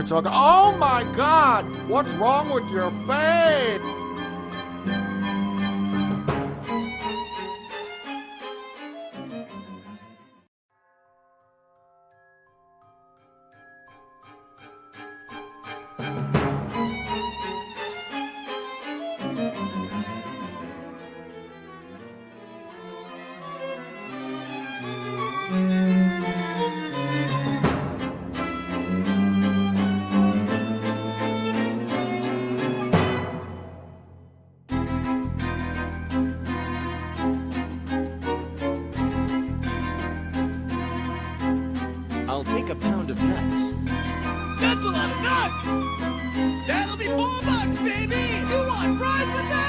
talking. Oh my God! What's wrong with your face? I'll take a pound of nuts. That's a lot of nuts! That'll be $4, baby! You want fries with that?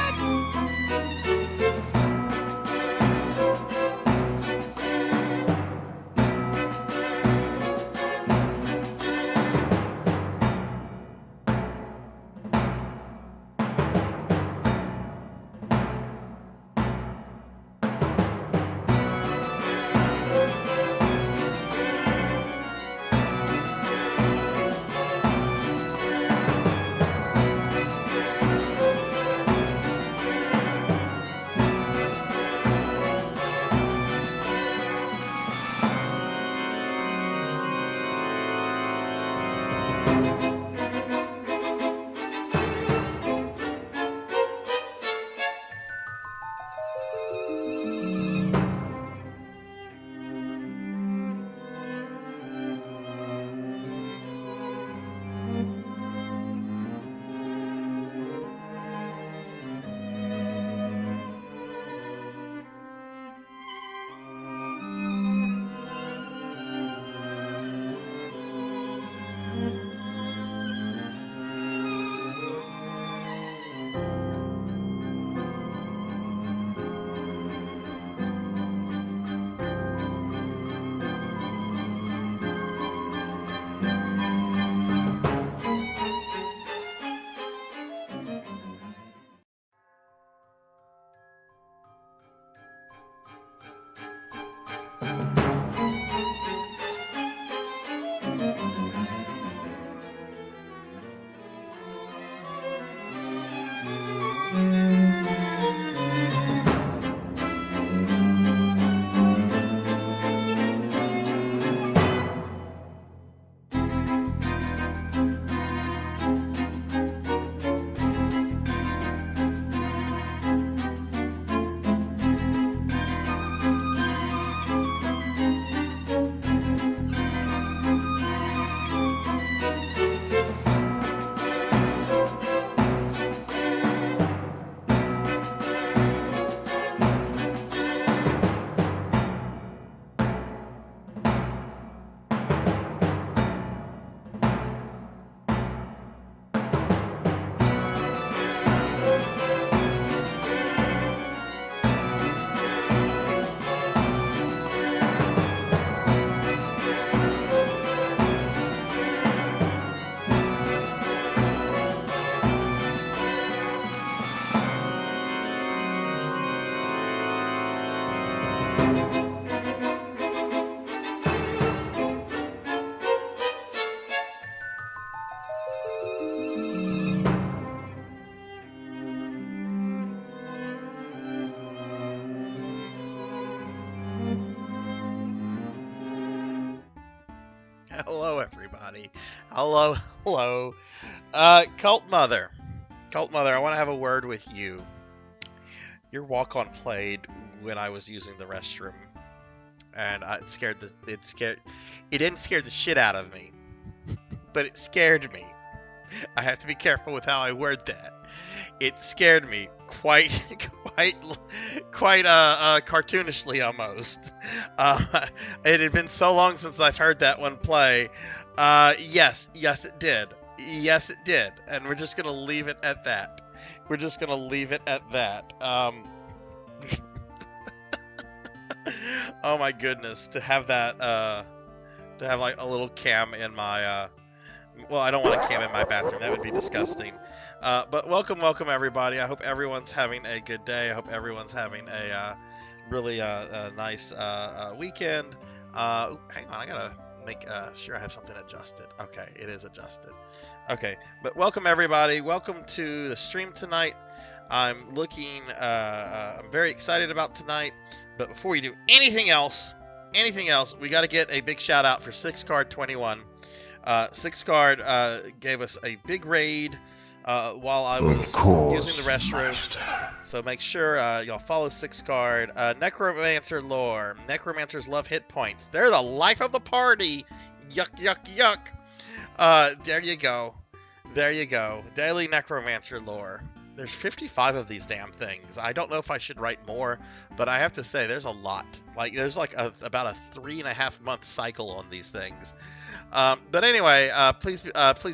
Hello, everybody. Hello, hello. Cult Mother. Cult Mother, I want to have a word with you. Your walk-on played when I was using the restroom, and it didn't scare the shit out of me, but it scared me. I have to be careful with how I word that. It scared me quite cartoonishly almost. It had been so long since I've heard that one play. Yes, it did. Yes, it did. And we're just gonna leave it at that. We're just gonna leave it at that. Oh my goodness, to have that, to have like a little cam in my, well, I don't want a cam in my bathroom. That would be disgusting. But welcome everybody. I hope everyone's having a good day. I hope everyone's having a really nice weekend. Hang on, I gotta make sure I have something adjusted. Okay, it is adjusted. Okay, but welcome everybody. Welcome to the stream tonight. I'm looking, I'm very excited about tonight. But before we do anything else, we got to get a big shout out for 6card21. 6card gave us a big raid while I was using the restroom. So make sure y'all follow 6card. Necromancer lore. Necromancers love hit points. They're the life of the party. Yuck, yuck, yuck. There you go. There you go. Daily Necromancer lore. There's 55 of these damn things. I don't know if I should write more, but I have to say there's a lot. Like there's like about a 3.5 month cycle on these things. But anyway, please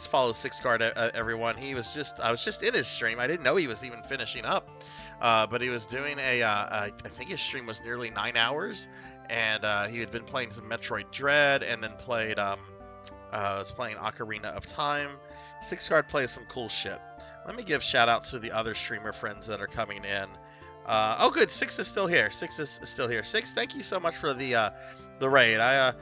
follow 6card, everyone. I was just in his stream. I didn't know he was even finishing up. But he was doing I think his stream was nearly 9 hours, and he had been playing some Metroid Dread, and then was playing Ocarina of Time. 6card plays some cool shit. Let me give shout outs to the other streamer friends that are coming in. Oh, good. 6 is still here. 6 is still here. 6, thank you so much for the raid. I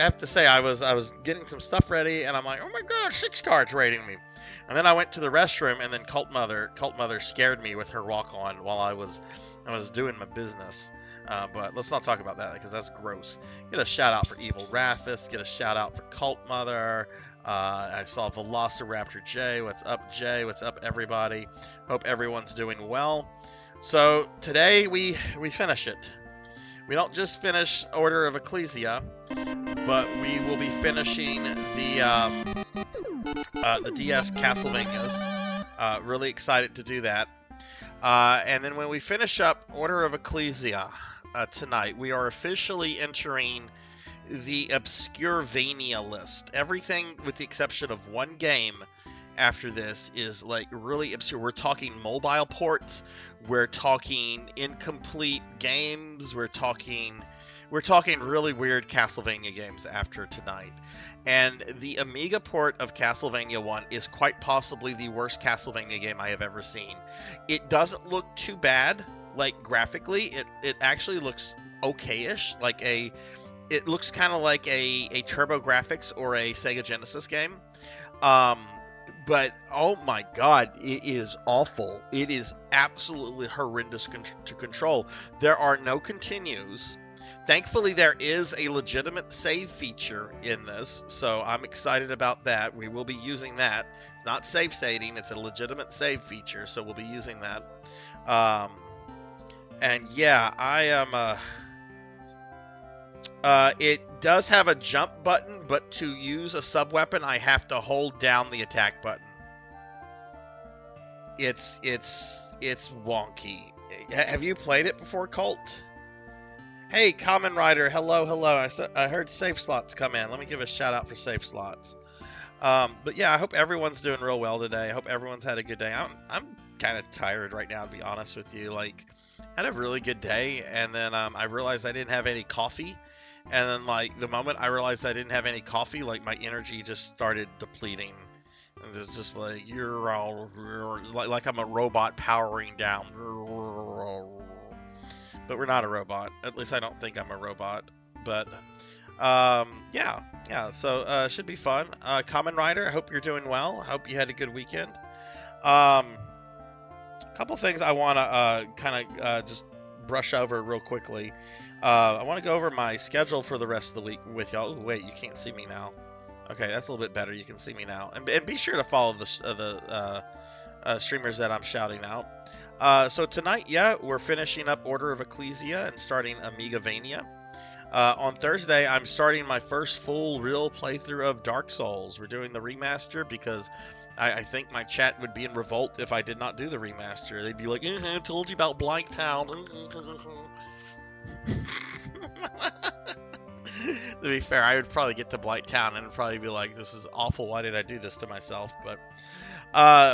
have to say I was getting some stuff ready, and I'm like, oh my god, 6card's raiding me. And then I went to the restroom, and then Cult Mother scared me with her walk on while I was doing my business. But let's not talk about that because that's gross. Get a shout out for Evil Raphis. Get a shout out for Cult Mother. I saw Velociraptor J. What's up, Jay? What's up, everybody? Hope everyone's doing well. So today we finish it. We don't just finish Order of Ecclesia, but we will be finishing the DS Castlevanias. Really excited to do that. And then when we finish up Order of Ecclesia tonight, we are officially entering the Obscurevania list. Everything with the exception of one game after this is like really obscure. We're talking mobile ports, we're talking incomplete games, we're talking really weird Castlevania games after tonight. And the Amiga port of Castlevania 1 is quite possibly the worst Castlevania game I have ever seen. It doesn't look too bad, like graphically. It actually looks okay-ish, it looks kind of like a TurboGrafx or a Sega Genesis game. But oh my god, it is awful. It is absolutely horrendous to control. There are no continues. Thankfully, there is a legitimate save feature in this, so I'm excited about that. We will be using that. It's not save stating, it's a legitimate save feature, so we'll be using that. And yeah, I am... it does have a jump button, but to use a sub-weapon, I have to hold down the attack button. It's wonky. Have you played it before, Colt? Hey, Common Rider, hello. I heard Safe Slots come in. Let me give a shout out for Safe Slots. But yeah, I hope everyone's doing real well today. I hope everyone's had a good day. I'm kind of tired right now, to be honest with you. Like, I had a really good day, and then I realized I didn't have any coffee. And then, like, the moment I realized I didn't have any coffee, like, my energy just started depleting. And it's just like, you're all... Like I'm a robot powering down. But we're not a robot. At least I don't think I'm a robot. But, yeah. So, should be fun. Common Rider, I hope you're doing well. I hope you had a good weekend. Couple things I want to kind of just brush over real quickly. I want to go over my schedule for the rest of the week with y'all. Ooh, wait, you can't see me now. Okay, that's a little bit better. You can see me now. And be sure to follow the streamers that I'm shouting out. So tonight, yeah, we're finishing up Order of Ecclesia and starting Amigavania. On Thursday, I'm starting my first full real playthrough of Dark Souls. We're doing the remaster because I think my chat would be in revolt if I did not do the remaster. They'd be like, I told you about Blank Town. To be fair, I would probably get to Blight Town and probably be like, this is awful, why did I do this to myself? But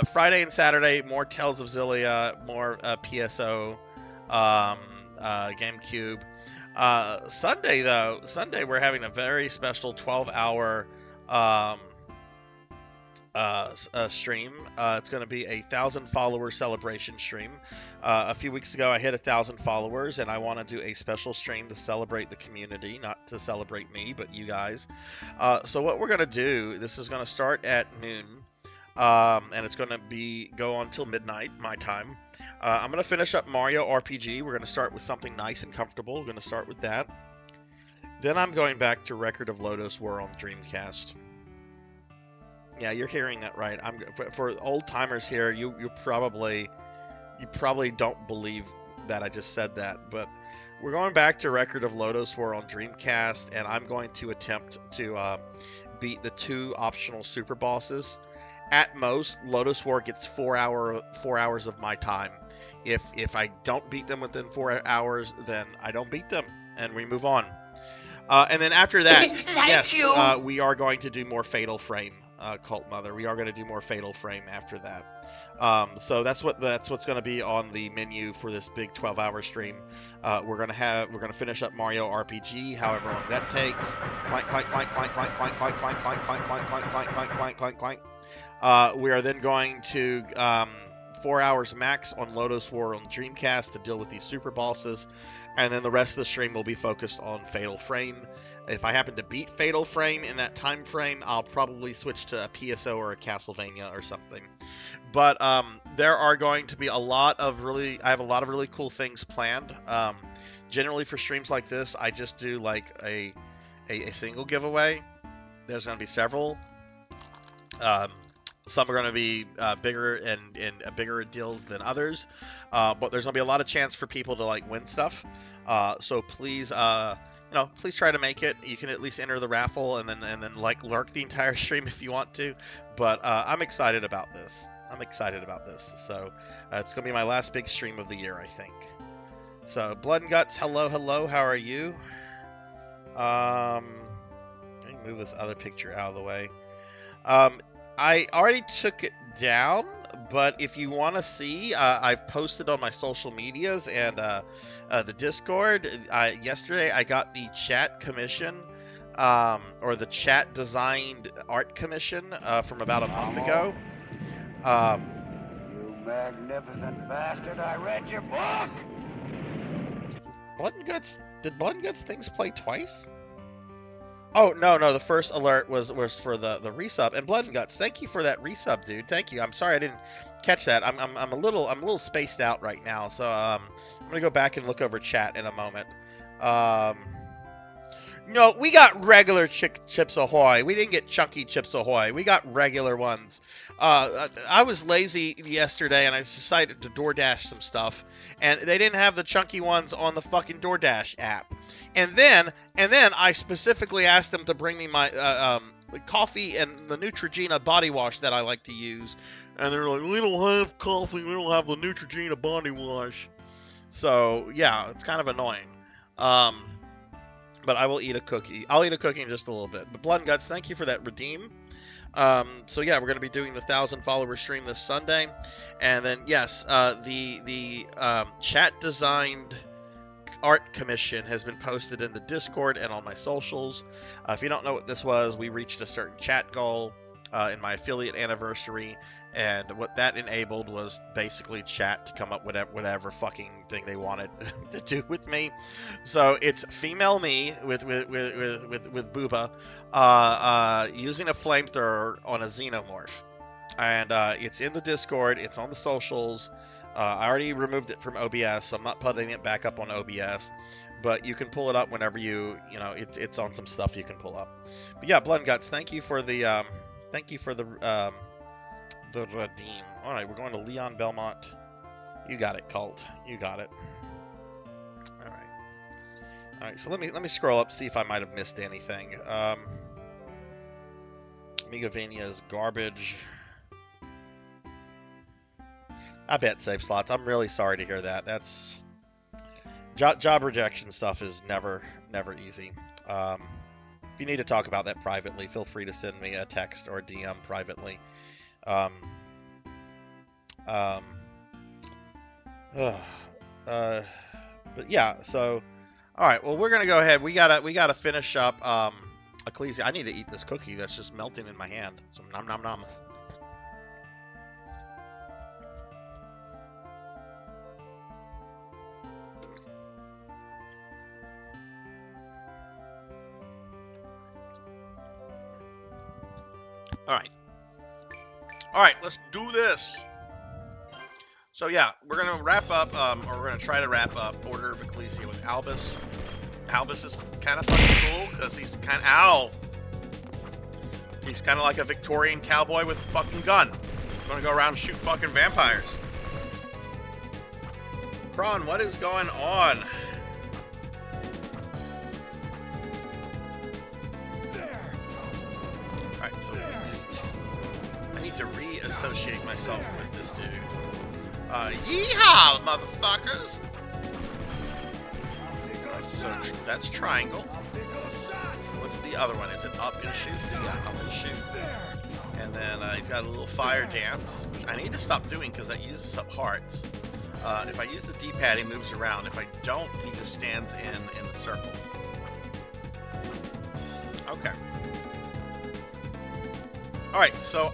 Friday and Saturday, more Tales of Xillia, more PSO, GameCube. Sunday we're having a very special 12-hour stream. It's going to be a 1,000 follower celebration stream. A few weeks ago, I hit 1,000 followers, and I want to do a special stream to celebrate the community, not to celebrate me, but you guys. So what we're going to do, this is going to start at noon. And it's going to go on till midnight, my time. I'm going to finish up Mario RPG. We're going to start with something nice and comfortable. We're going to start with that. Then I'm going back to Record of Lodoss War on Dreamcast. Yeah, you're hearing that right. For old timers here, you probably don't believe that I just said that, but we're going back to Record of Lodoss War on Dreamcast, and I'm going to attempt to beat the 2 optional super bosses. At most, Lodoss War gets 4 hours of my time. If I don't beat them within 4 hours, then I don't beat them, and we move on. And then after that, yes, we are going to do more Fatal Frame, Cult Mother. We are going to do more Fatal Frame after that. So that's what's going to be on the menu for this big 12-hour stream. We're going to finish up Mario RPG, however long that takes. Clank, clank, clank, clank, clank, clank, clank, clank, clank, clank, clank, clank, clank, clank, clank, clank, clank. We are then going to 4 hours max on Lodoss War on Dreamcast to deal with these super bosses, and then the rest of the stream will be focused on Fatal Frame. If I happen to beat Fatal Frame in that time frame, I'll probably switch to a PSO or a Castlevania or something. But there are going to be I have a lot of really cool things planned. Generally for streams like this, I just do like a single giveaway. There's going to be several. Some are going to be bigger and bigger deals than others, but there's going to be a lot of chance for people to like win stuff. So please, please try to make it. You can at least enter the raffle and then like lurk the entire stream if you want to. But I'm excited about this. So it's going to be my last big stream of the year, I think. So Blood and Guts, hello, how are you? Let me move this other picture out of the way. I already took it down, but if you want to see, I've posted on my social medias and the Discord. Yesterday, I got the chat commission, or the chat designed art commission from about a month ago. You magnificent bastard, I read your book! Blood and Guts, did Blood and Guts things play twice? Oh, no, the first alert was for the resub. And Blood and Guts, thank you for that resub, dude. Thank you. I'm sorry I didn't catch that. I'm a little spaced out right now. So I'm going to go back and look over chat in a moment. No, we got regular Chips Ahoy. We didn't get chunky Chips Ahoy. We got regular ones. I was lazy yesterday and I decided to DoorDash some stuff, and they didn't have the chunky ones on the fucking DoorDash app. And then I specifically asked them to bring me my coffee and the Neutrogena body wash that I like to use, and they're like, we don't have coffee, we don't have the Neutrogena body wash. So yeah, it's kind of annoying. But I will eat a cookie. I'll eat a cookie in just a little bit. But Blood and Guts, thank you for that redeem. So yeah, we're going to be doing the 1,000 follower stream this Sunday. And then, yes, the chat designed art commission has been posted in the Discord and on my socials. If you don't know what this was, we reached a certain chat goal in my affiliate anniversary. And what that enabled was basically chat to come up with whatever fucking thing they wanted to do with me. So it's female me with Booba using a flamethrower on a xenomorph, and it's in the Discord. It's on the socials. I already removed it from OBS, so I'm not putting it back up on OBS. But you can pull it up whenever it's on some stuff you can pull up. But yeah, Blood and Guts, thank you for the redeem. All right, we're going to Leon Belmont. You got it, Cult. You got it. All right. So let me scroll up, see if I might have missed anything. Megavania is garbage. I bet save slots. I'm really sorry to hear that. That's job rejection stuff is never easy. If you need to talk about that privately, feel free to send me a text or a DM privately. But yeah, so all right, well, we're gonna go ahead. We gotta finish up Ecclesia. I need to eat this cookie that's just melting in my hand. So nom nom nom. Alright, let's do this. So yeah, we're going to wrap up, or we're going to try to wrap up Order of Ecclesia with Albus. Albus is kind of fucking cool, because he's kind of, ow! He's kind of like a Victorian cowboy with a fucking gun. Going to go around and shoot fucking vampires. Kron, what is going on? Alright, so I need to reassociate myself with this dude. Yeehaw, motherfuckers! So that's triangle. What's the other one? Is it up and shoot? Yeah, up and shoot. And then he's got a little fire dance, which I need to stop doing because that uses up hearts. If I use the D-pad, he moves around. If I don't, he just stands in the circle. Okay. Alright, so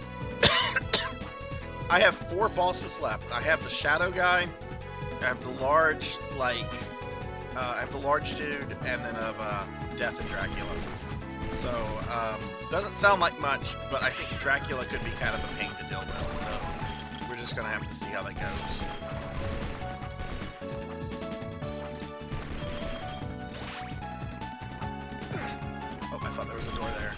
I have 4 bosses left. I have the shadow guy, I have the large, I have the large dude, and then of Death and Dracula. So, doesn't sound like much, but I think Dracula could be kind of a pain to deal with, so we're just gonna have to see how that goes. Oh, I thought there was a door there.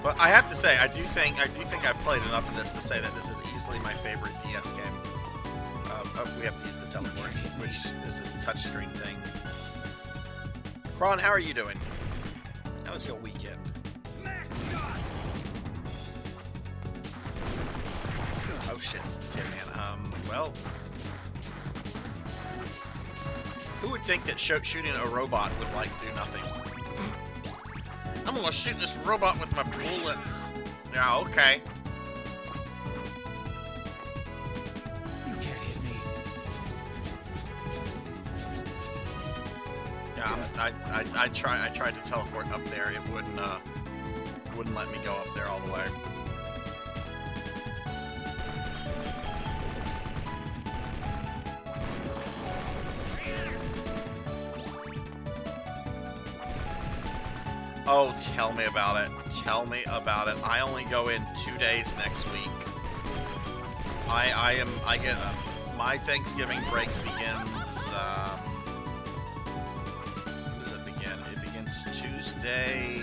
But I have to say, I do think I've played enough of this to say that this is easily my favorite DS game. We have to use the teleport, which is a touchscreen thing. Kron, how are you doing? How was your weekend? Oh shit, it's the Tin Man. Well, who would think that shooting a robot would, do nothing? I'm gonna shoot this robot with my bullets. Yeah, okay. You can't hit me. Yeah, I tried to teleport up there. It wouldn't let me go up there all the way. Oh, tell me about it. Tell me about it. I only go in 2 days next week. I get my Thanksgiving break begins. When does it begin? It begins Tuesday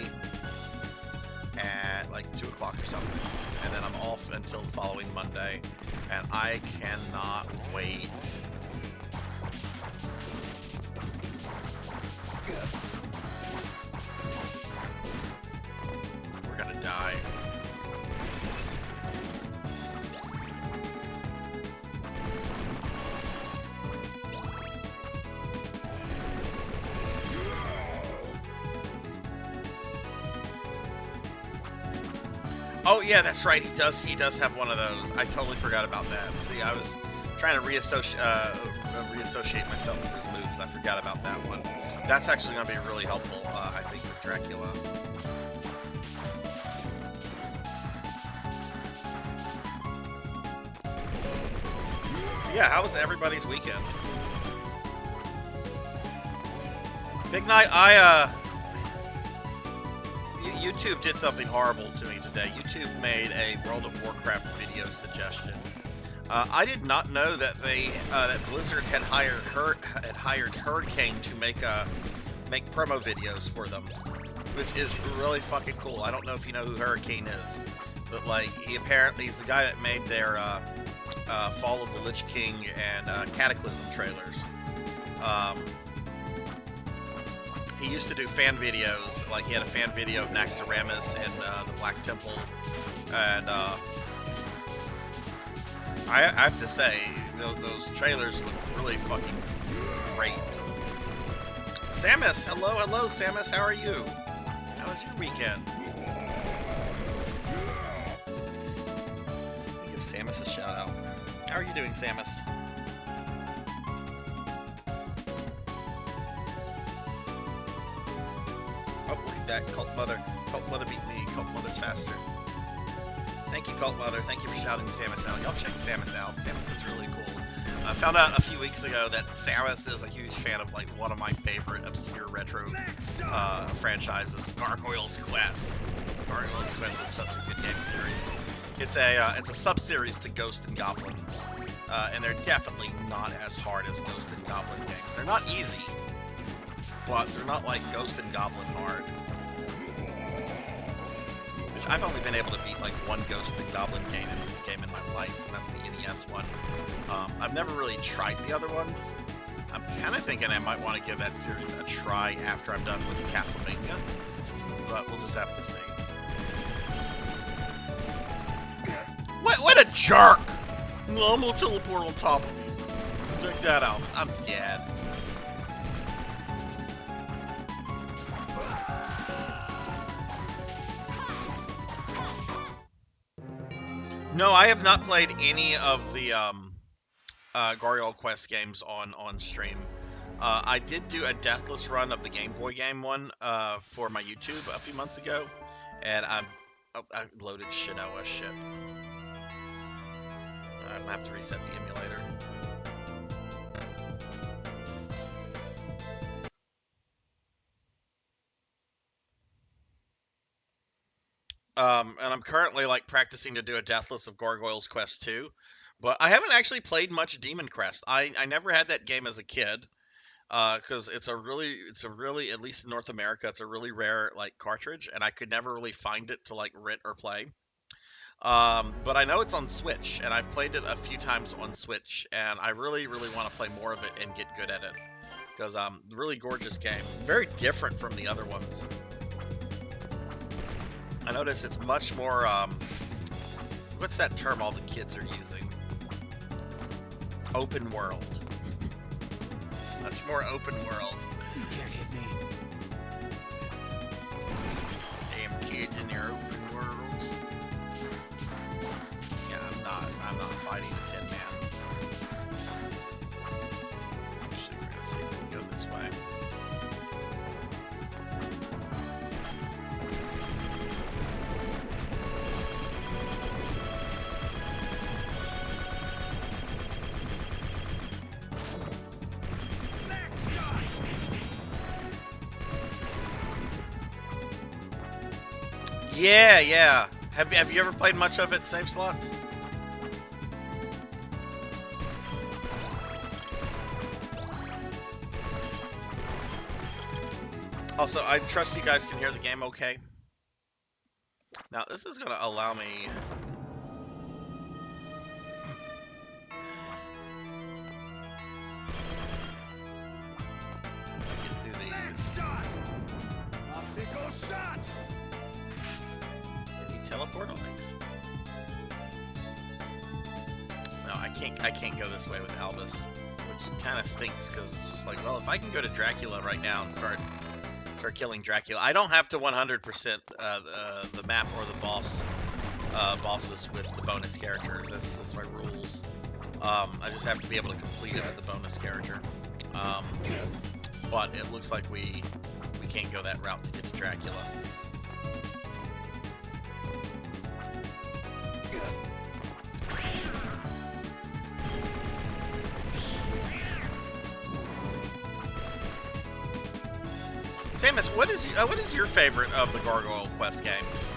at 2 o'clock or something, and then I'm off until the following Monday, and I cannot wait. Die. Oh yeah, that's right. He does have one of those. I totally forgot about that. See, I was trying to reassociate myself with his moves. I forgot about that one. That's actually going to be really helpful, I think, with Dracula. Yeah, how was everybody's weekend? Big Night, YouTube did something horrible to me today. YouTube made a World of Warcraft video suggestion. I did not know that that Blizzard had hired Hurricane to make promo videos for them, which is really fucking cool. I don't know if you know who Hurricane is, but he's the guy that made their Fall of the Lich King and Cataclysm trailers. He used to do fan videos, he had a fan video of Naxxramas and the Black Temple, and I have to say, those trailers look really fucking great. Samus, hello Samus, how are you? How was your weekend? Give Samus a shout out. How are you doing, Samus? Oh, look at that. Cult Mother. Cult Mother beat me. Cult Mother's faster. Thank you, Cult Mother. Thank you for shouting Samus out. Y'all check Samus out. Samus is really cool. I found out a few weeks ago that Samus is a huge fan of one of my favorite obscure retro franchises, Gargoyle's Quest. Gargoyle's Quest is such a good game series. It's a sub-series to Ghost and Goblins, and they're definitely not as hard as Ghost and Goblin games. They're not easy, but they're not like Ghost and Goblin hard. Which I've only been able to beat like one Ghost and Goblin game in my life, and that's the NES one. I've never really tried the other ones. I'm kind of thinking I might want to give that series a try after I'm done with Castlevania, but we'll just have to see. What a jerk! No, I'm gonna teleport on top of you. Check that out. I'm dead. No, I have not played any of the Gargoyle Quest games on stream. I did do a deathless run of the Game Boy game one for my YouTube a few months ago, and I loaded Shinoa ship. I'm gonna have to reset the emulator. And I'm currently like practicing to do a deathless of Gargoyle's Quest 2, but I haven't actually played much Demon Crest. I never had that game as a kid, because it's a really, at least in North America, it's a really rare like cartridge, and I could never really find it to like rent or play. But I know it's on Switch, and I've played it a few times on Switch, and I really, really want to play more of it and get good at it, because really gorgeous game, very different from the other ones. I notice it's much more, what's that term all the kids are using? Open world. It's much more open world. You can't hit me. Damn kids in their open worlds. Yeah, I'm not fighting the Tin Man. Shit, we're gonna see if we can go this way. Yeah. Have you ever played much of it, Save Slots? Also, I trust you guys can hear the game okay. Now, this is going to allow me... get through these. Optical shot! Can he teleport on these? No, I can't go this way with Albus, which kind of stinks, because it's just like, well, if I can go to Dracula right now and start killing Dracula, I don't have to 100% the map or the bosses with the bonus characters. That's my rules. I just have to be able to complete it with the bonus character. But it looks like we can't go that route to get to Dracula. Samus, what is your favorite of the Gargoyle Quest games?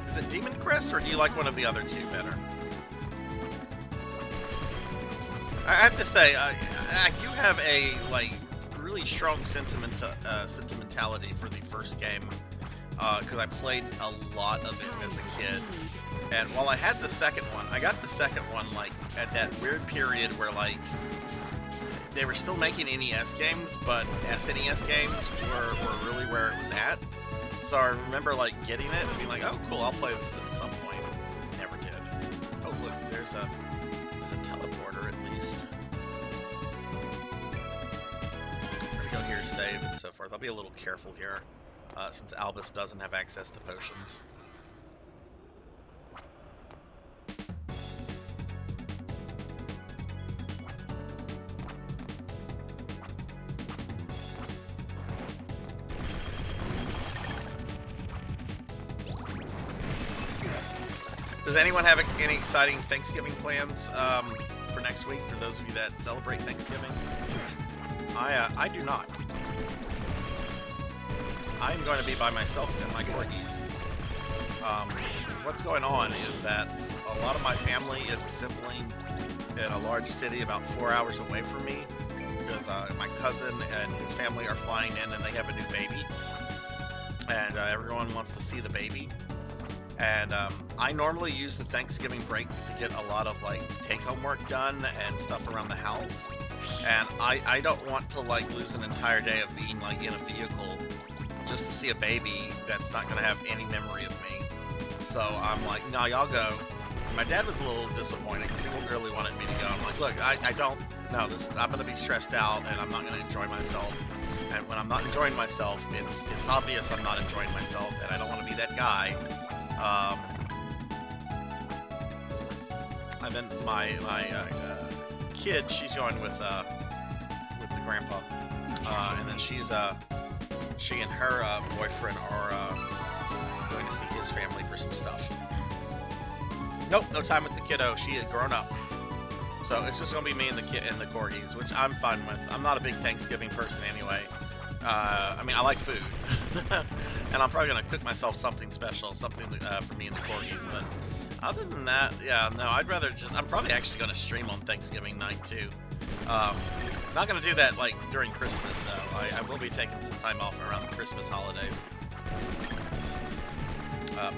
Is it Demon Crest, or do you like one of the other two better? I have to say, I do have a like really strong sentimentality for the first game, because I played a lot of it as a kid. And while I had the second one, I got the second one like at that weird period where like they were still making NES games, but SNES games were really where it was at. So I remember like getting it and being like, oh cool, I'll play this at some point. Never did. Oh look, there's a teleporter at least. We're gonna go here, save, and so forth. I'll be a little careful here, since Albus doesn't have access to potions. Does anyone have any exciting Thanksgiving plans for next week, for those of you that celebrate Thanksgiving? I do not. I'm going to be by myself and my corgis. What's going on is that a lot of my family is assembling in a large city about 4 hours away from me, because my cousin and his family are flying in and they have a new baby, and everyone wants to see the baby. And I normally use the Thanksgiving break to get a lot of like take-home work done and stuff around the house, and I don't want to like lose an entire day of being like in a vehicle just to see a baby that's not going to have any memory of me. So I'm like, no, y'all go. My dad was a little disappointed because he really wanted me to go. I'm like, look, I don't know this. I'm going to be stressed out and I'm not going to enjoy myself. And when I'm not enjoying myself, it's obvious I'm not enjoying myself, and I don't want to be that guy. And then my kid, she's going with the grandpa, and then she and her boyfriend are going to see his family for some stuff. Nope, no time with the kiddo. She had grown up, so it's just gonna be me and the kid and the corgis, which I'm fine with. I'm not a big Thanksgiving person anyway. I mean, I like food, and I'm probably gonna cook myself something special, something for me and the corgis. But other than that, yeah, no, I'd rather just. I'm probably actually gonna stream on Thanksgiving night too. Not gonna do that like during Christmas though. I will be taking some time off around the Christmas holidays.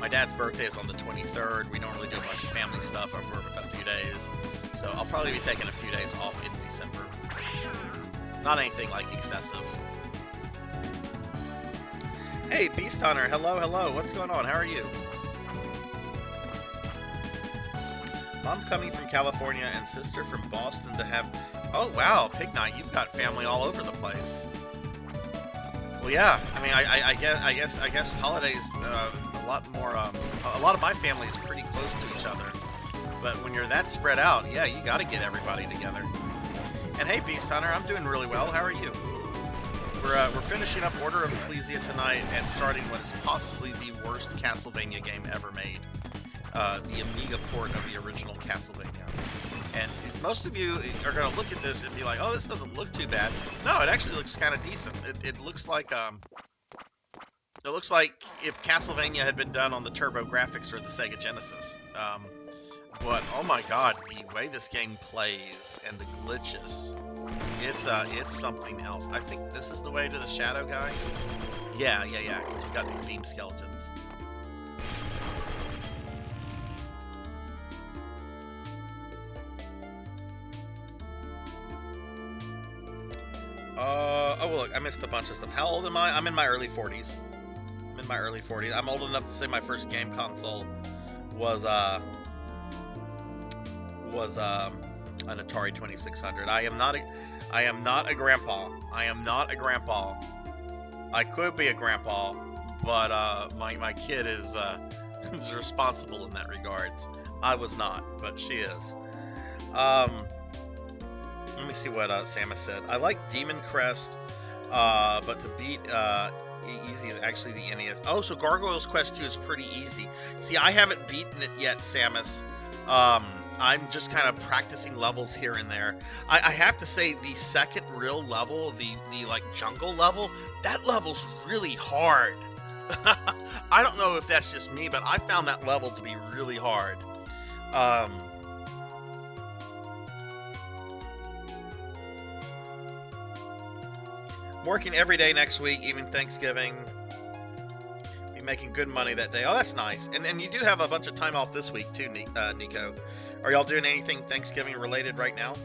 My dad's birthday is on the 23rd. We normally do a bunch of family stuff over a few days, so I'll probably be taking a few days off in December. Not anything like excessive. Hey, Beast Hunter, hello, what's going on? How are you? Mom coming from California and sister from Boston to have... Oh, wow, Pig Night, you've got family all over the place. Well, yeah, I mean, I guess with holidays, a lot of my family is pretty close to each other. But when you're that spread out, yeah, you got to get everybody together. And hey, Beast Hunter, I'm doing really well. How are you? We're finishing up Order of Ecclesia tonight and starting what is possibly the worst Castlevania game ever made. The Amiga port of the original Castlevania. And most of you are going to look at this and be like, oh, this doesn't look too bad. No, it actually looks kind of decent. It looks like if Castlevania had been done on the Turbo Graphics or the Sega Genesis. But oh my god, the way this game plays and the glitches, it's something else. I think this is the way to the Shadow guy. Yeah, because we've got these beam skeletons. Oh, well, look, I missed a bunch of stuff. How old am I? I'm in my early 40s. I'm old enough to say my first game console was an Atari 2600. I am not a grandpa. I could be a grandpa, but my kid is responsible in that regards. I was not, but she is. Let me see what Samus said. I like Demon Crest, but to beat easy is actually the NES. Oh, so Gargoyle's Quest 2 is pretty easy. See, I haven't beaten it yet, Samus. I'm just kind of practicing levels here and there. I have to say, the second real level, the like jungle level, that level's really hard. I don't know if that's just me, but I found that level to be really hard. Working every day next week, even Thanksgiving. Be making good money that day. Oh, that's nice. And you do have a bunch of time off this week too, Nico. Are y'all doing anything Thanksgiving related right now?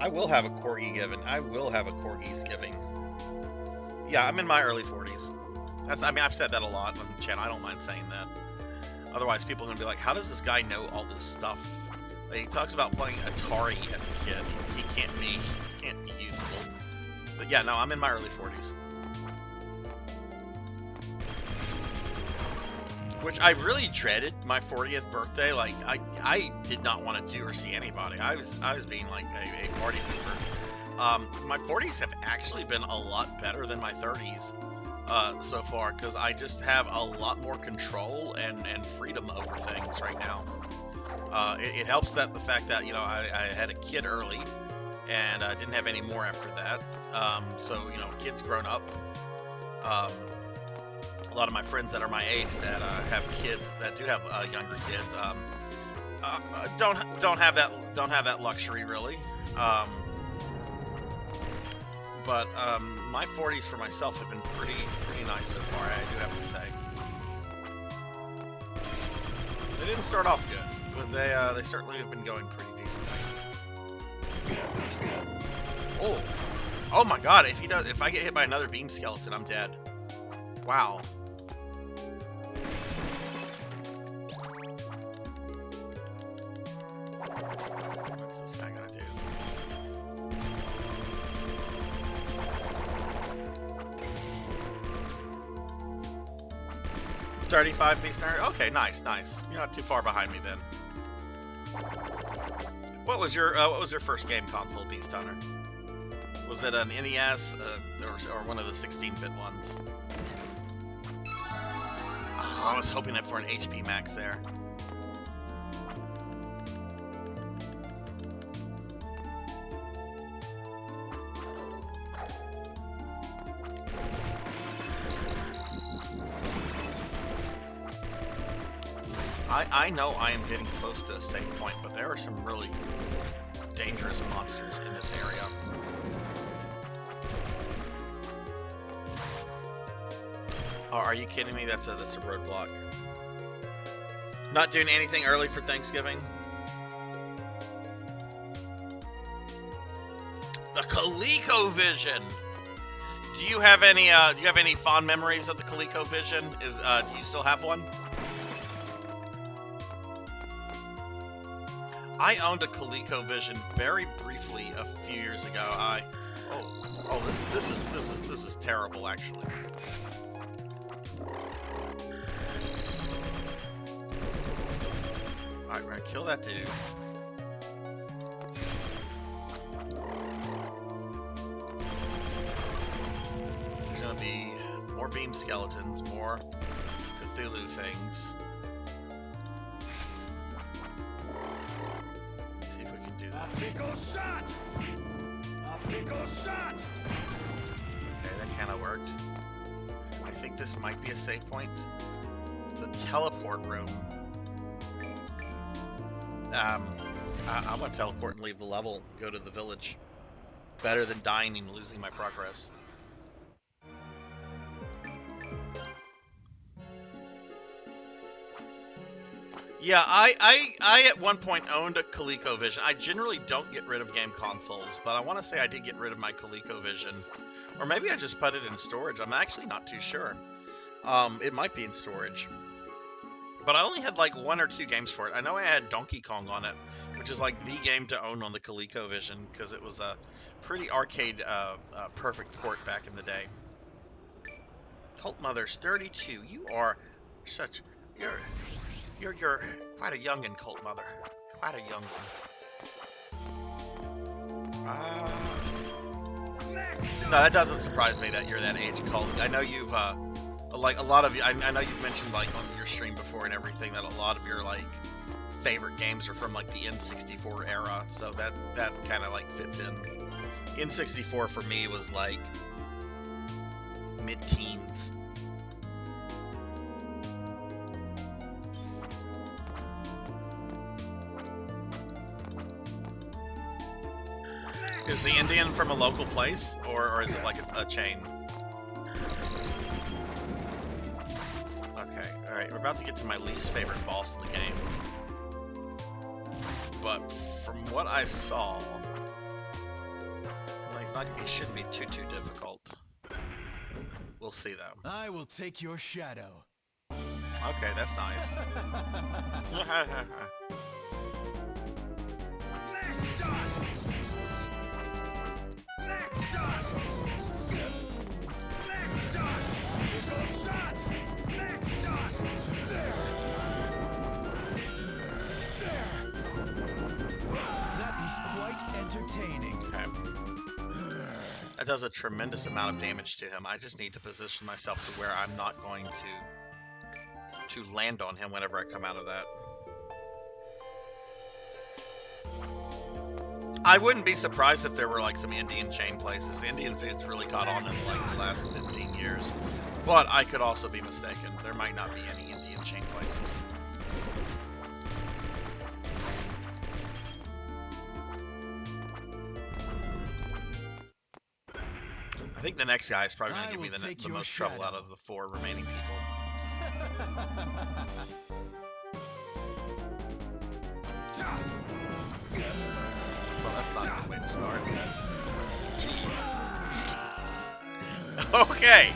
I will have a corgi given. Giving. Yeah, I'm in my early 40s. I mean, I've said that a lot on the channel. I don't mind saying that. Otherwise, people are going to be like, how does this guy know all this stuff? Like, he talks about playing Atari as a kid. He can't be useful. But yeah, no, I'm in my early 40s. Which I really dreaded my 40th birthday. Like, I did not want to do or see anybody. I was being like a party pooper. My 40s have actually been a lot better than my 30s so far, because I just have a lot more control and freedom over things right now. It helps that the fact that, you know, I had a kid early, and I didn't have any more after that. So, you know, kid's grown up. a lot of my friends that are my age that have kids that do have younger kids don't have that luxury really. But my 40s for myself have been pretty nice so far. I do have to say. They didn't start off good, but they certainly have been going pretty decently. Oh my God! If I get hit by another beam skeleton, I'm dead. Wow. What's this guy gonna do? 35 piece there. Okay, nice. You're not too far behind me then. What was your first game console, Beast Hunter? Was it an NES or one of the 16-bit ones? Oh, I was hoping for an HP Max there. I know I am getting close to a save point, but there are some really dangerous monsters in this area. Oh, are you kidding me? That's a roadblock. Not doing anything early for Thanksgiving? The ColecoVision. Do you have any fond memories of the ColecoVision? Do you still have one? I owned a ColecoVision very briefly a few years ago. This is terrible actually. Alright, we're gonna kill that dude. There's gonna be more beam skeletons, more Cthulhu things. Okay, that kind of worked. I think this might be a save point. It's a teleport room. I'm gonna teleport and leave the level, go to the village. Better than dying and losing my progress. Yeah, I at one point owned a ColecoVision. I generally don't get rid of game consoles, but I want to say I did get rid of my ColecoVision. Or maybe I just put it in storage. I'm actually not too sure. It might be in storage. But I only had like 1 or 2 games for it. I know I had Donkey Kong on it, which is like the game to own on the ColecoVision, because it was a pretty arcade perfect port back in the day. Cult Mother's 32. You are such... You're quite a youngin', Cult Mother. Quite a youngin'. No, that doesn't surprise me that you're that age, Cult. I know you've, like, a lot of you, I know you've mentioned, like, on your stream before and everything, that a lot of your, like, favorite games are from, like, the N64 era, so that kind of, like, fits in. N64 for me was, like, mid-teens. Is the Indian from a local place, or is it like a chain? Okay, alright, we're about to get to my least favorite boss in the game. But from what I saw, well, he shouldn't be too difficult. We'll see though. I will take your shadow. Okay, that's nice. Entertaining. Okay. That does a tremendous amount of damage to him. I just need to position myself to where I'm not going to land on him whenever I come out of that. I wouldn't be surprised if there were like some Indian chain places. Indian food's really caught on in like the last 15 years. But I could also be mistaken. There might not be any Indian chain places. I think the next guy is probably going to give me the most trouble out of the 4 remaining people. Well, that's not a good way to start. Jeez. Okay.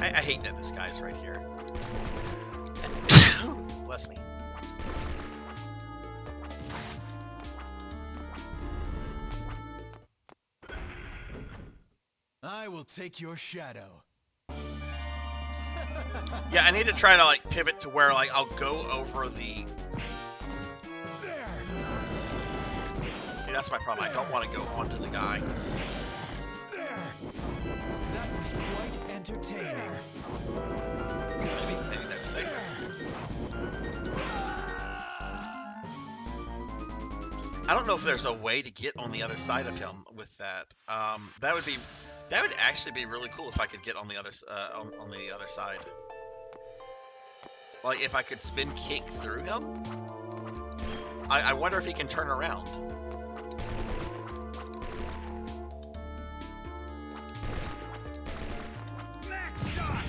I hate that this guy's right here. Bless me. I will take your shadow. Yeah, I need to try to like pivot to where like I'll go over the. See, that's my problem. I don't want to go onto the guy. That was quite entertaining. Maybe that's safer. I don't know if there's a way to get on the other side of him with that. That would actually be really cool if I could get on the other on the other side. Like if I could spin kick through him. I wonder if he can turn around. Max shot.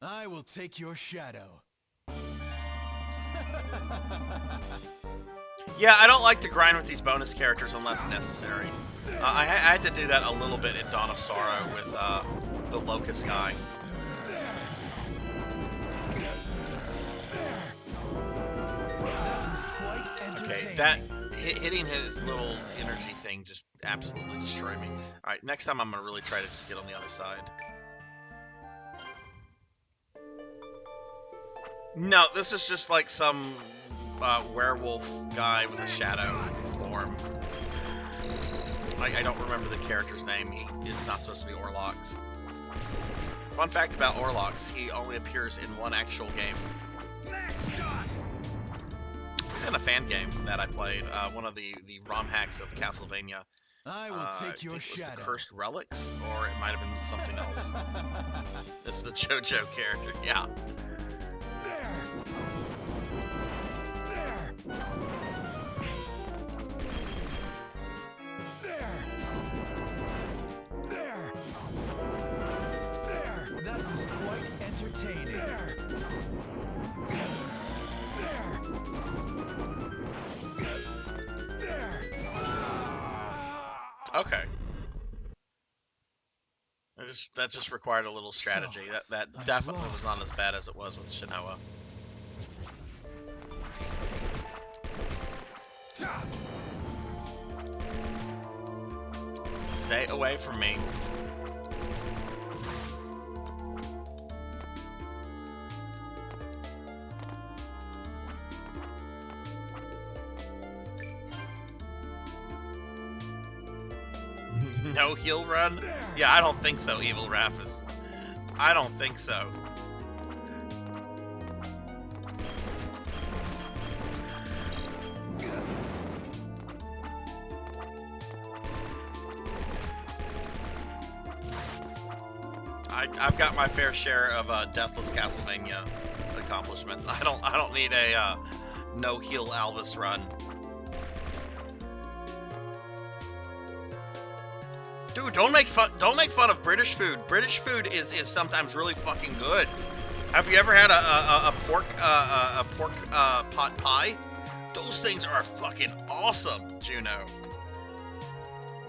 I will take your shadow. Yeah, I don't like to grind with these bonus characters unless necessary. I had to do that a little bit in Dawn of Sorrow with the Locust guy. Okay, that hitting his little energy thing just absolutely destroyed me. All right, next time I'm gonna really try to just get on the other side. No, this is just like some werewolf guy with a shadow form. I don't remember the character's name. It's not supposed to be Orlox. Fun fact about Orlox, he only appears in one actual game. He's in a fan game that I played, one of the ROM hacks of Castlevania. I will take your I think it was shadow. the Cursed Relics, or it might have been something else. It's the JoJo character, yeah. That was quite entertaining. Okay. That just required a little strategy. That definitely was not as bad as it was with Shinoa. Stay away from me. No heal run? Yeah, I don't think so, Evil Raphis. I don't think so. I've got my fair share of Deathless Castlevania accomplishments. I don't need a no heal Albus run. Dude, don't make fun of British food. British food is sometimes really fucking good. Have you ever had a pork pot pie? Those things are fucking awesome, Juno.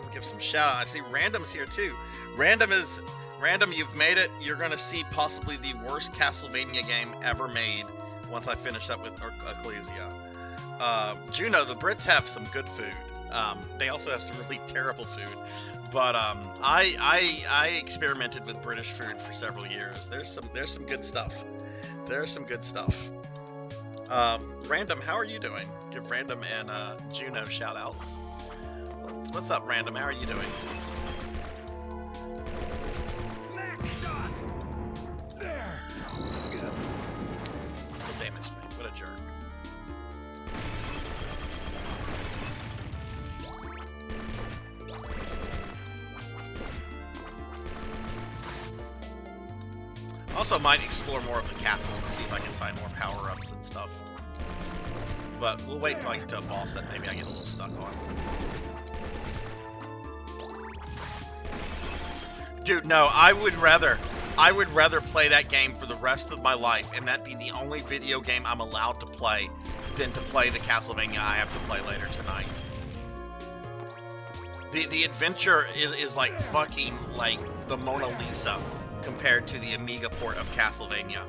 I'll give some shout out. I see Random's here too. Random, you've made it. You're gonna see possibly the worst Castlevania game ever made once I finished up with Ecclesia. Juno, the Brits have some good food. They also have some really terrible food. But I experimented with British food for several years. There's some good stuff. There's some good stuff. Random, how are you doing? Give Random and Juno shout outs. What's up, Random? How are you doing? Max shot. There. Still damaged me. What a jerk. Also, might explore more of the castle to see if I can find more power-ups and stuff. But we'll wait until I get to a boss that maybe I get a little stuck on. Dude, no, I would rather play that game for the rest of my life, and that be the only video game I'm allowed to play, than to play the Castlevania I have to play later tonight. The adventure is like fucking like the Mona Lisa compared to the Amiga port of Castlevania.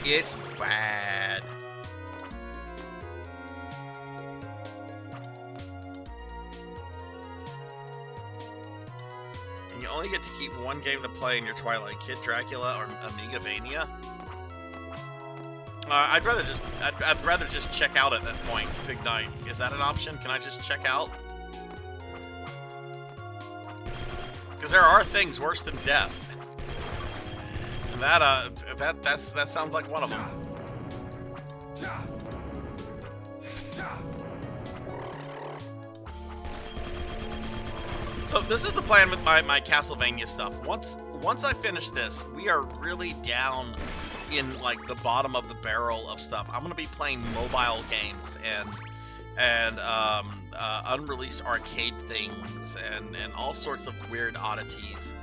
It's bad. And you only get to keep one game to play in your Twilight Kid Dracula or Amigavania. I'd rather just check out at that point. Pig Knight. Is that an option? Can I just check out? Because there are things worse than death. And that sounds like one of them. So this is the plan with my Castlevania stuff. Once I finish this, we are really down in like the bottom of the barrel of stuff. I'm gonna be playing mobile games and unreleased arcade things and all sorts of weird oddities.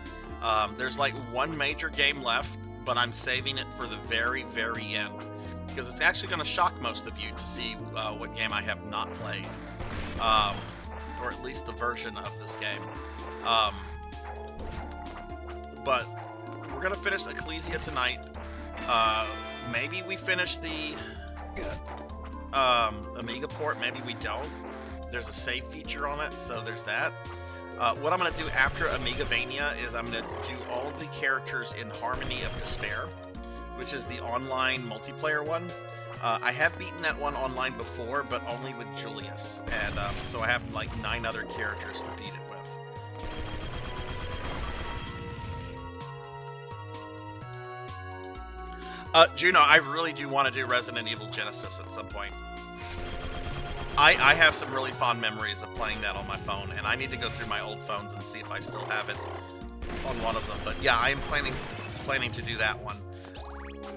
There's like one major game left, but I'm saving it for the very, very end because it's actually going to shock most of you to see what game I have not played, or at least the version of this game. But we're going to finish Ecclesia tonight. Maybe we finish the Amiga port, maybe we don't. There's a save feature on it, so there's that. What I'm going to do after Amigavania is I'm going to do all the characters in Harmony of Despair, which is the online multiplayer one. I have beaten that one online before, but only with Julius, and so I have like 9 other characters to beat it with. Juno, I really do want to do Resident Evil Genesis at some point. I have some really fond memories of playing that on my phone, and I need to go through my old phones and see if I still have it on one of them. But yeah, I am planning to do that one.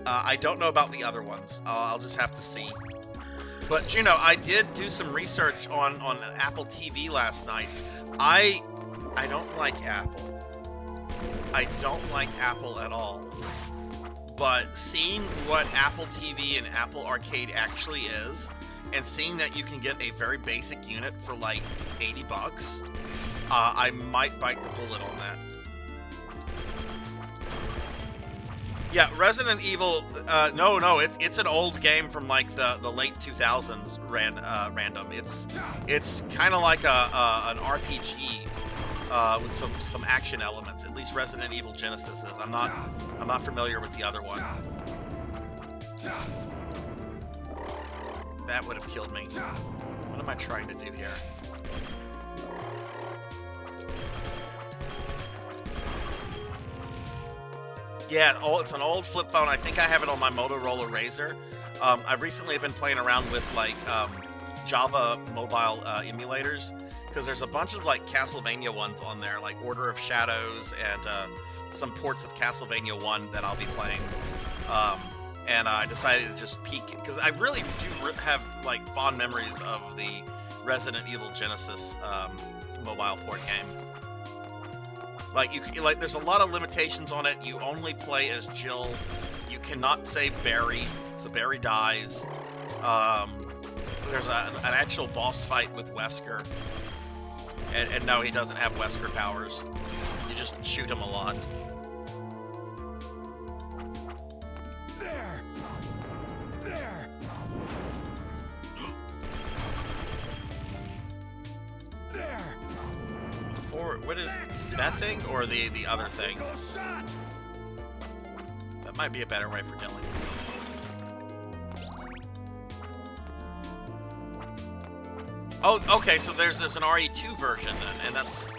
I don't know about the other ones. I'll just have to see. But Juno, I did do some research on Apple TV last night. I don't like Apple. I don't like Apple at all. But seeing what Apple TV and Apple Arcade actually is, and seeing that you can get a very basic unit for like $80, I might bite the bullet on that. Yeah, Resident Evil. No, it's an old game from like the late 2000s. Random. It's kind of like an RPG with some action elements. At least Resident Evil Genesis is. I'm not familiar with the other one. That would have killed me. What am I trying to do here? Yeah, it's an old flip phone. I think I have it on my Motorola Razr. I've recently been playing around with like Java mobile emulators, because there's a bunch of like Castlevania ones on there, like Order of Shadows and some ports of Castlevania 1 that I'll be playing. And I decided to just peek, because I really do have like fond memories of the Resident Evil Genesis mobile port game. Like there's a lot of limitations on it. You only play as Jill. You cannot save Barry, so Barry dies. There's an actual boss fight with Wesker, and no, he doesn't have Wesker powers. You just shoot him a lot. What is that thing or the other thing? That might be a better way for dealing with Oh, okay, so there's an RE2 version then, and that's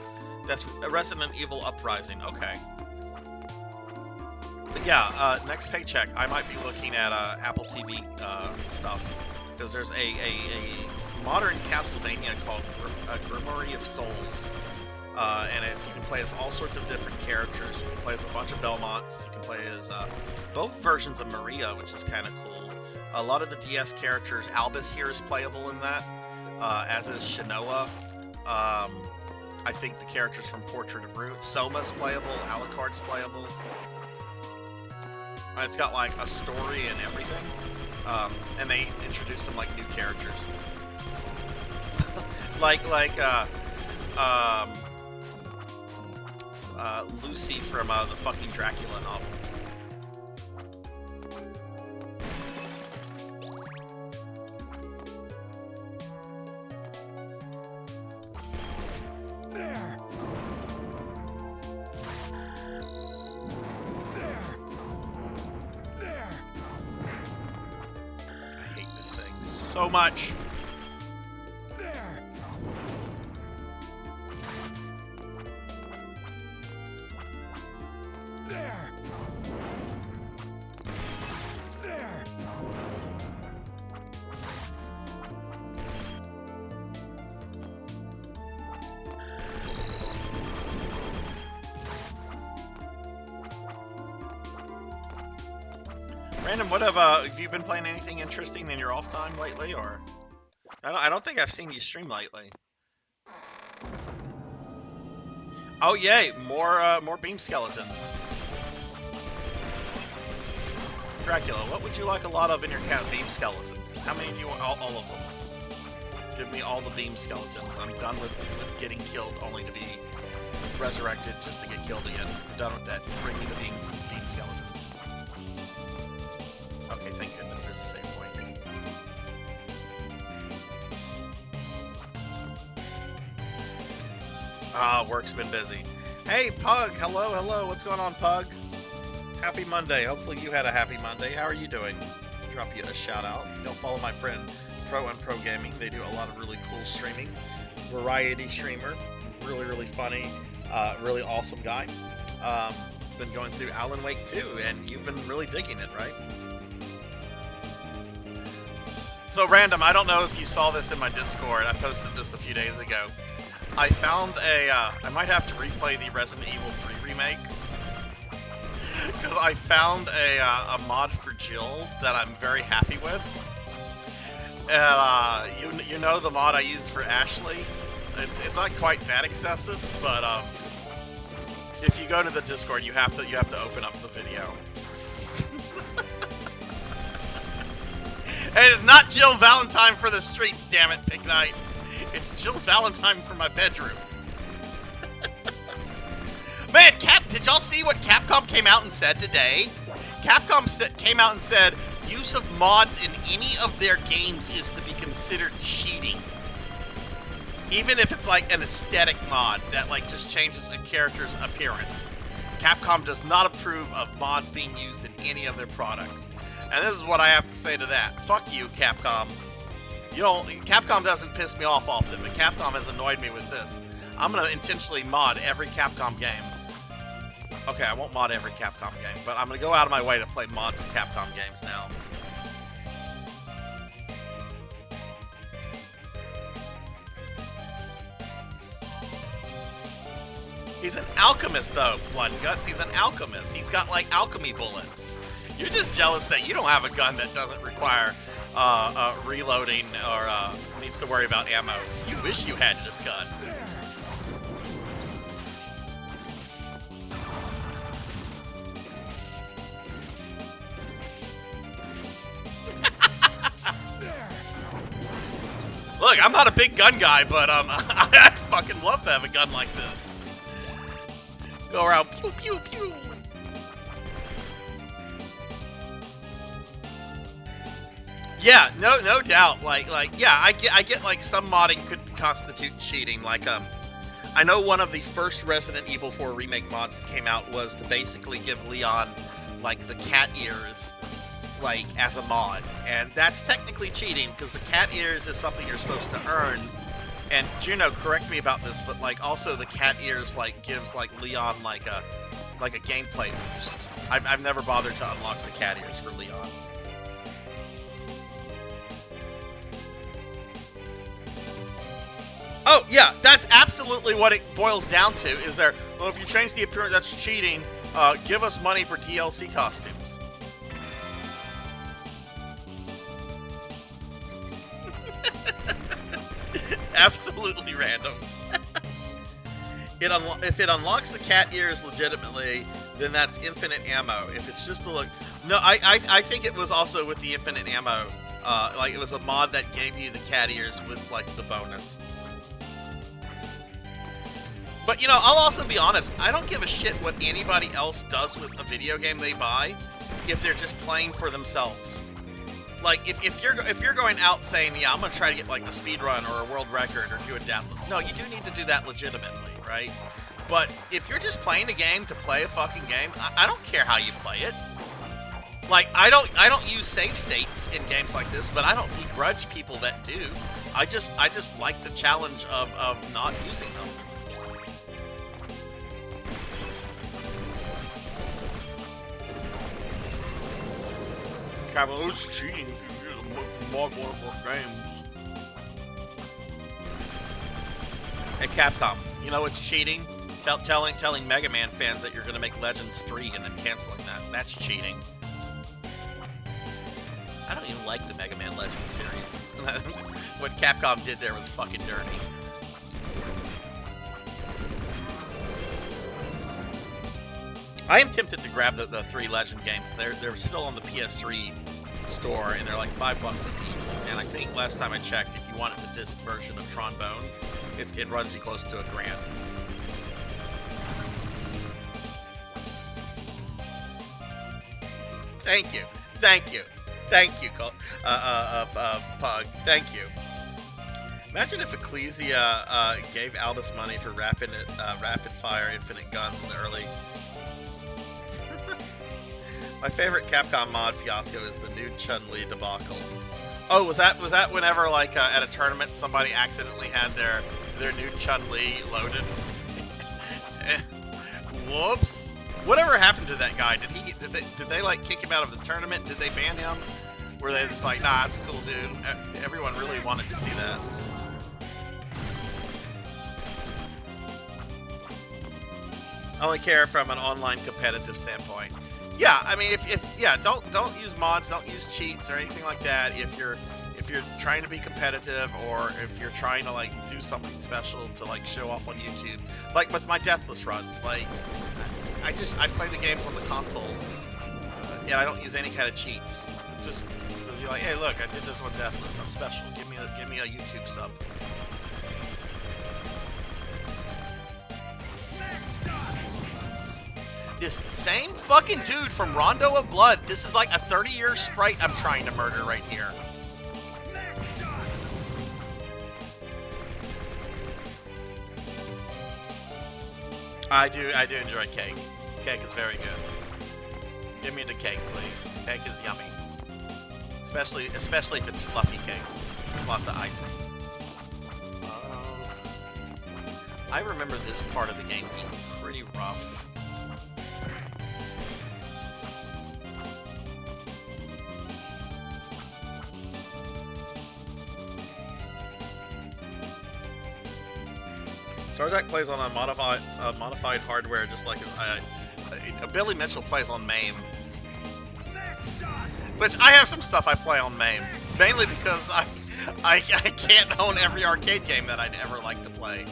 Resident Evil Uprising. Okay. But yeah, next paycheck, I might be looking at Apple TV stuff, because there's a modern Castlevania called Grimoire of Souls, and you can play as all sorts of different characters. You can play as a bunch of Belmonts. You can play as both versions of Maria, which is kind of cool. A lot of the DS characters, Albus here is playable in that, as is Shinoa. I think the characters from Portrait of Ruin, Soma's playable, Alucard's playable. It's got like a story and everything, and they introduce some like new characters, like Lucy from the fucking Dracula novel. So much. Random, what have you been playing anything interesting in your off time lately, or? I don't think I've seen you stream lately. Oh yay, more beam skeletons. Dracula, what would you like a lot of in your cat? Beam skeletons. How many do you want? All of them. Give me all the beam skeletons. I'm done with getting killed only to be resurrected just to get killed again. I'm done with that. Bring me the beam skeletons. Okay, thank goodness there's a save point. Ah, work's been busy. Hey, Pug! Hello, what's going on, Pug? Happy Monday. Hopefully you had a happy Monday. How are you doing? Drop you a shout out. Don't follow my friend Pro and Pro Gaming. They do a lot of really cool streaming. Variety streamer. Really, really funny. Really awesome guy. Been going through Alan Wake 2, and you've been really digging it, right? So random, I don't know if you saw this in my Discord. I posted this a few days ago. I found I might have to replay the Resident Evil 3 remake. Because I found a mod for Jill that I'm very happy with. And you know the mod I used for Ashley? It's not quite that excessive, but if you go to the Discord, you have to open up the video. It is not Jill Valentine for the streets, damn it, Pig Knight. It's Jill Valentine for my bedroom. Man, did y'all see what Capcom came out and said today? Capcom came out and said use of mods in any of their games is to be considered cheating. Even if it's like an aesthetic mod that like just changes a character's appearance. Capcom does not approve of mods being used in any of their products. And this is what I have to say to that. Fuck you, Capcom. Capcom doesn't piss me off often, but Capcom has annoyed me with this. I'm gonna intentionally mod every Capcom game. Okay, I won't mod every Capcom game, but I'm gonna go out of my way to play mods of Capcom games now. He's an alchemist, though, Blood Guts. He's an alchemist. He's got, like, alchemy bullets. You're just jealous that you don't have a gun that doesn't require reloading or needs to worry about ammo. You wish you had this gun. Look, I'm not a big gun guy, but I'd fucking love to have a gun like this. Go around, pew, pew, pew. Yeah, no doubt. Like, yeah, I get like some modding could constitute cheating. Like, I know one of the first Resident Evil 4 remake mods that came out was to basically give Leon like the cat ears, like as a mod, and that's technically cheating because the cat ears is something you're supposed to earn And Juno, correct me about this, but like also the cat ears like gives like Leon like a gameplay boost. I've never bothered to unlock the cat ears for Leon. Oh yeah, that's absolutely what it boils down to. Is there? Well, if you change the appearance, that's cheating. Give us money for DLC costumes. Absolutely random. If it unlocks the cat ears legitimately, then that's infinite ammo. If it's just the look, no, I think it was also with the infinite ammo. Like it was a mod that gave you the cat ears with like the bonus. But you know, I'll also be honest. I don't give a shit what anybody else does with a video game they buy, if they're just playing for themselves. Like if you're going out saying, yeah, I'm gonna try to get like a speed run or a world record or do a deathless. No, you do need to do that legitimately, right? But if you're just playing a game to play a fucking game, I don't care how you play it. Like I don't use save states in games like this, but I don't begrudge people that do. I just like the challenge of not using them. Capcom, it's cheating if you use a mod one of our games. Hey Capcom, you know what's cheating? Telling Mega Man fans that you're going to make Legends 3 and then canceling that. That's cheating. I don't even like the Mega Man Legends series. What Capcom did there was fucking dirty. I am tempted to grab the 3 Legend games. They're still on the PS3 store, and they're like $5 a piece. And I think last time I checked, if you wanted the disc version of Trombone, it runs you close to $1,000. Thank you, Pug. Thank you. Imagine if Ecclesia gave Aldous money for rapid fire infinite guns in the early. My favorite Capcom mod fiasco is the nude Chun-Li debacle. Oh, was that whenever like at a tournament somebody accidentally had their nude Chun-Li loaded? Whoops! Whatever happened to that guy? Did they like kick him out of the tournament? Did they ban him? Were they just like, nah, it's cool, dude? Everyone really wanted to see that. I only care from an online competitive standpoint. Yeah, I mean, don't use mods, don't use cheats or anything like that. If you're trying to be competitive, or if you're trying to like do something special to like show off on YouTube, like with my deathless runs, like I play the games on the consoles, and I don't use any kind of cheats. Just to be like, hey, look, I did this one deathless. I'm special. Give me a YouTube sub. This same fucking dude from Rondo of Blood. This is like a 30-year sprite I'm trying to murder right here. I do enjoy cake. Cake is very good. Give me the cake, please. Cake is yummy. Especially if it's fluffy cake. Lots of icing. I remember this part of the game being pretty rough. Sarzac plays on a modified hardware, just like Billy Mitchell plays on MAME. Which I have some stuff I play on MAME, mainly because I can't own every arcade game that I'd ever like to play.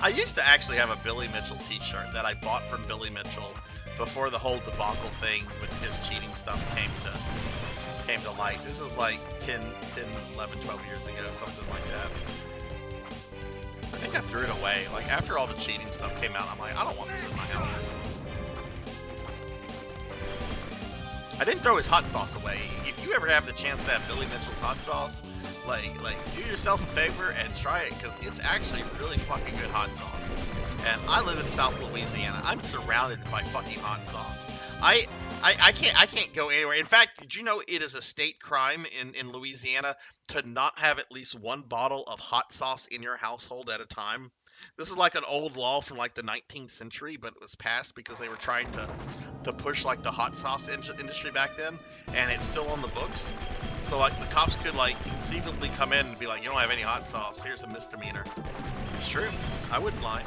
I used to actually have a Billy Mitchell t-shirt that I bought from Billy Mitchell before the whole debacle thing with his cheating stuff came to light. This is like 10, 11, 12 years ago, something like that. I think I threw it away. Like, after all the cheating stuff came out, I'm like, I don't want this in my house. I didn't throw his hot sauce away. If you ever have the chance to have Billy Mitchell's hot sauce, like do yourself a favor and try it, because it's actually really fucking good hot sauce. And I live in South Louisiana. I'm surrounded by fucking hot sauce. I can't go anywhere. In fact, did you know it is a state crime in Louisiana to not have at least one bottle of hot sauce in your household at a time? This is like an old law from like the 19th century, but it was passed because they were trying to push like the hot sauce industry back then, and it's still on the books. So like the cops could like conceivably come in and be like, you don't have any hot sauce, here's a misdemeanor. It's true. I wouldn't lie.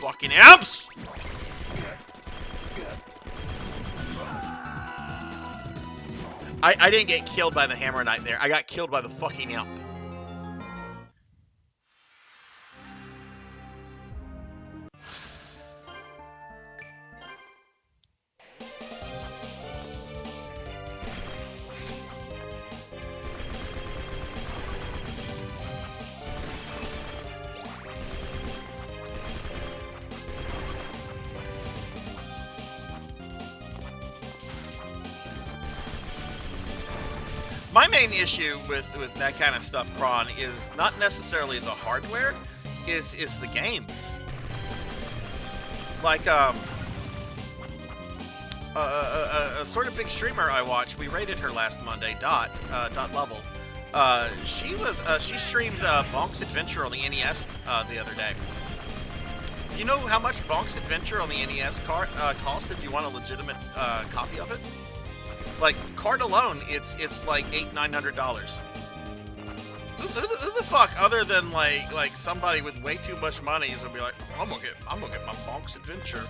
Fucking imps! I didn't get killed by the Hammer Knight there. I got killed by the fucking imp. My main issue with that kind of stuff, Kron, is not necessarily the hardware, is the games. Like a sort of big streamer I watched, we rated her last Monday, Dot Level. She streamed Bonk's Adventure on the NES the other day. Do you know how much Bonk's Adventure on the NES cost if you want a legitimate copy of it? Like, card alone, it's like $800-900. Who the fuck, other than like somebody with way too much money, is gonna be like, I'm gonna get my Bonk's Adventure.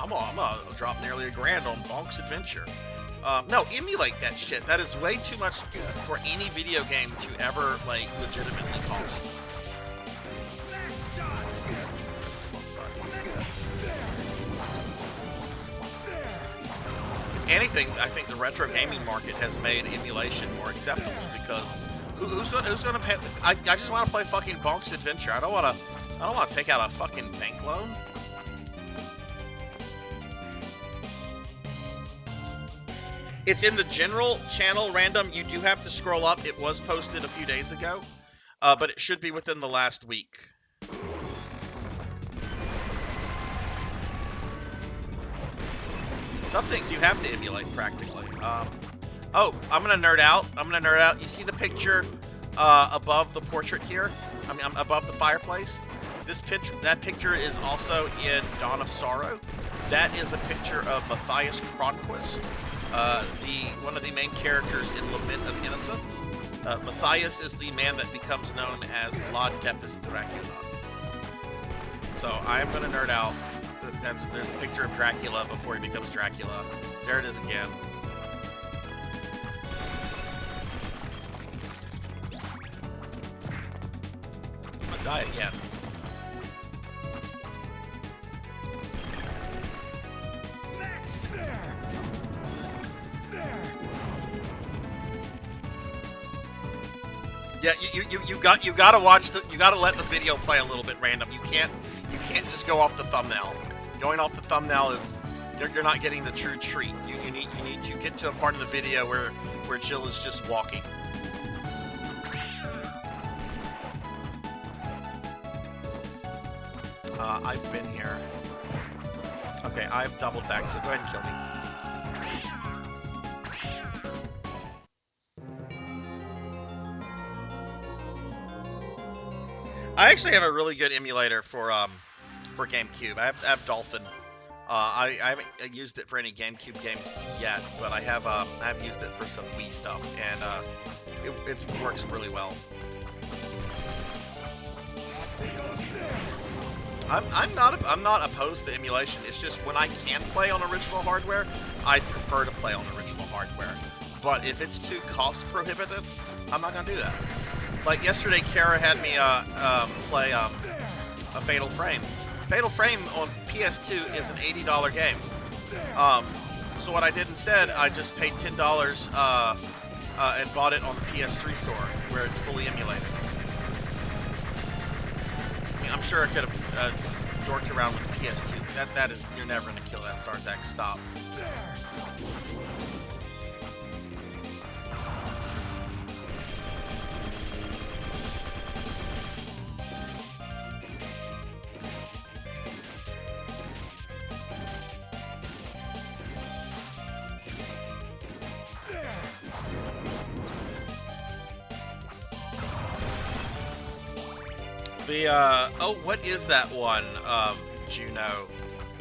I'm gonna drop nearly $1,000 on Bonk's Adventure. No, emulate that shit. That is way too much for any video game to ever like legitimately cost. Anything, I think the retro gaming market has made emulation more acceptable because who's gonna pay? I just want to play fucking Bonk's Adventure. I don't want to take out a fucking bank loan. It's in the general channel random. You do have to scroll up. It was posted a few days ago, but it should be within the last week. Some things you have to emulate practically. Oh, I'm gonna nerd out. You see the picture above the portrait here? I mean, above the fireplace. That picture is also in Dawn of Sorrow. That is a picture of Matthias Cronquist, one of the main characters in Lament of Innocence. Matthias is the man that becomes known as Vlad Tepes Dracula. So I'm gonna nerd out. There's a picture of Dracula before he becomes Dracula. There it is again. I'm gonna die again. Yeah, you gotta watch you gotta let the video play a little bit random. You can't just go off the thumbnail. Going off the thumbnail is you're not getting the true treat. You need to get to a part of the video where Jill is just walking. I've been here. Okay, I've doubled back, so go ahead and kill me. I actually have a really good emulator for GameCube. I have Dolphin. I haven't used it for any GameCube games yet, but I have used it for some Wii stuff, and it works really well. I'm not opposed to emulation. It's just when I can play on original hardware, I'd prefer to play on original hardware. But if it's too cost prohibitive, I'm not gonna do that. Like yesterday, Kara had me play a Fatal Frame. Fatal Frame on PS2 is an $80 game. So what I did instead, I just paid $10 and bought it on the PS3 store, where it's fully emulated. I mean, I'm sure I could have dorked around with the PS2. That is, you're never gonna kill that Sarzac. Stop. Oh, what is that one, Juno?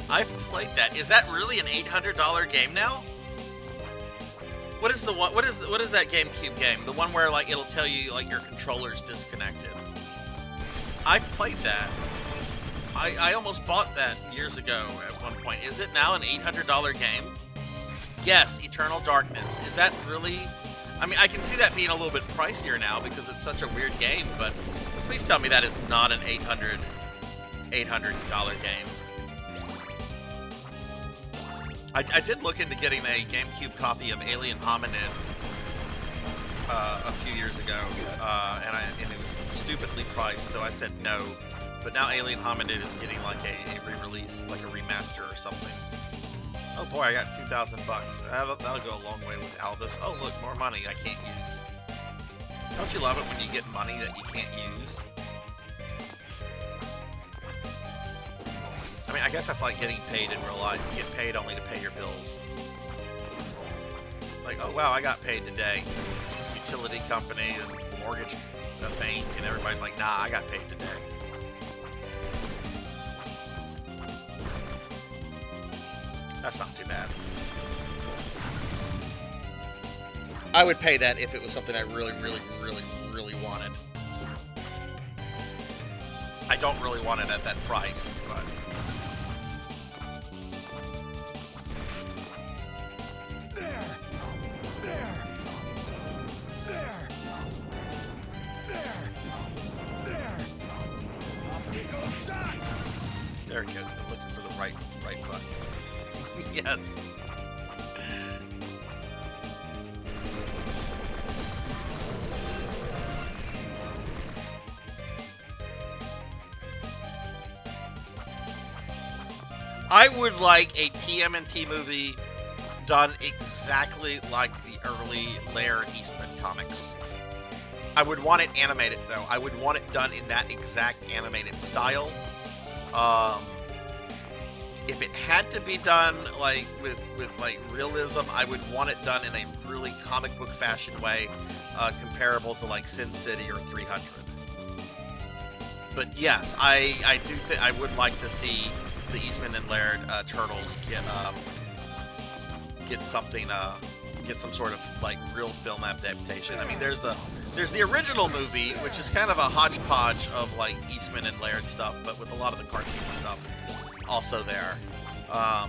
I've played that. Is that really an $800 game now? What is the one? What is that GameCube game? The one where like it'll tell you like your controller's disconnected. I've played that. I almost bought that years ago at one point. Is it now an $800 game? Yes, Eternal Darkness. Is that really? I mean, I can see that being a little bit pricier now because it's such a weird game, but please tell me that is not an $800 game. I did look into getting a GameCube copy of Alien Hominid a few years ago, and it was stupidly priced, so I said no. But now Alien Hominid is getting like a re-release, like a remaster or something. Oh boy, I got $2,000. That'll go a long way with Albus. Oh look, more money I can't use. Don't you love it when you get money that you can't use? I mean, I guess that's like getting paid in real life. You get paid only to pay your bills. Like, oh wow, I got paid today. Utility company and mortgage bank, and everybody's like, nah, I got paid today. That's not too bad. I would pay that if it was something I really, really, really, really wanted. I don't really want it at that price, but... Very good. I'm looking for the right button. Yes. I would like a TMNT movie done exactly like the early Laird Eastman comics. I would want it animated, though. I would want it done in that exact animated style. If it had to be done like with like realism, I would want it done in a really comic book fashion way, comparable to like Sin City or 300. But yes, I do think I would like to see the Eastman and Laird Turtles get something, get some sort of like real film adaptation. I mean, there's the original movie, which is kind of a hodgepodge of like Eastman and Laird stuff, but with a lot of the cartoon stuff also there. Got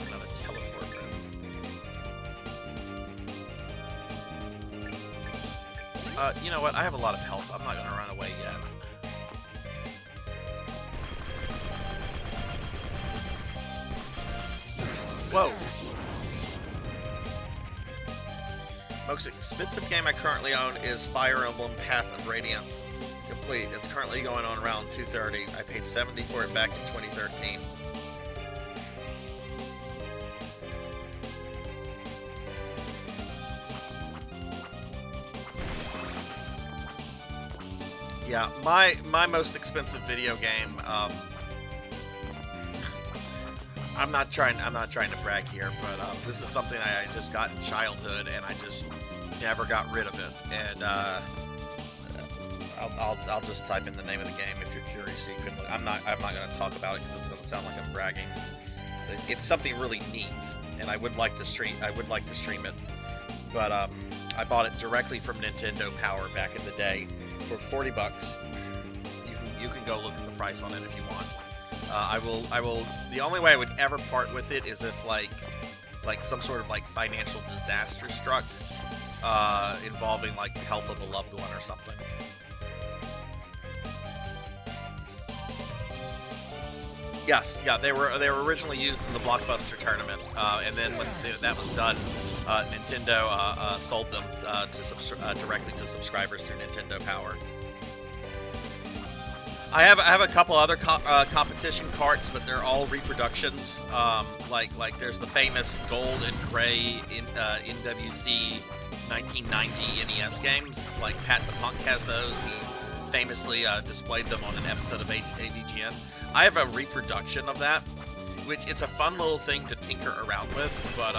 another teleport room. You know what? I have a lot of health. I'm not going to run away yet. Whoa! Most expensive game I currently own is Fire Emblem Path of Radiance Complete. It's currently going on around $230. I paid $70 for it back in 2013. Yeah, my most expensive video game. I'm not trying to brag here, but this is something I just got in childhood, and I just never got rid of it. And I'll just type in the name of the game if you're curious. So you can look. I'm not going to talk about it because it's going to sound like I'm bragging. It's something really neat, and I would like to stream it. But I bought it directly from Nintendo Power back in the day for $40. You can go look at the price on it if you want. I will. The only way I would ever part with it is if like some sort of like financial disaster struck, involving like the health of a loved one or something. Yes, yeah, they were originally used in the Blockbuster tournament, and then when that was done, Nintendo sold them directly to subscribers through Nintendo Power. I have a couple other competition carts, but they're all reproductions. Like there's the famous gold and gray NWC 1990 NES games. Like Pat the Punk has those. He famously displayed them on an episode of AVGN. I have a reproduction of that, which it's a fun little thing to tinker around with. But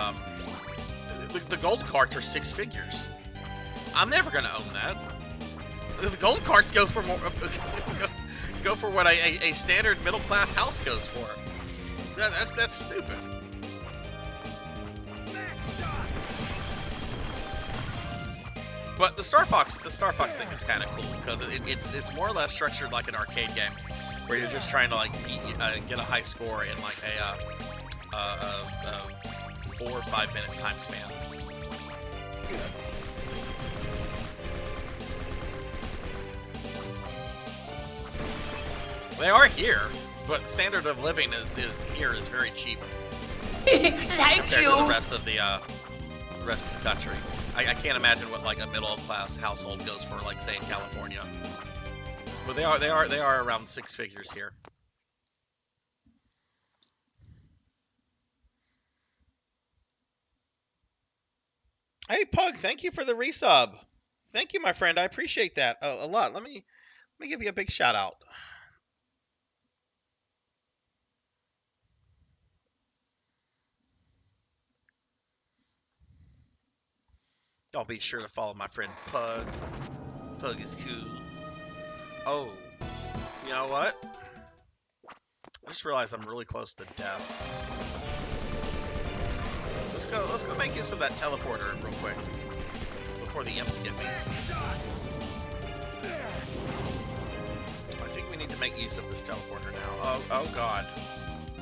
the gold carts are 6 figures. I'm never gonna own that. The gold carts go for more, go for what a standard middle class house goes for. That's stupid. But the Star Fox thing is kind of cool because it's more or less structured like an arcade game, where you're just trying to like get a high score in like a 4 or 5 minute time span. They are here, but standard of living is very cheap. Thank compared you. to the rest of the country. I can't imagine what like a middle class household goes for, like say in California. But they are around 6 figures here. Hey Pug, thank you for the resub. Thank you, my friend. I appreciate that a lot. Let me give you a big shout out. I'll be sure to follow my friend Pug. Pug is cool. Oh, you know what? I just realized I'm really close to death. Let's go make use of that teleporter real quick before the imps get me. I think we need to make use of this teleporter now. Oh god.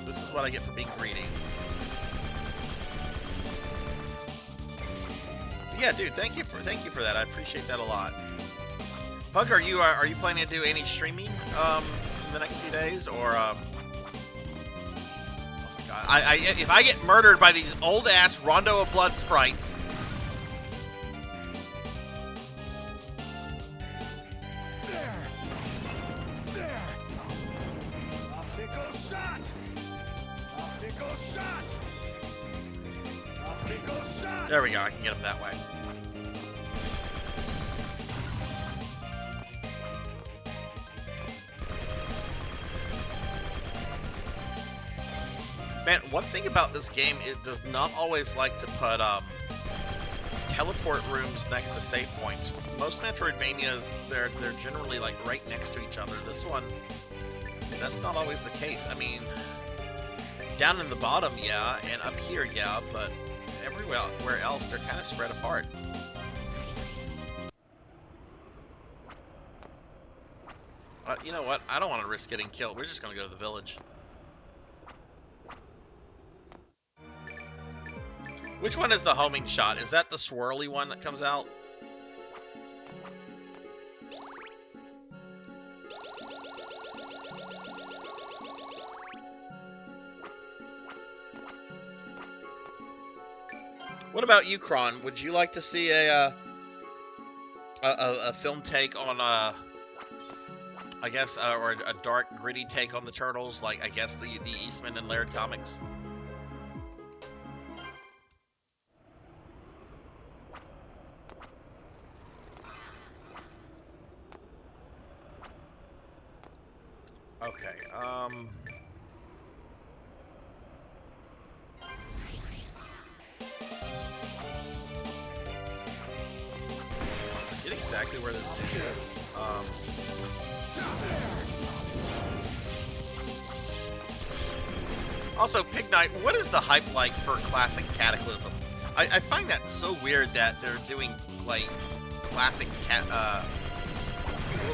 This is what I get for being greedy. Yeah, dude, thank you for that. I appreciate that a lot. Pug, are you planning to do any streaming in the next few days, or oh my god, if I get murdered by these old ass Rondo of Blood sprites. There we go, I can get him that way. Man, one thing about this game, it does not always like to put teleport rooms next to save points. Most Metroidvanias, they're generally like right next to each other. This one, that's not always the case. I mean, down in the bottom, yeah, and up here, yeah, but everywhere else, they're kind of spread apart. You know what? I don't want to risk getting killed. We're just going to go to the village. Which one is the homing shot? Is that the swirly one that comes out? What about you, Kron? Would you like to see a film take on I guess or a dark, gritty take on the Turtles, like I guess the Eastman and Laird comics? Okay. Get exactly where this dude is. Also, Pig Knight, what is the hype like for Classic Cataclysm? I find that so weird that they're doing like Classic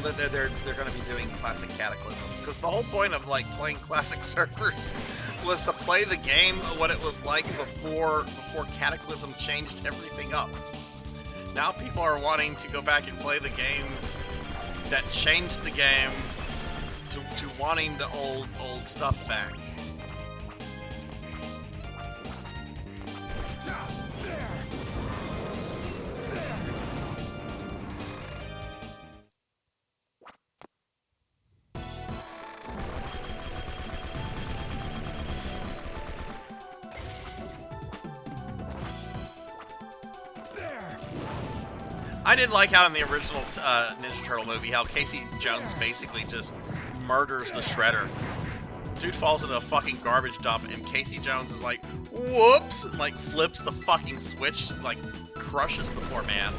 well, they're going to be doing Classic Cataclysm, because the whole point of like playing classic servers was to play the game what it was like before Cataclysm changed everything up. Now people are wanting to go back and play the game that changed the game to wanting the old stuff back. I didn't like how in the original Ninja Turtle movie, how Casey Jones basically just murders the Shredder. Dude falls into a fucking garbage dump, and Casey Jones is like, whoops, like flips the fucking switch, like crushes the poor man.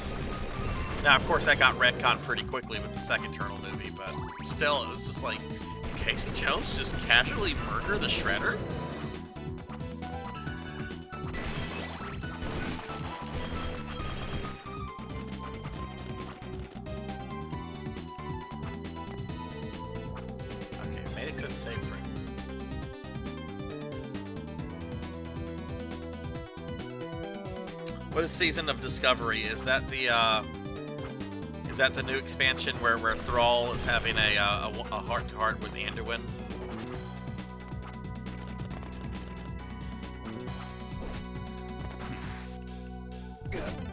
Now, of course, that got retconned pretty quickly with the second Turtle movie, but still, it was just like, Casey Jones just casually murder the Shredder? Okay, made it to a safe room. What is Season of Discovery? Is that the new expansion where Thrall is having a heart-to-heart with Anduin?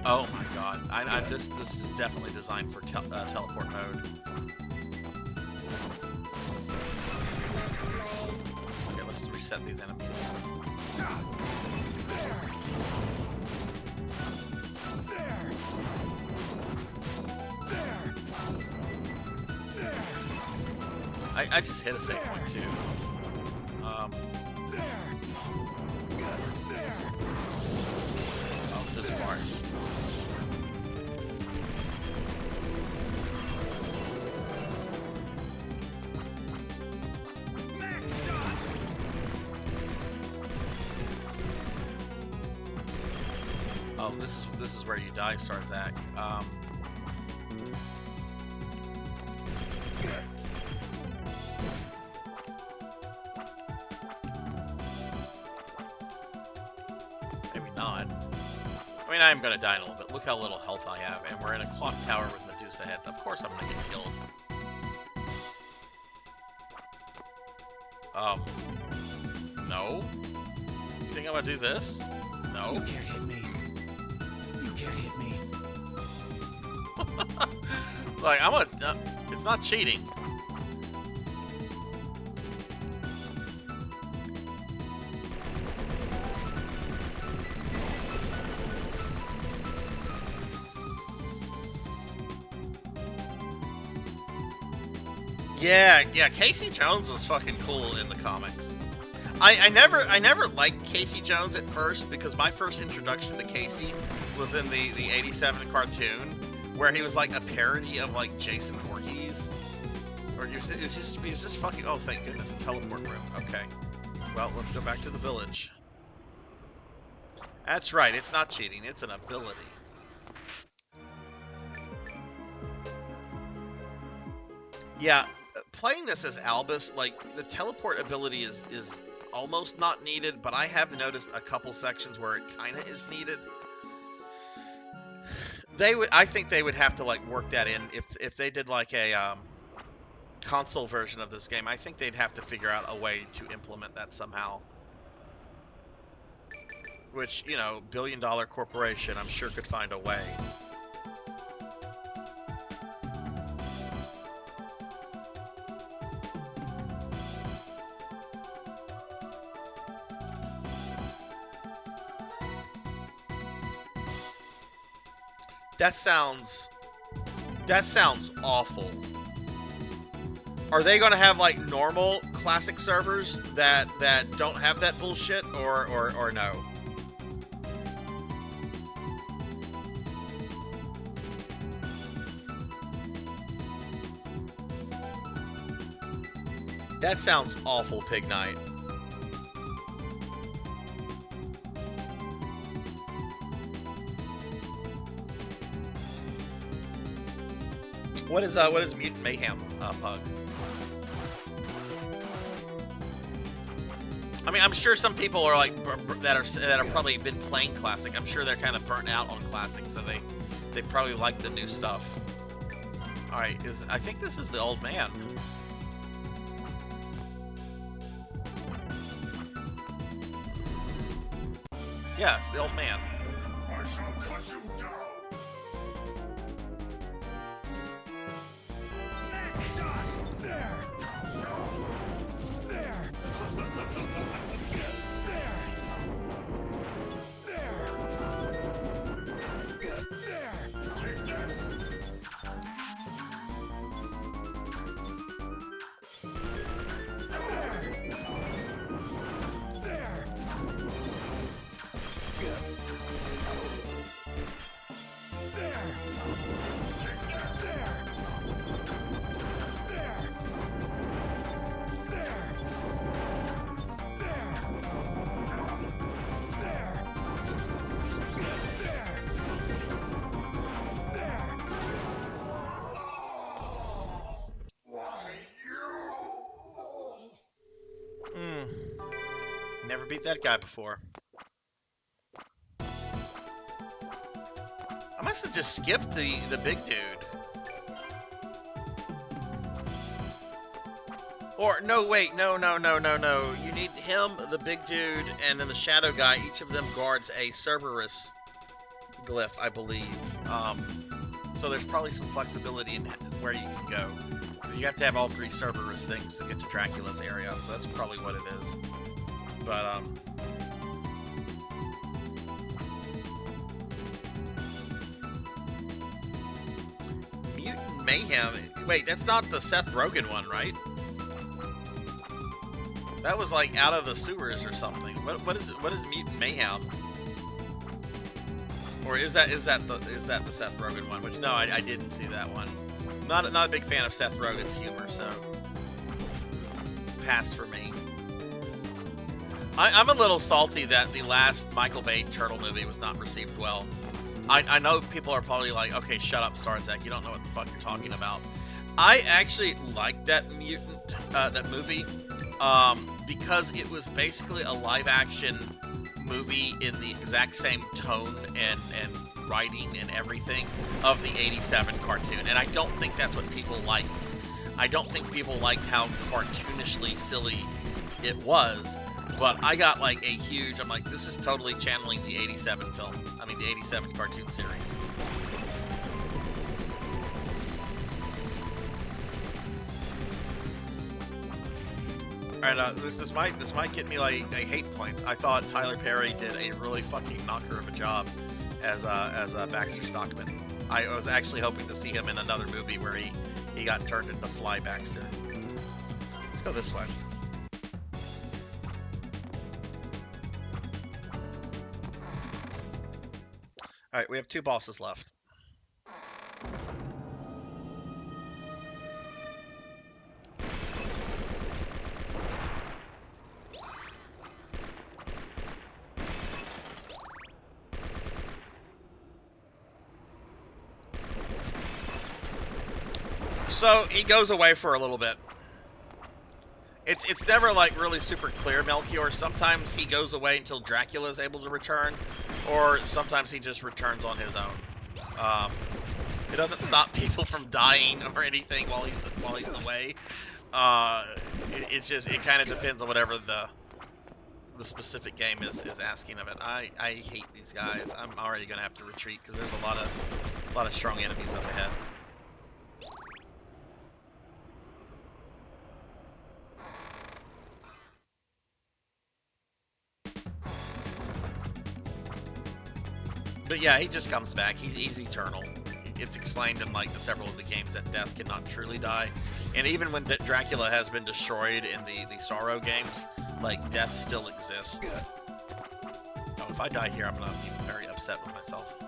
Oh my god! This is definitely designed for teleport mode. Okay, let's reset these enemies. I just hit a save point too. Oh, this part. Oh, this is where you die, Sarzac. Maybe not. I mean, I am gonna die in a little bit. Look how little health I have, and we're in a clock tower with Medusa heads. Of course I'm gonna get killed. No? You think I'm gonna do this? No? You can't hit me. You can't hit me. Like, it's not cheating. Yeah, Casey Jones was fucking cool in the comics. I never liked Casey Jones at first because my first introduction to Casey was in the 87 cartoon where he was like a parody of like Jason Voorhees. Or he was just fucking, oh thank goodness, a teleport room. Okay. Well, let's go back to the village. That's right, it's not cheating, it's an ability. Yeah, playing this as Albus, like, the teleport ability is almost not needed, but I have noticed a couple sections where it kind of is needed. I think they would have to, like, work that in. If they did, like, a console version of this game, I think they'd have to figure out a way to implement that somehow. Which, you know, billion-dollar corporation, I'm sure could find a way. That sounds awful. Are they gonna have like normal classic servers that don't have that bullshit, or no? That sounds awful, Pig Knight. What is Mutant Mayhem, Pug? I mean, I'm sure some people are like that are probably been playing Classic. I'm sure they're kind of burnt out on Classic, so they probably like the new stuff. All right, I think this is the old man. Yeah, it's the old man. I shall cut you down. Never beat that guy before. I must have just skipped the big dude. Or, no, wait, no. You need him, the big dude, and then the shadow guy. Each of them guards a Cerberus glyph, I believe. So there's probably some flexibility in where you can go. Because you have to have all 3 Cerberus things to get to Dracula's area, so that's probably what it is. But, Mutant Mayhem. Wait, that's not the Seth Rogen one, right? That was like out of the sewers or something. What is Mutant Mayhem? Or is that the Seth Rogen one? Which no, I didn't see that one. Not a big fan of Seth Rogen's humor, so pass for me. I'm a little salty that the last Michael Bay Turtle movie was not received well. I know people are probably like, okay, shut up, Sarzac, you don't know what the fuck you're talking about. I actually liked that that movie, because it was basically a live-action movie in the exact same tone and writing and everything of the '87 cartoon, and I don't think that's what people liked. I don't think people liked how cartoonishly silly it was. But I got like a huge, I'm like, this is totally channeling the '87 film. I mean, the '87 cartoon series. Alright, this might get me like a hate points. I thought Tyler Perry did a really fucking knocker of a job as Baxter Stockman. I was actually hoping to see him in another movie where he got turned into Fly Baxter. Let's go this way. Alright, we have 2 bosses left. So, he goes away for a little bit. It's never like really super clear, Melchior. Sometimes he goes away until Dracula is able to return, or sometimes he just returns on his own. It doesn't stop people from dying or anything while he's away. It kind of depends on whatever the specific game is asking of it. I hate these guys. I'm already gonna have to retreat because there's a lot of strong enemies up ahead. But yeah, he just comes back. He's eternal. It's explained in like several of the games that death cannot truly die. And even when Dracula has been destroyed in the Sorrow games, like death still exists. Oh, if I die here, I'm gonna be very upset with myself.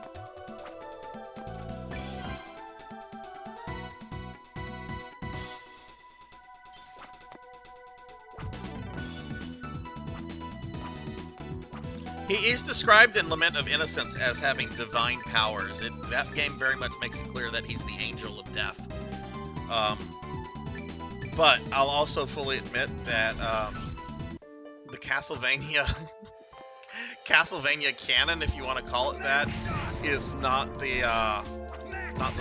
He is described in Lament of Innocence as having divine powers. That game very much makes it clear that he's the angel of death. But I'll also fully admit that the Castlevania canon, if you want to call it that, is not the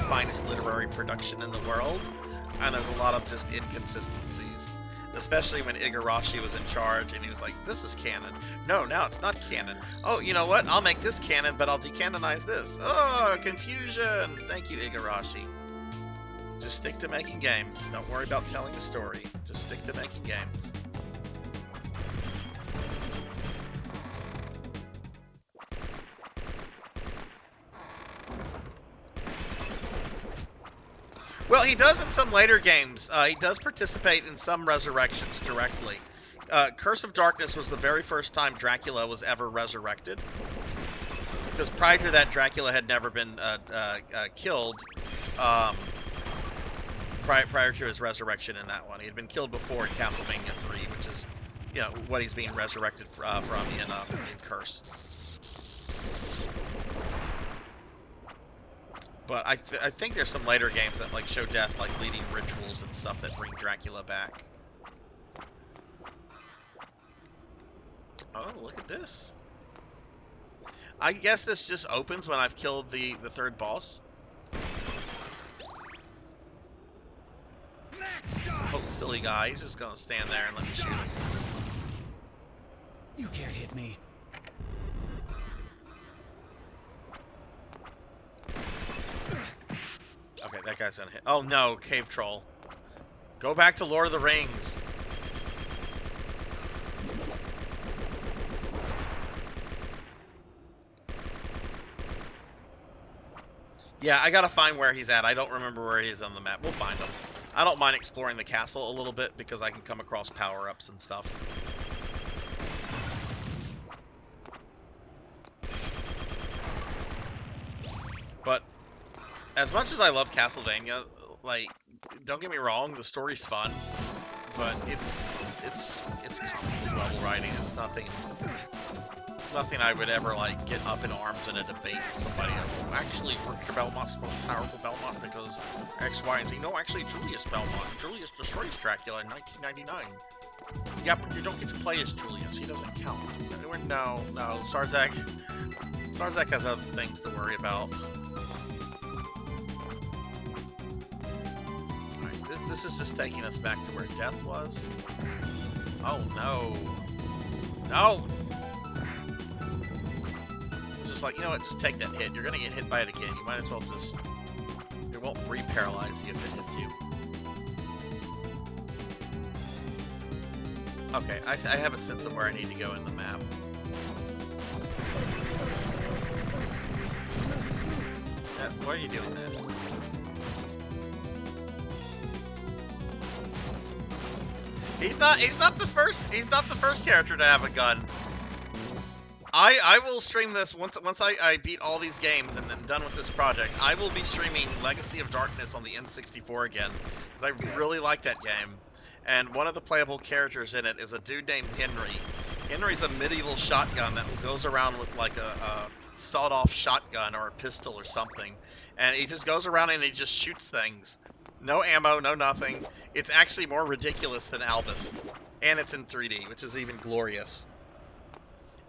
finest literary production in the world, and there's a lot of just inconsistencies. Especially when Igarashi was in charge and he was like, this is canon. No, now it's not canon. Oh, you know what? I'll make this canon, but I'll decanonize this. Oh, confusion. Thank you, Igarashi. Just stick to making games. Don't worry about telling a story. Just stick to making games. Well, he does in some later games. He does participate in some resurrections directly. Curse of Darkness was the very first time Dracula was ever resurrected. Because prior to that, Dracula had never been killed prior to his resurrection in that one. He had been killed before in Castlevania 3, which is, you know, what he's being resurrected from in Curse. But I think there's some later games that like show death, like leading rituals and stuff that bring Dracula back. Oh, look at this. I guess this just opens when I've killed the third boss. Oh, silly guy. He's just gonna stand there and let me shoot him. You can't hit me. Okay, that guy's gonna hit. Oh no, cave troll. Go back to Lord of the Rings. Yeah, I gotta find where he's at. I don't remember where he is on the map. We'll find him. I don't mind exploring the castle a little bit because I can come across power-ups and stuff. But as much as I love Castlevania, like, don't get me wrong, the story's fun, but it's comic level writing. It's nothing I would ever like get up in arms in a debate with somebody. Well, actually, Richard Belmont's the most powerful Belmont because X, Y, and Z. No, actually, Julius Belmont. Julius destroys Dracula in 1999. Yeah, but you don't get to play as Julius. He doesn't count. No. Sarzac has other things to worry about. Alright, this is just taking us back to where death was. Oh no. No! Just like, you know what, just take that hit. You're gonna get hit by it again. You might as well just... It won't re-paralyze you if it hits you. Okay, I have a sense of where I need to go in the map. What are you doing then? He's not the first character to have a gun. I will stream this once I beat all these games and then done with this project. I will be streaming Legacy of Darkness on the N64 again because I really like that game. And one of the playable characters in it is a dude named Henry. Henry's a medieval shotgun that goes around with like a sawed-off shotgun or a pistol or something, and he just goes around and he just shoots things. No ammo, no nothing. It's actually more ridiculous than Albus, and it's in 3D, which is even glorious.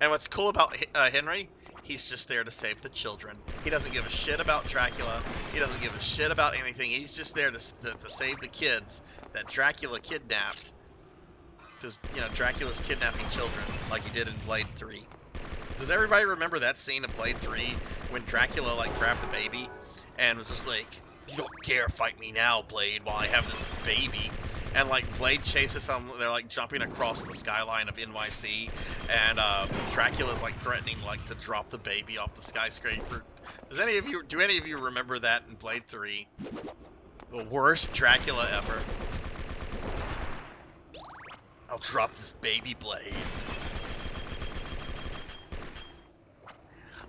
And what's cool about Henry, he's just there to save the children. He doesn't give a shit about Dracula. He doesn't give a shit about anything. He's just there to save the kids that Dracula kidnapped. Because, you know, Dracula's kidnapping children, like he did in Blade 3. Does everybody remember that scene of Blade 3 when Dracula, like, grabbed the baby and was just like, "You don't dare fight me now, Blade, while I have this baby." And, like, Blade chases them, they're, like, jumping across the skyline of NYC, and Dracula's, like, threatening, like, to drop the baby off the skyscraper. Do any of you remember that in Blade 3? The worst Dracula ever. I'll drop this baby, Blade.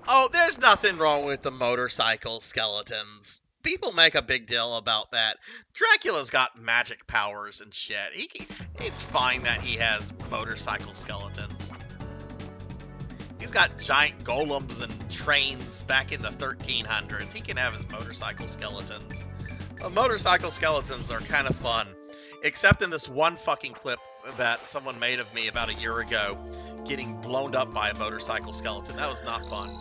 Oh, there's nothing wrong with the motorcycle skeletons. People make a big deal about that. Dracula's got magic powers and shit. It's fine that he has motorcycle skeletons. He's got giant golems and trains back in the 1300s. He can have his motorcycle skeletons. Motorcycle skeletons are kind of fun. Except in this one fucking clip that someone made of me about a year ago, getting blown up by a motorcycle skeleton. That was not fun.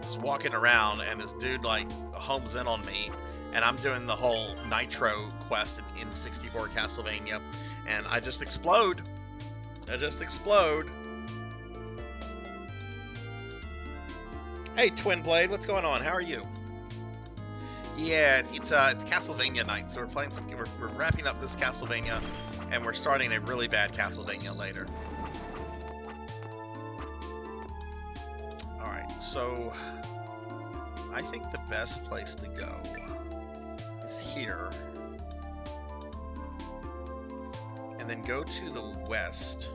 Just walking around, and this dude, like, homes in on me, and I'm doing the whole Nitro quest in N64 Castlevania, and I just explode. Hey, Twin Blade, what's going on? How are you? Yeah, it's Castlevania night, so we're playing some. We're wrapping up this Castlevania, and we're starting a really bad Castlevania later. All right, so I think the best place to go is here, and then go to the west.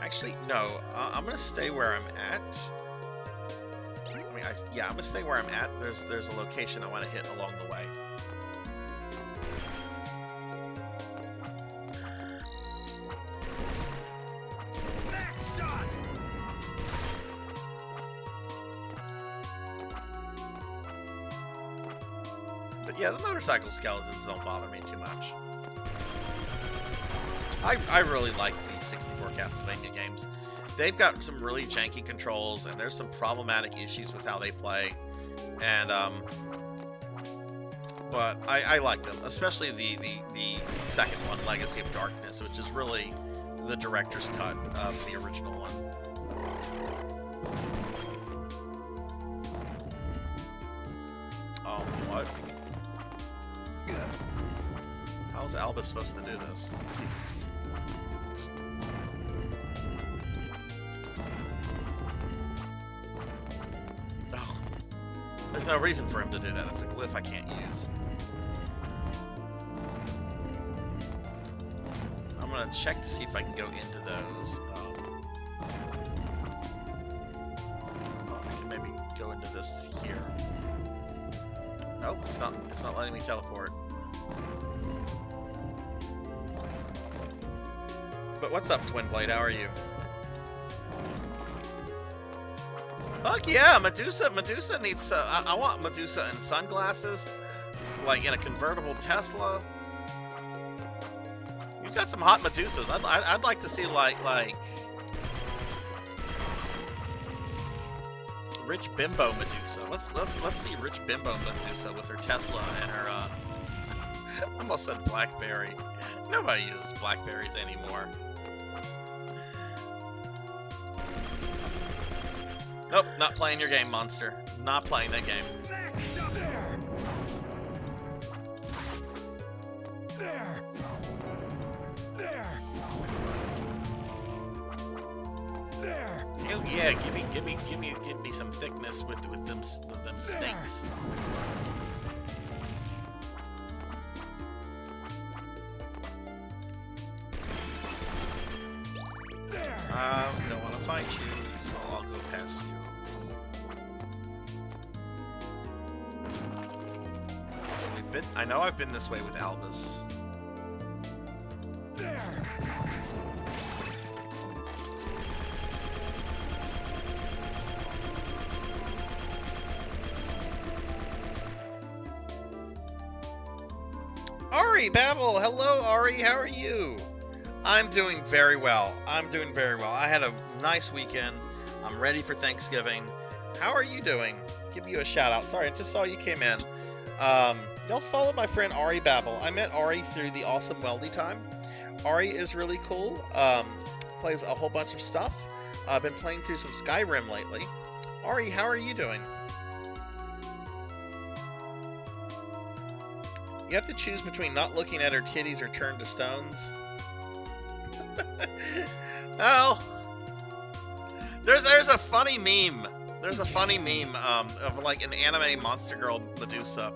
Actually, no, I'm gonna stay where I'm at. I'm gonna stay where I'm at. There's a location I want to hit along the way. Max shot. But yeah, the motorcycle skeletons don't bother me too much. I really like these 64 Castlevania games. They've got some really janky controls, and there's some problematic issues with how they play. And but I like them, especially the second one, Legacy of Darkness, which is really the director's cut of the original one. What? How's Albus supposed to do this? Oh. There's no reason for him to do that. It's a glyph I can't use. I'm gonna check to see if I can go into those. I can maybe go into this here. Nope, it's not letting me teleport. But what's up, Twinblade? How are you? Fuck yeah, Medusa! Medusa needs. I want Medusa in sunglasses, like in a convertible Tesla. You've got some hot Medusas. I'd like to see like rich bimbo Medusa. Let's see rich bimbo Medusa with her Tesla and her. I almost said BlackBerry. Nobody uses Blackberries anymore. Nope, not playing your game, monster. Not playing that game. Hell yeah, give me some thickness with them snakes. Don't want to fight you, so I'll go past you. So I know I've been this way with Albus. Ari Babel, hello Ari, how are you? I'm doing very well. I had a nice weekend. I'm ready for Thanksgiving. How are you doing? Give you a shout out. Sorry, I just saw you came in. Y'all follow my friend Ari Babel. I met Ari through the Awesome Weldy time. Ari is really cool. Plays a whole bunch of stuff. I've been playing through some Skyrim lately. Ari, how are you doing? You have to choose between not looking at her titties or turn to stones. Well, there's a funny meme. There's a funny meme of like an anime monster girl Medusa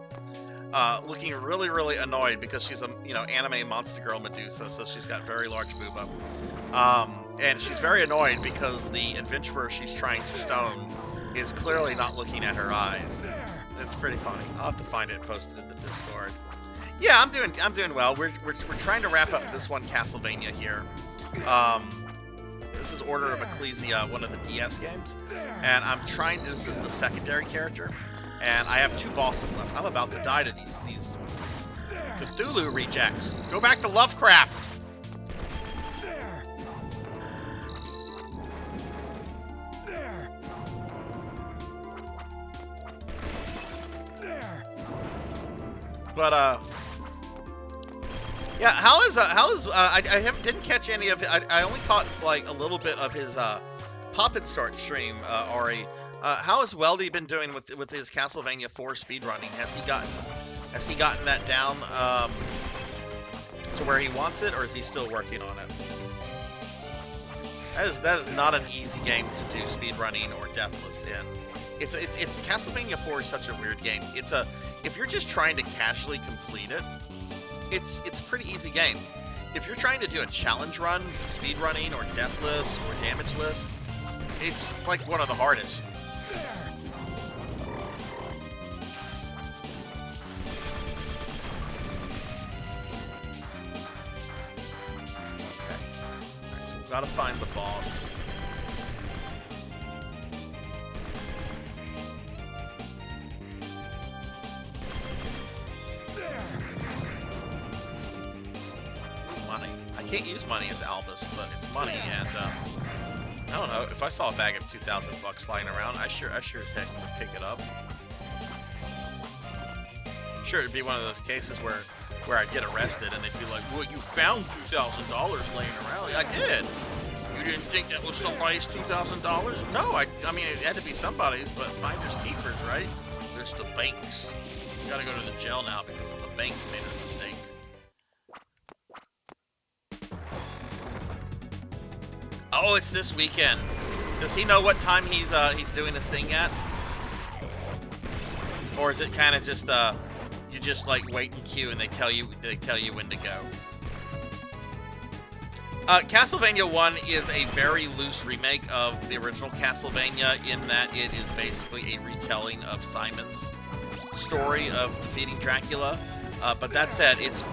looking really annoyed because she's a anime monster girl Medusa, so she's got very large booba. And she's very annoyed because the adventurer she's trying to stone is clearly not looking at her eyes. It's pretty funny. I'll have to find it and post it in the Discord. Yeah, I'm doing well. We're trying to wrap up this one Castlevania here. This is Order of Ecclesia, one of the DS games, and I'm trying. This is the secondary character, and I have 2 bosses left. I'm about to die to these Cthulhu rejects. Go back to Lovecraft. But yeah, I didn't catch any of it. I only caught like a little bit of his Poppet Start stream, Ari. How has Weldy been doing with his Castlevania 4 speedrunning? Has he gotten that down to where he wants it, or is he still working on it? That is not an easy game to do speedrunning or deathless in. It's Castlevania 4 is such a weird game. If you're just trying to casually complete it, it's a pretty easy game. If you're trying to do a challenge run, speedrunning, or deathless, or damageless, it's like one of the hardest. Okay. Alright, so we've got to find the boss. I can't use money as Albus, but it's money, and I don't know. If I saw a bag of 2,000 bucks lying around, I sure as heck would pick it up. I'm sure it'd be one of those cases where I'd get arrested, and they'd be like, "Well, you found $2,000 laying around." I did. You didn't think that was somebody's $2,000? No, I mean, it had to be somebody's, but finders keepers, right? There's the banks. You gotta go to the jail now because the bank made a mistake. Oh, it's this weekend. Does he know what time he's doing this thing yet? Or is it kind of just you just like wait in queue and they tell you when to go? Castlevania 1 is a very loose remake of the original Castlevania in that it is basically a retelling of Simon's story of defeating Dracula. But that said, it's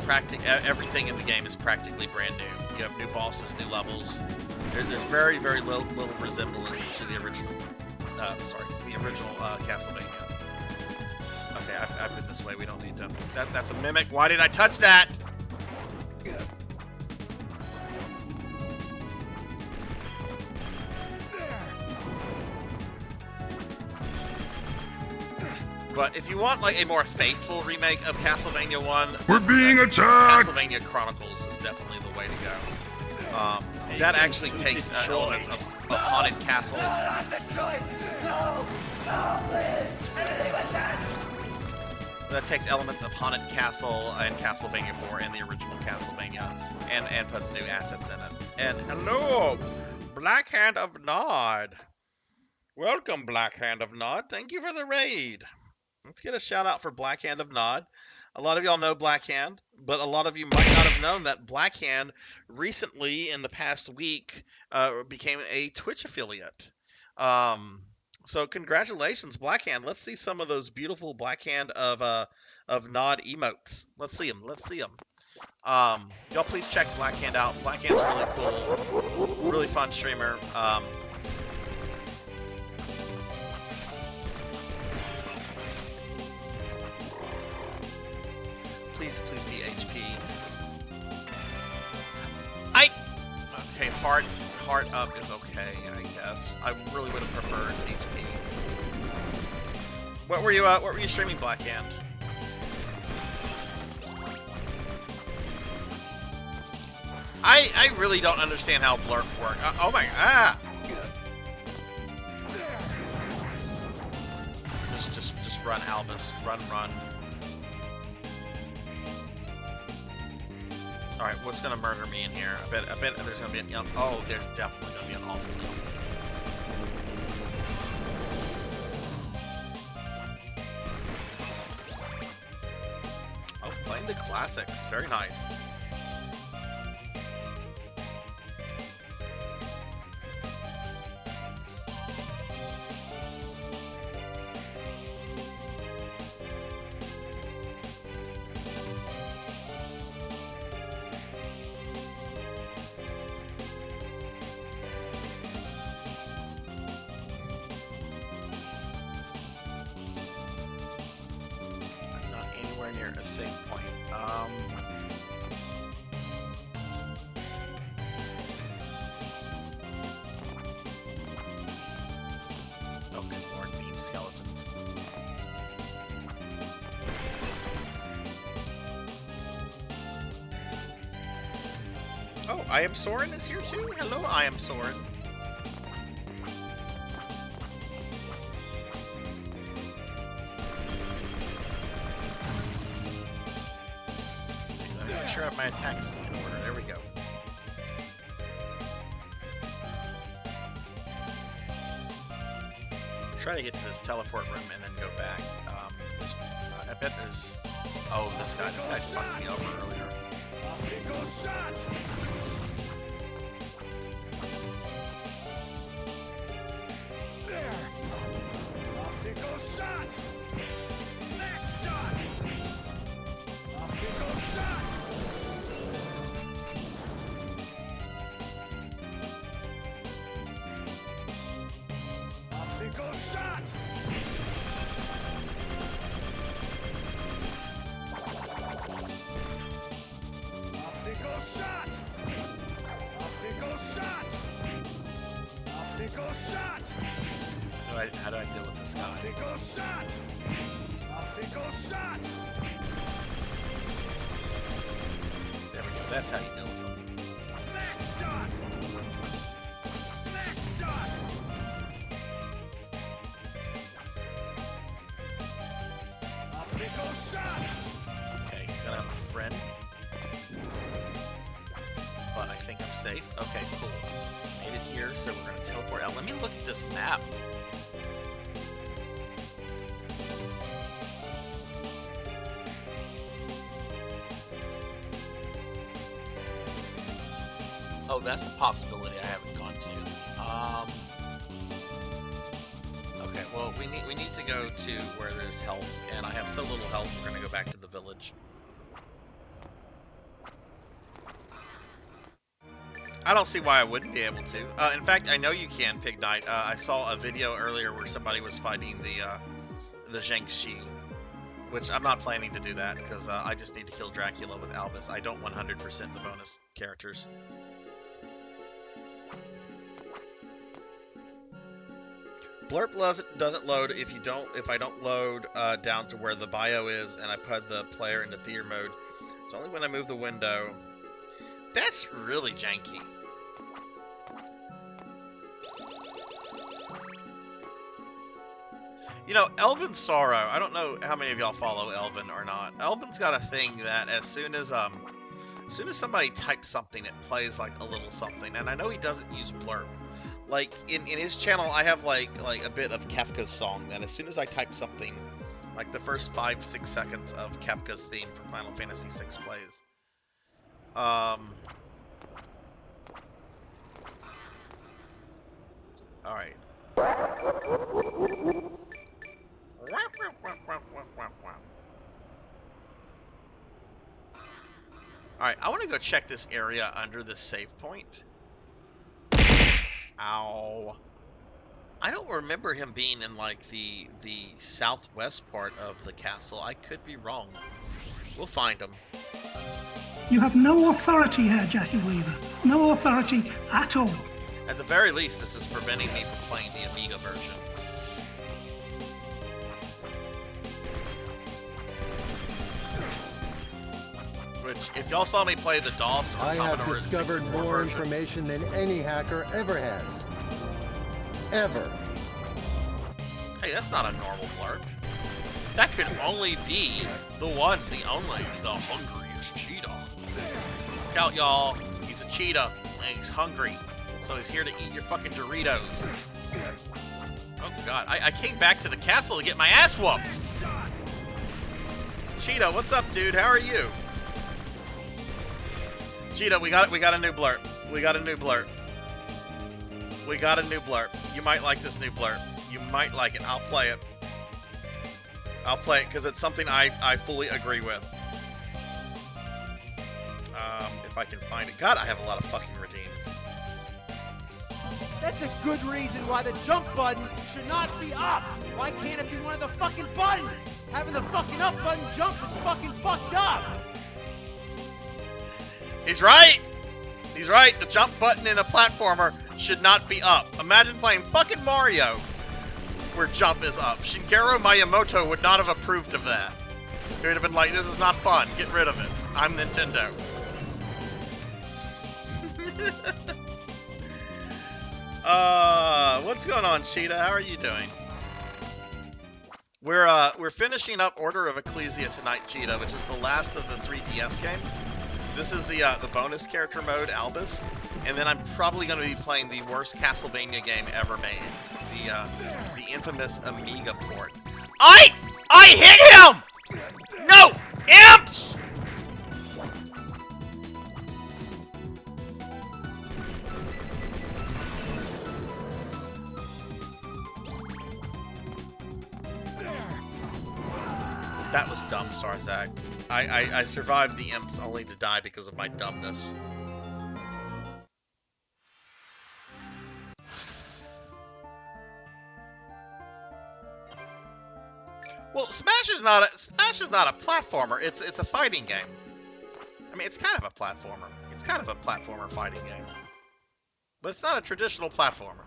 everything in the game is practically brand new. You have new bosses, new levels. There's very, very little resemblance to the original. The original Castlevania. Okay, I've been this way. We don't need to. That's a mimic. Why did I touch that? But if you want like a more faithful remake of Castlevania 1, We're being attacked! Castlevania Chronicles is definitely the way to go. That actually takes elements of Haunted Castle. That takes elements of Haunted Castle and Castlevania 4 and the original Castlevania and puts new assets in it. And hello, Black Hand of Nod. Welcome, Black Hand of Nod. Thank you for the raid. Let's get a shout out for Black Hand of Nod. A lot of y'all know Black Hand, but a lot of you might not have known that Black Hand recently, in the past week, became a Twitch affiliate. So congratulations, Black Hand. Let's see some of those beautiful Black Hand of Nod emotes. Let's see them. Y'all please check Black Hand out. Black Hand's really cool, really fun streamer. Please be HP. Okay, heart up is okay, I guess. I really would have preferred HP. What were you streaming, Black Hand? I really don't understand how blurp work. Oh my Just run, Albus. Run. Alright, what's gonna murder me in here? I bet there's gonna be an yelp. Oh, there's definitely gonna be an awful yelp. Oh, playing the classics. Very nice. Near a safe point. Oh, good lord, beam skeletons. Oh, I Am Soren is here too? Hello, I Am Soren. Sure I have my attacks in order. There we go. Try to get to this teleport room and then go back. I bet there's... Oh, this guy fucked me over earlier. how do I deal with this guy? Optical shot! Optical shot! There we go. That's how you deal with him. Max shot! Max shot! Optical shot! Okay, he's gonna have a friend. But I think I'm safe. Okay, cool. Made it here, so we're gonna teleport out. Let me look at this map. Oh, that's a possibility I haven't gone to. Okay, well, we need to go to where there's health, and I have so little health, we're gonna go back to the village. I don't see why I wouldn't be able to. In fact, I know you can, Pig Knight. I saw a video earlier where somebody was fighting the Zhengxi, which I'm not planning to do that, because I just need to kill Dracula with Albus. I don't 100% the bonus characters. Blurp doesn't load if I don't load down to where the bio is and I put the player into theater mode. It's only when I move the window. That's really janky. You know, Elven Sorrow, I don't know how many of y'all follow Elven or not. Elven's got a thing that as soon as somebody types something, it plays like a little something. And I know he doesn't use Blurp. Like, in his channel, I have, like a bit of Kefka's song, that as soon as I type something, like, the first 5-6 seconds of Kefka's theme from Final Fantasy VI plays. Alright. Alright, I want to go check this area under the save point. Ow. I don't remember him being in, like, the southwest part of the castle. I could be wrong. We'll find him. You have no authority here, Jackie Weaver. No authority at all. At the very least, this is preventing me from playing the Amiga version. Which, if y'all saw me play the DOS or I have Commodore discovered 64 more version, information than any hacker ever has. Ever. hey, that's not a normal blurb. That could only be the one, the only, the hungriest cheetah. Look out, y'all. He's a cheetah, and he's hungry. So he's here to eat your fucking Doritos. Oh, God. I came back to the castle to get my ass whooped. Cheetah, what's up, dude? How are you? Cheetah, we got a new blurb. We got a new blurb. We got a new blurb. You might like this new blurb. You might like it. I'll play it. I'll play it because it's something I fully agree with. If I can find it. God, I have a lot of fucking redeems. That's a good reason why the jump button should not be up. Why can't it be one of the fucking buttons? Having the fucking up button jump is fucking fucked up. He's right. He's right. The jump button in a platformer should not be up. Imagine playing fucking Mario where jump is up. Shigeru Miyamoto would not have approved of that. He would have been like, this is not fun. Get rid of it. I'm Nintendo. What's going on, Cheetah? How are you doing? We're finishing up Order of Ecclesia tonight, Cheetah, which is the last of the 3DS games. This is the bonus character mode, Albus, and then I'm probably going to be playing the worst Castlevania game ever made, the infamous Amiga port. I hit him! No! Imps! That was dumb, Sarzac. I survived the imps only to die because of my dumbness. Well, Smash is not a platformer. It's a fighting game. I mean, it's kind of a platformer. It's kind of a platformer fighting game. But it's not a traditional platformer.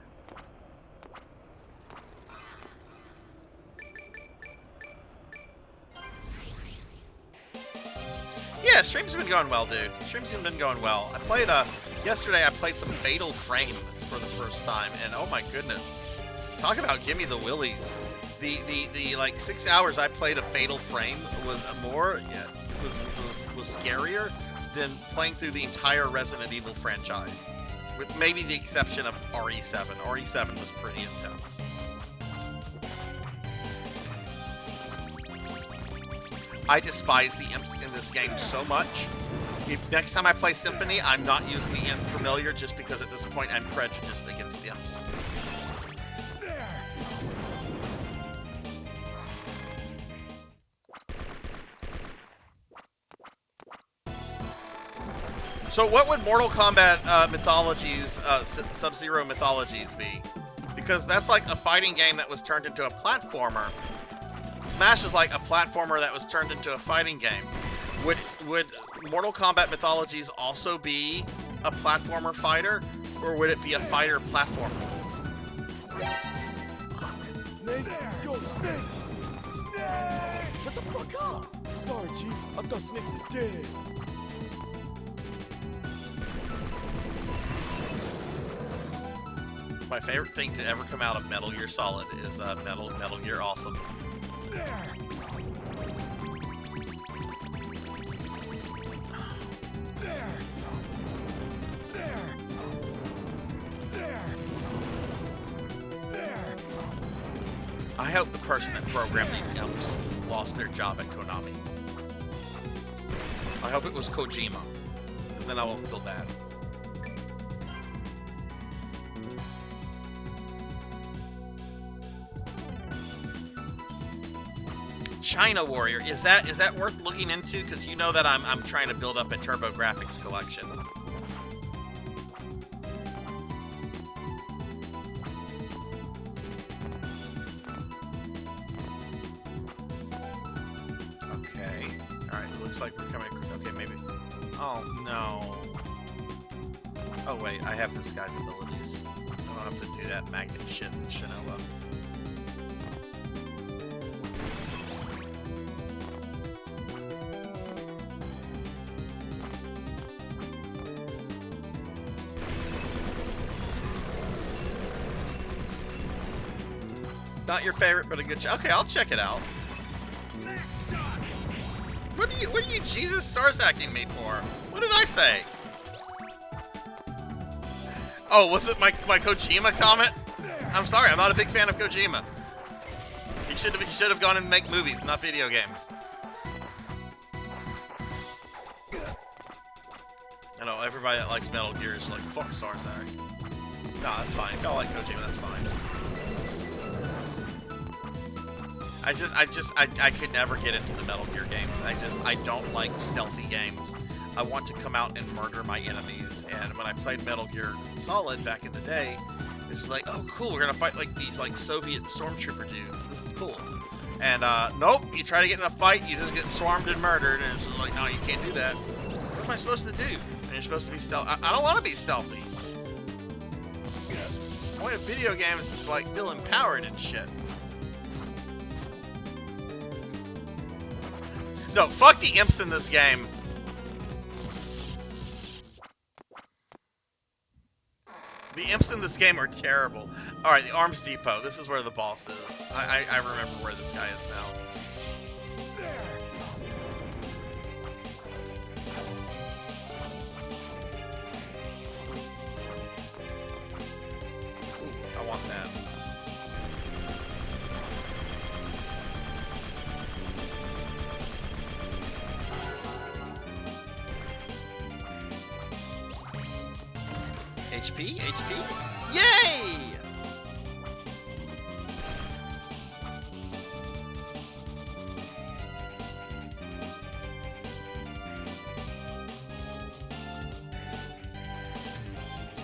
Yeah, streams have been going well, dude. Streams have been going well. I played, yesterday I played some Fatal Frame for the first time, and oh my goodness. Talk about gimme the willies. The like 6 hours I played of Fatal Frame was was scarier than playing through the entire Resident Evil franchise, with maybe the exception of RE7. RE7 was pretty intense. I despise the imps in this game so much. Next time I play Symphony, I'm not using the imp familiar just because at this point I'm prejudiced against imps. So what would Mortal Kombat mythologies, Sub-Zero mythologies be? Because that's like a fighting game that was turned into a platformer. Smash is like a platformer that was turned into a fighting game. Would Mortal Kombat mythologies also be a platformer fighter, or would it be a fighter platformer? Snake? Yo, Snake! Snake! Shut the fuck up! Sorry, Chief. I thought Snake was dead. My favorite thing to ever come out of Metal Gear Solid is Metal Gear Awesome. I hope the person that programmed these imps lost their job at Konami. I hope it was Kojima, because then I won't feel bad. China Warrior, is that worth looking into? Because you know that I'm trying to build up a TurboGrafx collection. Okay, all right. It looks like we're coming. Okay, maybe. Oh no. Oh wait, I have this guy's abilities. I don't have to do that magnet shit with Shinoa. Not your favorite, but a good okay, I'll check it out. What are you Jesus Sarzacing me for? What did I say? Oh, was it my Kojima comment? I'm sorry, I'm not a big fan of Kojima. He should have gone and make movies, not video games. I know everybody that likes Metal Gear is like, fuck Sarzac. No, that's fine. If y'all like Kojima, that's fine. I could never get into the Metal Gear games. I don't like stealthy games. I want to come out and murder my enemies. And when I played Metal Gear Solid back in the day, it's just like, oh cool, we're gonna fight like these like Soviet stormtrooper dudes. This is cool. And nope, you try to get in a fight, you just get swarmed and murdered, and it's just like, no, you can't do that. What am I supposed to do? And you're supposed to be stealthy. I don't want to be stealthy. The point of video games is to like feel empowered and shit. No, fuck the imps in this game. The imps in this game are terrible. Alright, the Arms Depot. This is where the boss is. I remember where this guy is now. Ooh, I want that. HP? HP? Yay!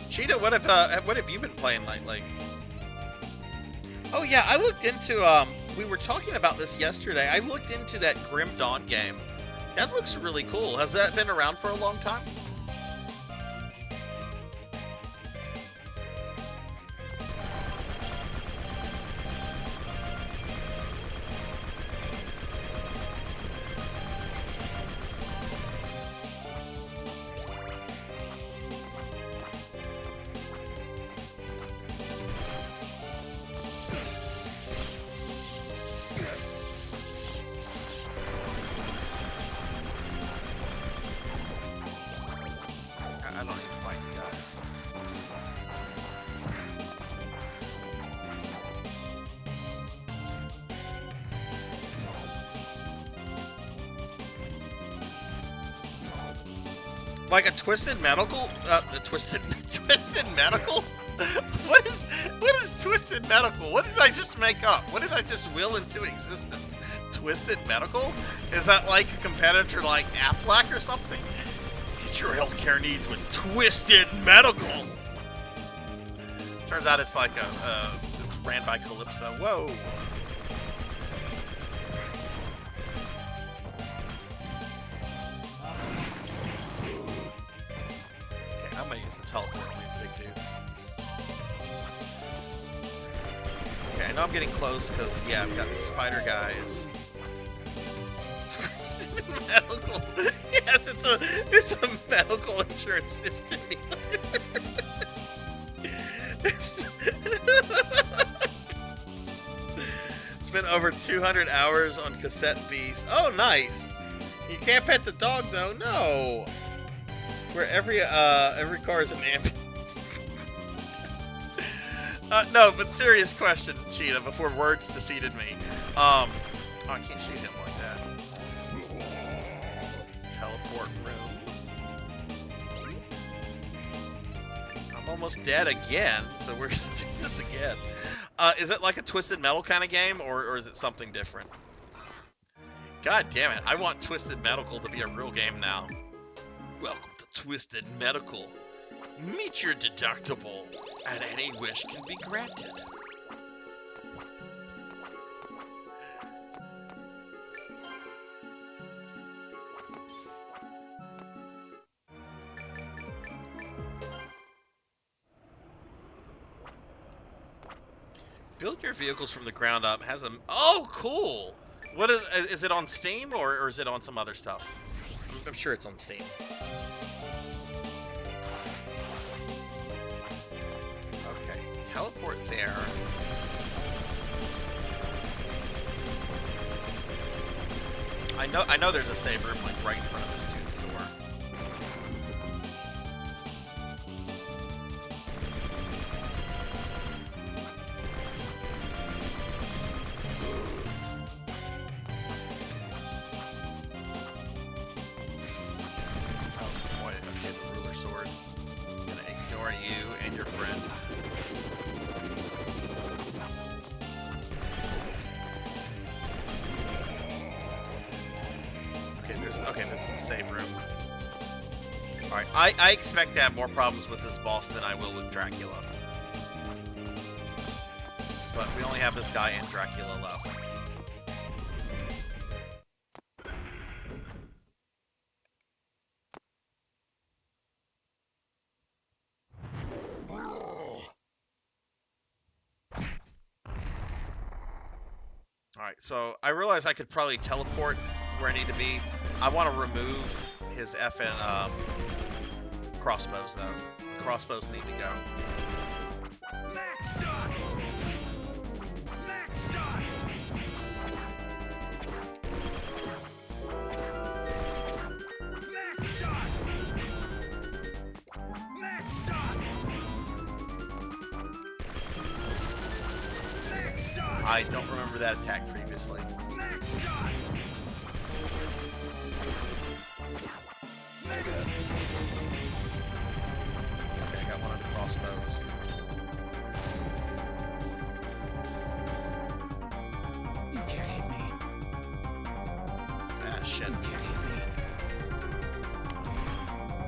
Cheetah, what have you been playing lately? Oh yeah, I looked into we were talking about this yesterday. I looked into that Grim Dawn game. That looks really cool. Has that been around for a long time? Like a twisted medical? The twisted medical? What is twisted medical? What did I just make up? What did I just will into existence? Twisted medical? Is that like a competitor like Aflac or something? Get your healthcare needs with twisted medical. Turns out it's like it's ran by Calypso. Whoa. Okay, I'm gonna use the teleport on these big dudes. Okay, I know I'm getting close because, yeah, I've got these spider guys. Twisted medical. Yes, it's a medical insurance system. Spent over 200 hours on Cassette Beast. Oh, nice. You can't pet the dog though. No. Where every car is an ambulance. No, but serious question, Cheetah. Before words defeated me. Oh, I can't shoot him like that. Teleport room. I'm almost dead again, so we're gonna do this again. Is it like a Twisted Metal kind of game, or is it something different? God damn it, I want Twisted Medical to be a real game now. Welcome to Twisted Medical. Meet your deductible, and any wish can be granted. Build your vehicles from the ground up. Has a... Oh, cool! What is it on Steam, or is it on some other stuff? I'm sure it's on Steam. Okay, teleport there. I know there's a save room like right in front of this dude's door. I expect to have more problems with this boss than I will with Dracula. But we only have this guy and Dracula left. Alright, so I realize I could probably teleport where I need to be. I want to remove his effing crossbows, though. The crossbows need to go. Max shot! Max shot! Max shot! Max shot! Max shot! I don't remember that attack previously. Max shot! Okay, I got one of the crossbows. You can't hit me. Ah, shit. You can't hit me.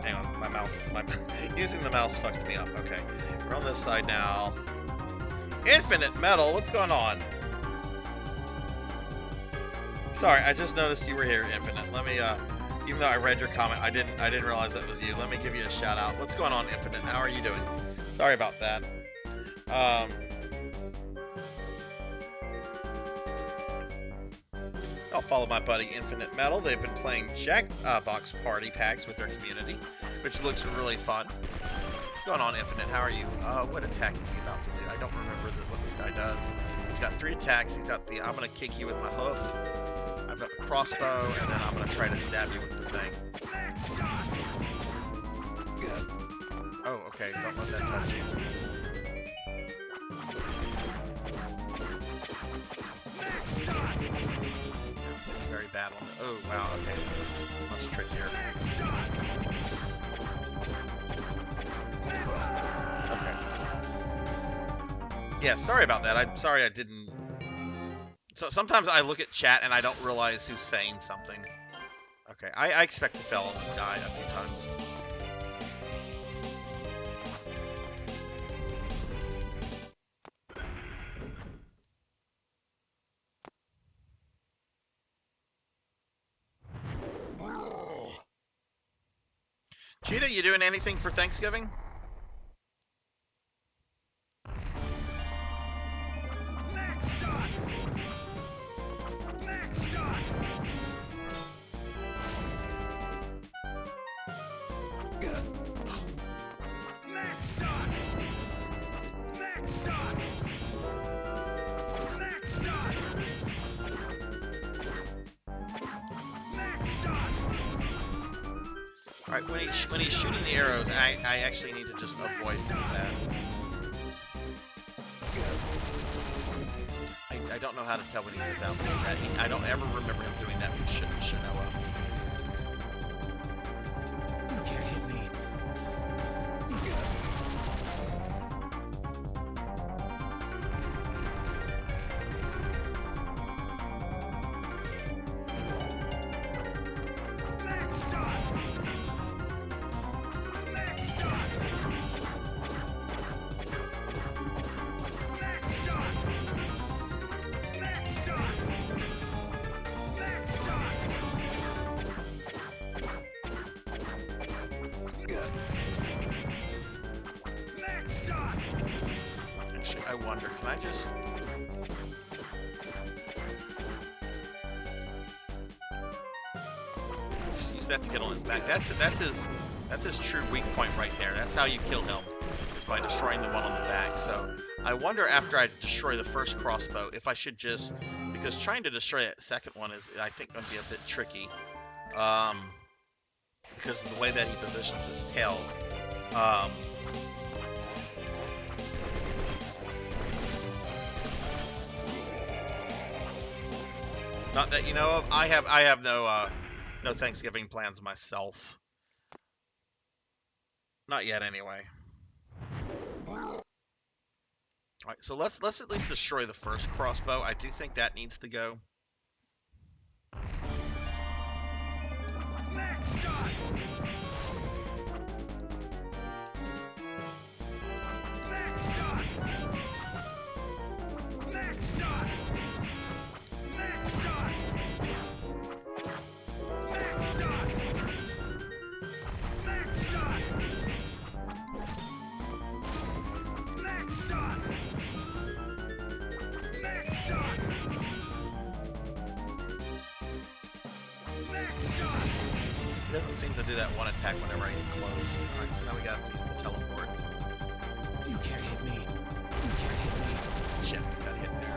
Hang on, my mouse, using the mouse fucked me up. Okay, we're on this side now. Infinite Metal, what's going on? Sorry, I just noticed you were here, Infinite. Let me, even though I read your comment, I didn't realize that was you. Let me give you a shout out. What's going on, Infinite? How are you doing? Sorry about that. I'll follow my buddy Infinite Metal. They've been playing Jackbox Party packs with their community, which looks really fun. What's going on, Infinite? How are you? What attack is he about to do? I don't remember what this guy does. He's got 3 attacks. He's got the I'm gonna kick you with my hoof. I've got the crossbow, and then I'm gonna try to stab you with the thing. Oh, okay. Don't let that touch you. Very bad one. Oh, wow. Okay, this is much trickier. Yeah, sorry about that. I'm sorry I didn't... So sometimes I look at chat and I don't realize who's saying something. Okay, I expect to fail on this guy a few times. Cheetah, you doing anything for Thanksgiving? Alright, when he's shooting the arrows, I actually need to just avoid that. I don't know how to tell when he's about to do that. I don't ever remember him doing that with Shinoa. You can't hit me. Actually, I wonder, can I just... Just use that to get on his back. That's his true weak point right there. That's how you kill him, is by destroying the one on the back. So I wonder after I destroy the first crossbow if I should just, because trying to destroy that second one is, I think, going to be a bit tricky, because of the way that he positions his tail. Not that you know of. I have no Thanksgiving plans myself. Not yet, anyway. All right, so let's at least destroy the first crossbow. I do think that needs to go. It doesn't seem to do that one attack whenever I get close. Alright, so now we got to use the teleport. You can't hit me. You can't hit me. Shit, got hit there.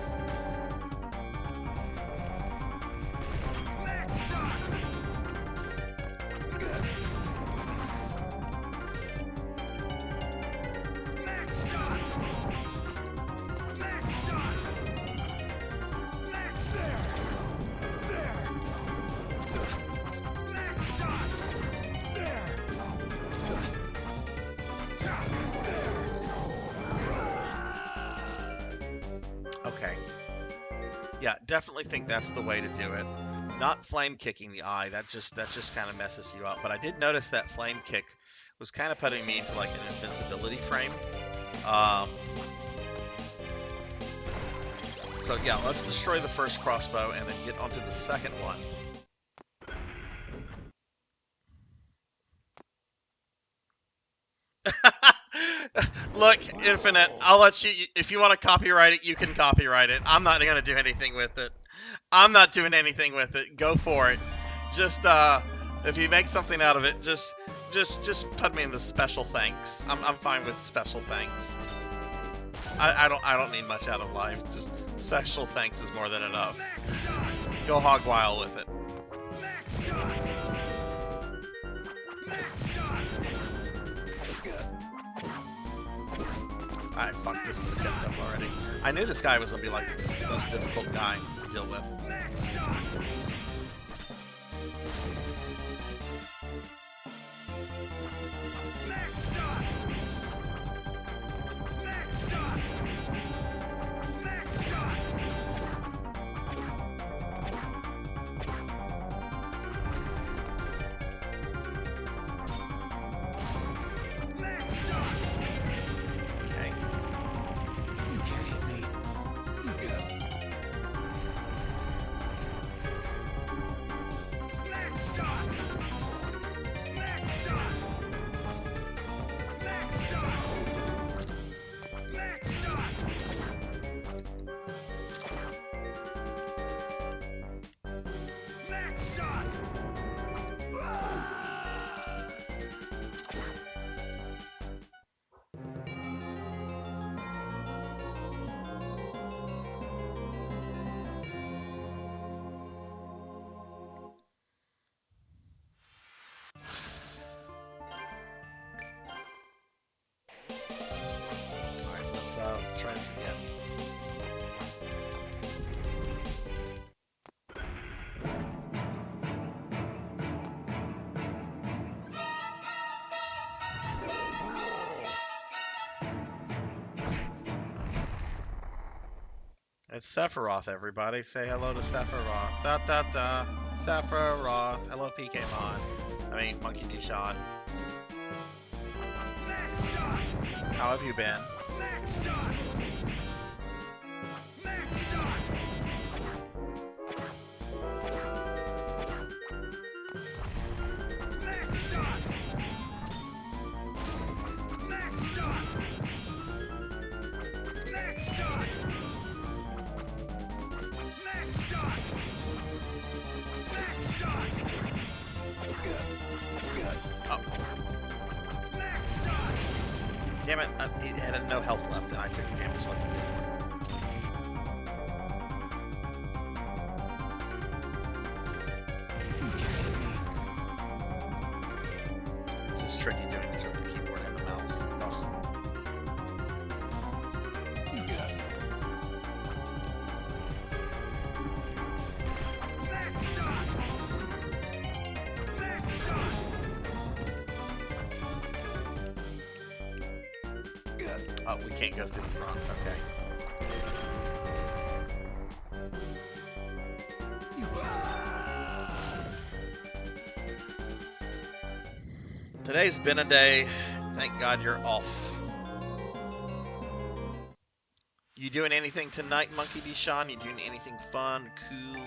Okay. Yeah, definitely think that's the way to do it. Not flame kicking the eye. That just kind of messes you up. But I did notice that flame kick was kind of putting me into like an invincibility frame. So yeah, let's destroy the first crossbow and then get onto the second one. Look, Infinite, I'll let you, if you want to copyright it, you can copyright it. I'm not going to do anything with it. I'm not doing anything with it. Go for it. Just, if you make something out of it, just put me in the special thanks. I'm fine with special thanks. I don't need much out of life. Just special thanks is more than enough. Go hog wild with it. Alright, fuck, this is tipped up already. I knew this guy was gonna be like the most difficult guy to deal with. minutes again. It's Sephiroth, everybody. Say hello to Sephiroth. Da da da. Sephiroth. Hello, Pokemon. I mean, Monkey D. Sean. How have you been? Oh. Damn it, he had no health left and I took damage like he did. This is tricky doing this with the keyboard and the mouse. Ugh. Oh, we can't go through the front. Okay. Today's been a day. Thank God you're off. You doing anything tonight, Monkey D. Sean? You doing anything fun, cool?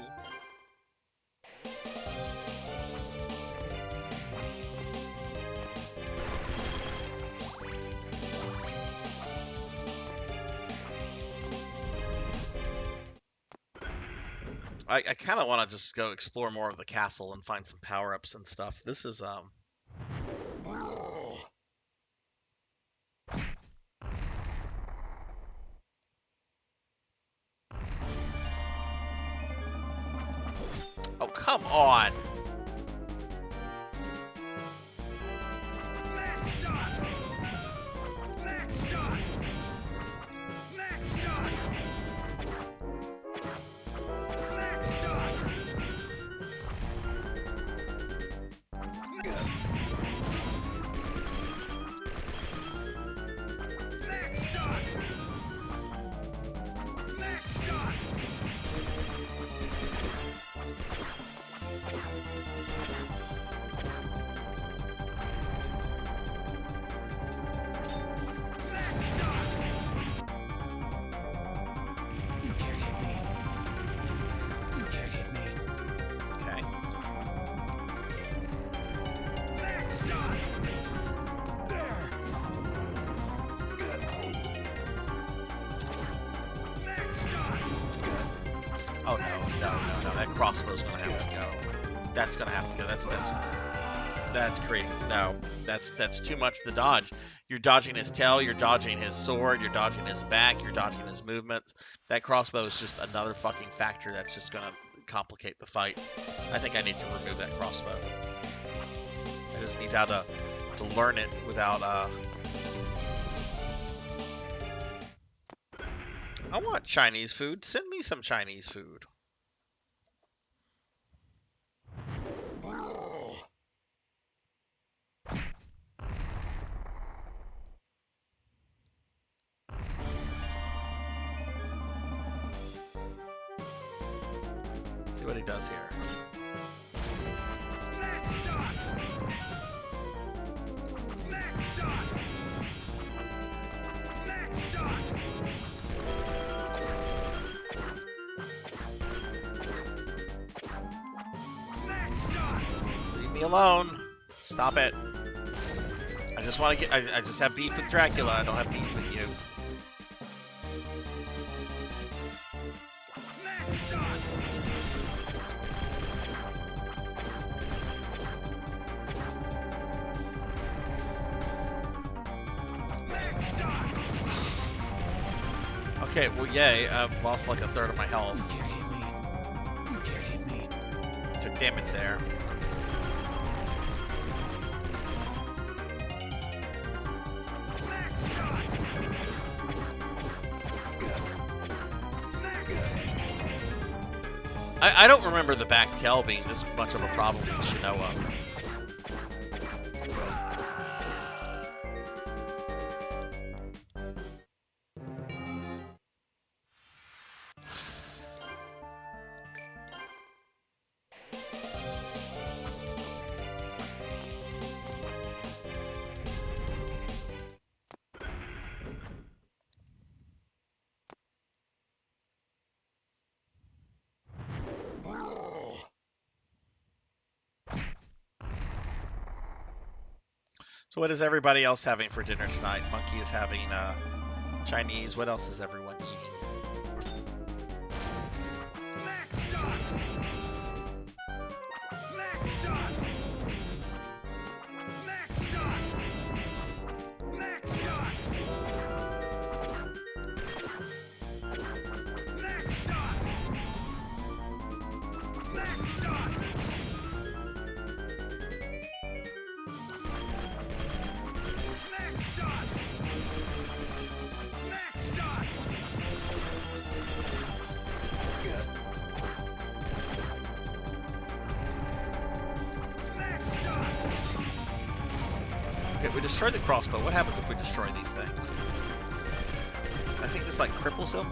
I kind of want to just go explore more of the castle and find some power-ups and stuff. This is, Oh, come on! Oh no, that crossbow's gonna have to go. That's gonna have to go. That's crazy. No, that's too much to dodge. You're dodging his tail, you're dodging his sword, you're dodging his back, you're dodging his movements. That crossbow is just another fucking factor that's just gonna complicate the fight. I think I need to remove that crossbow. I just need how to learn it without I want Chinese food. Send me some Chinese food. See what he does here. Leave me alone. Stop it. I just want to get. I just have beef with Dracula. I don't have beef with you. Okay, well, yay, I've lost like a third of my health. You can't hit me. You can't hit me. Took damage there. I don't remember the back tail being this much of a problem with Shinoa. So what is everybody else having for dinner tonight? Monkey is having Chinese. What else is everyone eating? Max shot! Max shot! Max shot! Max shot! Max shot! Max shot! Max shot! Max shot! Max shot! Okay, we destroyed the crossbow. What happens if we destroy these things? I think this like cripples them.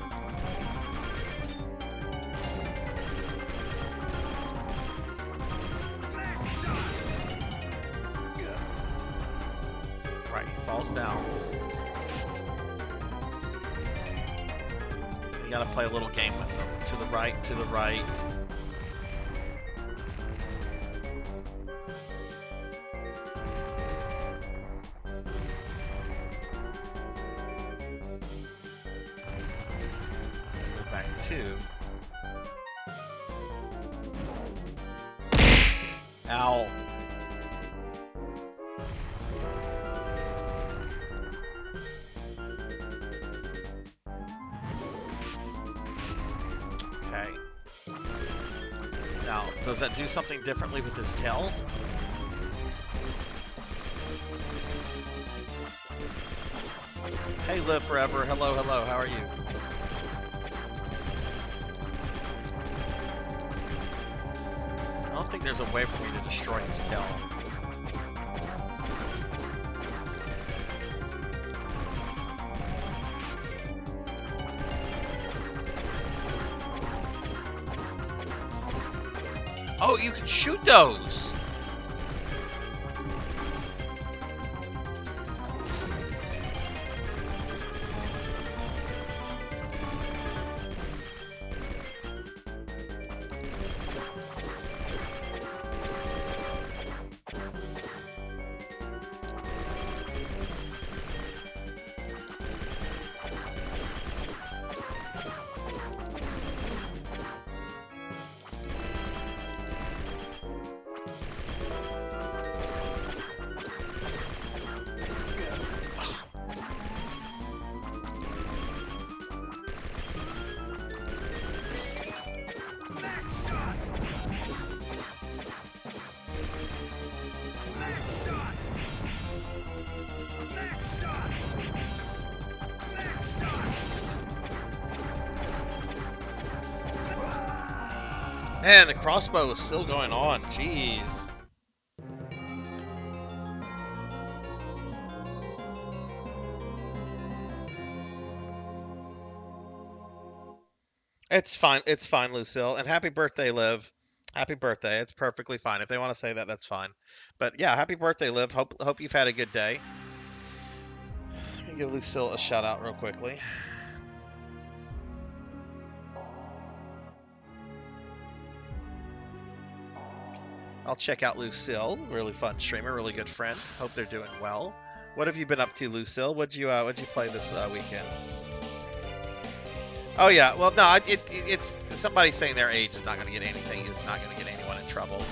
Max shot! Right, he falls down. You gotta play a little game with them. To the right, to the right. Move back two. Ow. Okay. Now, does that do something differently with his tail? Hey, live forever. Hello, hello. How are you? I don't think there's a way for me to destroy his tail. Oh, you can shoot those! Max shot! Max shot! Max shot! Max shot! Man, the crossbow is still going on. Jeez. It's fine. It's fine, Lucille. And happy birthday, Liv. Happy birthday. It's perfectly fine. If they want to say that, that's fine. But yeah, happy birthday, Liv. Hope you've had a good day. Let me give Lucille a shout out real quickly. I'll check out Lucille. Really fun streamer, really good friend. Hope they're doing well. What have you been up to, Lucille? What'd you play this weekend? Oh yeah, well no, it's somebody saying their age is not going to get anything. Is not going to get anyone in trouble.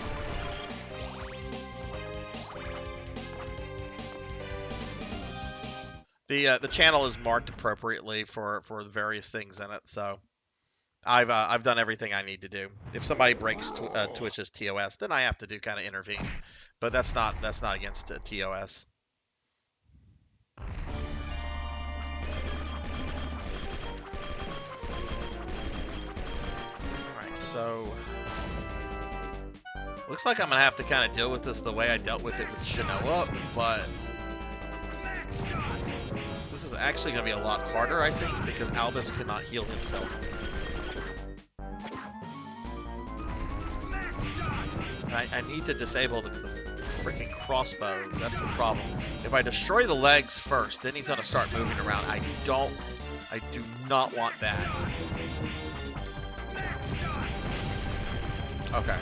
The channel is marked appropriately for the various things in it, so I've done everything I need to do. If somebody breaks Twitch's TOS, then I have to do kind of intervene, but that's not against TOS. So looks like I'm gonna have to kind of deal with this the way I dealt with it with Shinoa, but this is actually gonna be a lot harder, I think, because Albus cannot heal himself. I need to disable the freaking crossbow. That's the problem. If I destroy the legs first, then he's gonna start moving around. I do not want that. Okay.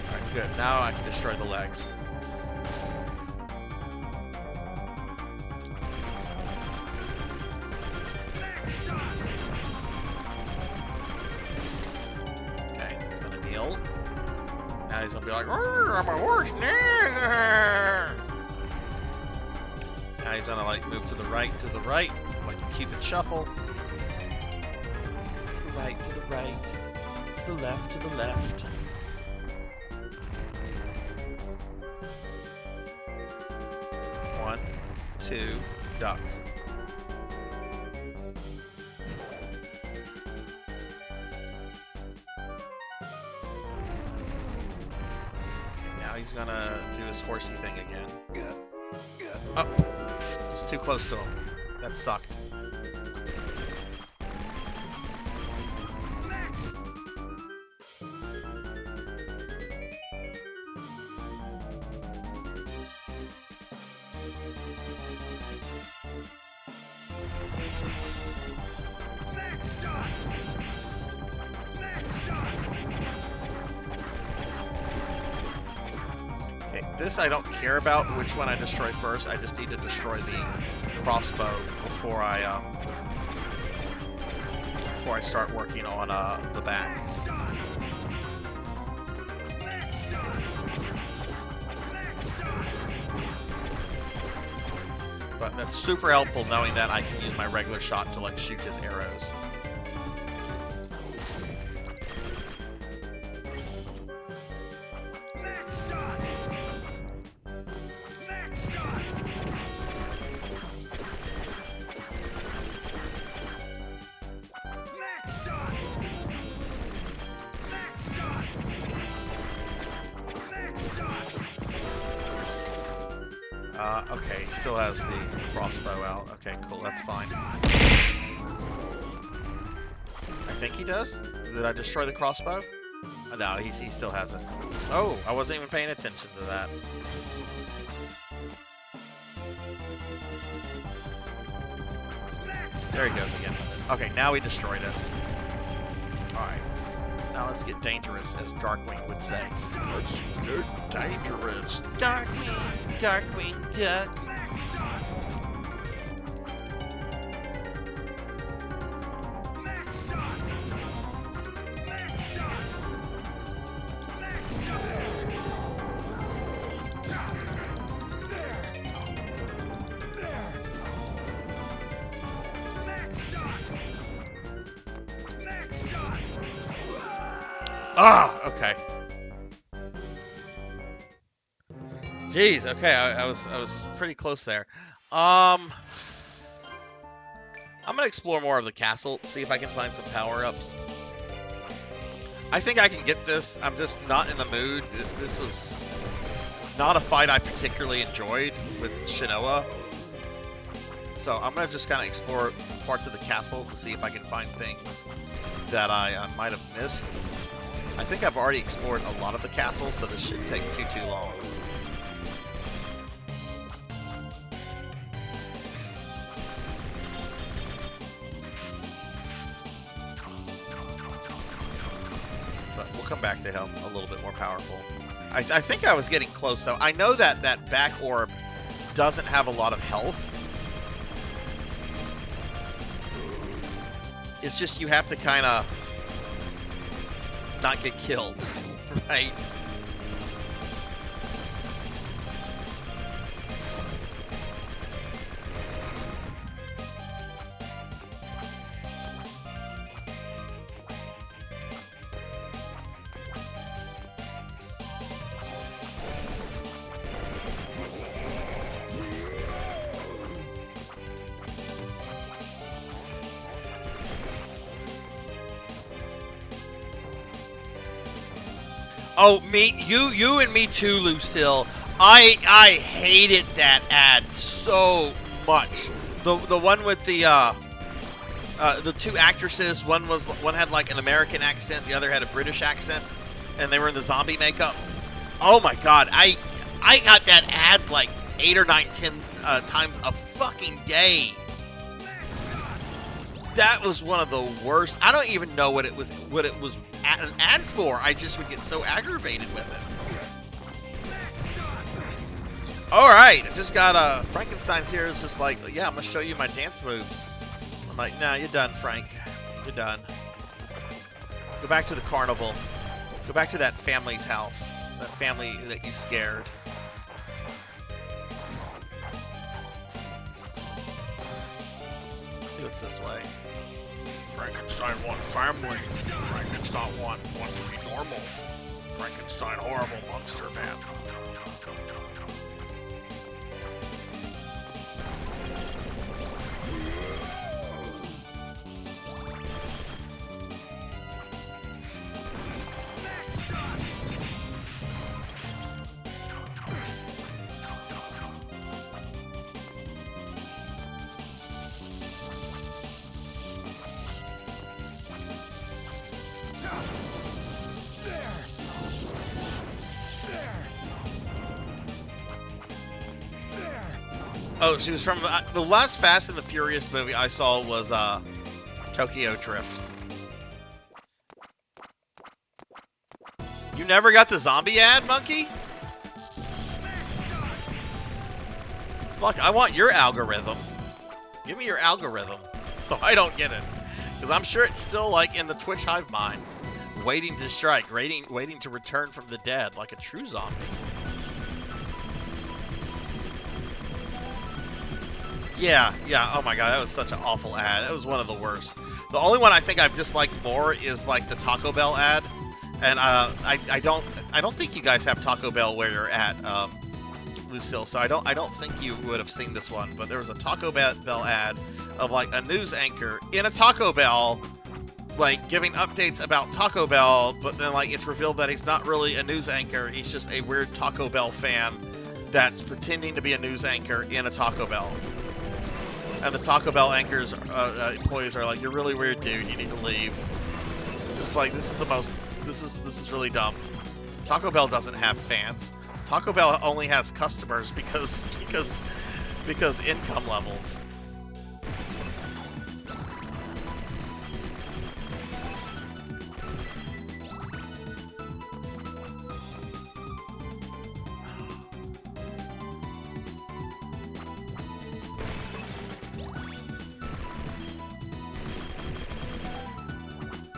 Alright, good. Now I can destroy the legs. Okay, he's gonna kneel. Now he's gonna be like, I'm a horse. Now he's gonna like move to the right, like the Cupid shuffle. To the right, to the right, to the left, to the left. One, two, duck. Now he's gonna do his horsey thing again. Oh, it's too close to him. That sucked. This I don't care about which one I destroy first. I just need to destroy the crossbow before I start working on the back. But that's super helpful knowing that I can use my regular shot to like shoot his arrows. Okay, he still has the crossbow out. Okay, cool, that's fine. I think he does. Did I destroy the crossbow? Oh, no, he still has it. Oh, I wasn't even paying attention to that. There he goes again. Okay, now he destroyed it. Alright. Now let's get dangerous, as Darkwing would say. Let's get dangerous. Darkwing, Darkwing Duck. Ah, okay. Jeez, okay, I was pretty close there. I'm gonna explore more of the castle, see if I can find some power-ups. I think I can get this. I'm just not in the mood. This was not a fight I particularly enjoyed with Shinoa. So I'm gonna just kind of explore parts of the castle to see if I can find things that I might have missed. I think I've already explored a lot of the castle, so this shouldn't take too long. But we'll come back to him a little bit more powerful. I think I was getting close, though. I know that that back orb doesn't have a lot of health. It's just you have to kind of not get killed, right? Oh, you and me too, Lucille. I hated that ad so much. The one with the two actresses. One had like an American accent, the other had a British accent, and they were in the zombie makeup. Oh my god, I got that ad like 8 or 9, 10 times a fucking day. That was one of the worst. I don't even know what it was an ad for. I just would get so aggravated with it. All right, I just got Frankenstein's here. Is just like, yeah, I'm gonna show you my dance moves. I'm like, nah, you're done, Frank. You're done. Go back to the carnival. Go back to that family's house. That family that you scared. Let's see what's this way. Frankenstein want family. Frankenstein want to be normal. Frankenstein horrible monster man. Oh, she was from the last Fast and the Furious movie I saw was Tokyo Drift. You never got the zombie ad, monkey? Fuck, I want your algorithm. Give me your algorithm so I don't get it. Because I'm sure it's still like in the Twitch hive mind, waiting to strike, waiting to return from the dead like a true zombie. Yeah, oh my god, that was such an awful ad. That was one of the worst. The only one I think I've disliked more is like the Taco Bell ad. And I don't think you guys have Taco Bell where you're at, Lucille, so I don't think you would have seen this one, but there was a Taco Bell ad of like a news anchor in a Taco Bell, like giving updates about Taco Bell, but then like it's revealed that he's not really a news anchor, he's just a weird Taco Bell fan that's pretending to be a news anchor in a Taco Bell. And the Taco Bell anchors employees are like, "You're really weird, dude. You need to leave." It's just like, this is really dumb. Taco Bell doesn't have fans. Taco Bell only has customers because income levels.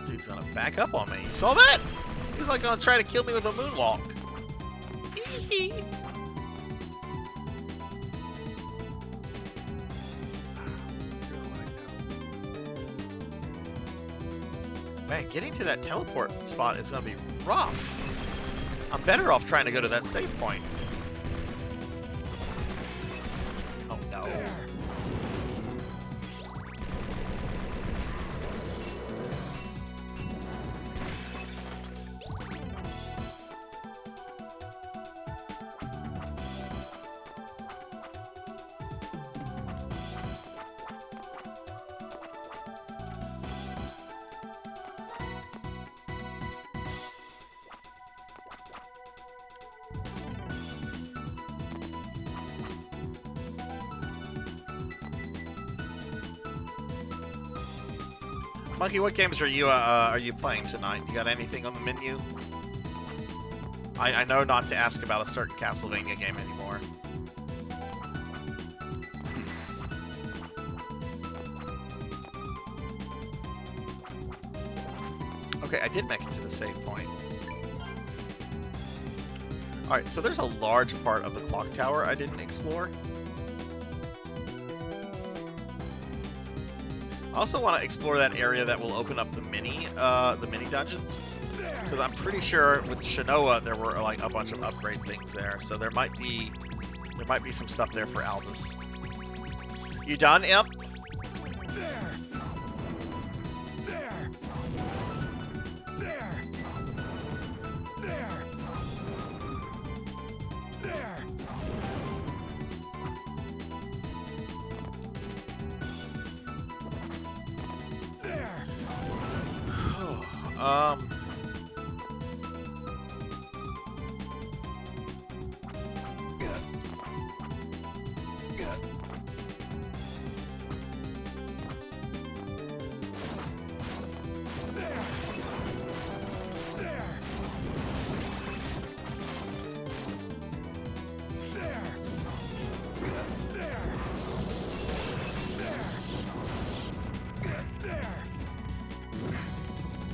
Dude's gonna back up on me. You saw that? He's like gonna try to kill me with a moonwalk. Man, getting to that teleport spot is gonna be rough. I'm better off trying to go to that save point. Oh no. Monkey, what games are you playing tonight? You got anything on the menu? I know not to ask about a certain Castlevania game anymore. Okay, I did make it to the save point. Alright, so there's a large part of the clock tower I didn't explore. I also want to explore that area that will open up the mini dungeons, because I'm pretty sure with Shinoa there were like a bunch of upgrade things there, so there might be some stuff there for Albus. You done, Imp?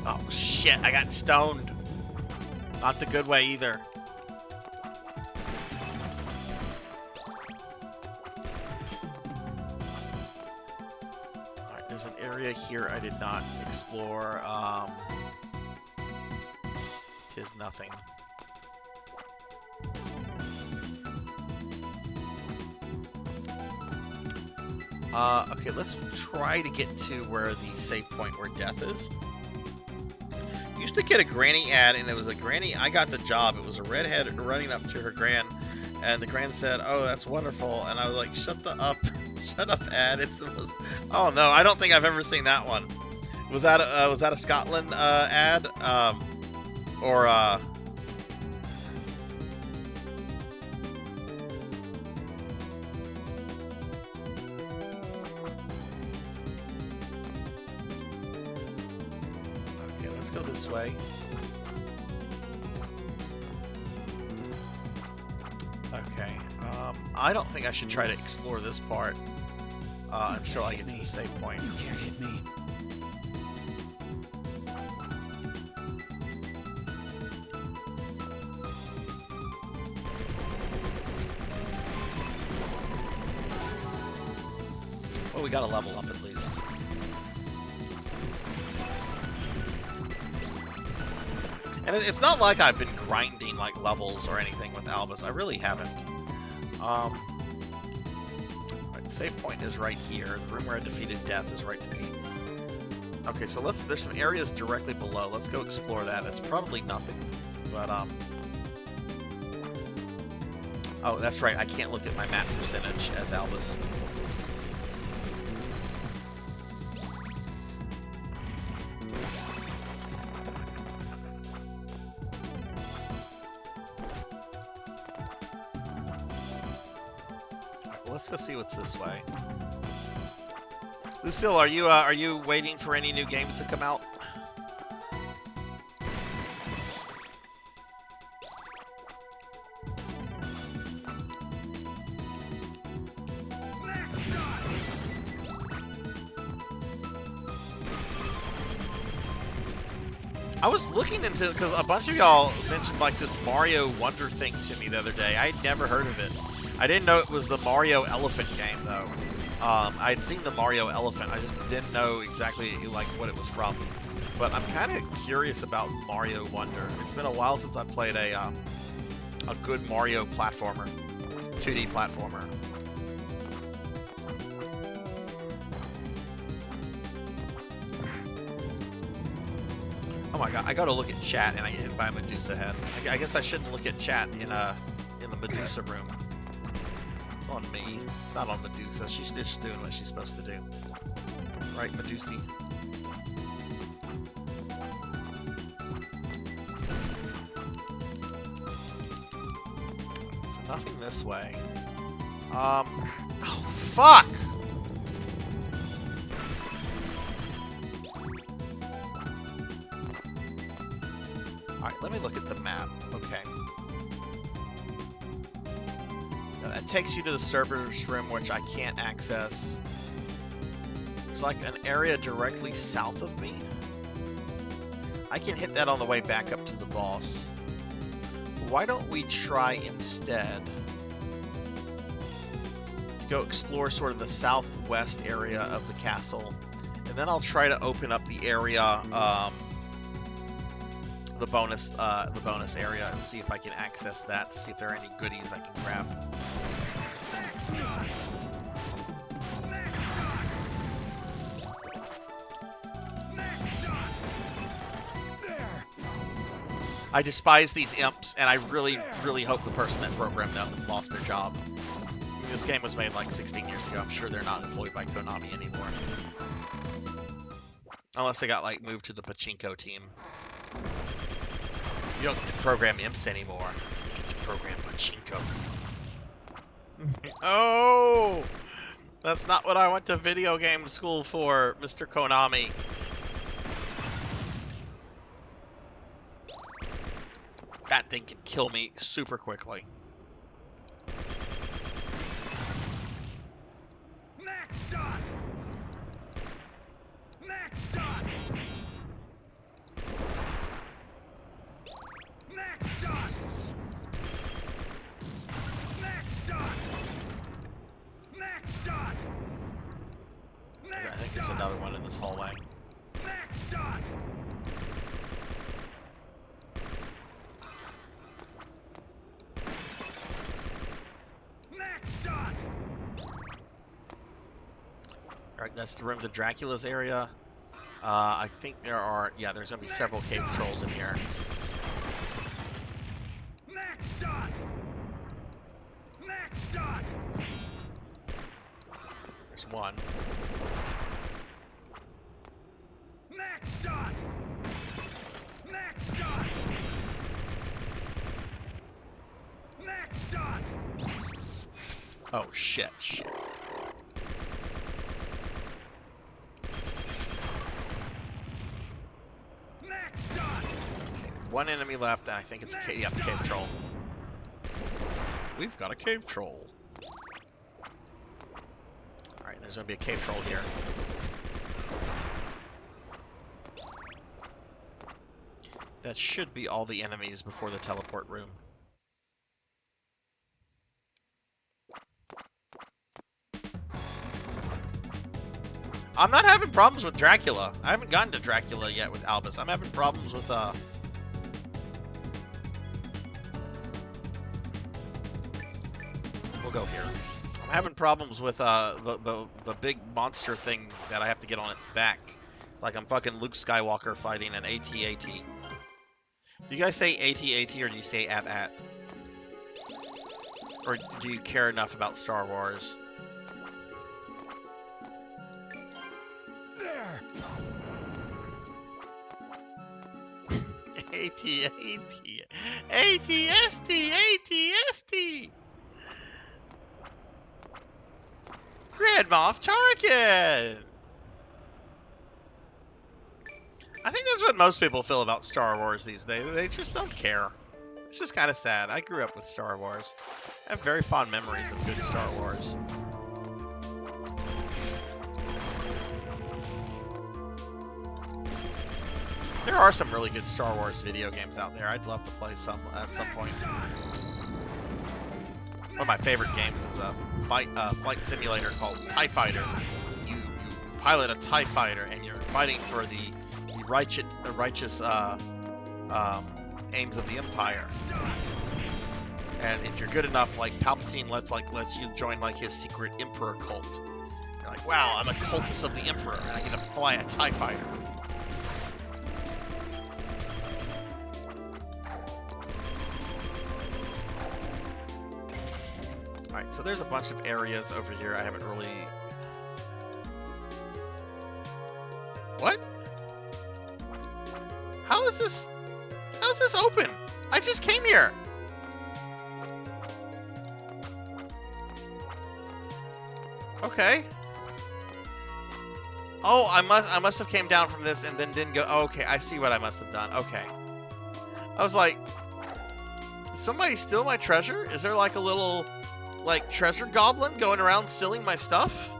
Oh shit, I got stoned. Not the good way either. Alright, there's an area here I did not explore. Tis nothing. Okay, let's try to get to where the save point where death is. Used to get a granny ad, and it was a granny. I got the job. It was a redhead running up to her gran, and the gran said, "Oh, that's wonderful." And I was like, "Shut the up, shut up, ad." It's the most. Oh no, I don't think I've ever seen that one. Was that a Scotland ad? Or okay, let's go this way. Okay, I don't think I should try to explore this part until I get to the save point. You can't hit me. Well, we got to level up at least. And it's not like I've been grinding like levels or anything with Albus. I really haven't. Right, the save point is right here. The room where I defeated death is right to me. Okay, so there's some areas directly below. Let's go explore that. It's probably nothing, but oh, that's right. I can't look at my map percentage as Albus. Let's go see what's this way. Lucille, are you waiting for any new games to come out? I was looking into it because a bunch of y'all mentioned like this Mario Wonder thing to me the other day. I'd never heard of it. I didn't know it was the Mario Elephant game though. I'd seen the Mario Elephant. I just didn't know exactly like what it was from. But I'm kind of curious about Mario Wonder. It's been a while since I played a good Mario platformer, 2D platformer. Oh my god, I gotta look at chat and I get hit by a Medusa head. I guess I shouldn't look at chat in the Medusa room. It's on me. It's not on Medusa. She's just doing what she's supposed to do. Right, Medusi? So nothing this way. Oh, fuck! Alright, let me look at the map. Okay. That takes you to the servers room, which I can't access. There's like an area directly south of me. I can hit that on the way back up to the boss. Why don't we try instead to go explore sort of the southwest area of the castle, and then I'll try to open up the area, the bonus area, and see if I can access that to see if there are any goodies I can grab. I despise these imps, and I really, really hope the person that programmed them lost their job. I mean, this game was made like 16 years ago. I'm sure they're not employed by Konami anymore. Unless they got like moved to the pachinko team. You don't get to program imps anymore. You get to program pachinko. Oh! That's not what I went to video game school for, Mr. Konami. That thing can kill me super quickly. Max shot! Max shot! Max shot! Max shot! Max shot! I think there's another one in this hallway. Max shot! Max shot! Alright, that's the room to Dracula's area. I think there are, yeah, there's going to be several cave trolls in here. Max shot! Max shot! There's one. Max shot! Max shot! Max shot! Oh, shit. Max shot! Okay, one enemy left, and I think it's a cave, yeah, cave troll. We've got a cave troll. Alright, there's going to be a cave troll here. That should be all the enemies before the teleport room. I'm not having problems with Dracula. I haven't gotten to Dracula yet with Albus. I'm having problems with, We'll go here. I'm having problems with, the big monster thing that I have to get on its back. Like I'm fucking Luke Skywalker fighting an AT-AT. Do you guys say AT-AT or do you say at? Or do you care enough about Star Wars? There! AT-AT. AT-ST! AT-ST! Grand Moff Tarkin! I think that's what most people feel about Star Wars these days. They just don't care. It's just kind of sad. I grew up with Star Wars. I have very fond memories of good Star Wars. There are some really good Star Wars video games out there. I'd love to play some at some point. One of my favorite games is a flight simulator called TIE Fighter. You pilot a TIE Fighter and you're fighting for the righteous aims of the Empire. And if you're good enough, like Palpatine lets you join like his secret Emperor cult. You're like, wow, I'm a cultist of the Emperor, and I get to fly a TIE Fighter. Alright, so there's a bunch of areas over here I haven't really... What? How is this open? I just came here! Okay. Oh, I must have came down from this and then didn't go... Oh, okay, I see what I must have done. Okay. I was like... Did somebody steal my treasure? Is there like a little... like treasure goblin going around stealing my stuff?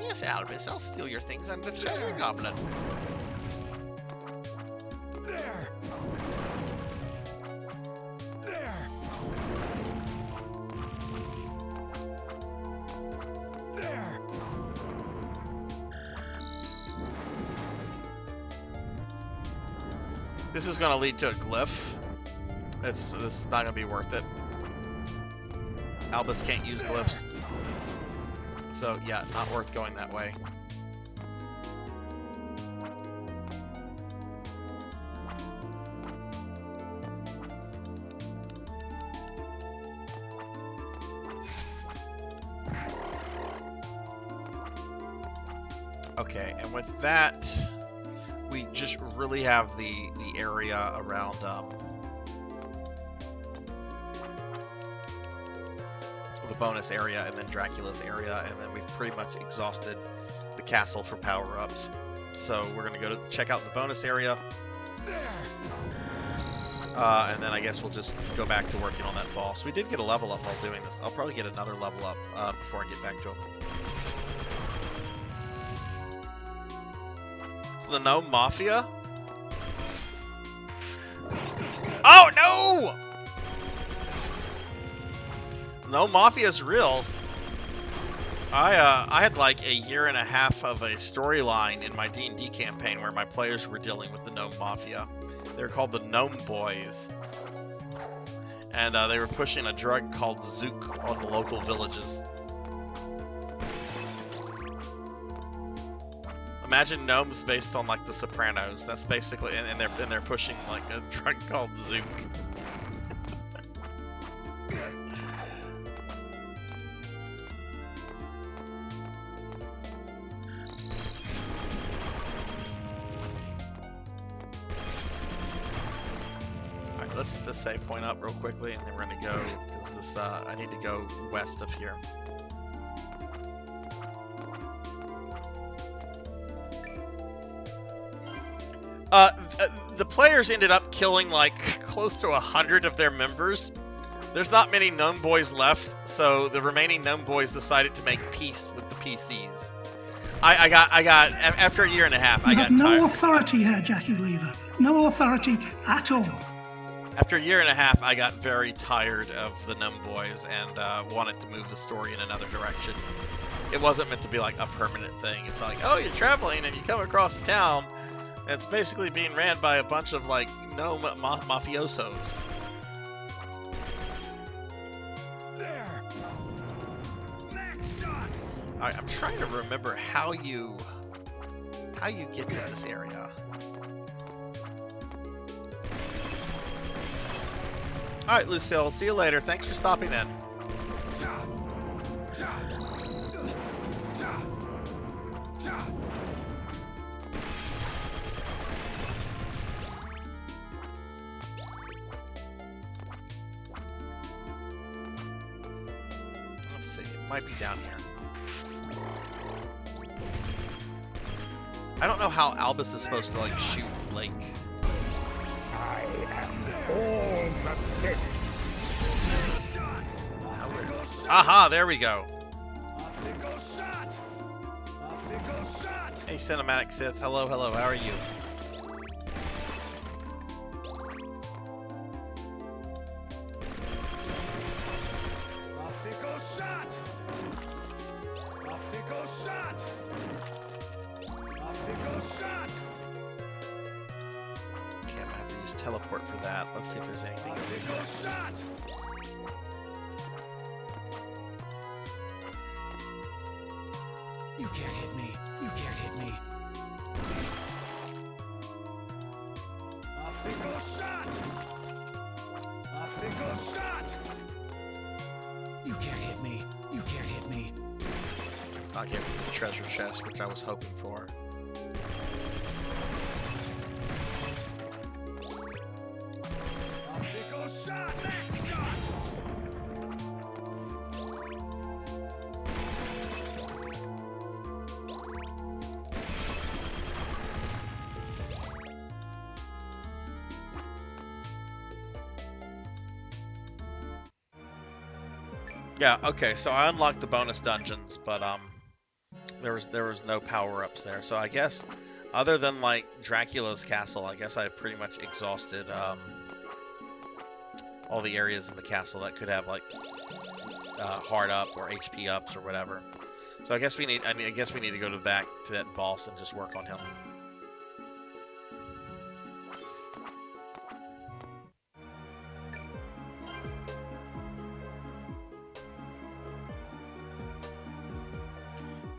Yes, Albus, I'll steal your things. I'm the treasure goblin. There! There! There! This is going to lead to a glyph. This is not going to be worth it. Albus can't use glyphs. So, yeah, not worth going that way. Okay, and with that... just really have the area around the bonus area and then Dracula's area, and then we've pretty much exhausted the castle for power-ups. So we're gonna go to check out the bonus area, and then I guess we'll just go back to working on that boss. We did get a level up while doing this. I'll probably get another level up before I get back to him. It's the Gnome Mafia? Oh no! Gnome Mafia's real. I had like a year and a half of a storyline in my D&D campaign where my players were dealing with the Gnome Mafia. They're called the Gnome Boys. And they were pushing a drug called Zook on the local villages. Imagine gnomes based on like The Sopranos. That's basically, and they're pushing like a drug called Zook. Let's hit this save point up real quickly, and then we're gonna go, because this, I need to go west of here. The players ended up killing like close to 100 of their members. There's not many gnome boys left, so the remaining gnome boys decided to make peace with the PCs. I got after a year and a half, I got tired. You have no tired. authority here, Jackie Weaver. No authority at all. After a year and a half, I got very tired of the Gnome Boys and wanted to move the story in another direction. It wasn't meant to be like a permanent thing. It's like, oh, you're traveling and you come across a town, and it's basically being ran by a bunch of like gnome mafiosos. There. Next shot. I'm trying to remember how you get to this area. All right, Lucille. See you later. Thanks for stopping in. Let's see. It might be down here. I don't know how Albus is supposed to like shoot Lake. I am all the thing. Aha, there we go. Up they go shot. Up they go shot. Hey, Cinematic Sith. Hello, hello. How are you? Up they go shot. Up they go shot. Up they go shot. Okay, I'm gonna have to use teleport for that. Let's see if there's anything Up over they go here. shot. You can't hit me. You can't hit me. Up they go shot. Up they go shot. You can't hit me. You can't hit me. Not giving me the treasure chest, which I was hoping for. Up they go shot. Next shot. Yeah, okay, so I unlocked the bonus dungeons, but there was no power-ups there. So I guess other than like Dracula's castle, I guess I've pretty much exhausted all the areas in the castle that could have like hard up or HP ups or whatever. So I guess we need to go back to that boss and just work on him.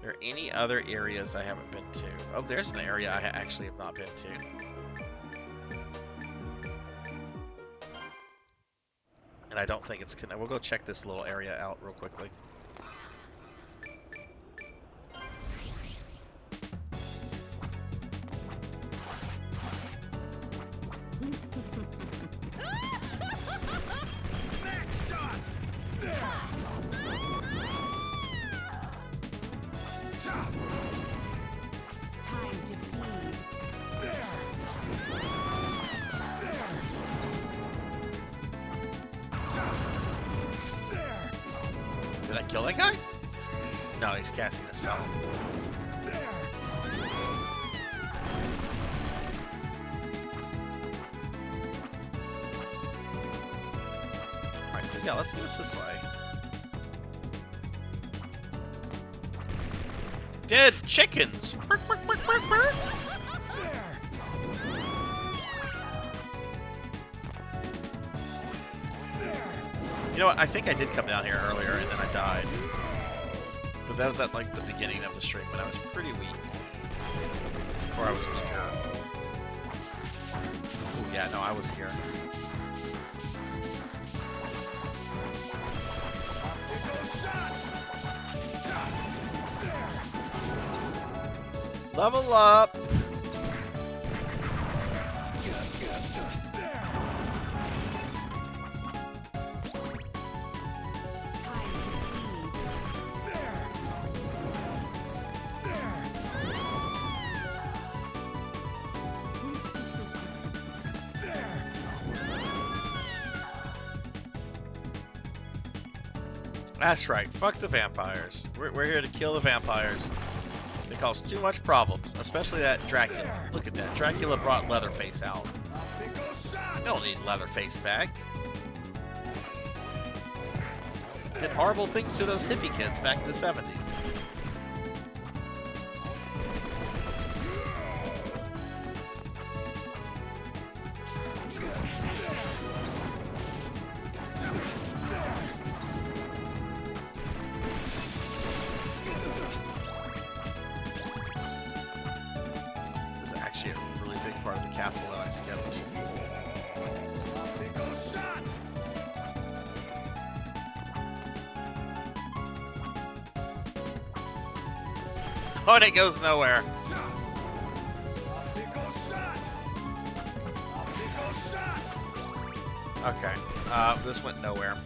Are there any other areas I haven't been to? Oh, there's an area I actually have not been to. And I don't think it's connected. We'll go check this little area out real quickly. Did I kill that guy? No, he's casting a spell. Alright, so yeah, let's see what's this way. Dead chickens! Burk, burk, burk, burk, burk. You know what? I think I did come down here earlier and then I died. But that was at like the beginning of the stream when I was pretty weak. Or I was weaker. Oh yeah, no, I was here. Level up! That's right, fuck the vampires. We're here to kill the vampires. They cause too much problems, especially that Dracula. Look at that, Dracula brought Leatherface out. You don't need Leatherface back. Did horrible things to those hippie kids back in the 70s. Castle that I skipped. Oh, and it goes nowhere. Okay, this went nowhere.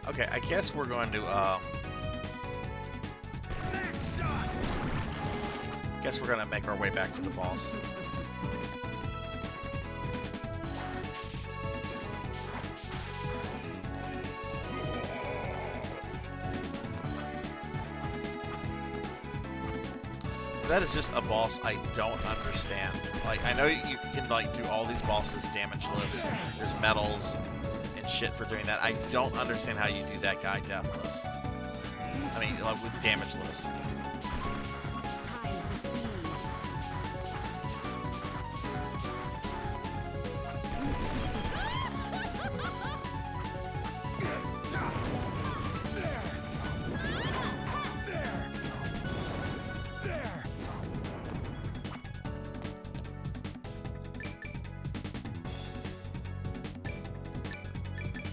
Okay, I guess we're going to, guess we're gonna make our way back to the boss. So that is just a boss I don't understand. Like, I know you can, like, do all these bosses damageless. There's medals and shit for doing that. I don't understand how you do that guy deathless. I mean, like, with damageless.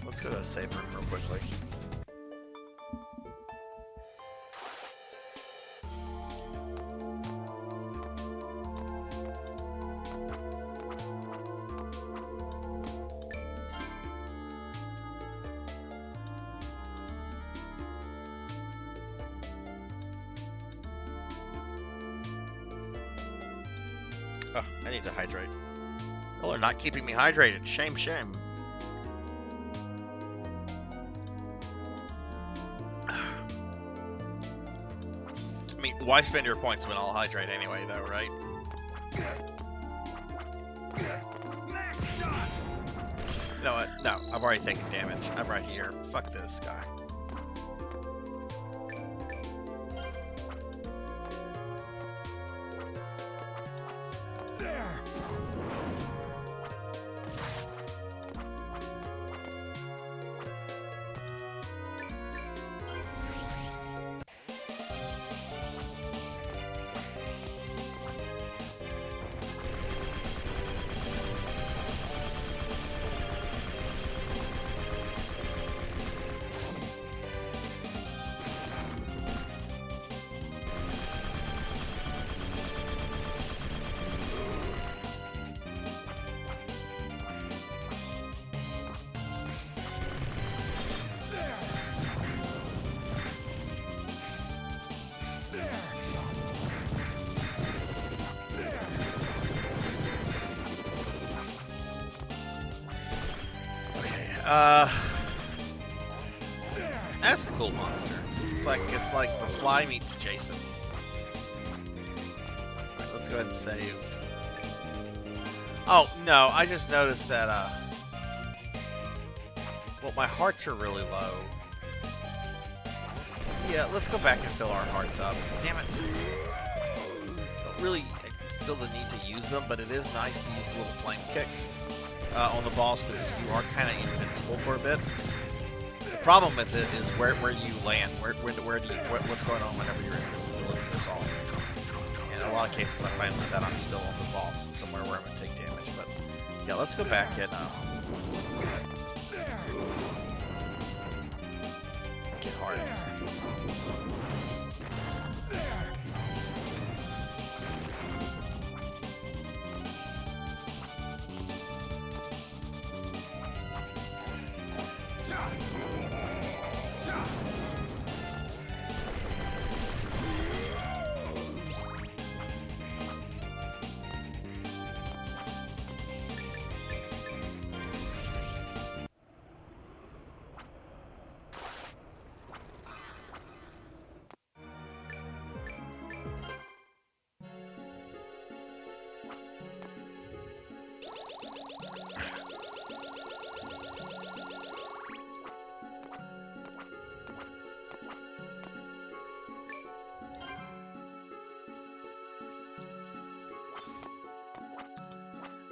Let's go to a save room real quickly. Oh, I need to hydrate. Y'all are not keeping me hydrated. Shame, shame. Why spend your points when I'll hydrate anyway, though, right? You know what? No, I've already taken damage. I'm right here. Fuck this guy. That's a cool monster. It's like the Fly meets Jason. Alright, let's go ahead and save. Oh no, I just noticed that well, my hearts are really low. Yeah, let's go back and fill our hearts up. Damn it. Don't really feel the need to use them, but it is nice to use the little flame kick on the boss because you are kind of invincible for a bit. The problem with it is where you land. What's going on whenever your invincibility goes off. In a lot of cases, I find that I'm still on the boss, somewhere where I'm going to take damage. But yeah, let's go back and get hearts.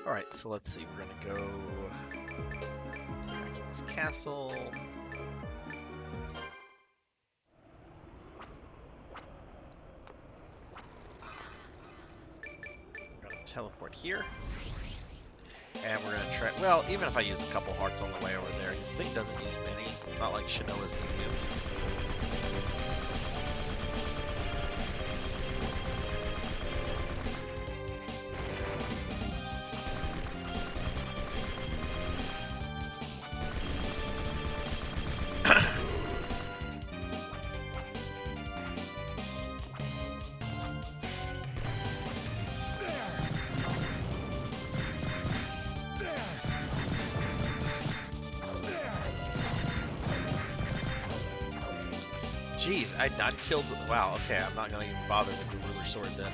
Alright, so let's see, we're gonna go back to this castle. We're gonna teleport here. And we're gonna try, well, even if I use a couple hearts on the way over there, his thing doesn't use many, not like Shinoa's unions. Jeez, I not killed. Wow, okay, I'm not gonna even bother with the ruler sword then.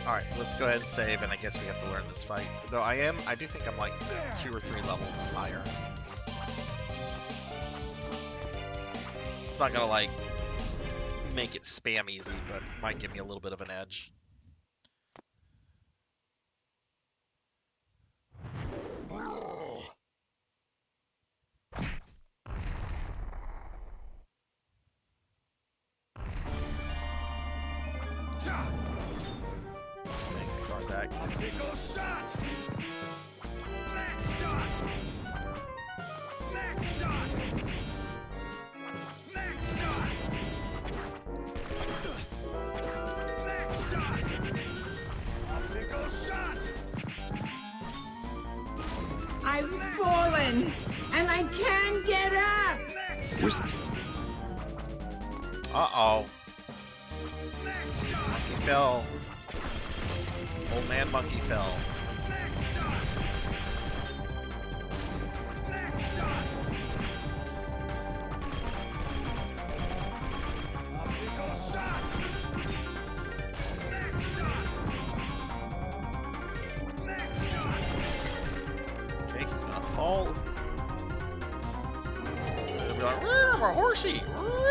Alright, let's go ahead and save, and I guess we have to learn this fight. Though I do think I'm like 2 or 3 levels higher. It's not gonna like make it spam easy, but might give me a little bit of an edge. Thanks, Sarzac. Max shot! Max shot! Max shot! Max shot! Max shot! Optical shot! I've fallen, and I can't get up. Max shot! Uh-oh. Max shot! Monkey fell. Old man monkey fell. Max shot! Max shot! Optical shot! Max shot! Max shot! Okay, he's gonna fall. He'll be like, "Rrr, my horsey! Rrr."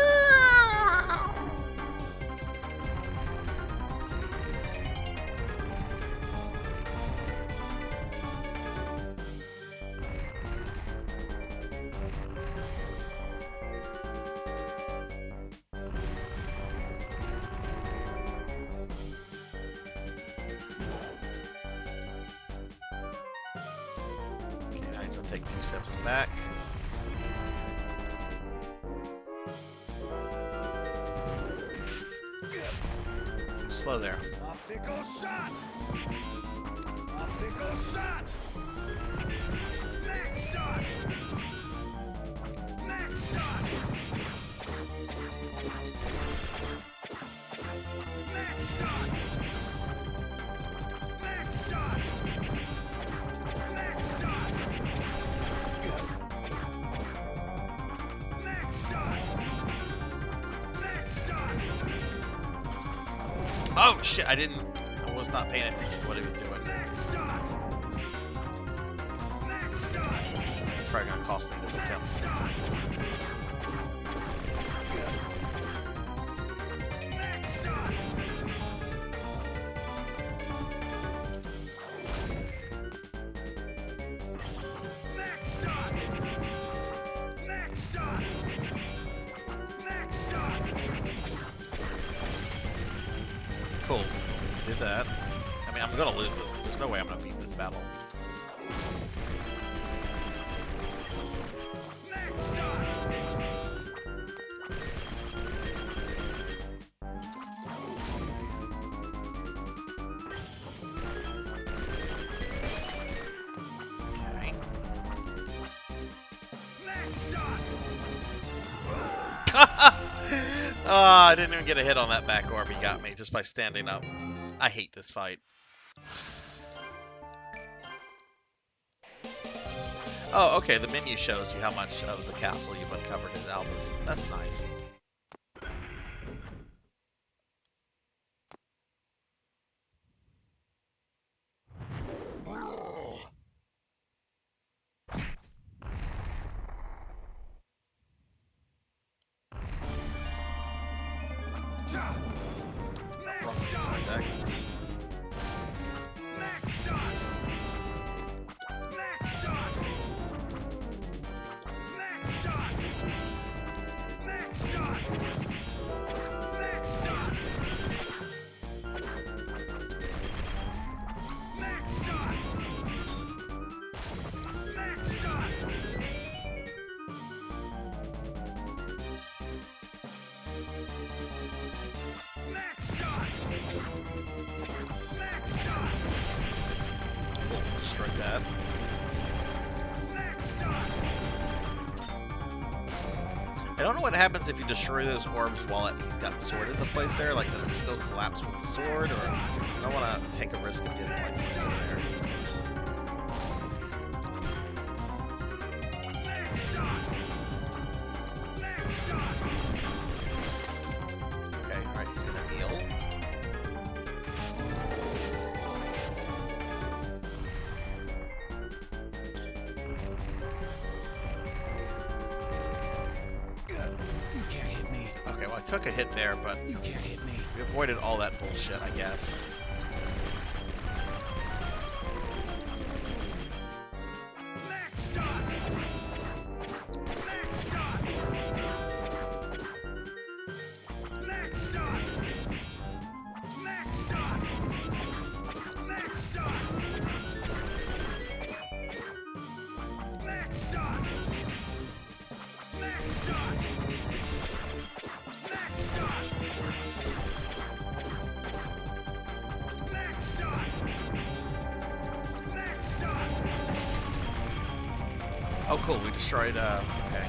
Okay, now he's gonna take 2 steps back. Too slow there. Optical shot! Optical shot! Max shot! Max shot! Max shot! Max shot! Max shot! Max shot! Max shot! Oh shit! I was not paying attention to what he was doing. Max shot! Max shot! It's probably gonna cost me this attempt. Max shot! Max shot! Max shot! Max shot! Cool. Did that. I mean, I'm gonna lose this. There's no way I'm gonna beat this battle. Max shot! Okay. Max shot! Oh, I didn't even get a hit on that back orb. He got me just by standing up. I hate this fight. Oh, okay. The menu shows you how much of the castle you've uncovered is Albus. That's nice. Wrong with Sarzac. Max shot! Max shot! Max shot! Max shot! Max shot! Max shot! Max shot! Max shot! Max shot! Cool. Destroyed that. Max shot! I don't know what happens if you destroy those orbs while he's got the sword in the place there. Like, does he still collapse with the sword? Or I don't want to take a risk of getting like into there. Max shot! Max shot! Okay, alright, he's gonna heal. You can't hit me. Okay, well I took a hit there, but You can't hit me. we avoided all that bullshit, I guess. Max shot! Max shot! Max shot! Max shot! Max shot! Max shot! Max shot! Max shot! Max shot! Max shot! Oh cool, we destroyed, okay.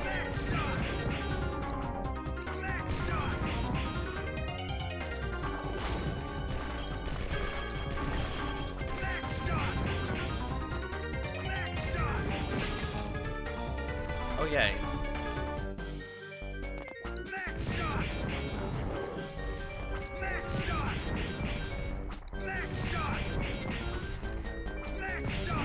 Max shot! Max shot! Max shot! Max shot! Oh yay. Max shot! Max shot! Max shot! Max shot! Max shot!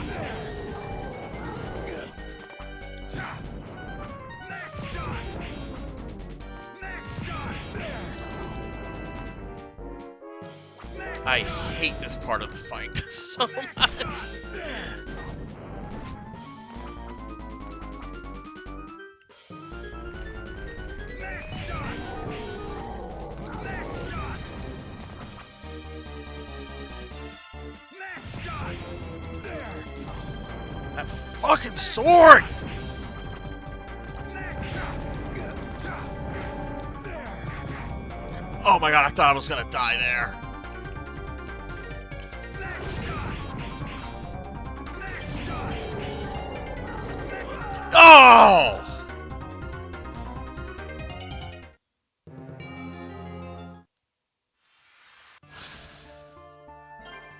Max shot! I hate this part of the fight so much. Max shot! Max shot! Max shot! That fucking sword! Max shot! I thought I was gonna die there. Oh!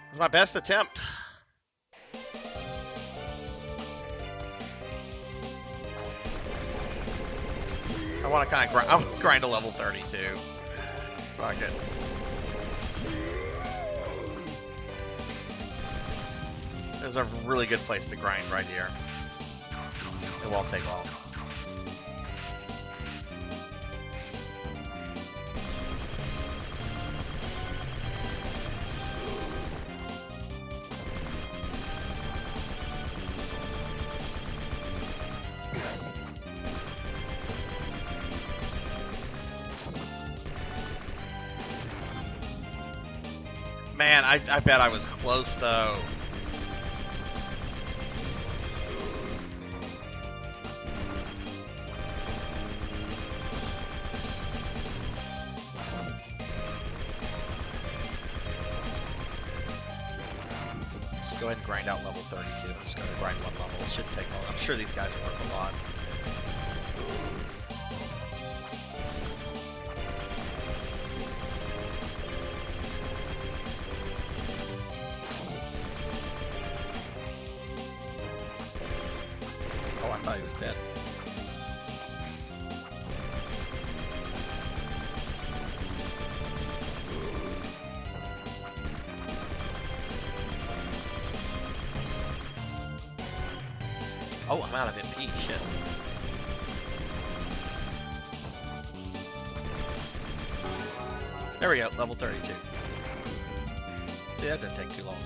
This is my best attempt. I want to kind of grind. I'll grind to level 32. Fuck it. This is a really good place to grind right here. It won't take long. Man, I bet I was close though. Just go ahead and grind out level 32. I'm just going to grind one level. It shouldn't take long. I'm sure these guys are worth a lot. Oh, I thought he was dead. Oh, I'm out of MP. Shit. There we go. Level 32. See, that didn't take too long.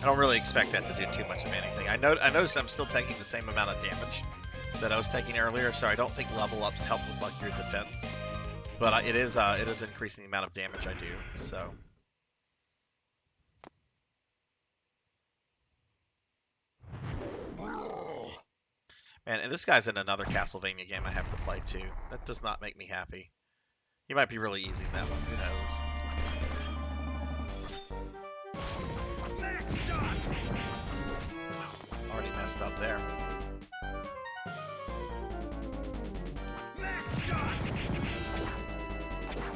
I don't really expect that to do too much of anything. I notice I'm still taking the same amount of damage that I was taking earlier, so I don't think level ups help with like your defense. But it is increasing the amount of damage I do. So. Man, and this guy's in another Castlevania game I have to play too. That does not make me happy. He might be really easy in that one. Who knows? Already messed up there. Next shot.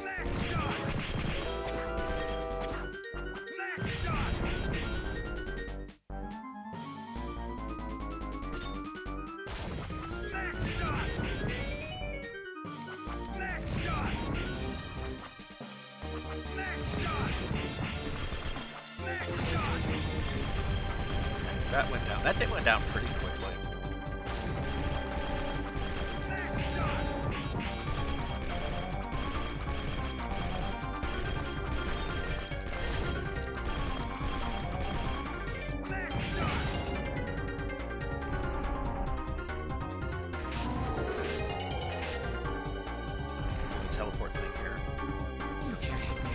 Next shot. Next shot. Next shot. Next shot. Next shot. Next shot. That went down. That thing went down pretty quickly. Next shot. Next shot. Do the teleport thing here. You can't hit me.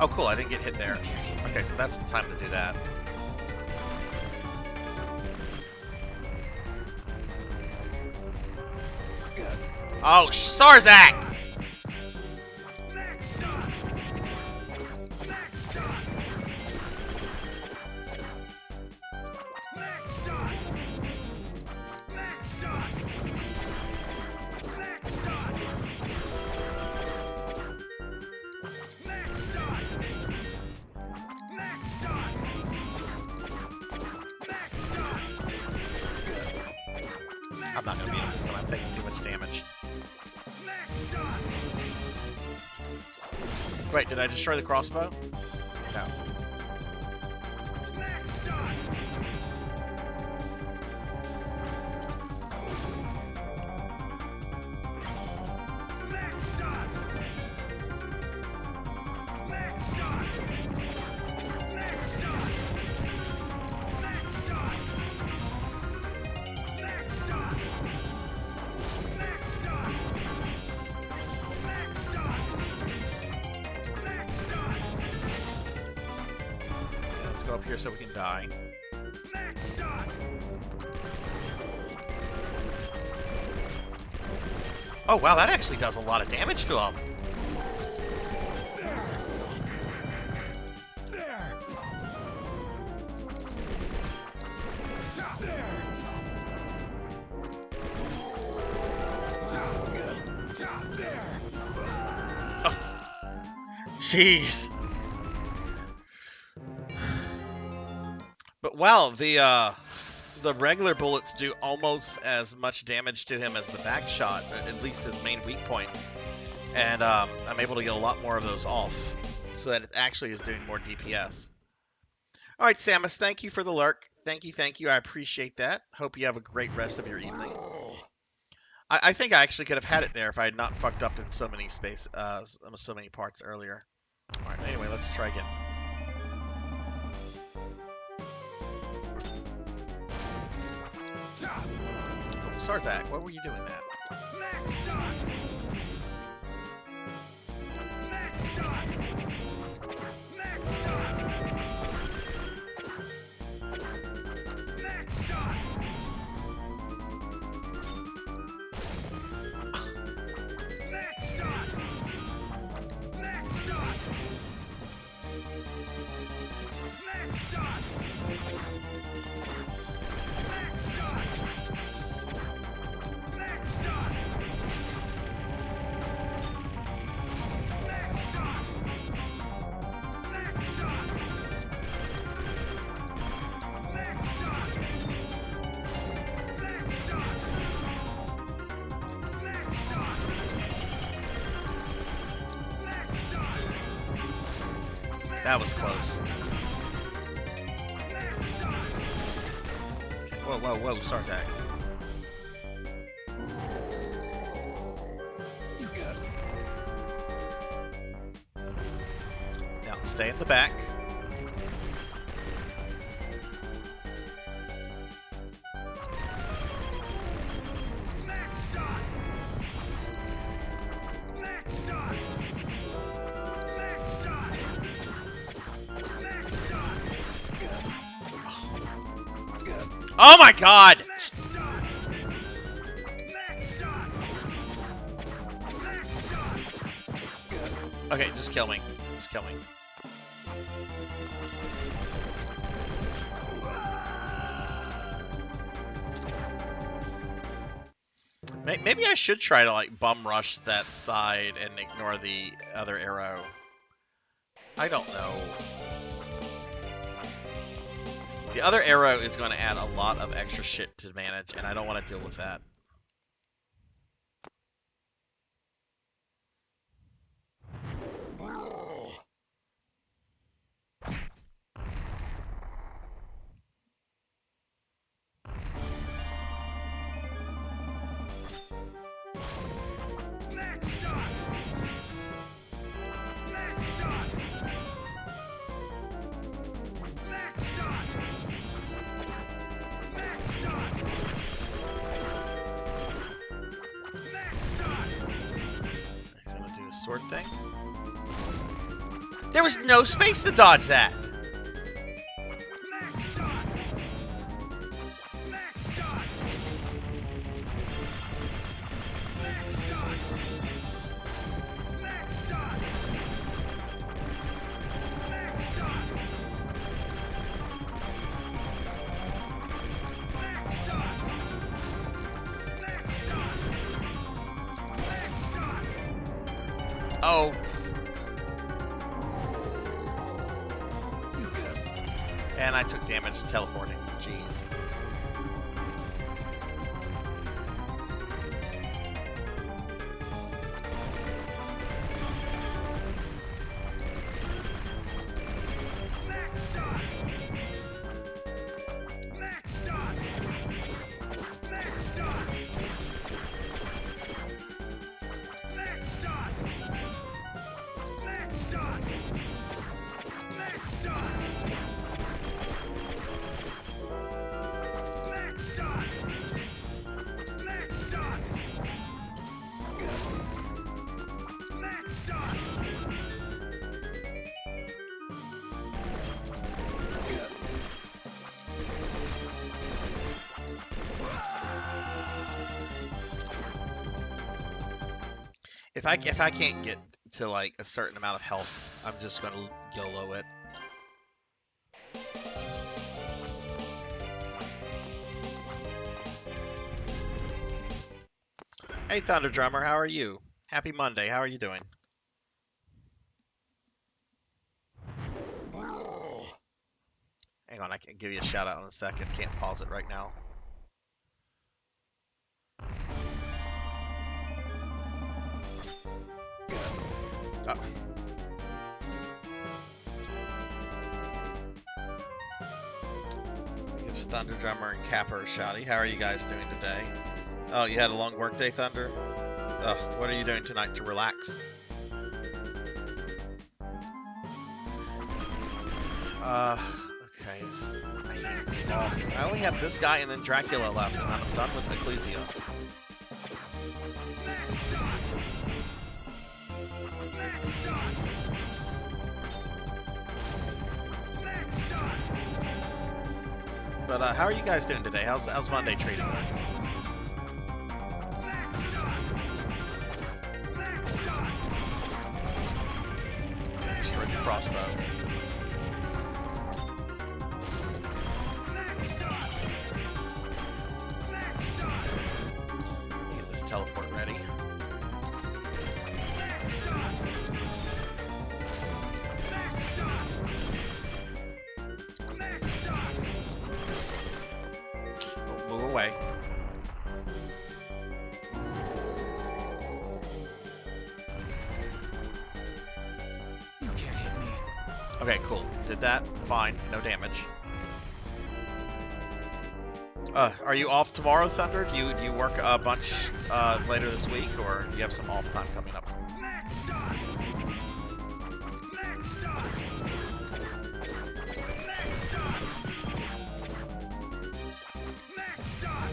Oh, cool. I didn't get hit there. Okay, so that's the time to do that. Oh, Sarzac! Next shot. Next shot. Next shot. Next shot. Next shot. Next shot. Next shot. Next shot. I'm not gonna beat him this time. I'm taking too much damage. Next shot. Wait, did I destroy the crossbow? No. Next shot. Next shot. Next shot. Next shot. Next shot. Next shot. Next shot. Next shot. go up here so we can die. Max shot. Oh wow, that actually does a lot of damage to him. There. There. Chop. There. Chop. Chop. There. Oh. Jeez. But wow, the regular bullets do almost as much damage to him as the back shot, at least his main weak point. And I'm able to get a lot more of those off, so that it actually is doing more DPS. All right, Samus, thank you for the lurk. Thank you. I appreciate that. Hope you have a great rest of your evening. I think I actually could have had it there if I had not fucked up in so many so many parts earlier. All right, anyway, let's try again. Oh, Sarzac, what were you doing that? Max shot. Max shot. Max shot. Max shot. Max shot. Max shot. Max shot. Max shot. Max shot. Max shot. Max shot. Max shot. Max shot. Max shot. Max shot. That was close. Max shot. Whoa, Sarzac. You got it. Now, stay in the back. Max shot. Max shot. Max shot. Max shot. Oh my god! Max shot. Max shot. Max shot. Okay, just kill me. Just kill me. Maybe I should try to like bum rush that side and ignore the other arrow. I don't know. The other arrow is going to add a lot of extra shit to manage, and I don't want to deal with that. Max shot. Max shot. Max shot. Max shot. Max shot. He's going to do his sword thing. There was no space to dodge that! Max shot. Max shot. Max shot. Max shot. Max shot. Max shot. Max shot. Max shot. Oh. You got it. And I took damage teleporting. Jeez. Max shot. Max shot. Max shot. Max shot. Max shot. Max shot. If I can't get to like a certain amount of health, I'm just gonna YOLO it. Hey Thunder Drummer, how are you? Happy Monday. How are you doing? Hang on, I can give you a shout out in a second. Can't pause it right now. Oh. Gives Thunder Drummer and Capper a shouty. How are you guys doing today? Oh, you had a long work day, Thunder? What are you doing tonight to relax? Okay. I hate this boss. I only have this guy and then Dracula left, and I'm done with Ecclesia. But how are you guys doing today? How's Monday treating you? Destroy the crossbow. Get this teleport ready. Move away. You can't hit me. Okay, cool. Did that. Fine. No damage. Are you off tomorrow, Thunder? Do you work a bunch later this week, or do you have some off time coming up? Max shot. Max shot. Max shot. Max shot.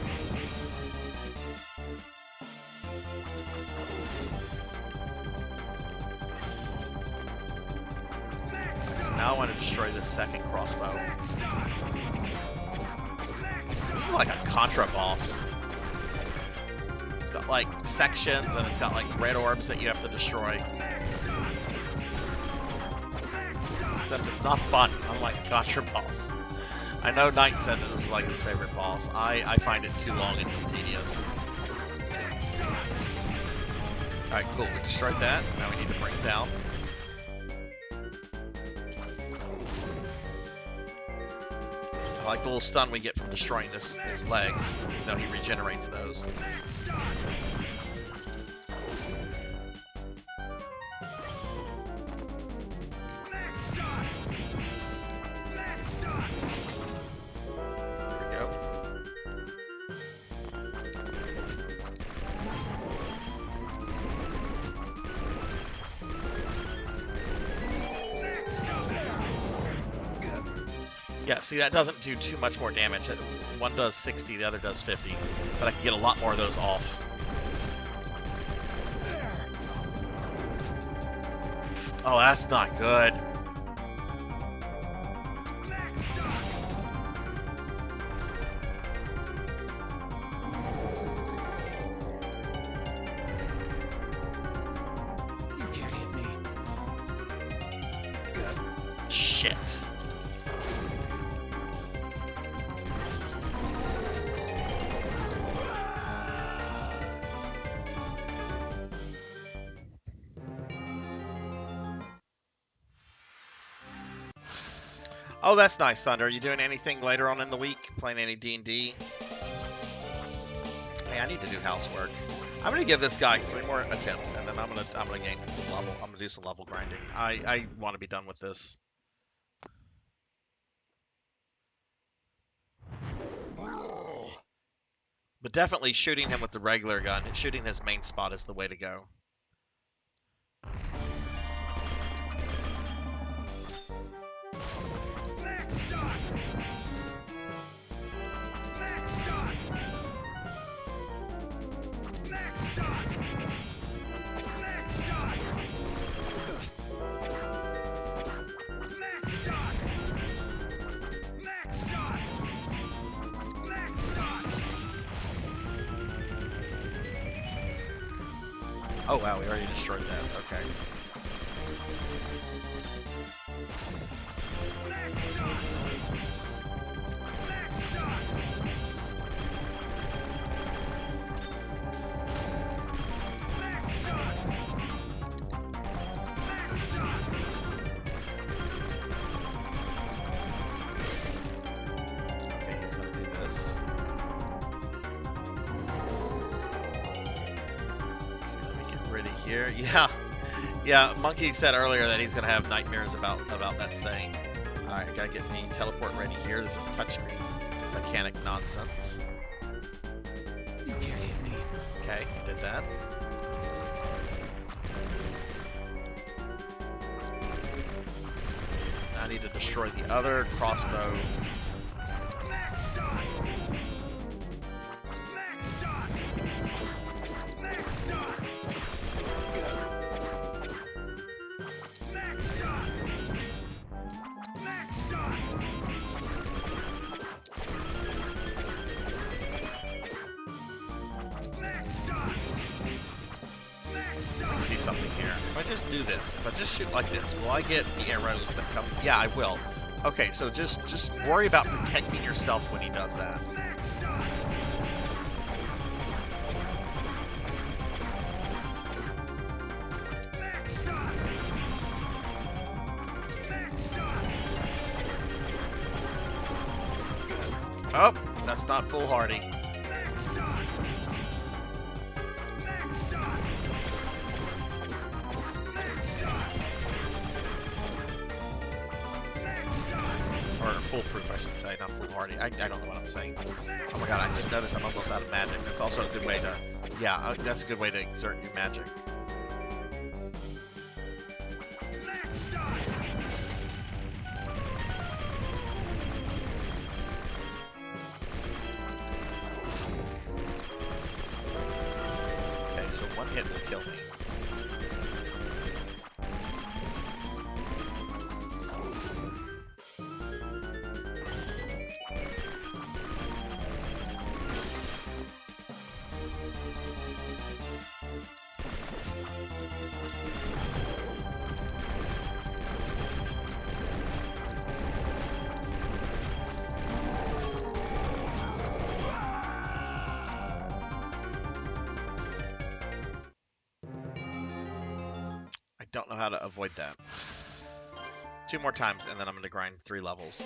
So now I want to destroy this second crossbow. This is like a Contra boss. It's got like sections and it's got like red orbs that you have to destroy. Except it's not fun, unlike a Contra boss. I know Knight said that this is like his favorite boss. I find it too long and too tedious. Alright, cool. We destroyed that. Now we need to bring it down. I like the little stun we get from destroying his legs, even though he regenerates those. There we go. Yeah, see, that doesn't do too much more damage. One does 60, the other does 50. But I can get a lot more of those off. Oh, that's not good. You can't hit me. Shit. Oh, that's nice, Thunder. Are you doing anything later on in the week? Playing any D&D? Hey, I need to do housework. I'm gonna give this guy 3 more attempts, and then I'm gonna gain some level. I'm gonna do some level grinding. I want to be done with this. But definitely shooting him with the regular gun, shooting his main spot is the way to go. Oh wow, we already destroyed that. Okay. Max shot. Max shot. Max shot. Max shot. Okay, he's gonna do this. Okay, let me get rid of here. Yeah. Yeah, Monkey said earlier that he's gonna have nightmares about that saying. Alright, gotta get the teleport ready here. This is touchscreen mechanic nonsense. You can't hit me. Okay, did that. I need to destroy the other crossbow. Max shot. Max shot. Max shot. Max shot. Max shot. Max shot. Max I shot. see something here. If I just do this, if I just shoot like this, will I get the arrows that come? Yeah, I will. Okay, so just worry about protecting yourself when he does that. Max shot. Max shot. Max shot. Oh, that's not foolhardy. Max shot. Max shot. Max shot. Max shot. Or foolproof, I should say, not foolhardy. I don't know what I'm saying. Oh my god, I just noticed I'm almost out of magic. That's also a good way to, yeah, that's a good way to exert your magic. Max shot. Okay, so one hit will kill me. I don't know how to avoid that. 2 more times, and then I'm going to grind 3 levels.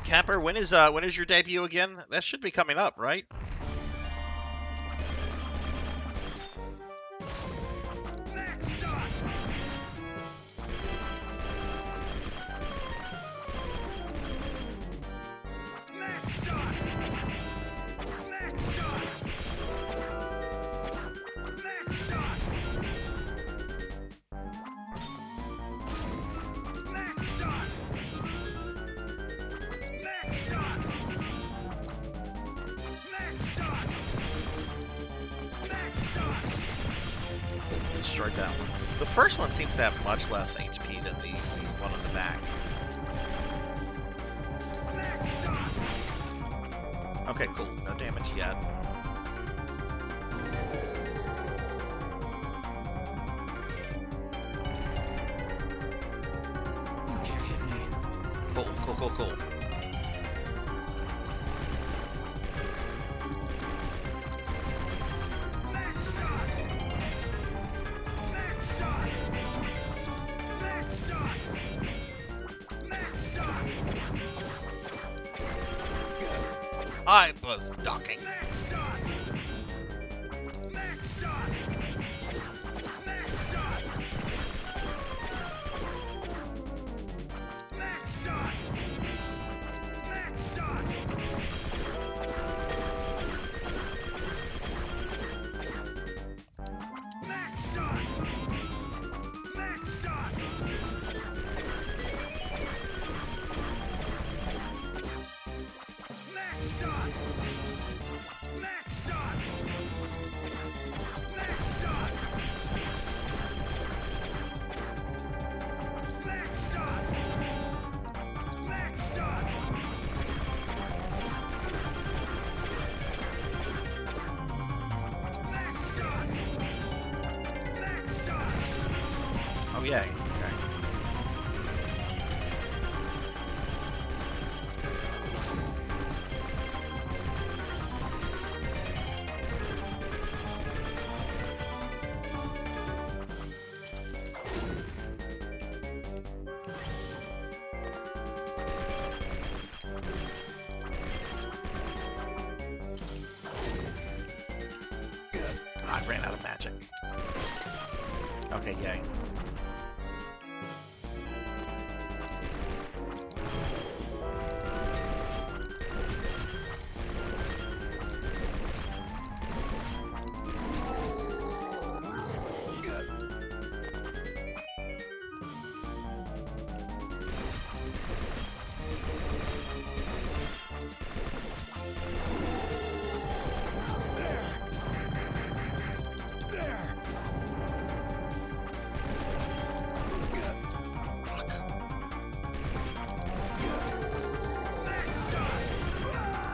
Capper, when is your debut again? That should be coming up, right? Max shot. Max shot. Max shot. Max shot. Max shot. Max shot. Max shot. Max shot. Destroyed that one. The first one seems to have much less HP than the one on the back. Max shot. Okay, cool. No damage yet. You can't hit me. Cool, cool, cool, cool. Max shot. Max shot. Max shot. Max shot. I was docking. Max shot. Max shot. Max shot. Max shot. Max shot. Max shot. Max shot. Max shot. yay. Okay. I ran out of magic. Okay, yay.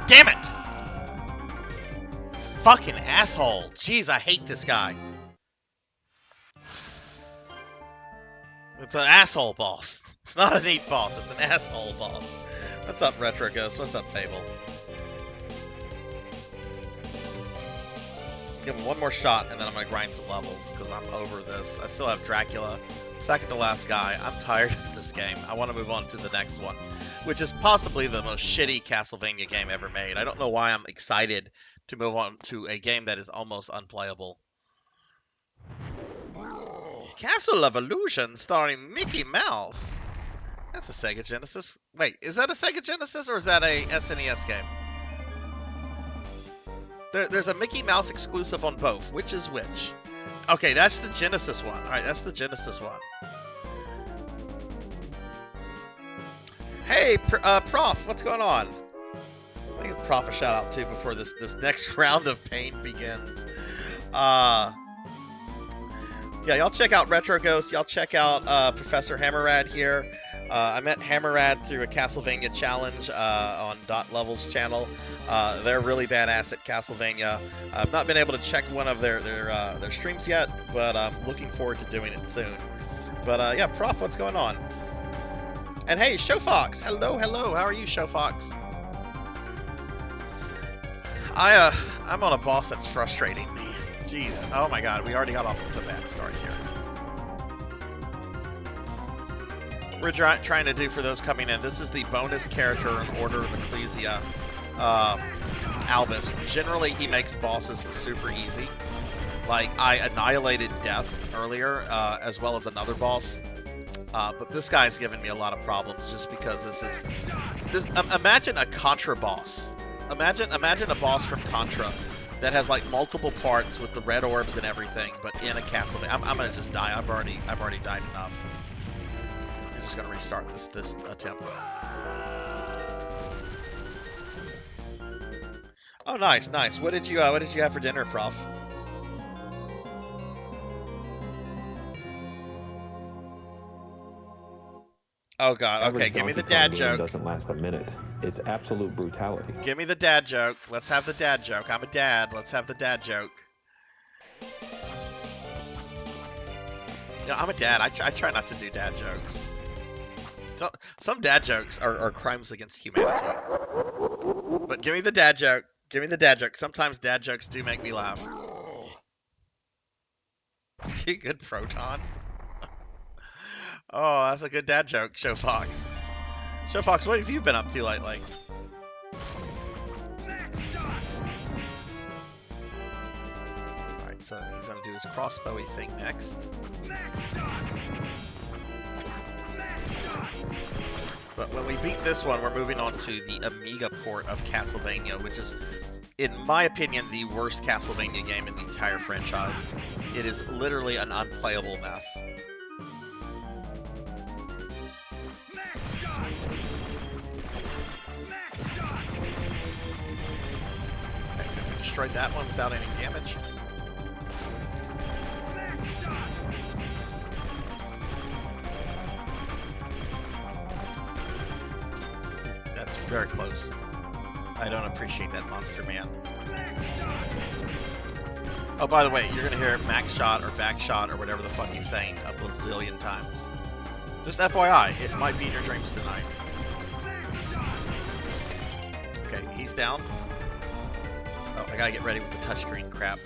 Damn it! Fucking asshole. Jeez, I hate this guy. It's an asshole boss. It's not a neat boss, it's an asshole boss. What's up, Retro Ghost? What's up, Fable? Give him one more shot, and then I'm gonna grind some levels, because I'm over this. I still have Dracula, second to last guy. I'm tired of this game. I want to move on to the next one, which is possibly the most shitty Castlevania game ever made. I don't know why I'm excited to move on to a game that is almost unplayable. Castle of Illusion starring Mickey Mouse. That's a Sega Genesis. Wait, is that a Sega Genesis or is that a SNES game? There's a Mickey Mouse exclusive on both. Which is which? Okay, that's the Genesis one. Alright, that's the Genesis one. Hey, Prof, what's going on? Let me give Prof a shout out too before this next round of pain begins. Yeah, y'all check out Retro Ghost. Y'all check out Professor Hammerrad here. I met Hammerrad through a Castlevania challenge on Dot Level's channel. They're really badass at Castlevania. I've not been able to check one of their streams yet, but I'm looking forward to doing it soon. But yeah, Prof, what's going on? And hey, Showfox! Hello, hello. How are you, Showfox? I'm on a boss that's frustrating me. Jeez. Oh my god, we already got off to a bad start here. We're trying to do, for those coming in, this is the bonus character in Order of Ecclesia, Albus. Generally, he makes bosses super easy. Like, I annihilated Death earlier, as well as another boss. But this guy's given me a lot of problems just because imagine a Contra boss. Imagine a boss from Contra that has like multiple parts with the red orbs and everything, but in a Castlevania. I'm gonna just die. I've already died enough. I'm just gonna restart this attempt. Oh, nice. What did you have for dinner, Prof? Oh god, okay, give me the dad joke. Doesn't last a minute. It's absolute brutality. Give me the dad joke. Let's have the dad joke. I'm a dad. Let's have the dad joke. You know, I'm a dad. I try not to do dad jokes. So, some dad jokes are crimes against humanity. But give me the dad joke. Give me the dad joke. Sometimes dad jokes do make me laugh. Good Proton. Oh, that's a good dad joke, Showfox. Showfox, what have you been up to lately? Alright, so he's going to do his crossbowy thing next. But when we beat this one, we're moving on to the Amiga port of Castlevania, which is, in my opinion, the worst Castlevania game in the entire franchise. It is literally an unplayable mess. Destroyed that one without any damage. That's very close. I don't appreciate that, Monster Man. Oh, by the way, you're gonna hear max shot or back shot or whatever the fuck he's saying a bazillion times. Just FYI, it might be in your dreams tonight. Okay, he's down. Oh, I gotta get ready with the touchscreen crap.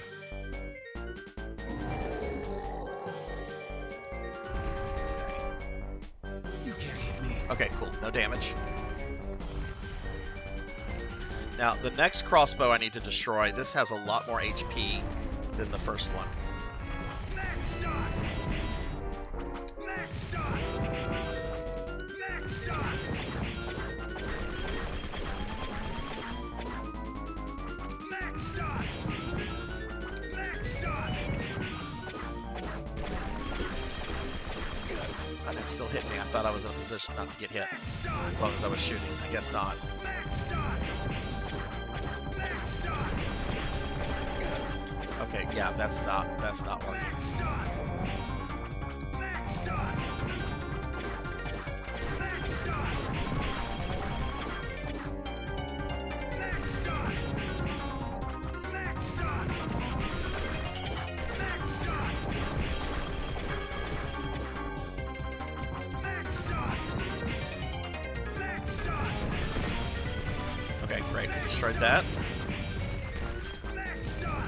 You can't hit me. Okay, cool. No damage. Now, the next crossbow I need to destroy, this has a lot more HP than the first one. Max shot. Max shot. Max shot. Max shot. Max shot. Oh, that still hit me. I thought I was in a position not to get hit. As long as I was shooting. I guess not. Max shot. Max shot. Okay, yeah, that's not working. Max shot. Max shot. Max shot. Max shot. Max shot. Max shot. Max shot. Max shot. Okay, great. We destroyed that. Max shot.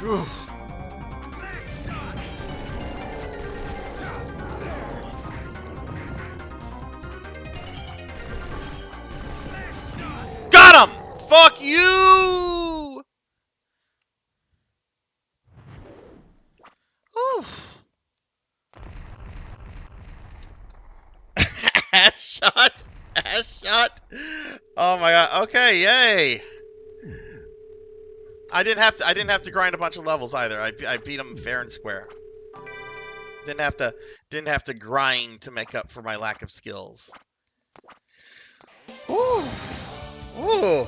Phew. Got him! Fuck you! Oof. Ass shot! Ass shot! Oh my god. Okay, yay! I didn't have to grind a bunch of levels either. I beat them fair and square. Didn't have to grind to make up for my lack of skills. Ooh. Ooh.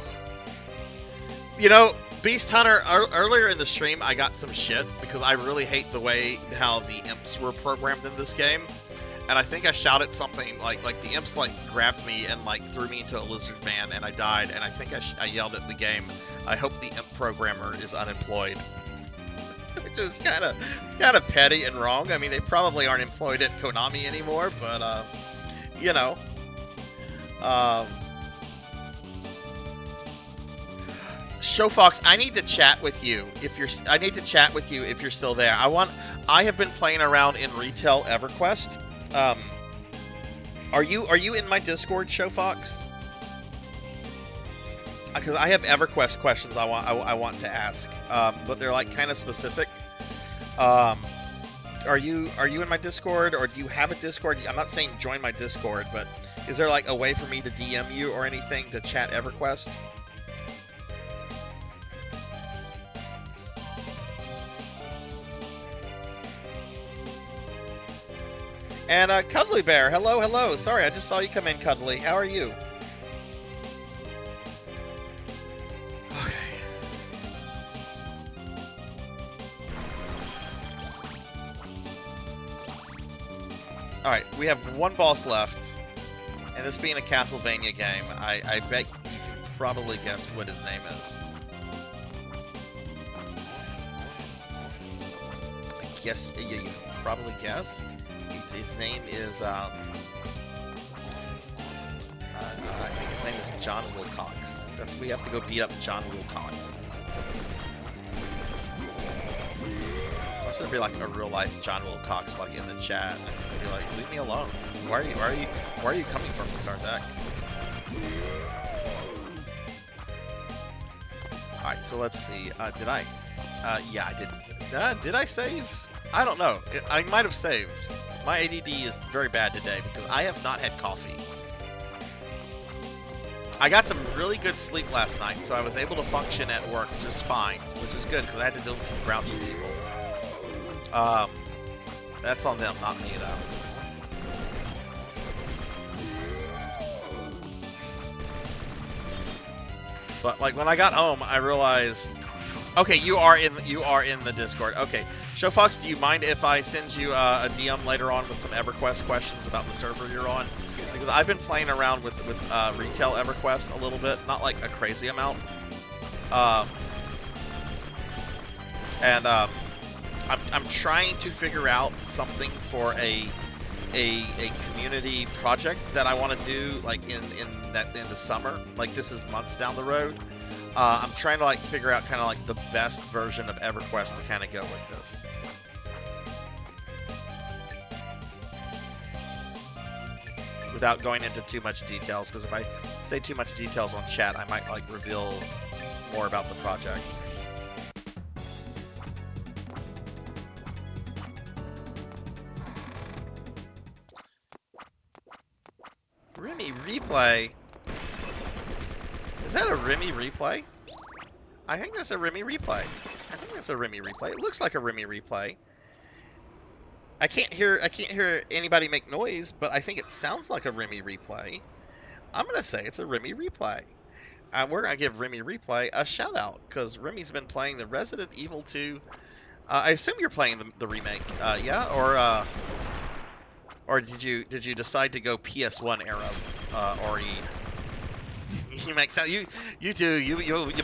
You know, Beast Hunter, earlier in the stream, I got some shit because I really hate the way how the imps were programmed in this game. And I think I shouted something like the imps like grabbed me and like threw me into a lizard man and I died. And I think I yelled at the game, I hope the imp programmer is unemployed. Which is kind of petty and wrong. I mean, they probably aren't employed at Konami anymore, but you know. Showfox, I need to chat with you if you're still there. I have been playing around in retail EverQuest. Are you in my Discord, Showfox? Because I have EverQuest questions I want to ask, but they're like kind of specific. Are you in my Discord, or do you have a Discord? I'm not saying join my Discord, but is there like a way for me to DM you or anything to chat EverQuest? And Cuddly Bear, hello. Sorry, I just saw you come in, Cuddly. How are you? Okay. Alright, we have one boss left. And this being a Castlevania game, I bet you can probably guess what his name is. I guess you can probably guess. His name is, I think his name is John Wilcox. We have to go beat up John Wilcox. Or should be like a real life John Wilcox, like in the chat, and be like, leave me alone. Why are you coming from me, Sarzac? Alright, so let's see. Did I? Yeah, I did. Did I save? I don't know. I might have saved. My ADD is very bad today because I have not had coffee. I got some really good sleep last night, so I was able to function at work just fine, which is good because I had to deal with some grouchy people. That's on them, not me, though. But like when I got home, I realized, okay, you are in the Discord. Okay, Showfox, do you mind if I send you a DM later on with some EverQuest questions about the server you're on? Because I've been playing around with retail EverQuest a little bit, not like a crazy amount. I'm trying to figure out something for a community project that I want to do like in the summer. Like this is months down the road. I'm trying to like figure out kind of like the best version of EverQuest to kind of go with this. Without going into too much details, because if I say too much details on chat, I might like reveal more about the project. Remy replay? Is that a Remy replay? I think that's a Remy replay. I think that's a Remy replay. It looks like a Remy replay. I can't hear anybody make noise, but I think it sounds like a Remy replay. I'm gonna say it's a Remy replay. And we're gonna give Remy replay a shout out because Remy's been playing the Resident Evil 2. I assume you're playing the remake, yeah? Or did you decide to go PS1 era, or you make sense? You'll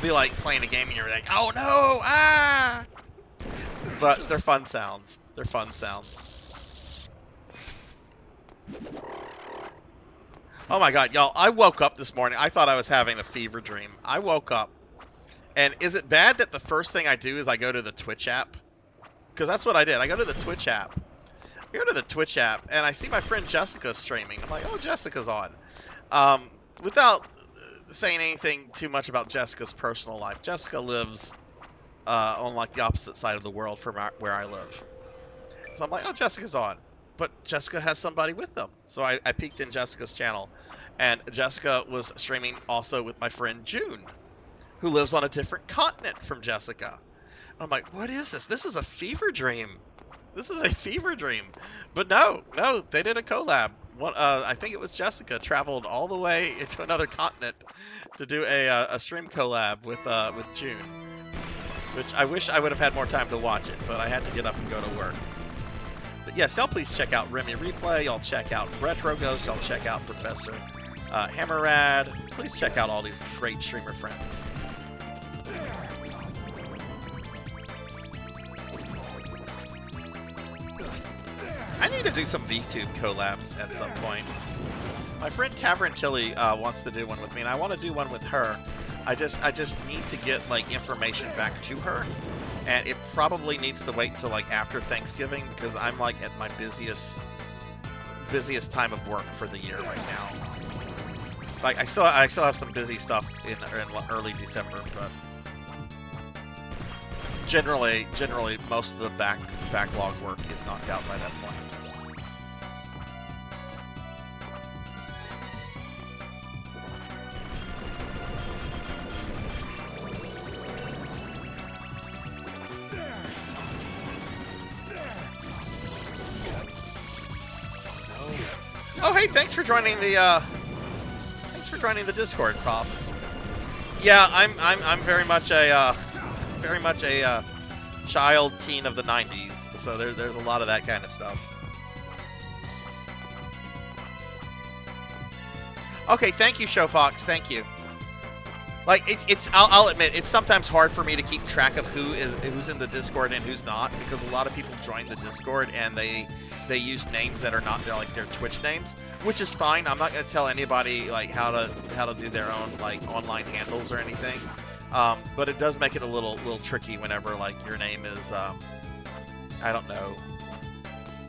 be like playing a game and you're like, oh no, ah! But they're fun sounds. They're fun sounds. Oh my god, y'all! I woke up this morning. I thought I was having a fever dream. I woke up, and is it bad that the first thing I do is I go to the Twitch app? Because that's what I did. I go to the Twitch app. And I see my friend Jessica streaming. I'm like, oh, Jessica's on. Without saying anything too much about Jessica's personal life, Jessica lives on like the opposite side of the world from where I live. So I'm like, oh, Jessica's on. But Jessica has somebody with them. So I peeked in Jessica's channel. And Jessica was streaming also with my friend June, who lives on a different continent from Jessica. And I'm like, what is this? This is a fever dream. This is a fever dream. But no, they did a collab. I think it was Jessica traveled all the way into another continent to do a stream collab with June. Which I wish I would have had more time to watch it, but I had to get up and go to work. But yes, y'all please check out Remy Replay. Y'all check out Retro Ghost. Y'all check out Professor Hammerrad. Please check out all these great streamer friends. I need to do some VTube collabs at some point. My friend Tavern Chili wants to do one with me, and I want to do one with her. I just need to get like information back to her, and it probably needs to wait until like after Thanksgiving because I'm like at my busiest time of work for the year right now. Like I still have some busy stuff in early December, but generally most of the backlog work is knocked out by that point. Oh, hey, thanks for joining the Discord, Prof. Yeah, I'm very much a child teen of the 90s, so there's a lot of that kind of stuff. Okay, thank you, Showfox. Thank you. Like I'll admit it's sometimes hard for me to keep track of who's in the Discord and who's not because a lot of people join the Discord and they use names that are not like their Twitch names, which is fine. I'm not going to tell anybody like how to do their own like online handles or anything. But it does make it a little tricky whenever like your name is I don't know,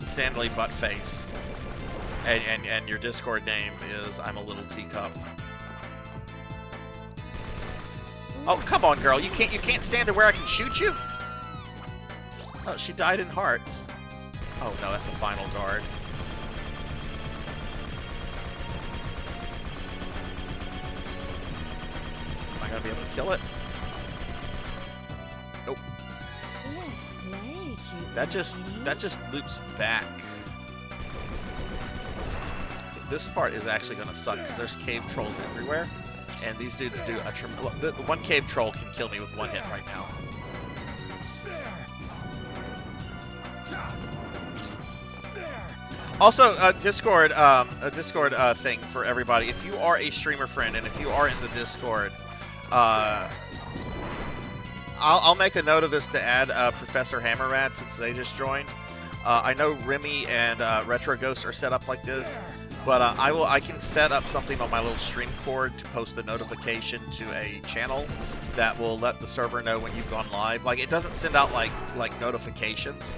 Stanley Buttface, and your Discord name is I'm a Little Teacup. Oh, come on, girl. You can't stand to where I can shoot you? Oh, she died in hearts. Oh, no, that's a final guard. Am I going to be able to kill it? Nope. That just loops back. This part is actually going to suck because there's cave trolls everywhere, and these dudes do a the one cave troll can kill me with one hit right now. Also, a Discord thing for everybody. If you are a streamer friend and if you are in the Discord, I'll make a note of this to add Professor Hammerrad since they just joined. I know Remy and Retro Ghost are set up like this, but I can set up something on my little stream cord to post a notification to a channel that will let the server know when you've gone live. Like, it doesn't send out like notifications,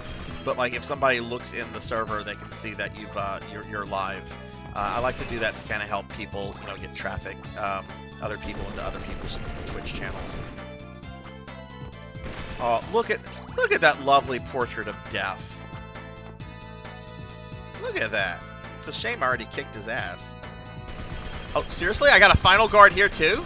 but like if somebody looks in the server, they can see that you're live. I like to do that to kind of help people, get traffic, other people into other people's Twitch channels. Oh, look at that lovely portrait of death. Look at that. It's a shame I already kicked his ass. Oh, seriously? I got a final guard here too?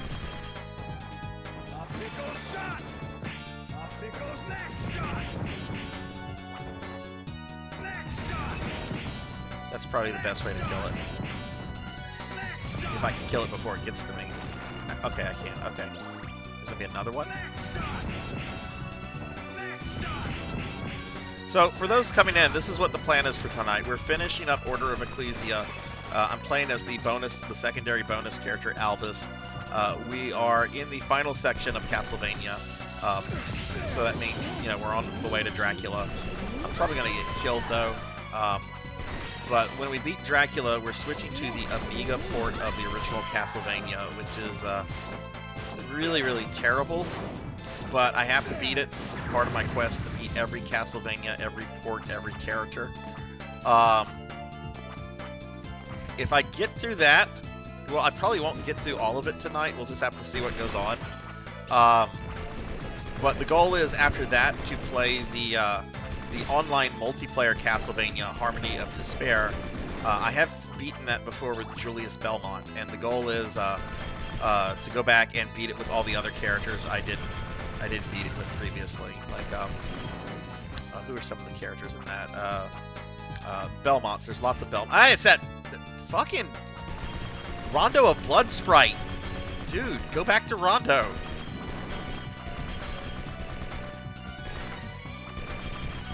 That's probably the best way to kill it. If I can kill it before it gets to me. Okay, I can. Okay. There's gonna be another one. So, for those coming in, this is what the plan is for tonight. We're finishing up Order of Ecclesia. I'm playing as the secondary bonus character, Albus. We are in the final section of Castlevania. So that means, we're on the way to Dracula. I'm probably going to get killed, though. But when we beat Dracula, we're switching to the Amiga port of the original Castlevania, which is really, really terrible. But I have to beat it since it's part of my quest to beat every Castlevania, every port, every character. If I get through that, well, I probably won't get through all of it tonight. We'll just have to see what goes on. But the goal is after that to play the online multiplayer Castlevania, Harmony of Despair. I have beaten that before with Julius Belmont, and the goal is to go back and beat it with all the other characters I didn't beat it with previously. Like, who are some of the characters in that? Belmonts. There's lots of Belmonts. Ah, it's that fucking Rondo of Blood Sprite. Dude, go back to Rondo.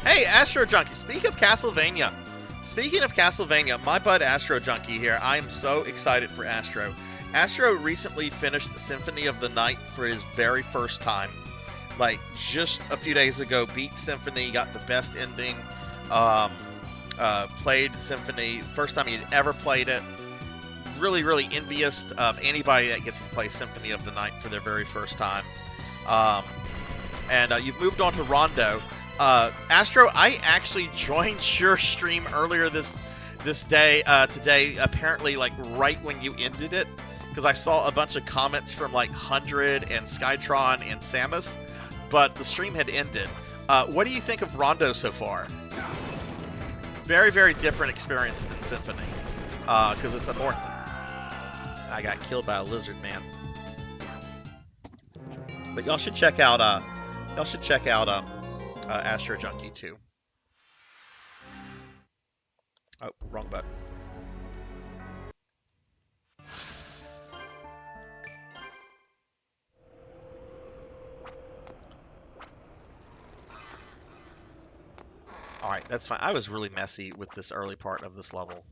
Hey, Astro Junkie. Speaking of Castlevania, my bud Astro Junkie here. I am so excited for Astro. Astro recently finished Symphony of the Night for his very first time. Like, just a few days ago, beat Symphony, got the best ending, played Symphony, first time he had ever played it. Really, really envious of anybody that gets to play Symphony of the Night for their very first time. And you've moved on to Rondo. Astro, I actually joined your stream earlier today, apparently like right when you ended it, because I saw a bunch of comments from like 100 and Skytron and Samus, but the stream had ended. What do you think of Rondo so far? Very, very different experience than Symphony, because it's a more... I got killed by a lizard man. But y'all should check out Astro Junkie too. Oh, wrong button. Alright, that's fine. I was really messy with this early part of this level.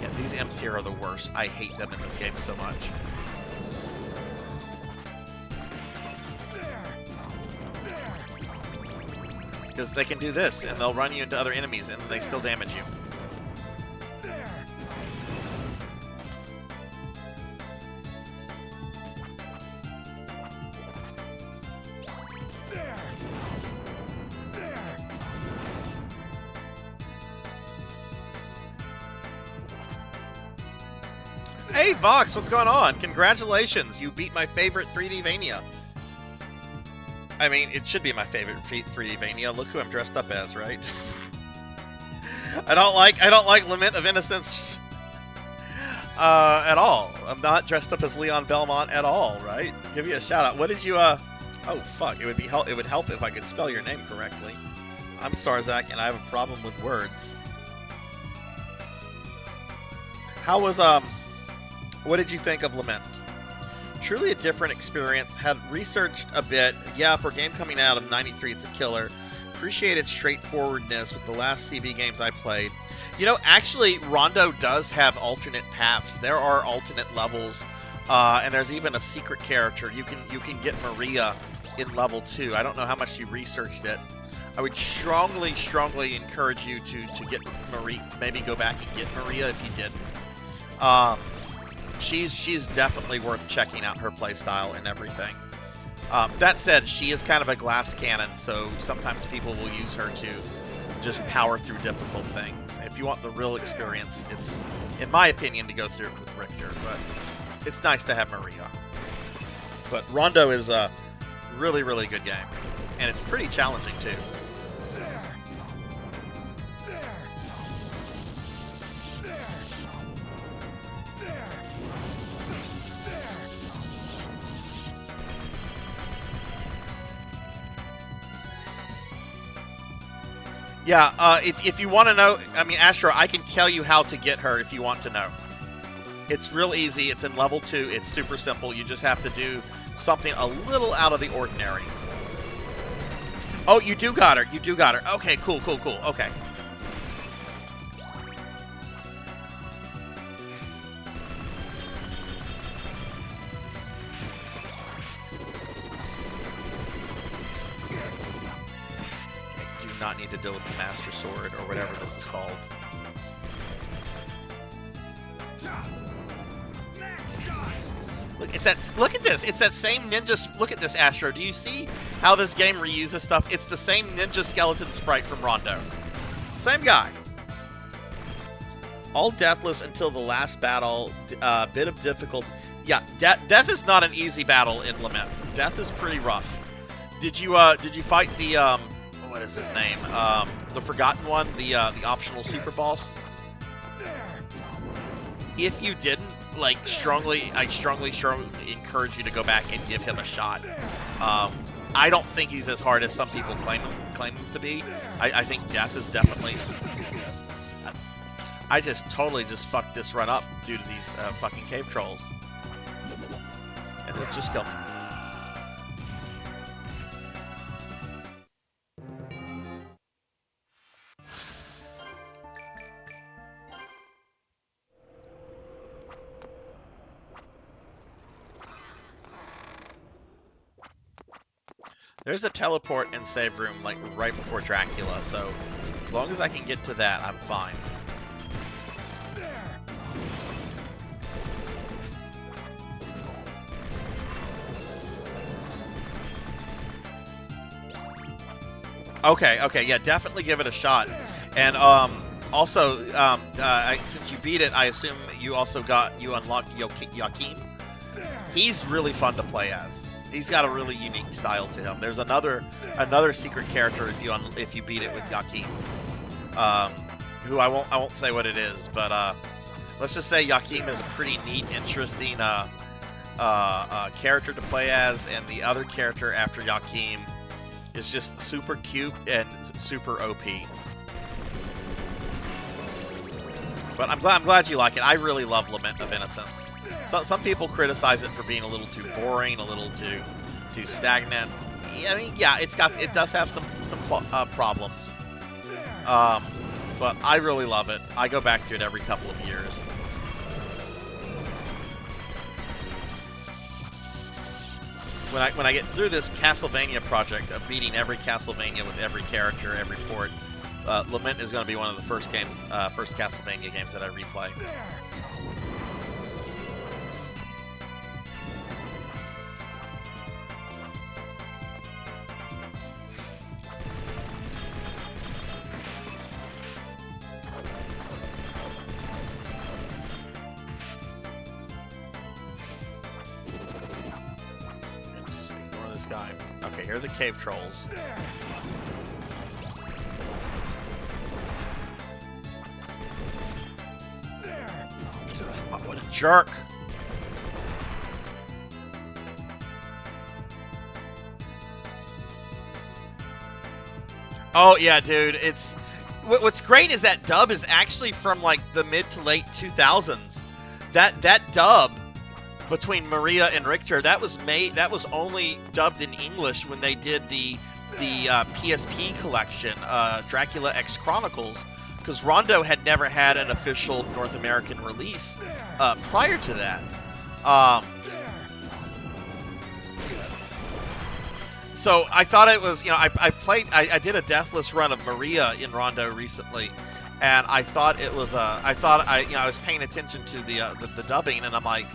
Yeah, these imps here are the worst. I hate them in this game so much. Because they can do this, and they'll run you into other enemies, and they still damage you. Hey, Vox, what's going on? Congratulations, you beat my favorite 3D Vania. I mean, it should be my favorite 3D Vania. Look who I'm dressed up as, right? I don't like Lament of Innocence at all. I'm not dressed up as Leon Belmont at all, right? Give you a shout out. What did you oh fuck, it would help if I could spell your name correctly. I'm Sarzac and I have a problem with words. How was what did you think of Lament? Truly a different experience. Had researched a bit. Yeah, for a game coming out of '93, it's a killer. Appreciate its straightforwardness with the last CV games I played. You know, actually, Rondo does have alternate paths. There are alternate levels, and there's even a secret character. You can get Maria in level 2. I don't know how much you researched it. I would strongly encourage you to get Maria. To maybe go back and get Maria if you didn't. She's definitely worth checking out her playstyle and everything. That said, she is kind of a glass cannon, so sometimes people will use her to just power through difficult things. If you want the real experience, it's, in my opinion, to go through it with Richter, but it's nice to have Maria. But Rondo is a really good game, and it's pretty challenging too. Yeah, if you want to know, I mean, Astro, I can tell you how to get her if you want to know. It's real easy. It's in level 2. It's super simple. You just have to do something a little out of the ordinary. Oh, you do got her. You do got her. Okay, cool. Okay. Not need to deal with the Master Sword or whatever this is called. Look at this. It's that same ninja. Look at this, Astro. Do you see how this game reuses stuff? It's the same ninja skeleton sprite from Rondo. Same guy. All deathless until the last battle. Bit of difficulty. Yeah, death is not an easy battle in Lament. Death is pretty rough. Did you fight the what is his name? The Forgotten One, the optional super boss. If you didn't, like, I strongly encourage you to go back and give him a shot. I don't think he's as hard as some people claim him to be. I think Death is definitely. I just totally fucked this run up due to these fucking cave trolls, and it's just coming. There's a teleport and save room, like, right before Dracula, so as long as I can get to that, I'm fine. Okay, yeah, definitely give it a shot. And, also, since you beat it, I assume you unlocked Joachim. He's really fun to play as. He's got a really unique style to him. There's another secret character if you beat it with Joachim, who I won't say what it is, but let's just say Joachim is a pretty neat, interesting character to play as, and the other character after Joachim is just super cute and super OP. But I'm glad you like it. I really love Lament of Innocence. Some people criticize it for being a little too boring, a little too stagnant. I mean, yeah, it does have some problems. But I really love it. I go back to it every couple of years. When I get through this Castlevania project of beating every Castlevania with every character, every port, Lament is going to be one of the first Castlevania games that I replay. this guy. Okay, here are the cave trolls. Oh, what a jerk! Oh yeah, dude, it's what's great is that dub is actually from like the mid to late 2000s. That dub between Maria and Richter, that was only dubbed in English when they did the PSP collection, Dracula X Chronicles, because Rondo had never had an official North American release prior to that. So I thought it was, I did a deathless run of Maria in Rondo recently, and I thought it was, I was paying attention to the dubbing, and I'm like,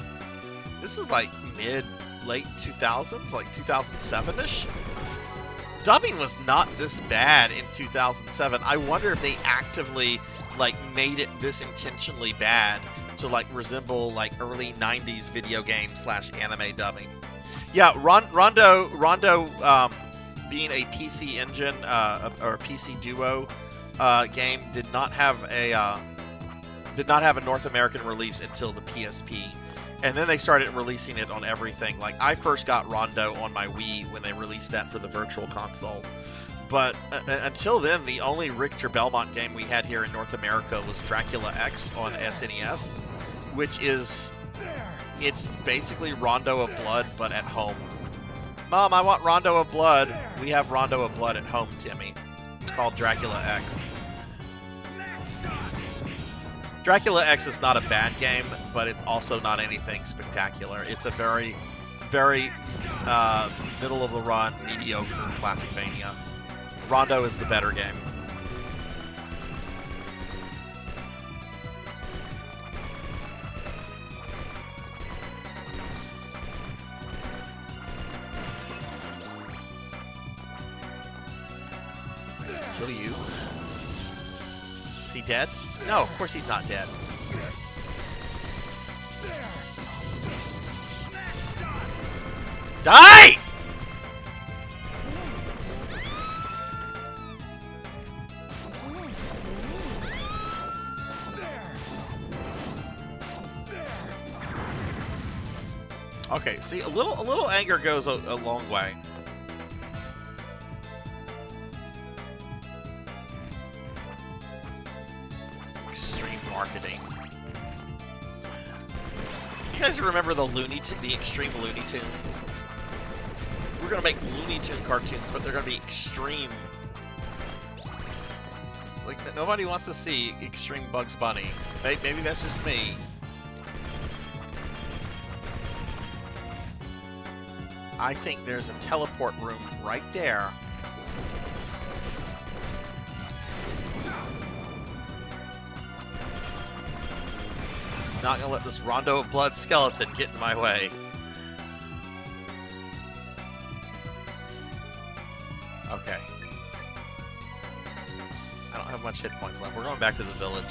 this is like late 2000s, like 2007-ish. Dubbing was not this bad in 2007. I wonder if they actively like made it this intentionally bad to like resemble like early 90s video game / anime dubbing. Yeah, Rondo being a PC engine or a PC Duo game did not have a North American release until the PSP, and then they started releasing it on everything. Like I first got Rondo on my Wii when they released that for the Virtual Console, but until then, the only Richter Belmont game we had here in North America was Dracula X on SNES, which is. It's basically Rondo of Blood, but at home. Mom, I want Rondo of Blood. We have Rondo of Blood at home, Timmy. It's called Dracula X. Dracula X is not a bad game, but it's also not anything spectacular. It's a very, very middle-of-the-run, mediocre Classicvania. Rondo is the better game. Kill you. Is he dead? No, of course he's not dead. Die! Okay, see, a little anger goes a long way. Extreme marketing. You guys remember the extreme Looney Tunes? We're gonna make Looney Tune cartoons, but they're gonna be extreme. Like nobody wants to see extreme Bugs Bunny. Maybe that's just me. I think there's a teleport room right there. Not gonna let this Rondo of Blood skeleton get in my way. Okay. I don't have much hit points left. We're going back to the village.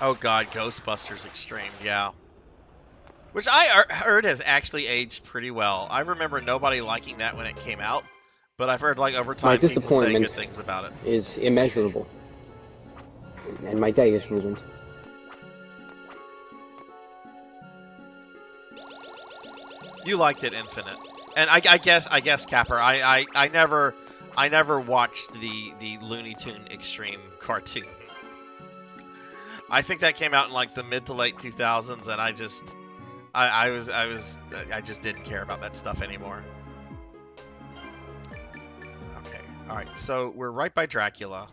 Oh god, Ghostbusters Extreme, yeah. Which I heard has actually aged pretty well. I remember nobody liking that when it came out, but I've heard like over time people say good things about it. Is immeasurable. And my day is ruined. You liked it, Infinite, and I guess Capper. I never watched the Looney Tune Extreme cartoon. I think that came out in like the mid to late 2000s, and I just didn't care about that stuff anymore. Okay, all right. So we're right by Dracula.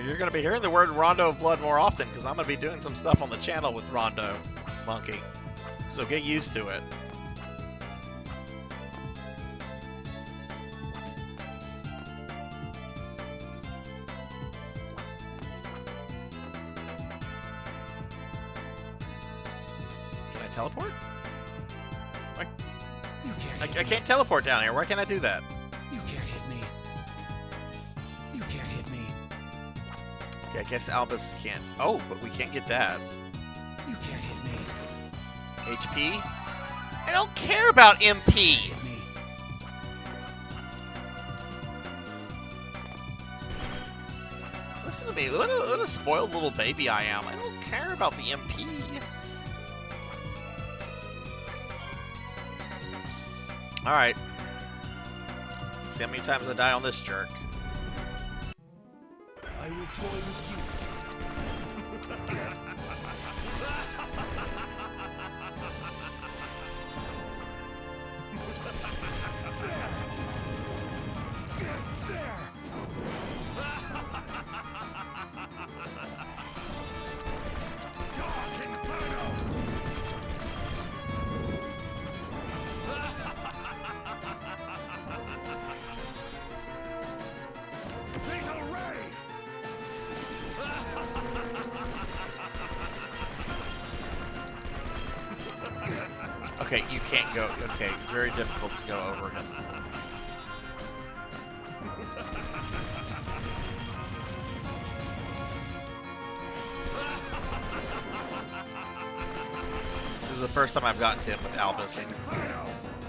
You're going to be hearing the word Rondo of Blood more often because I'm going to be doing some stuff on the channel with Rondo Monkey. So get used to it. teleport? You I can't hit can't teleport down here. Why can't I do that? me. You can't hit me. You can't hit me. Okay, I guess Albus can't. Oh, but we can't get that. You can't hit me. HP? I don't care about MP! Hit me. Listen to me, what a spoiled little baby I am. I don't care about the MP. Alright. See how many times I die on this jerk. I will toy with you. Okay, you can't go. Okay, it's very difficult to go over him. This is the first time I've gotten to him with Albus.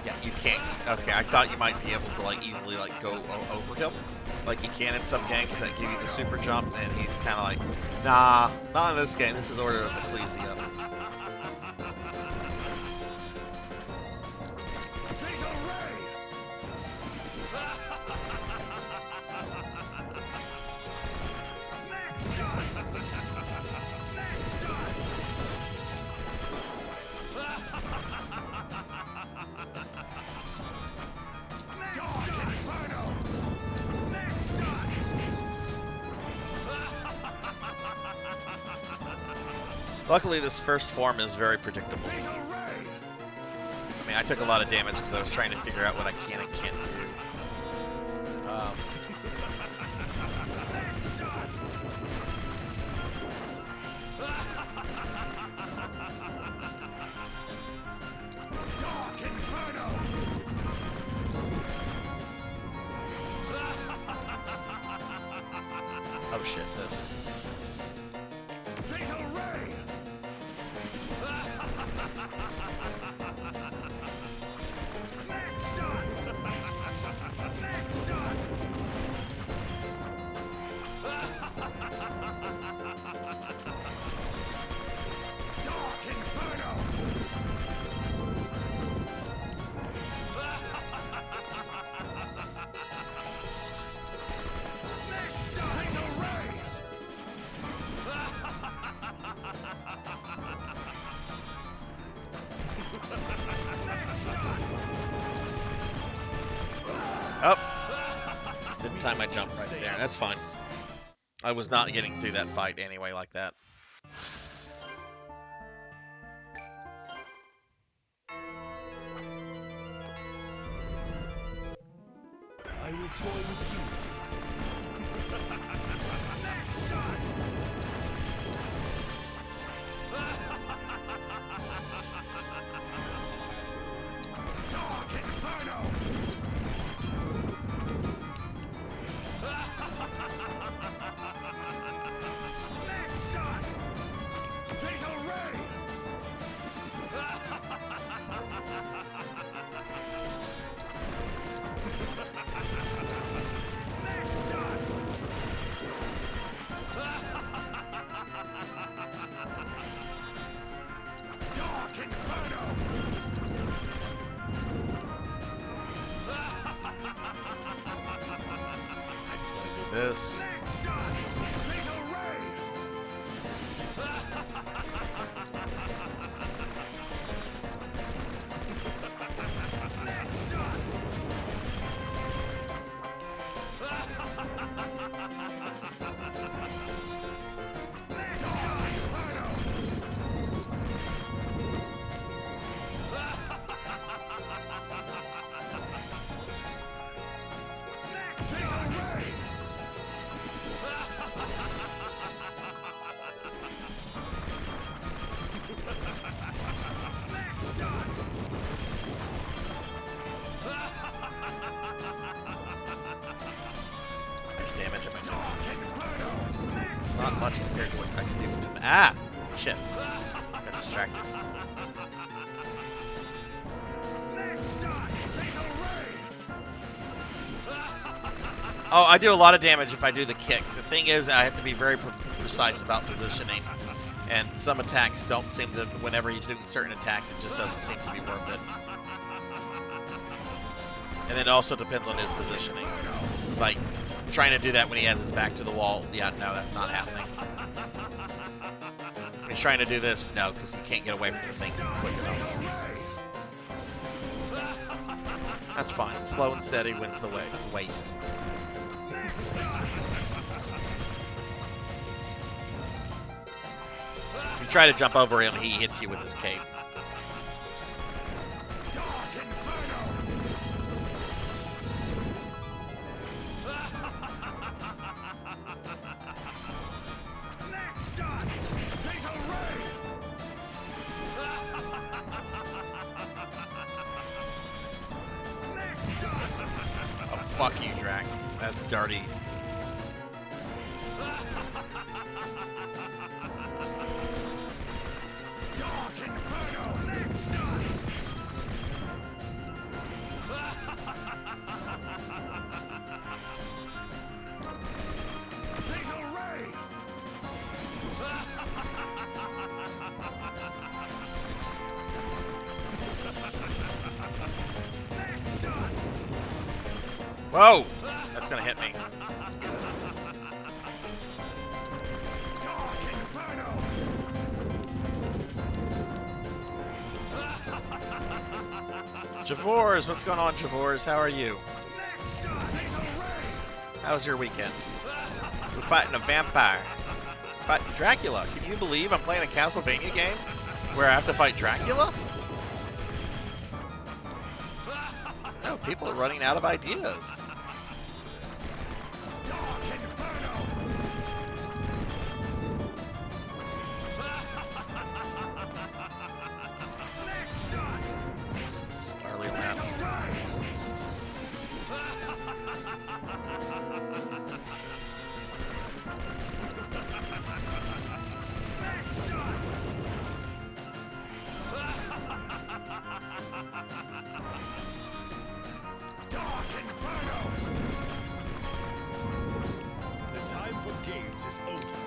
Yeah, you can't. Okay, I thought you might be able to like easily like go over him, like you can in some games that give you the super jump, and he's kind of like, nah, not in this game. This is Order of Ecclesia. Luckily, this first form is very predictable. I mean, I took a lot of damage because I was trying to figure out what I can and can't do. Oh shit, this. Oh! Didn't time my jump right there. That's fine. I was not getting through that fight anyway like that. I will toy with you. This. much damage am I doing? It's not much compared to what I can do with him. Ah! Shit. Got distracted. Oh, I do a lot of damage if I do the kick. The thing is, I have to be very precise about positioning. And some attacks don't seem to, whenever he's doing certain attacks, it just doesn't seem to be worth it. And then it also depends on his positioning. Like, trying to do that when he has his back to the wall, yeah, no, that's not happening. When he's trying to do this, no, because he can't get away from the thing quick enough. That's fine. Slow and steady wins the race. If you try to jump over him, he hits you with his cape. Oh, fuck you, Drac. That's dirty. Whoa! That's gonna hit me. Javors, what's going on, Javors? How are you? How was your weekend? We're fighting a vampire. Fighting Dracula. Can you believe I'm playing a Castlevania game where I have to fight Dracula? No, people are running out of ideas. Early lap.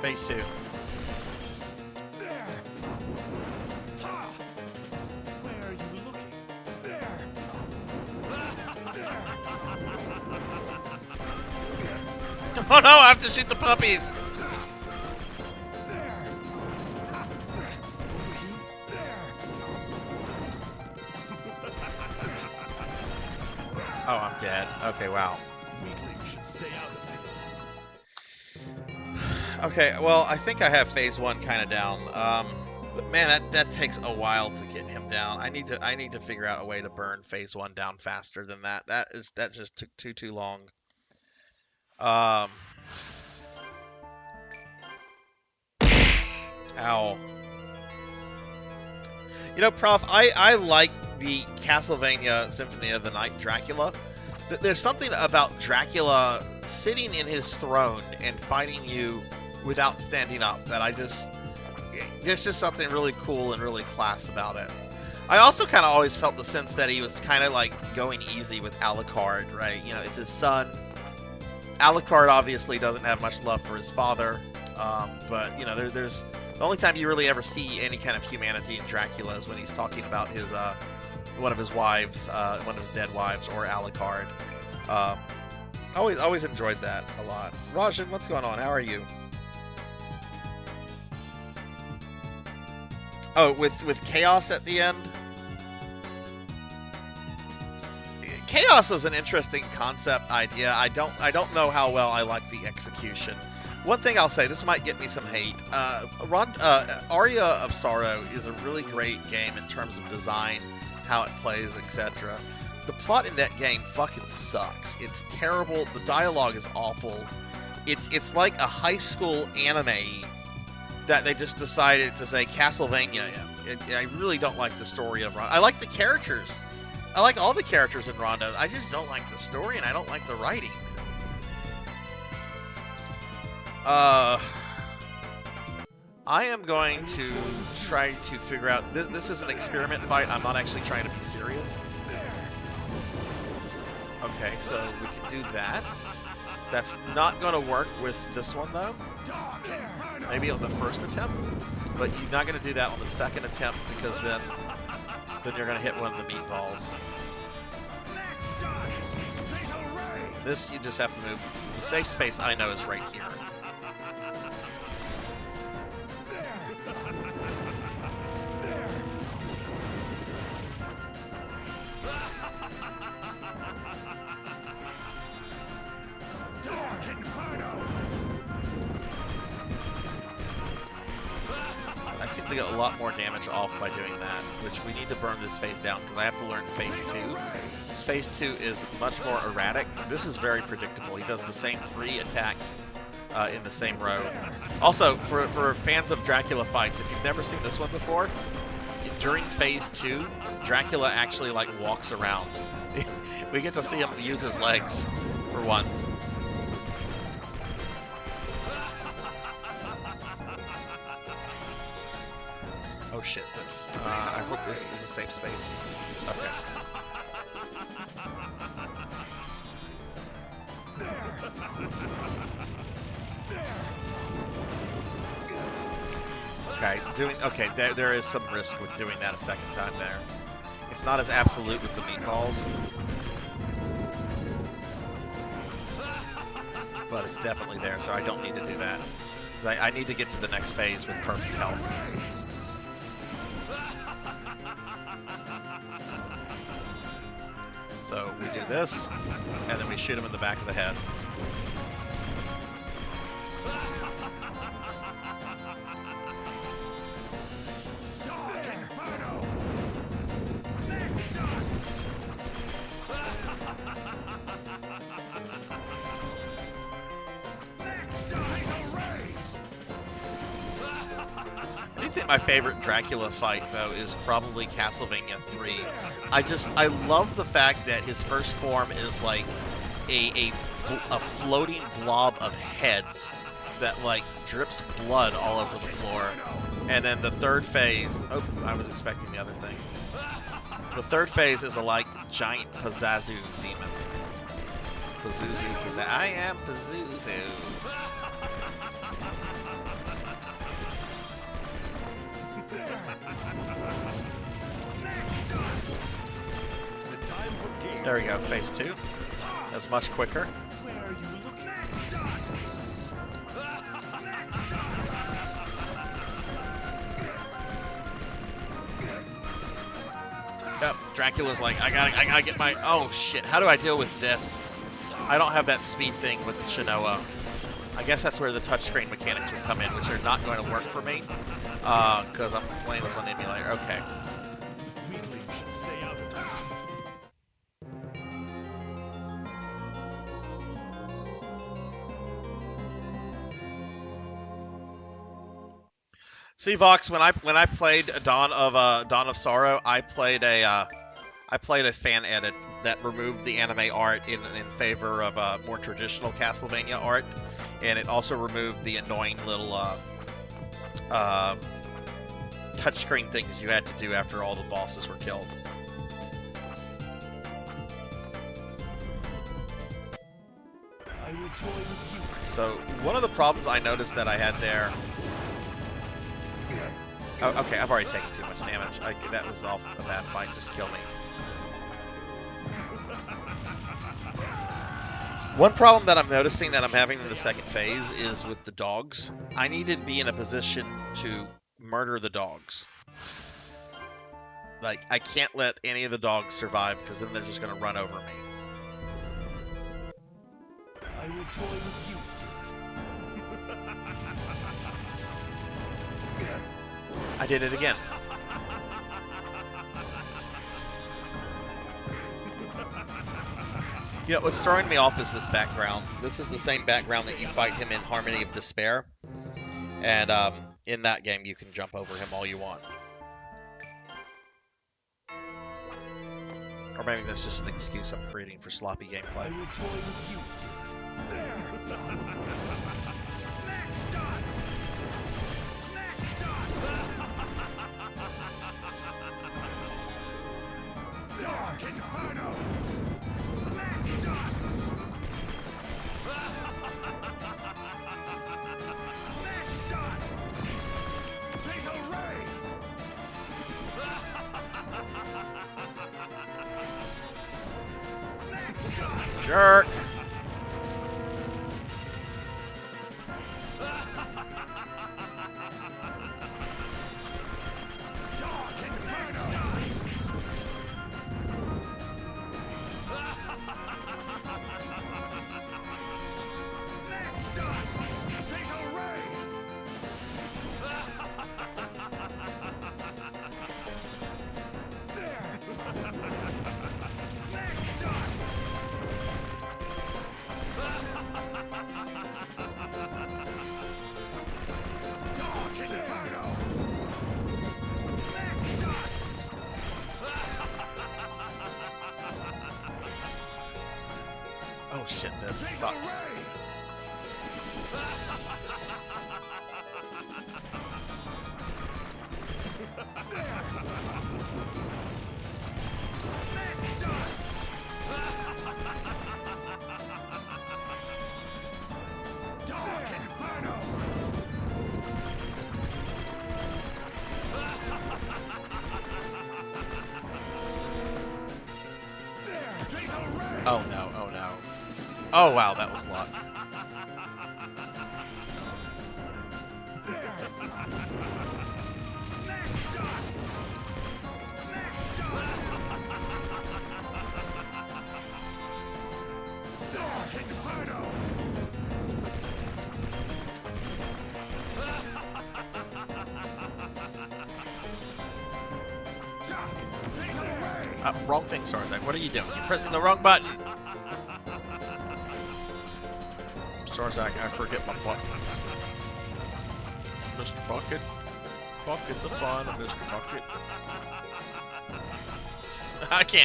Phase 2. There. Ta. Where are you looking? There. Oh no, I have to shoot the puppies! There. Oh, I'm dead. Okay, wow. Weakling should stay out of this. Okay, well, I think I have phase 1 kind of down. But man, that takes a while to get him down. I need to figure out a way to burn phase 1 down faster than that. That just took too long. Ow. You know, Prof, I like the Castlevania Symphony of the Night Dracula. There's something about Dracula sitting in his throne and fighting you without standing up that there's just something really cool and really class about it. I also kind of always felt the sense that he was kind of like going easy with Alucard, right? You know, it's his son. Alucard obviously doesn't have much love for his father, but you know, there's the only time you really ever see any kind of humanity in Dracula is when he's talking about his one of his wives, one of his dead wives, or Alucard. Always enjoyed that a lot. Rajan, what's going on? How are you? Oh, with Chaos at the end? Chaos was an interesting concept idea. I don't know how well I like the execution. One thing I'll say, this might get me some hate. Aria of Sorrow is a really great game in terms of design, how it plays, etc. The plot in that game fucking sucks. It's terrible. The dialogue is awful. It's like a high school anime that they just decided to say Castlevania. I really don't like the story of Rondo. I like the characters. I like all the characters in Rondo. I just don't like the story, and I don't like the writing. I am going to try to figure out... This is an experiment fight. I'm not actually trying to be serious. Okay, so we can do that. That's not going to work with this one, though. Maybe on the first attempt. But you're not going to do that on the second attempt, because then you're going to hit one of the meatballs. This, you just have to move. The safe space, I know, is right here. I seem to get a lot more damage off by doing that, which we need to burn this phase down because I have to learn phase 2. Phase 2 is much more erratic. This is very predictable. He does the same 3 attacks in the same row. Also, for fans of Dracula fights, if you've never seen this one before, during phase 2, Dracula actually like walks around. We get to see him use his legs for once. Oh shit, this. I hope this is a safe space. Okay. Okay, there is some risk with doing that a second time there. It's not as absolute with the meatballs. But it's definitely there, so I don't need to do that. I need to get to the next phase with perfect health. So we do this, and then we shoot him in the back of the head. I think my favorite Dracula fight, though, is probably Castlevania 3. I love the fact that his first form is like a floating blob of heads that like drips blood all over the floor. And then the third phase, oh, I was expecting the other thing. The third phase is a like giant Pazuzu demon. Pazuzu, I am Pazuzu. There we go, phase 2. That's much quicker. Yep, Dracula's like, I gotta get my, oh shit, how do I deal with this? I don't have that speed thing with Shinoa. I guess that's where the touchscreen mechanics would come in, which are not going to work for me, because I'm playing this on emulator. Okay. See, Vox, when I played Dawn of Sorrow, I played a fan edit that removed the anime art in favor of more traditional Castlevania art, and it also removed the annoying little touchscreen things you had to do after all the bosses were killed. I will toy with you. So one of the problems I noticed that I had there. Oh, okay, I've already taken too much damage. That was off a bad fight. Just kill me. One problem that I'm noticing that I'm having in the second phase is with the dogs. I need to be in a position to murder the dogs. Like, I can't let any of the dogs survive because then they're just going to run over me. I will toy with you. I did it again. You know, what's throwing me off is this background. This is the same background that you fight him in Harmony of Despair. And in that game, you can jump over him all you want. Or maybe that's just an excuse I'm creating for sloppy gameplay. I will toy with you. Jerk. Oh shit, this. Fuck. Oh no, oh no. Oh wow, that was luck. Wrong thing, Sarzac. What are you doing? You're pressing the wrong button. Sarzac, I forget my buttons. Mr. Bucket. Buckets of fun, Mr. Bucket.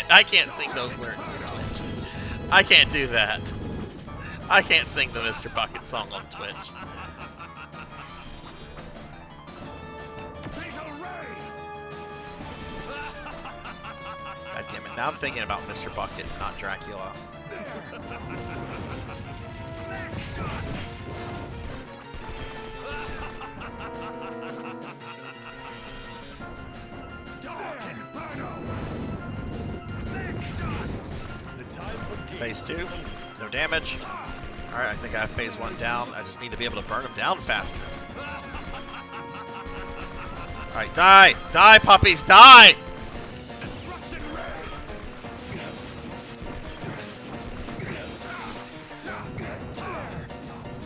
I can't sing those lyrics on Twitch. I can't do that. I can't sing the Mr. Bucket song on Twitch. God damn it, now I'm thinking about Mr. Bucket, not Dracula. Phase 2, no damage. Alright, I think I have phase 1 down. I just need to be able to burn him down faster. Alright, die! Die, puppies, die!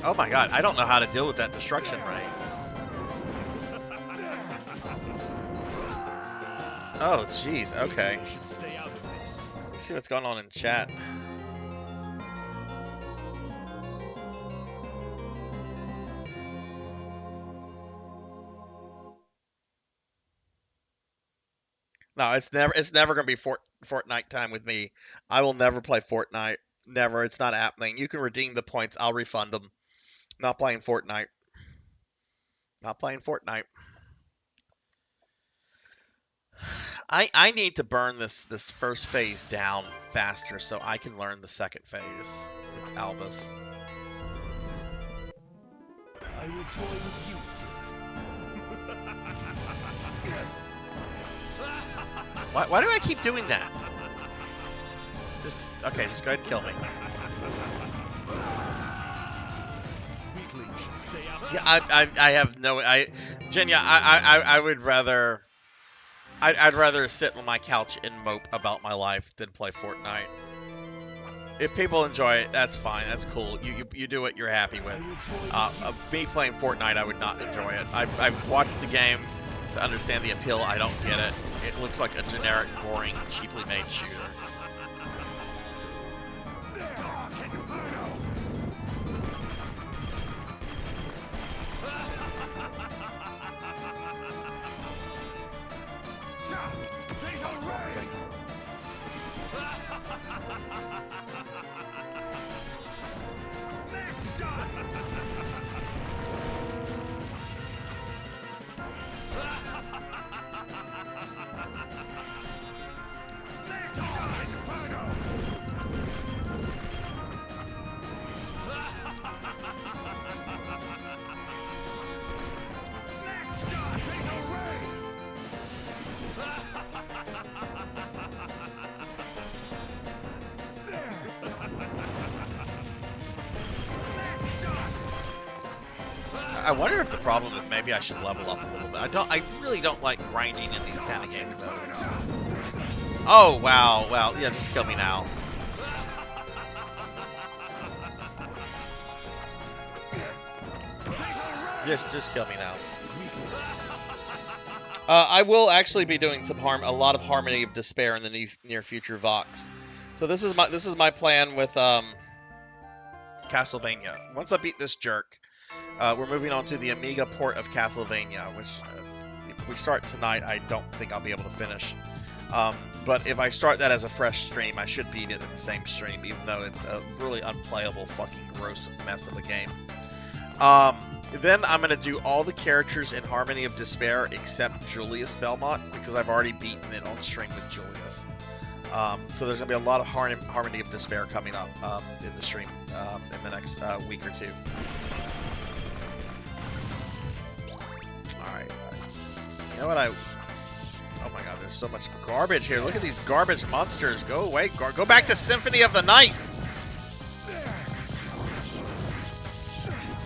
Oh my god, I don't know how to deal with that destruction ray. Oh jeez, okay. Let's see what's going on in chat. No, it's never gonna be Fortnite time with me. I will never play Fortnite. Never. It's not happening. You can redeem the points. I'll refund them. Not playing Fortnite. Not playing Fortnite. I need to burn this first phase down faster so I can learn the second phase with Albus. I will toy with you. Why do I keep doing that? Just okay, just go ahead and kill me. Yeah, I have no Jenya, I would rather I'd rather sit on my couch and mope about my life than play Fortnite. If people enjoy it, that's fine. That's cool. You do what you're happy with. Me playing Fortnite, I would not enjoy it. I've watched the game to understand the appeal. I don't get it. It looks like a generic, boring, cheaply made shooter. I wonder if the problem is maybe I should level up a little bit. I really don't like grinding in these kind of games, though. Oh, wow. Well, yeah, just kill me now. Just kill me now. I will actually be doing a lot of Harmony of Despair in the near future Vox. So this is my plan with Castlevania. Once I beat this jerk, we're moving on to the Amiga port of Castlevania, which if we start tonight, I don't think I'll be able to finish. But if I start that as a fresh stream, I should beat it in the same stream, even though it's a really unplayable, fucking gross mess of a game. Then I'm going to do all the characters in Harmony of Despair except Julius Belmont, because I've already beaten it on stream with Julius. So there's going to be a lot of Harmony of Despair coming up in the stream in the next week or two. Alright. You know what Oh my god, there's so much garbage here. Look at these garbage monsters. Go away. Go back to Symphony of the Night!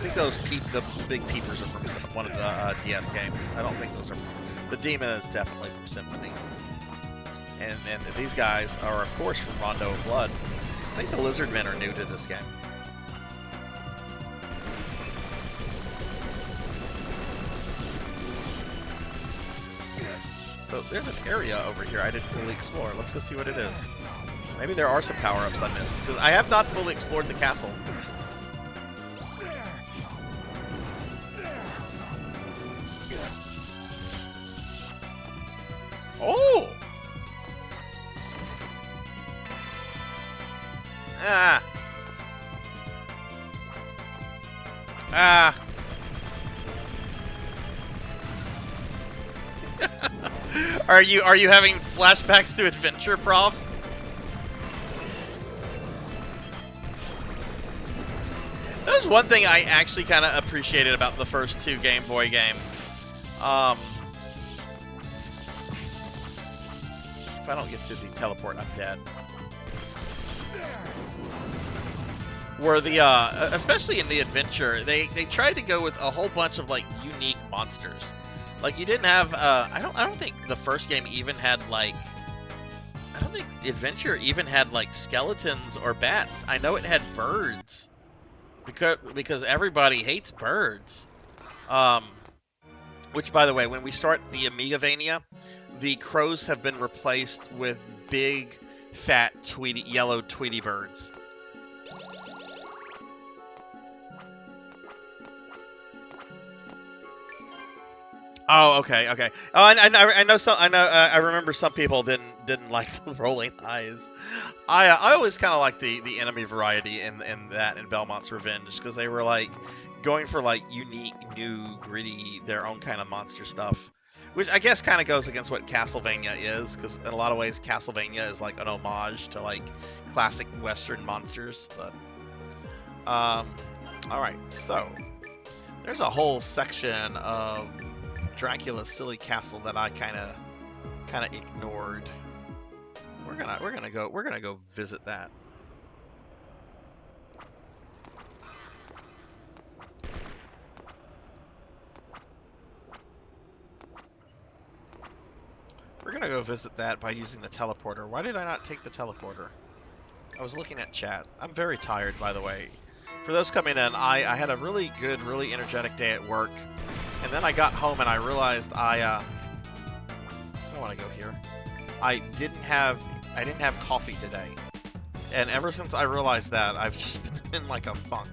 I think the big peepers are from one of the DS games. I don't think those are. The demon is definitely from Symphony. And these guys are, of course, from Rondo of Blood. I think the lizard men are new to this game. So there's an area over here I didn't fully explore. Let's go see what it is. Maybe there are some power-ups I missed, because I have not fully explored the castle. Oh! Ah! Ah! Are you having flashbacks to Adventure, Prof? That was one thing I actually kind of appreciated about the first two Game Boy games. If I don't get to the teleport, I'm dead. Where the especially in the Adventure, they tried to go with a whole bunch of like unique monsters. Like you didn't have I don't think the first game even had like I don't think Adventure even had like skeletons or bats. I know it had birds. Because everybody hates birds. Which by the way, when we start the Amigavania, the crows have been replaced with big, fat, yellow Tweety birds. Oh, okay. Oh, I know some. I remember some people didn't like the rolling eyes. I always kind of like the enemy variety in that in Belmont's Revenge, because they were like going for like unique, new, gritty, their own kind of monster stuff. Which I guess kind of goes against what Castlevania is, because in a lot of ways Castlevania is like an homage to like classic Western monsters. But all right, so there's a whole section of Dracula's silly castle that I kind of ignored. We're gonna go visit that. We're gonna go visit that by using the teleporter. Why did I not take the teleporter? I was looking at chat. I'm very tired, by the way. For those coming in, I had a really good, really energetic day at work. And then I got home and I realized I don't want to go here. I didn't have coffee today. And ever since I realized that, I've just been in like a funk.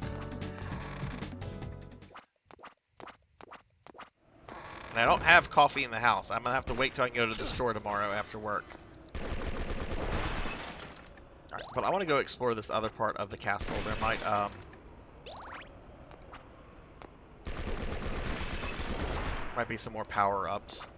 And I don't have coffee in the house. I'm gonna have to wait till I can go to the store tomorrow after work. Alright, but I want to go explore this other part of the castle. There might be some more power-ups.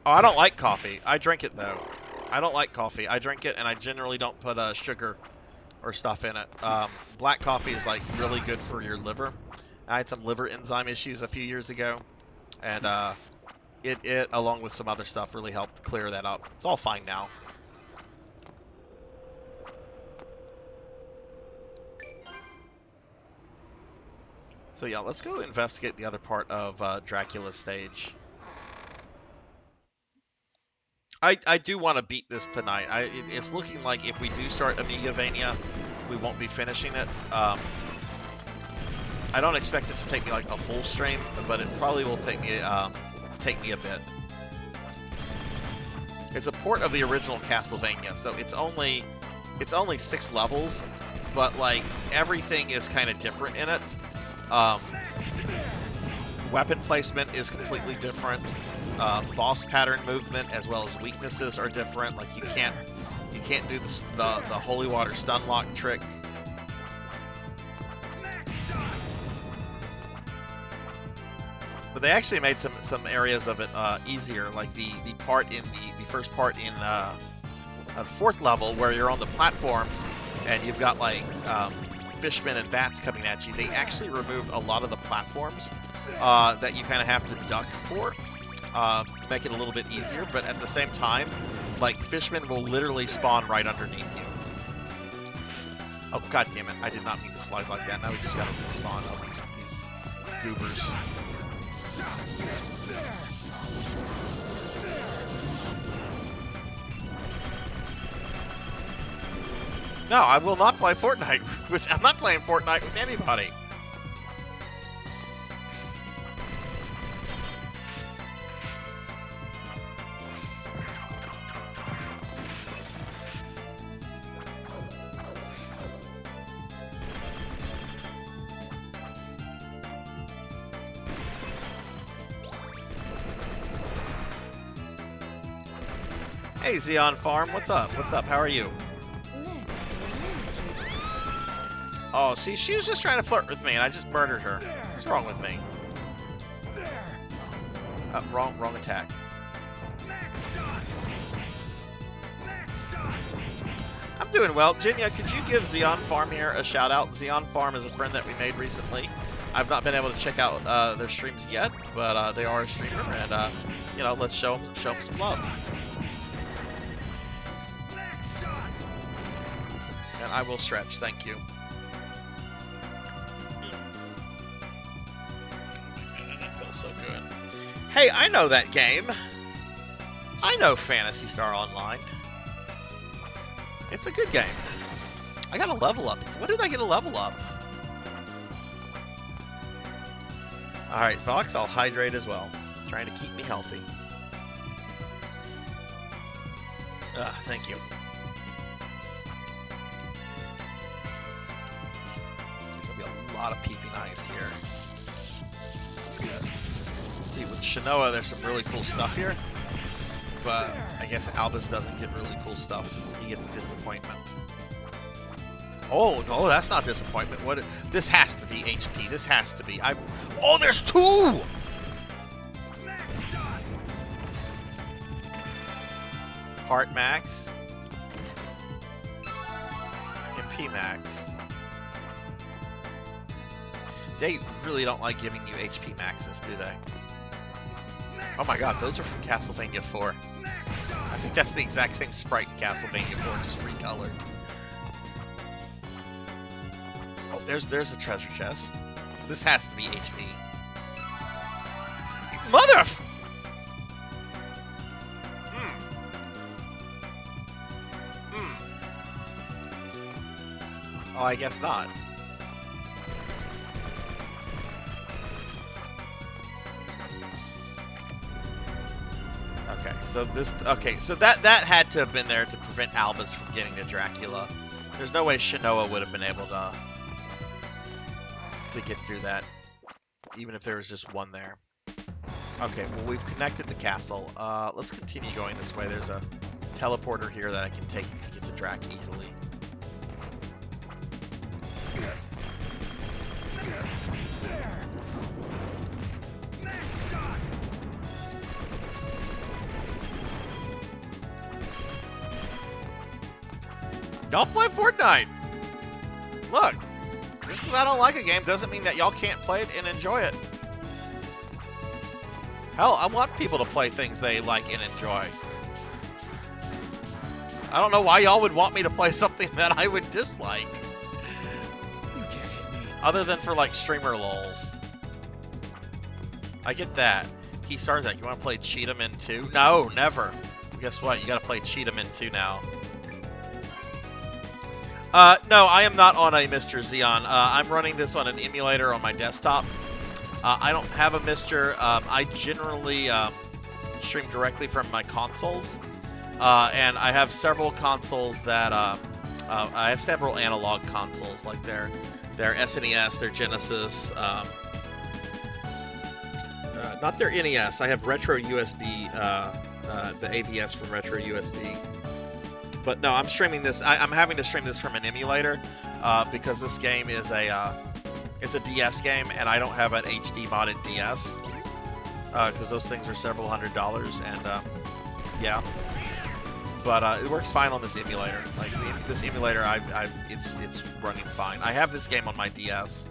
Oh, I don't like coffee. I drink it, though. I don't like coffee. I drink it, and I generally don't put sugar or stuff in it. Black coffee is, like, really good for your liver. I had some liver enzyme issues a few years ago. and it along with some other stuff really helped clear that up. It's all fine now. So yeah, let's go investigate the other part of Dracula's stage. I do want to beat this tonight. It's looking like if we do start Amigavania, we won't be finishing it. I don't expect it to take me like a full stream, but it probably will take me a bit. It's a port of the original Castlevania, so it's only 6 levels, but like everything is kind of different in it. Weapon placement is completely different. Boss pattern movement as well as weaknesses are different. Like you can't do the holy water stun lock trick. But they actually made some areas of it easier, like the part in the first part in the 4th level where you're on the platforms and you've got like fishmen and bats coming at you. They actually removed a lot of the platforms that you kind of have to duck for, make it a little bit easier. But at the same time, like fishmen will literally spawn right underneath you. Oh god damn it! I did not mean to slide like that. Now we just got to respawn all these goobers. No, I will not play Fortnite with. I'm not playing Fortnite with anybody. Hey, Xeon Farm, what's up? What's up? How are you? Oh, see, she was just trying to flirt with me, and I just murdered her. What's wrong with me? Wrong attack. I'm doing well. Jinya, could you give Xeon Farm here a shout out? Xeon Farm is a friend that we made recently. I've not been able to check out their streams yet, but they are a streamer, and you know, let's show them some love. And I will stretch, thank you. That feels so good. Hey, I know that game. I know Phantasy Star Online. It's a good game. I got a level up. What did I get a level up? Alright, Vox, I'll hydrate as well. Trying to keep me healthy. Thank you. There's going to be a lot of peeping eyes here. See, with Shinoa, there's some really cool stuff here. But I guess Albus doesn't get really cool stuff. He gets disappointment. Oh, no, that's not disappointment. What? This has to be HP. This has to be. Oh, there's 2! Heart Max. MP Max. They really don't like giving you HP Maxes, do they? Oh my god, those are from Castlevania 4. I think that's the exact same sprite in Castlevania 4, just recolored. Oh, there's a treasure chest. This has to be HP. Mother! Oh, I guess not. So that had to have been there to prevent Albus from getting to Dracula. There's no way Shinoa would have been able to get through that, even if there was just one there. Okay, well, we've connected the castle. Let's continue going this way. There's a teleporter here that I can take to get to Drac easily. Y'all play Fortnite! Look, just because I don't like a game doesn't mean that y'all can't play it and enjoy it. Hell, I want people to play things they like and enjoy. I don't know why y'all would want me to play something that I would dislike. You can't hit me. Other than for, like, streamer lols. I get that. He Sarzac, you want to play Cheetahman 2? No, never. Well, guess what? You got to play Cheetahman 2 now. No, I am not on a Mr. Xeon. I'm running this on an emulator on my desktop. I don't have a Mr. I generally stream directly from my consoles. And I have several consoles that... I have several analog consoles, like their SNES, their Genesis... not their NES. I have Retro USB, the AVS from Retro USB. But no, I'm streaming this. I'm having to stream this from an emulator because this game is it's a DS game, and I don't have an HD modded DS because those things are several $100s, and yeah. But it works fine on this emulator. Like this emulator, it's running fine. I have this game on my DS.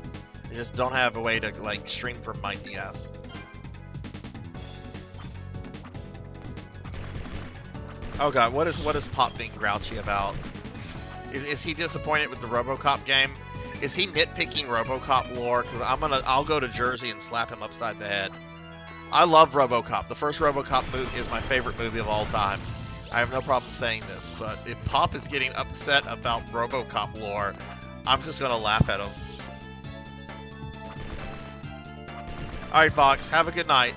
I just don't have a way to like stream from my DS. Oh god, what is Pop being grouchy about? Is he disappointed with the RoboCop game? Is he nitpicking RoboCop lore? Because I'll go to Jersey and slap him upside the head. I love RoboCop. The first RoboCop movie is my favorite movie of all time. I have no problem saying this, but if Pop is getting upset about RoboCop lore, I'm just gonna laugh at him. Alright, Fox, have a good night.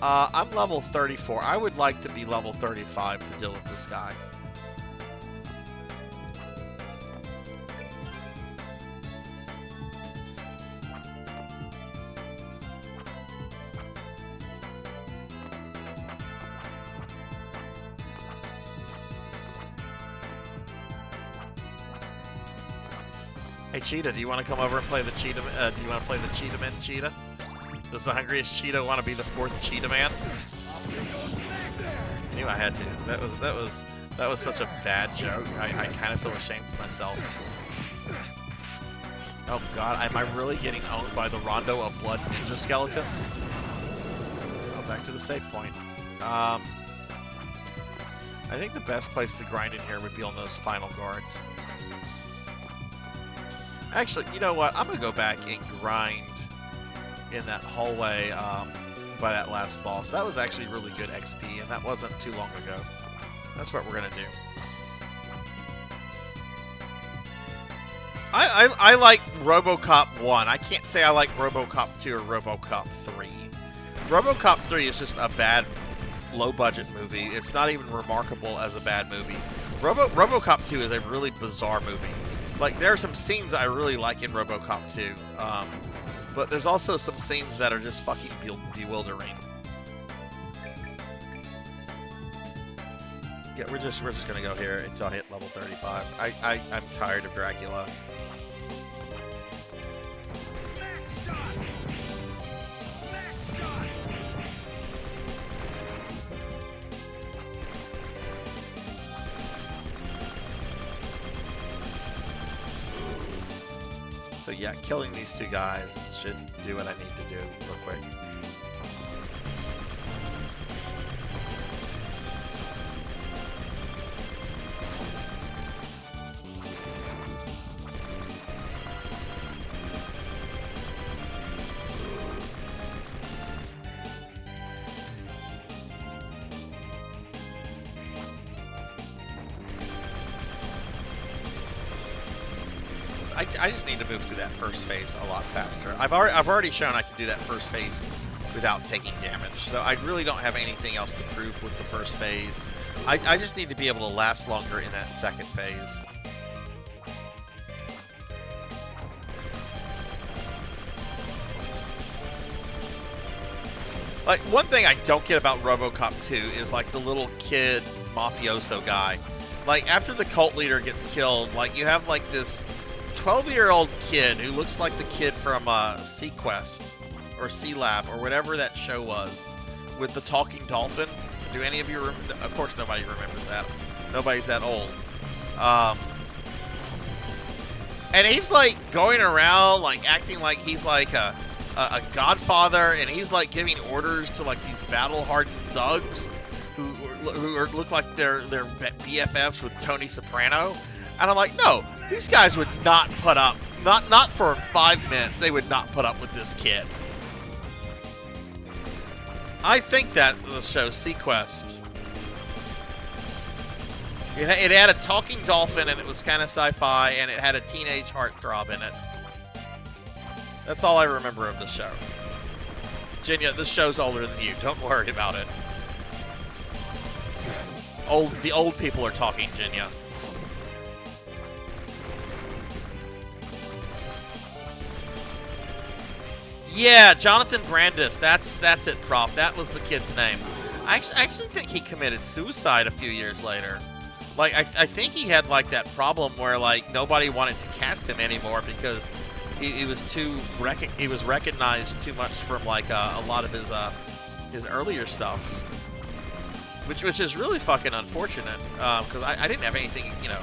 I'm level 34. I would like to be level 35 to deal with this guy. Hey Cheetah, do you want to come over and play the Cheetah? Do you want to play the Cheetahman Cheetah? Does the hungriest Cheetah want to be the fourth Cheetah Man? I knew I had to. That was such a bad joke. I kind of feel ashamed of myself. Oh god, am I really getting owned by the Rondo of Blood Ninja Skeletons? Oh, back to the save point. I think the best place to grind in here would be on those final guards. Actually, you know what? I'm gonna go back and grind in that hallway by that last boss. That was actually really good XP, and that wasn't too long ago. That's what we're gonna do. I like RoboCop 1. I can't say I like RoboCop 2 or RoboCop 3. RoboCop 3 is just a bad, low-budget movie. It's not even remarkable as a bad movie. RoboCop 2 is a really bizarre movie. Like, there are some scenes I really like in RoboCop 2. But there's also some scenes that are just fucking bewildering. Yeah, we're just gonna go here until I hit level 35. I'm tired of Dracula. So yeah, killing these two guys should do what I need to do real quick. I just need to move through that first phase a lot faster. I've already shown I can do that first phase without taking damage, so I really don't have anything else to prove with the first phase. I just need to be able to last longer in that second phase. Like, one thing I don't get about RoboCop 2 is, like, the little kid mafioso guy. Like, after the cult leader gets killed, like, you have, like, this 12-year-old kid who looks like the kid from Sequest or C-Lab or whatever that show was with the talking dolphin. Do any of you remember? Of course nobody remembers that. Nobody's that old. And he's like going around like acting like he's like a a godfather, and he's like giving orders to like these battle-hardened thugs who look like they're BFFs with Tony Soprano. And I'm like, no, these guys would not put up, not for 5 minutes, they would not put up with this kid. I think that the show Sequest. It had a talking dolphin, and it was kind of sci-fi, and it had a teenage heartthrob in it. That's all I remember of the show. Jinya, this show's older than you. Don't worry about it. The old people are talking, Jinya. Yeah, Jonathan Brandis. That's it, Prof. That was the kid's name. I actually think he committed suicide a few years later. Like, I think he had, like, that problem where, like, nobody wanted to cast him anymore because he was he was recognized too much from, like, a lot of his earlier stuff. Which is really fucking unfortunate, because I didn't have anything, you know.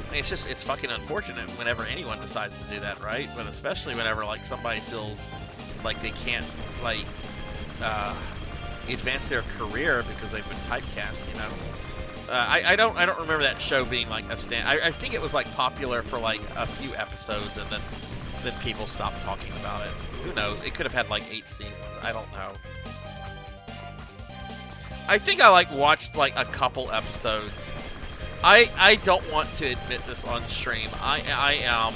I mean, it's fucking unfortunate whenever anyone decides to do that, right? But especially whenever, like, somebody feels like they can't, like, advance their career because they've been typecast, you know. I don't remember that show being like a stand. I think it was like popular for like a few episodes, and then people stopped talking about it. Who knows? It could have had like 8 seasons. I don't know. I think I like watched like a couple episodes. I don't want to admit this on stream. I am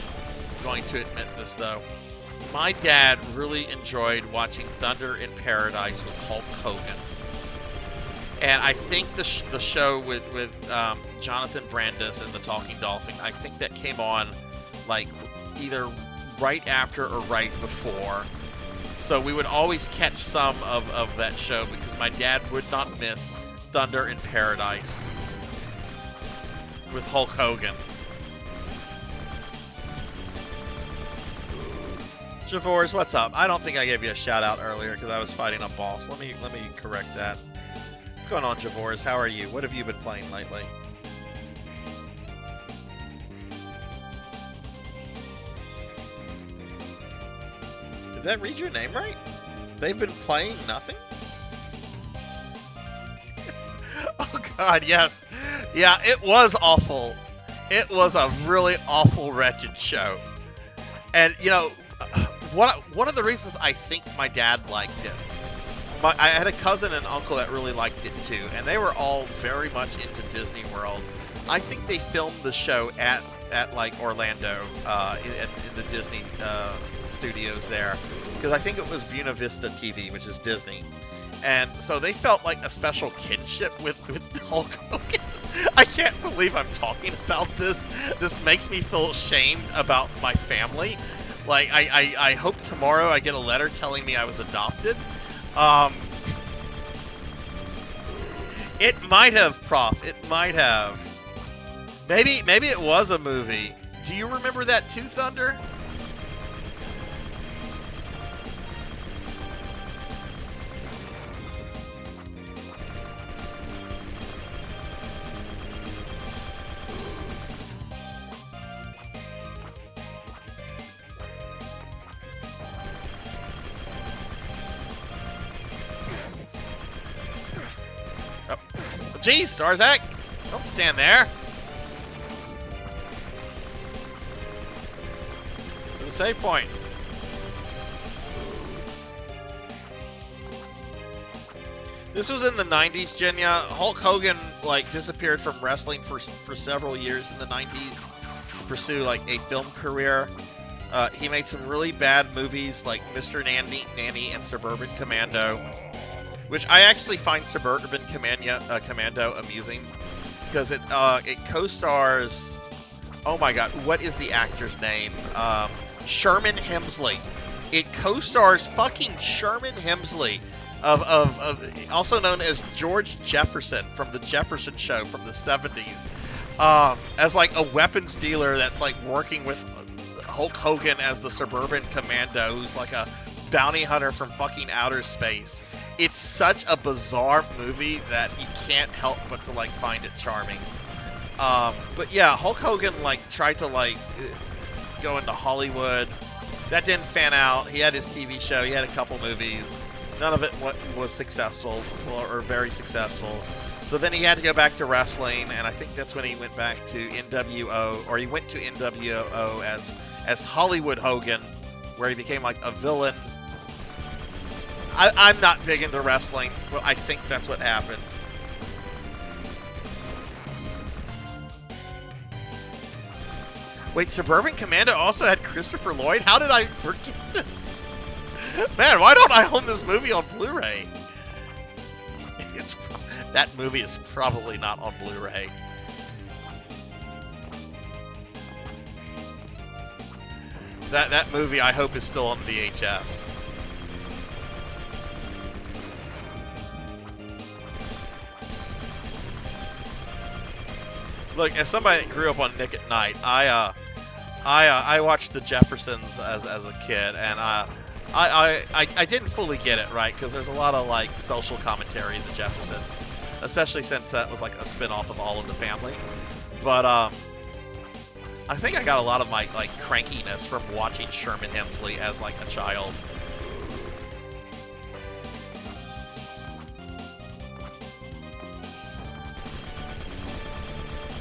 going to admit this though. My dad really enjoyed watching Thunder in Paradise with Hulk Hogan. And I think the show with Jonathan Brandis and the Talking Dolphin, I think that came on like either right after or right before. So we would always catch some of that show because my dad would not miss Thunder in Paradise with Hulk Hogan. Javors, what's up? I don't think I gave you a shout out earlier because I was fighting a boss. Let me correct that. What's going on, Javors? How are you? What have you been playing lately? Did that read your name right? They've been playing nothing? Oh god, yes. Yeah, it was awful. It was a really awful, wretched show. And, you know, one of the reasons I think my dad liked it, I had a cousin and uncle that really liked it too, and they were all very much into Disney World. I think they filmed the show at like Orlando, in the Disney studios there, because I think it was Buena Vista TV, which is Disney, and so they felt like a special kinship with Hulk Hogan. I can't believe I'm talking about this. This makes me feel ashamed about my family. Like, I hope tomorrow I get a letter telling me I was adopted. It might have, Prof. It might have. Maybe it was a movie. Do you remember that too, Thunder? Jeez, Sarzac! Don't stand there! To the save point. This was in the 90s, Jenya. Hulk Hogan, like, disappeared from wrestling for several years in the 90s to pursue, like, a film career. He made some really bad movies like Mr. Nanny and Suburban Commando, which I actually find Suburban Commando amusing, because it co-stars, oh my god, what is the actor's name? Sherman Hemsley. It co-stars fucking Sherman Hemsley, of also known as George Jefferson from the Jefferson Show from the 70s, as like a weapons dealer that's like working with Hulk Hogan as the Suburban Commando, who's like a bounty hunter from fucking outer space. It's such a bizarre movie that you can't help but to like find it charming. But yeah, Hulk Hogan like tried to like go into Hollywood, That didn't fan out. He had his TV show. He had a couple movies. None of it was successful or very successful. So then he had to go back to wrestling, and I think that's when he went back to NWO, or he went to NWO as Hollywood Hogan, where he became like a villain. I'm not big into wrestling, but I think that's what happened. Wait, Suburban Commando also had Christopher Lloyd? How did I forget this? Man, why don't I own this movie on Blu-ray? That movie is probably not on Blu-ray. That movie, I hope, is still on VHS. Look, as somebody that grew up on Nick at Night, I watched The Jeffersons as a kid, and I didn't fully get it, right? Because there's a lot of like social commentary in The Jeffersons, especially since that was like a spin-off of All in the Family. But I think I got a lot of my like crankiness from watching Sherman Hemsley as like a child.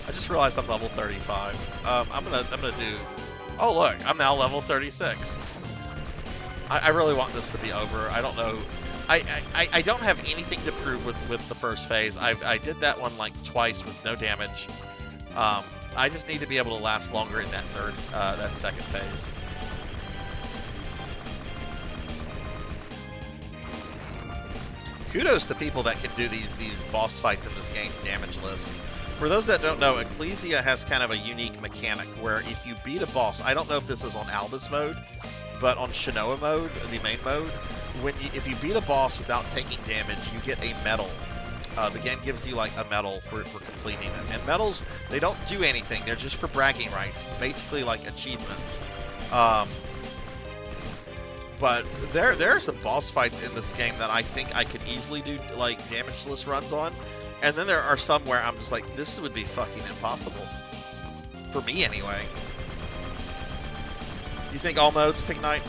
I just realized I'm level 35. I'm gonna do. Oh look, I'm now level 36. I really want this to be over. I don't know. I don't have anything to prove with the first phase. I did that one like twice with no damage. I just need to be able to last longer in that second phase. Kudos to people that can do these boss fights in this game damageless. For those that don't know, Ecclesia has kind of a unique mechanic where if you beat a boss, I don't know if this is on Albus mode, but on Shinoa mode, the main mode, if you beat a boss without taking damage, you get a medal. The game gives you like a medal for completing it. And medals, they don't do anything. They're just for bragging rights, basically like achievements. But there are some boss fights in this game that I think I could easily do like damageless runs on. And then there are some where I'm just like, this would be fucking impossible. For me, anyway. You think all modes pick Knight?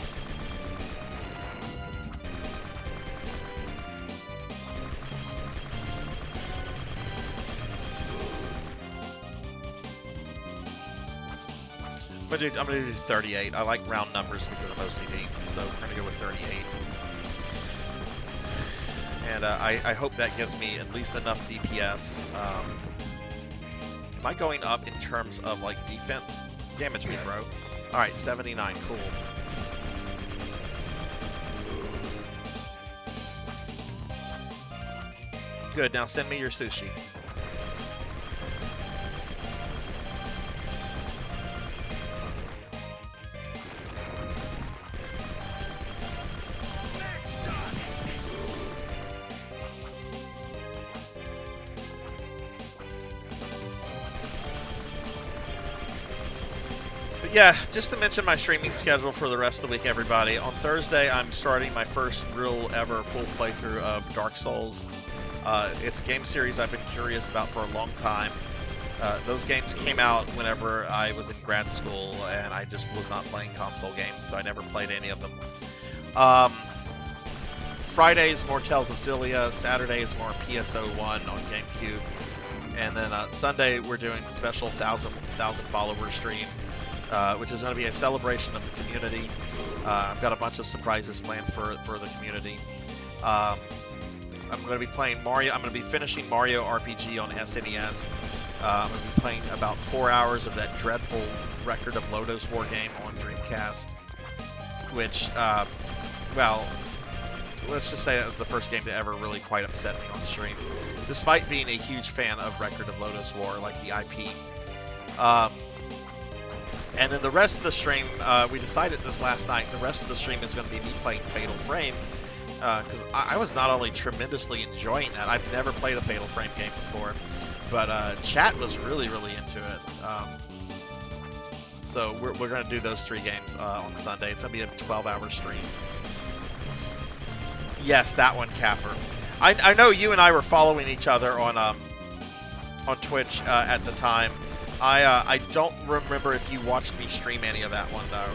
I'm gonna do 38. I like round numbers because of OCD, so we're gonna go with 38. And I hope that gives me at least enough DPS. Am I going up in terms of like defense? Damage me, bro. Alright, 79, cool. Good, now send me your sushi. Yeah, just to mention my streaming schedule for the rest of the week, everybody. On Thursday, I'm starting my first real ever full playthrough of Dark Souls. It's a game series I've been curious about for a long time. Those games came out whenever I was in grad school, and I just was not playing console games, so I never played any of them. Friday is more Tales of Xillia. Saturday is more PSO1 on GameCube. And then Sunday, we're doing the special 1,000 follower stream. Which is going to be a celebration of the community. I've got a bunch of surprises planned for the community. I'm going to be playing Mario. I'm going to be finishing Mario RPG on SNES. I'm going to be playing about 4 hours of that dreadful Record of Lodoss War game on Dreamcast. Which, well, let's just say that was the first game to ever really quite upset me on stream. Despite being a huge fan of Record of Lodoss War, like the IP. And then the rest of the stream, we decided this last night, the rest of the stream is going to be me playing Fatal Frame, because I was not only tremendously enjoying that, I've never played a Fatal Frame game before, but chat was really, really into it. So we're going to do those 3 games on Sunday. It's going to be a 12-hour stream. Yes, that one, Capper. I know you and I were following each other on Twitch at the time. I don't remember if you watched me stream any of that one, though.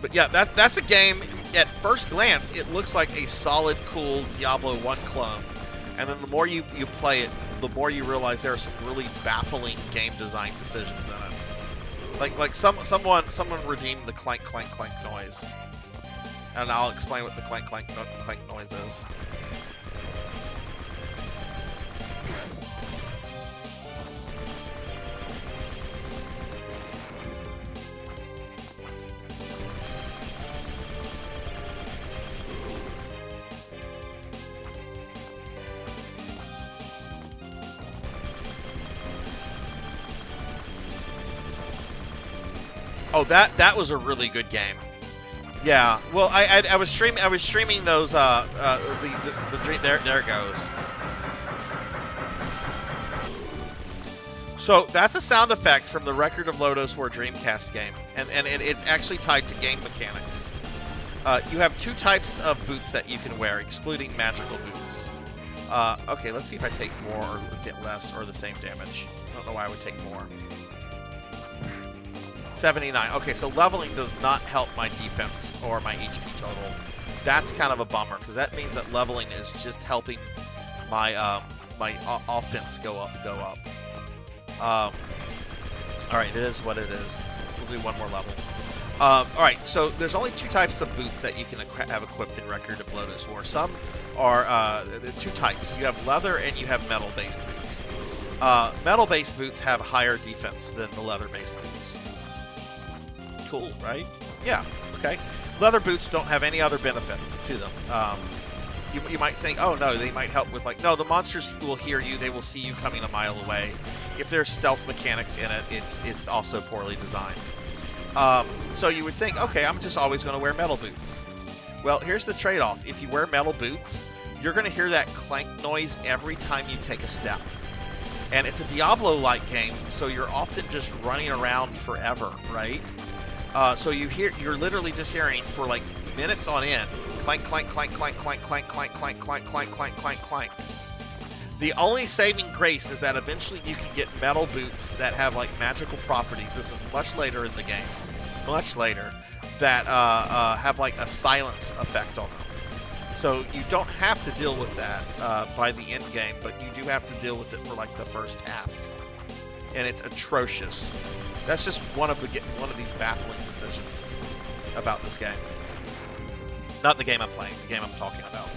But yeah, that's a game. At first glance, it looks like a solid, cool Diablo 1 clone. And then the more you play it, the more you realize there are some really baffling game design decisions in it. Like someone redeemed the clank clank clank noise. And I'll explain what the clank clank clank noise is. Oh, that was a really good game. Yeah. Well, I was streaming those the dream. There it goes. So that's a sound effect from the Record of Lodoss War Dreamcast game, and it's actually tied to game mechanics. You have two types of boots that you can wear, excluding magical boots. Okay, let's see if I take more or less or the same damage. I don't know why I would take more. 79. Okay, so leveling does not help my defense or my HP total. That's kind of a bummer, because that means that leveling is just helping my my offense go up. All right, it is what it is. We'll do one more level. All right, so there's only two types of boots that you can have equipped in Record of Lodoss War. Some are there are two types. You have leather and you have metal-based boots. Metal-based boots have higher defense than the leather-based boots. Cool, right? Yeah, okay. Leather boots don't have any other benefit to them. You might think, oh no, they might help with no, the monsters will hear you, they will see you coming a mile away. If there's stealth mechanics in it, it's also poorly designed. So you would think, okay, I'm just always going to wear metal boots. Well, here's the trade-off. If you wear metal boots, you're going to hear that clank noise every time you take a step. And it's a Diablo-like game, so you're often just running around forever, right? So you're literally just hearing for minutes on end, clank, clank, clank, clank, clank, clank, clank, clank, clank, clank, clank, clank, clank. The only saving grace is that eventually you can get metal boots that have magical properties. This is much later in the game, much later, that have a silence effect on them. So you don't have to deal with that by the end game, but you do have to deal with it for the first half, and it's atrocious. That's just one of these baffling decisions about this game. Not the game I'm playing, the game I'm talking about.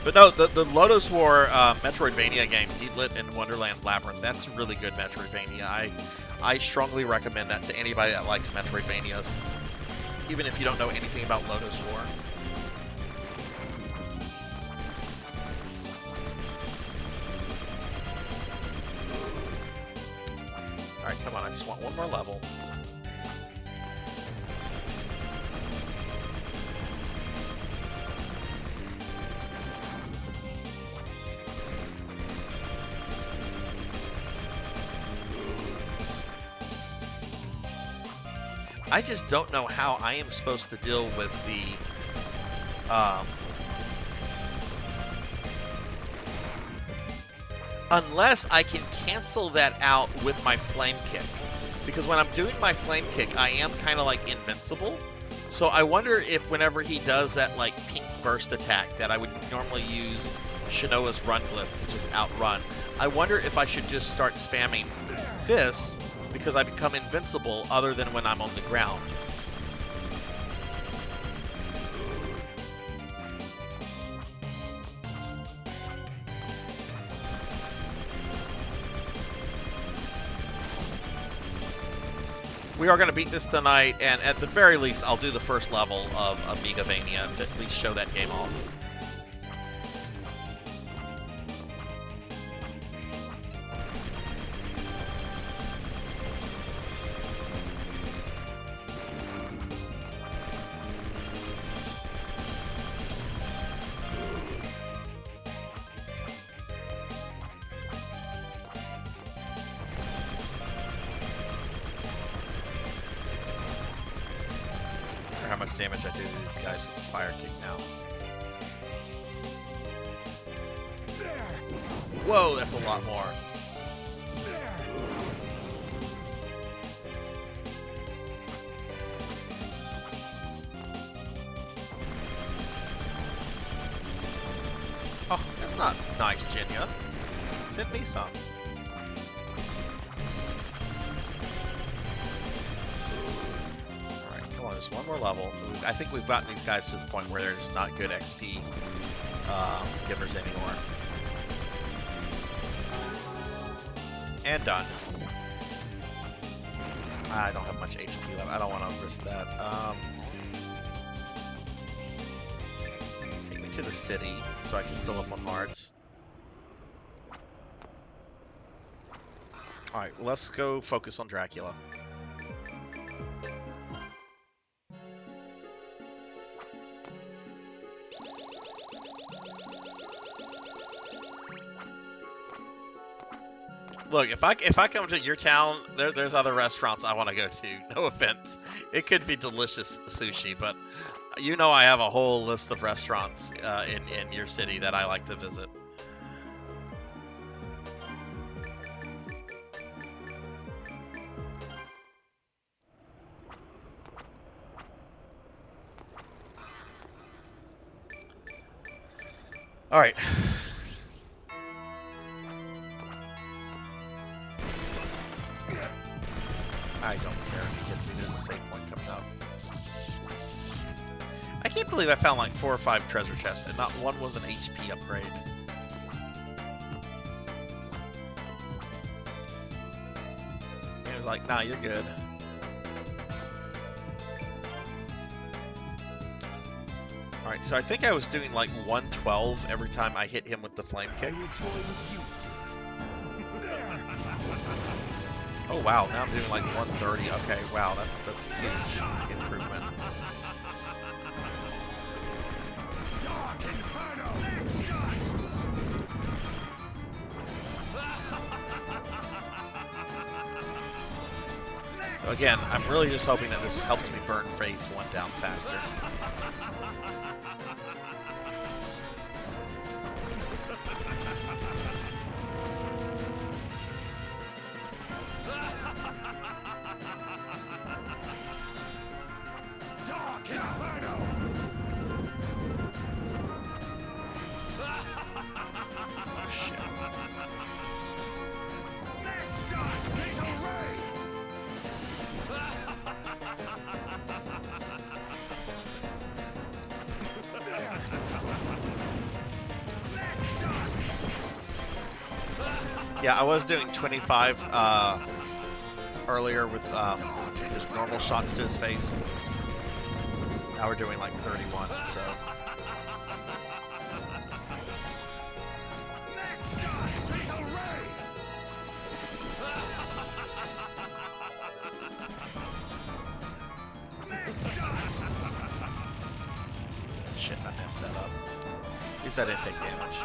But no, the Lodoss War Metroidvania game, Deedlit and Wonderland Labyrinth, that's a really good Metroidvania. I strongly recommend that to anybody that likes Metroidvanias, even if you don't know anything about Lodoss War. Alright, come on, I just want one more level. I just don't know how I am supposed to deal with the unless I can cancel that out with my flame kick, because when I'm doing my flame kick I am kind of invincible. So I wonder if whenever he does that pink burst attack that I would normally use Shinoa's run glyph to just outrun, I wonder if I should just start spamming this because I become invincible other than when I'm on the ground. We are going to beat this tonight, and at the very least, I'll do the first level of Amigavania to at least show that game off. How much damage I do to these guys with the fire kick now. Whoa, that's a lot more. Nice, Jinya. Send me some. Alright, come on, just one more level. I think we've gotten these guys to the point where they're just not good XP givers anymore. And done. I don't have much HP left. I don't want to risk that. Take me to the city so I can fill up on hearts. Alright, let's go focus on Dracula. Look, if I come to your town, there's other restaurants I want to go to. No offense. It could be delicious sushi, but you know I have a whole list of restaurants in your city that I like to visit. All right. I don't care if he hits me. There's a save point coming up. I can't believe I found like 4 or 5 treasure chests and not one was an HP upgrade. And it was like, nah, you're good. Alright, so I think I was doing like 112 every time I hit him with the flame kick. Oh wow, now I'm doing like 130. Okay, wow, that's a huge improvement. Again, I'm really just hoping that this helps me burn phase 1 down faster. Yeah, I was doing 25 earlier with just normal shots to his face. Now we're doing like 31, so. Shit, I messed that up. At least I didn't take damage.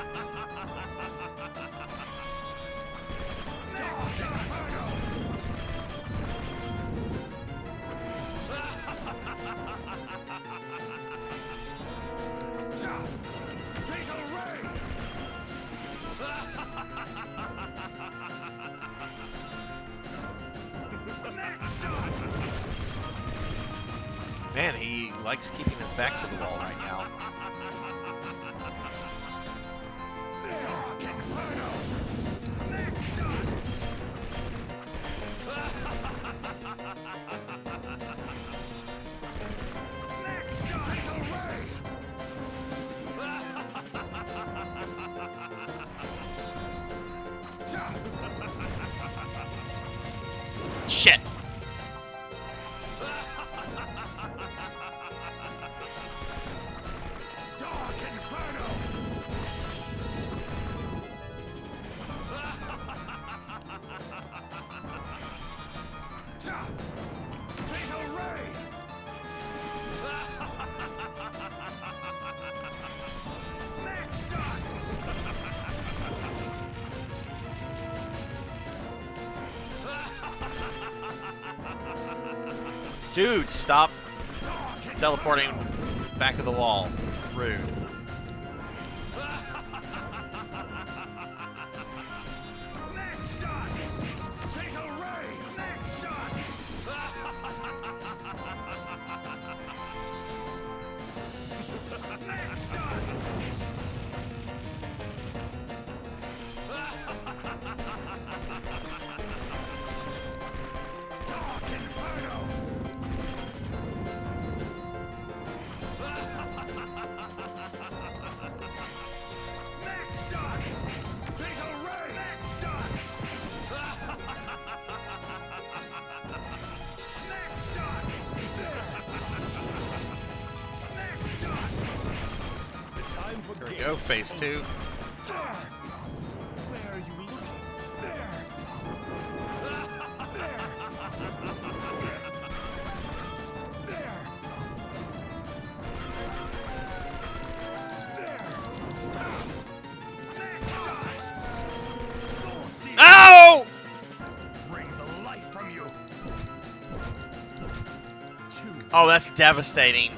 Man, he likes keeping his back to the wall right now. Shit! Dude, stop teleporting back of the wall. Rude. go, phase 2. Where are you looking? There. No! Bring the life from you. Oh, that's devastating.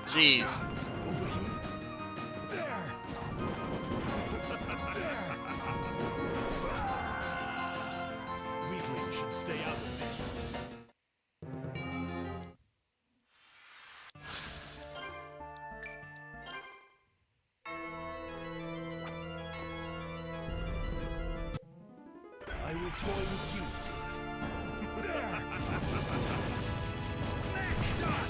Jeez. Over here. There. Weakling should stay out of this. I will toy with you a bit. There. Next shot.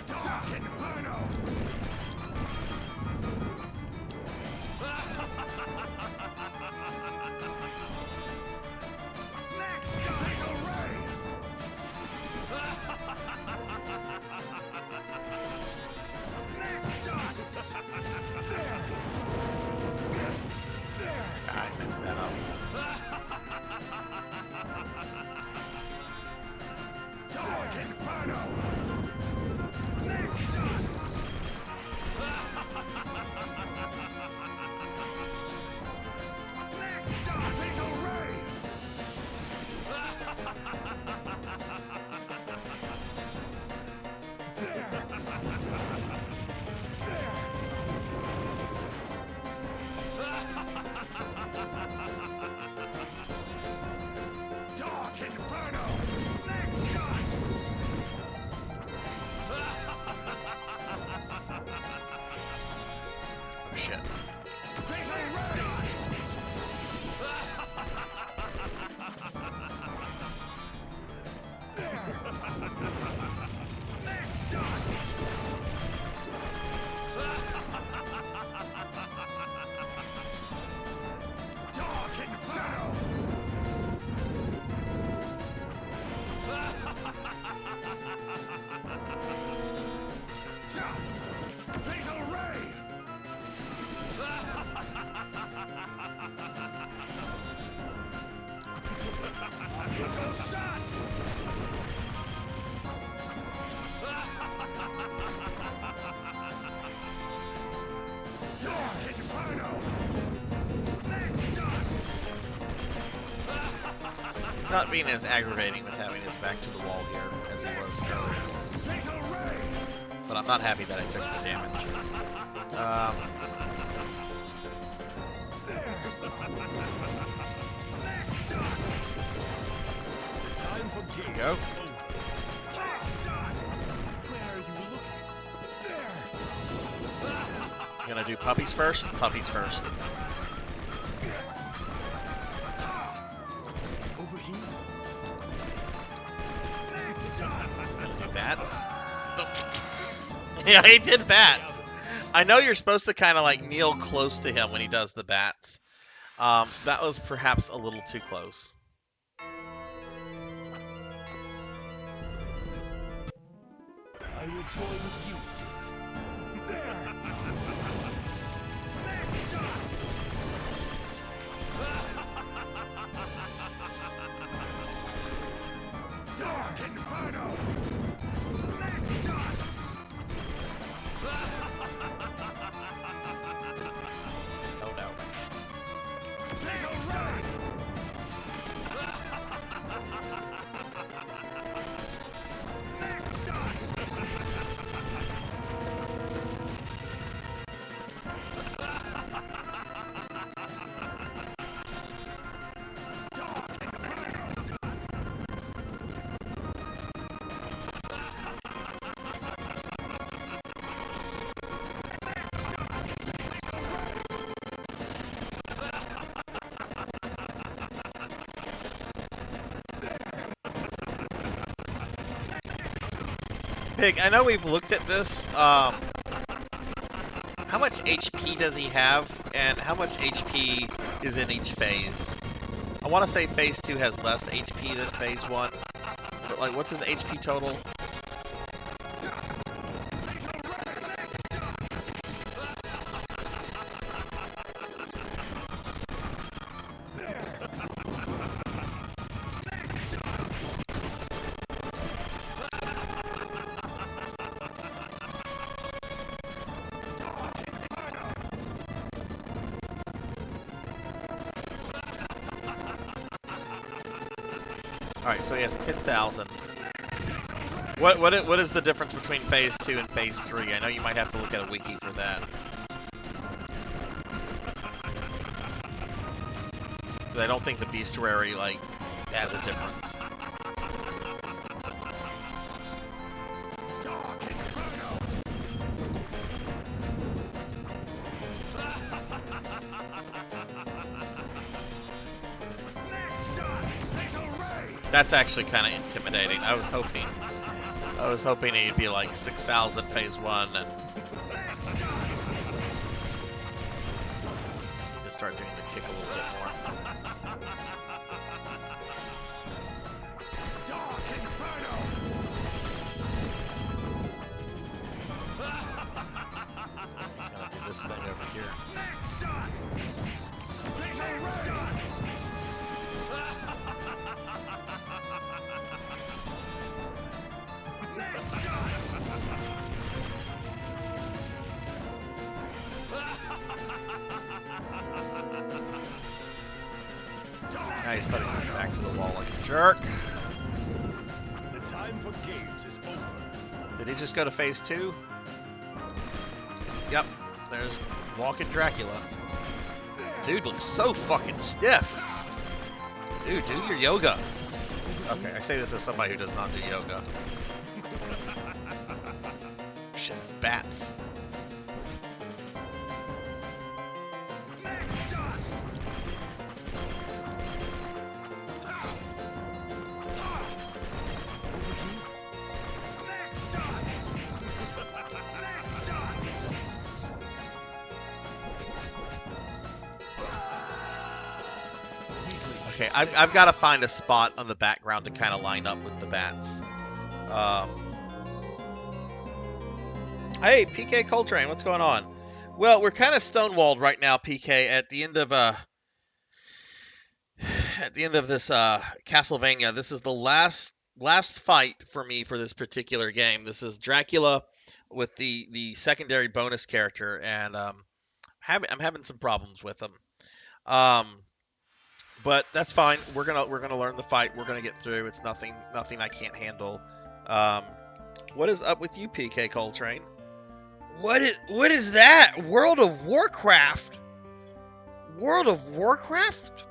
Dark Inferno. Next shot. Fatal Ray. Next shot. There. There. I messed that up. Dark Inferno. Next shot. Next shot. Fatal Ray. There. There. Dark Inferno. Next shot. Oh, shit. Fatal Ray. There. Next shot. Dark Inferno. Fatal Ray. Triple shot. Dark Inferno. Next shot. He's not being as aggravating with having his back to the wall here as he was earlier. Fatal Ray. But I'm not happy that I took some damage. There. Next shot. Time for game. Go. Next shot. Where are you looking? There. I'm gonna do puppies first. Puppies first. Over here. Next shot. Gonna do bats. Yeah, he did bats. I know you're supposed to kind of like kneel close to him when he does the bats. That was perhaps a little too close. I will toy with you a bit. There. Next shot. Dark Inferno. Next shot. Oh no. Fatal Ray. Next shot. Pig, I know we've looked at this. How much HP does he have, and how much HP is in each phase? I want to say phase 2 has less HP than phase 1, but like, what's his HP total? Alright, so he has 10,000. What is the difference between Phase 2 and Phase 3? I know you might have to look at a wiki for that. Because I don't think the bestiary, like, has a difference. That's actually kind of intimidating. I was hoping it'd be like 6,000 Phase 1 and just start doing the kick a little bit more. I'm just gonna do this thing over here. Now he's putting his back to the wall like a jerk. The time for games is over. Did he just go to Phase 2? Yep, there's walking Dracula. Dude looks so fucking stiff. Dude, do your yoga. Okay, I say this as somebody who does not do yoga. Shit, it's bats. Okay, I've got to find a spot on the background to kind of line up with the bats. Hey, PK Coltrane, what's going on? Well, we're kind of stonewalled right now, PK. At the end of this Castlevania, this is the last fight for me for this particular game. This is Dracula with the secondary bonus character, and I'm having some problems with him. But that's fine. We're gonna learn the fight. We're gonna get through. It's nothing I can't handle. What is up with you, PK Coltrane? What is that? World of Warcraft? World of Warcraft?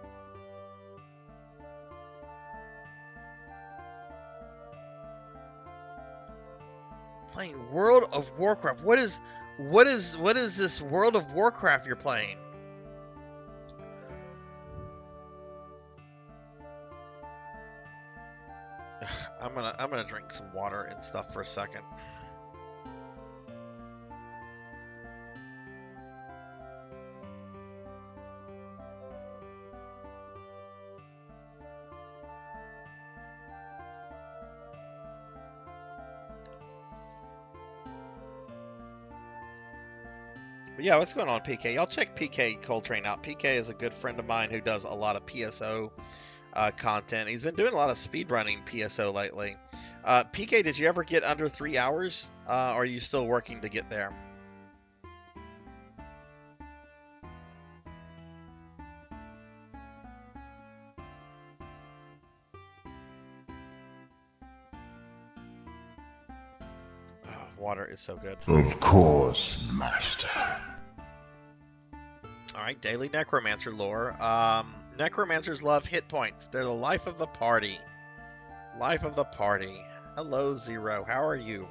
Playing World of Warcraft. What is this World of Warcraft you're playing? I'm gonna drink some water and stuff for a second. But yeah, what's going on, PK? Y'all check PK Coltrane out. PK is a good friend of mine who does a lot of PSO content. He's been doing a lot of speedrunning PSO lately. PK, did you ever get under 3 hours? Or are you still working to get there? Oh, water is so good. Of course, Master. Alright, daily Necromancer lore. Necromancers love hit points. They're the life of the party. Life of the party. Hello, Zero. How are you?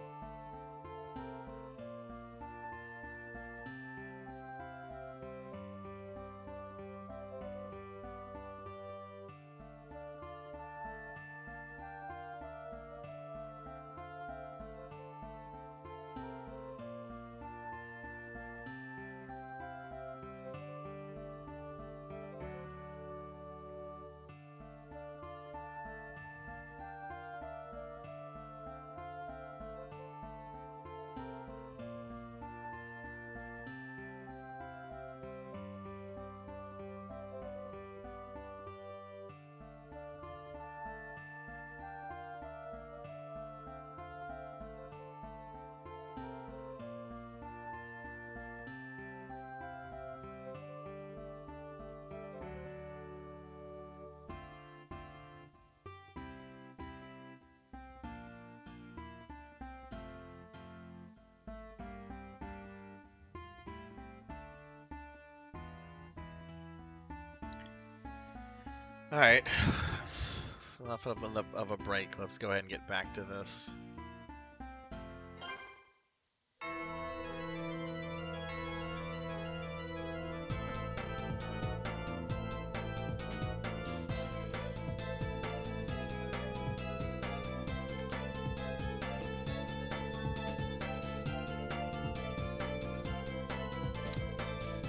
Alright. It's enough of a break. Let's go ahead and get back to this.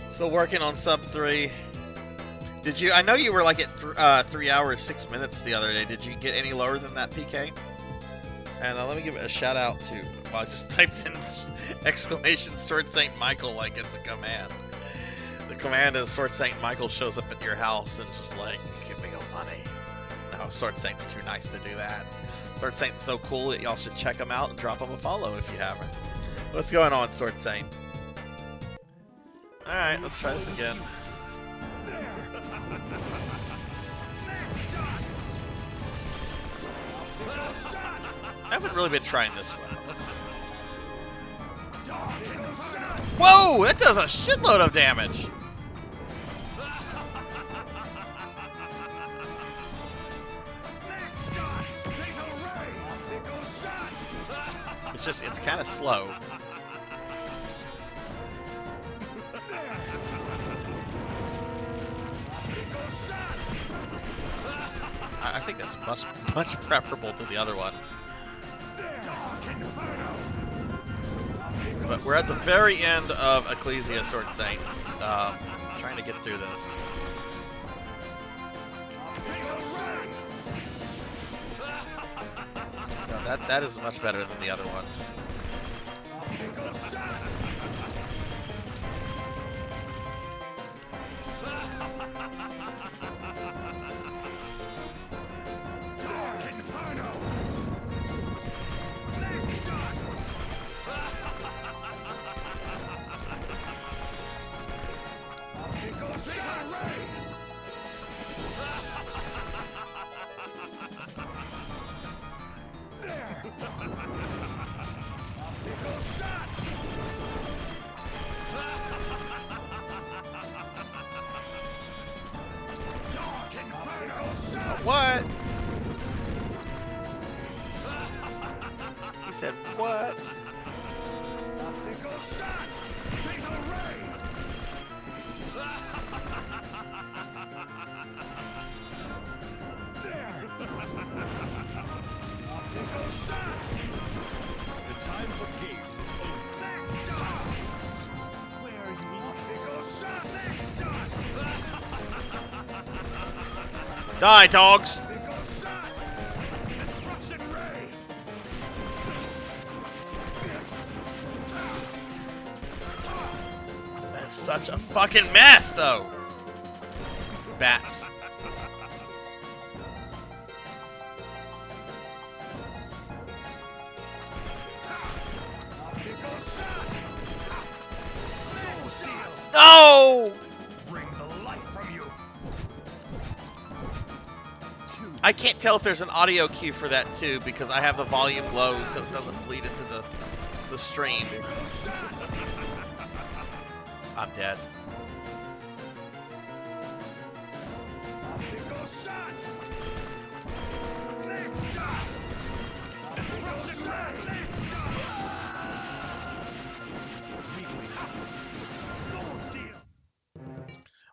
Still working on sub 3. Did you? I know you were like at 3 hours 6 minutes the other day. Did you get any lower than that, PK? And let me give a shout out to. Well, I just typed in exclamation Sword Saint Michael like it's a command. The command is Sword Saint Michael shows up at your house and just like, give me your money. No, Sword Saint's too nice to do that. Sword Saint's so cool that y'all should check him out and drop him a follow if you haven't. What's going on, Sword Saint? Alright, let's try this again. I haven't really been trying this one. Let's... Whoa! That does a shitload of damage! It's kind of slow. I think that's much preferable to the other one. But we're at the very end of Ecclesia, Sword Saint. Trying to get through this. No, that is much better than the other one. What? He said what? The time for games is over. Next shot! Where are you? Next shot! Die, dogs! Destruction ray! That's such a fucking mess, though! Bats. No! Bring the life from you. I can't tell if there's an audio cue for that too because I have the volume low so it doesn't bleed into the stream. I'm dead.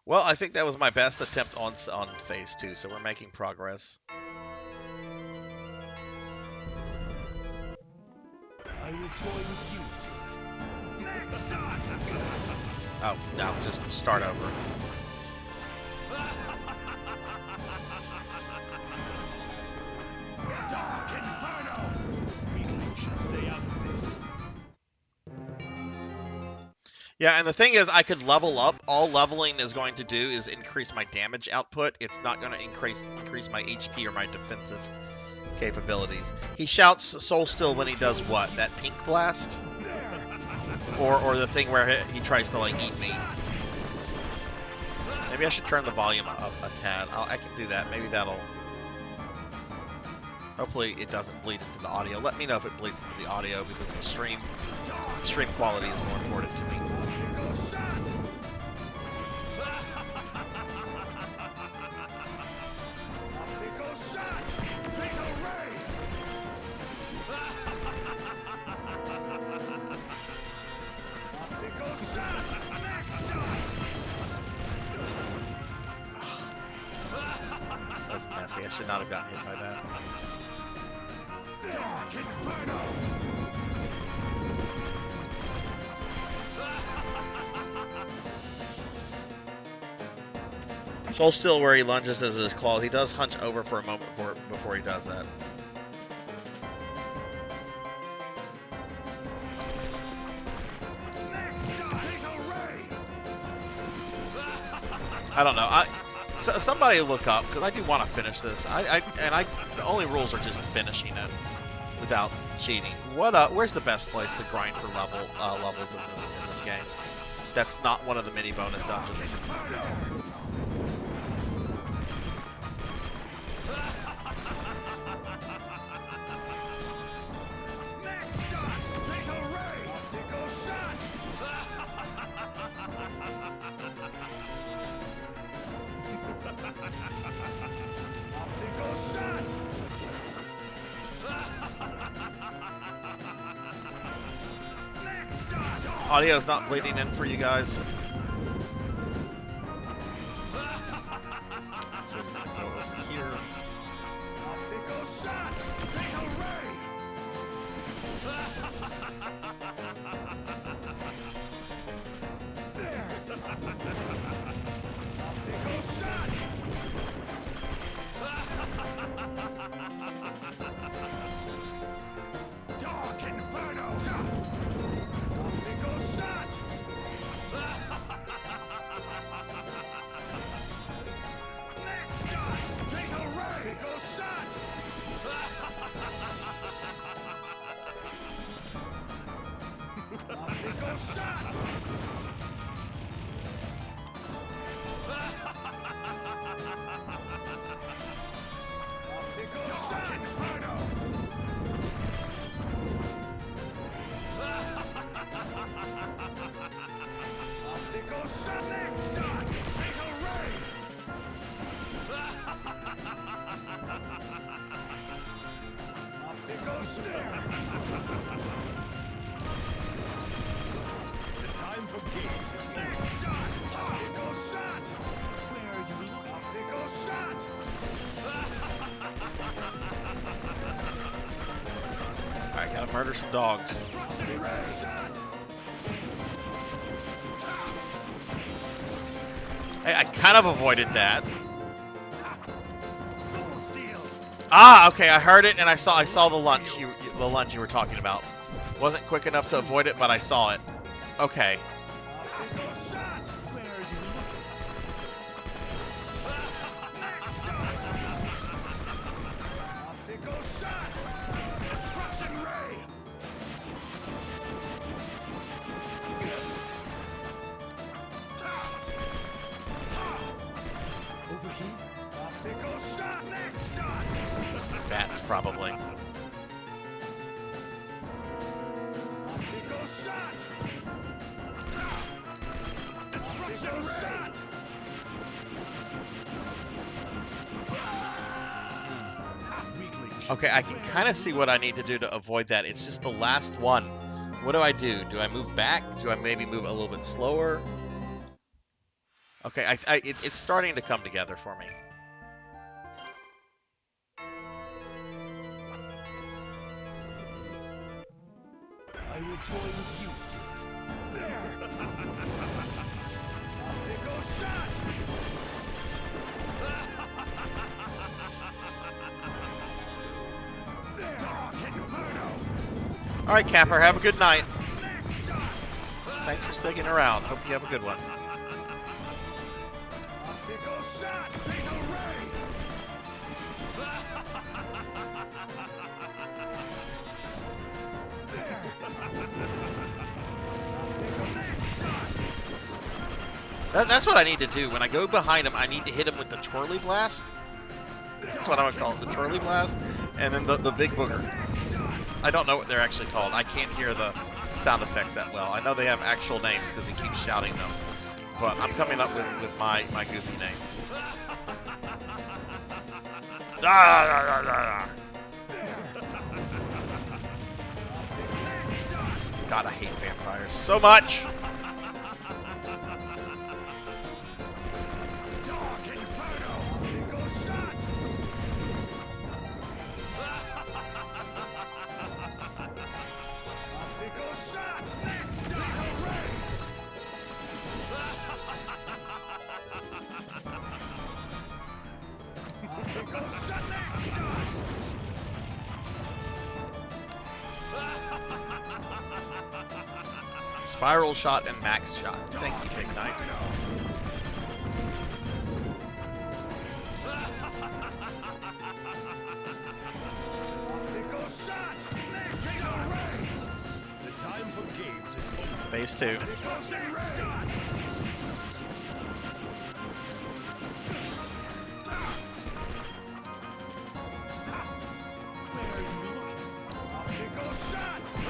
Well, I think that was my best attempt on phase 2, so we're making progress. I will toy with you. Next shot. Oh, no, just start over. Dark Inferno. Weakling should stay out of this. Yeah, and the thing is, I could level up. All leveling is going to do is increase my damage output. It's not going to increase my HP or my defensive capabilities. He shouts Soul Still when he does what? That pink blast? Or the thing where he tries to, like, eat me. Maybe I should turn the volume up a tad. I can do that. Maybe that'll... Hopefully it doesn't bleed into the audio. Let me know if it bleeds into the audio because the stream quality is more important to me. See, I should not have gotten hit by that. Dark Inferno! Hold still where he lunges as his claws. He does hunch over for a moment before he does that. I don't know. Somebody look up, because I do want to finish this. The only rules are just finishing it without cheating. Where's the best place to grind for levels in this game? That's not one of the mini bonus dungeons. Audio's not bleeding in for you guys. So we're gonna go over here. Dark Inferno! Alright, gotta murder some dogs. Hey, I kind of avoided that. Ah, okay, I heard it and I saw the lunge you were talking about. Wasn't quick enough to avoid it, but I saw it. Okay. Bats, probably. Okay, I can kind of see what I need to do to avoid that. It's just the last one. What do I do? Do I move back? Do I maybe move a little bit slower? Okay, it's starting to come together for me. I will toy with you a bit. There! Optical shot! Dark Inferno! Alright, Capper, have a good night. Thanks for sticking around. Hope you have a good one. Optical shot! Fatal ray! That's what I need to do. When I go behind him, I need to hit him with the twirly blast. That's what I'm going to call it, the twirly blast. And then the big booger. I don't know what they're actually called. I can't hear the sound effects that well. I know they have actual names because he keeps shouting them. But I'm coming up with my goofy names. God, I hate vampires so much. Spiral shot and max shot. Thank you, Big Knight. The time for games is over. Phase 2.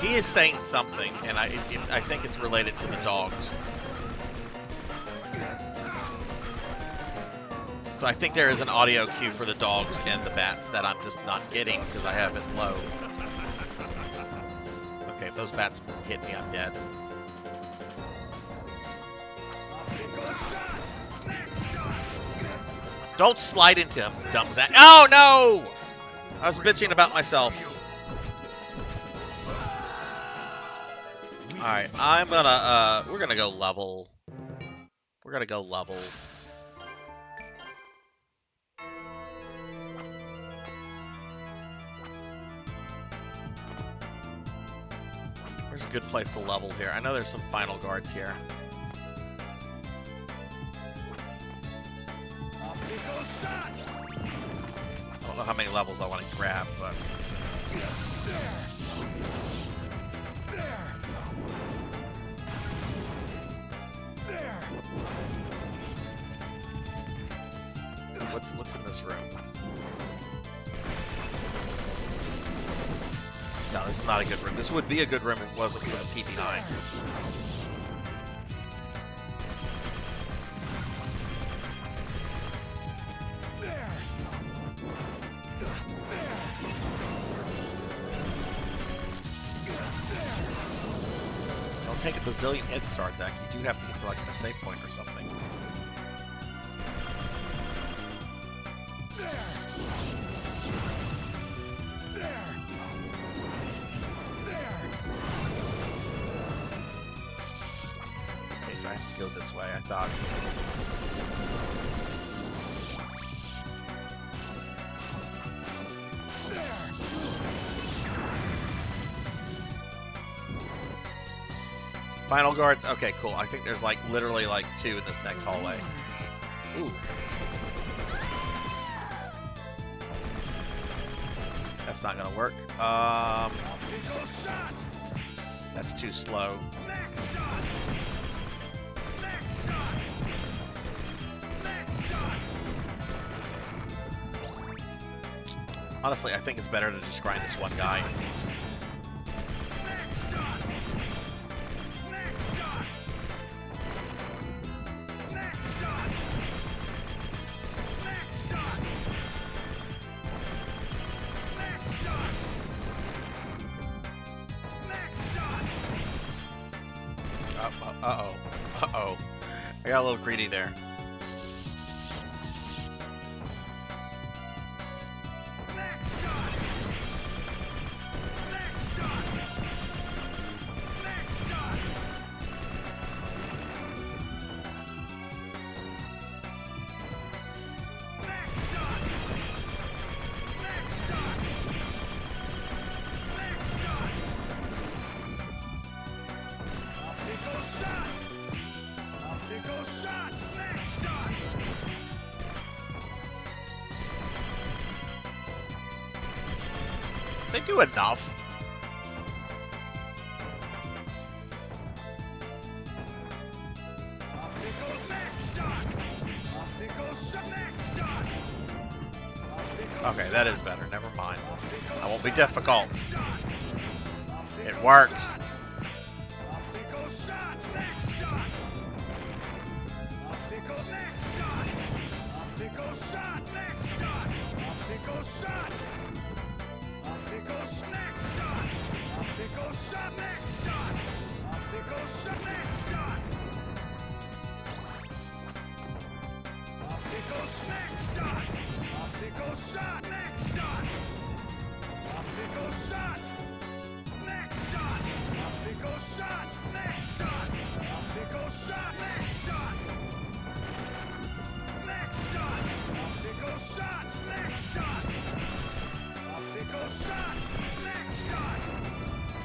He is saying something, and I think it's related to the dogs. So I think there is an audio cue for the dogs and the bats that I'm just not getting because I have it low. Okay, if those bats hit me, I'm dead. Don't slide into him, dumb Zach. Oh no! I was bitching about myself. Alright, I'm gonna, we're gonna go level. We're gonna go level. Where's a good place to level here? I know there's some final guards here. I don't know how many levels I want to grab, but... What's in this room? No, this is not a good room. This would be a good room if it wasn't for the PP9. Don't take a bazillion hits, Sarzac. You do have to get to like a save point or something. I have to go this way, I thought. Final guards? Okay, cool. I think there's like literally like 2 in this next hallway. Ooh. That's not gonna work. That's too slow. Honestly, I think it's better to just grind this one guy. Uh-oh. Uh-oh. I got a little greedy there. They do enough. Okay, that is better. Never mind. That won't be difficult. It works.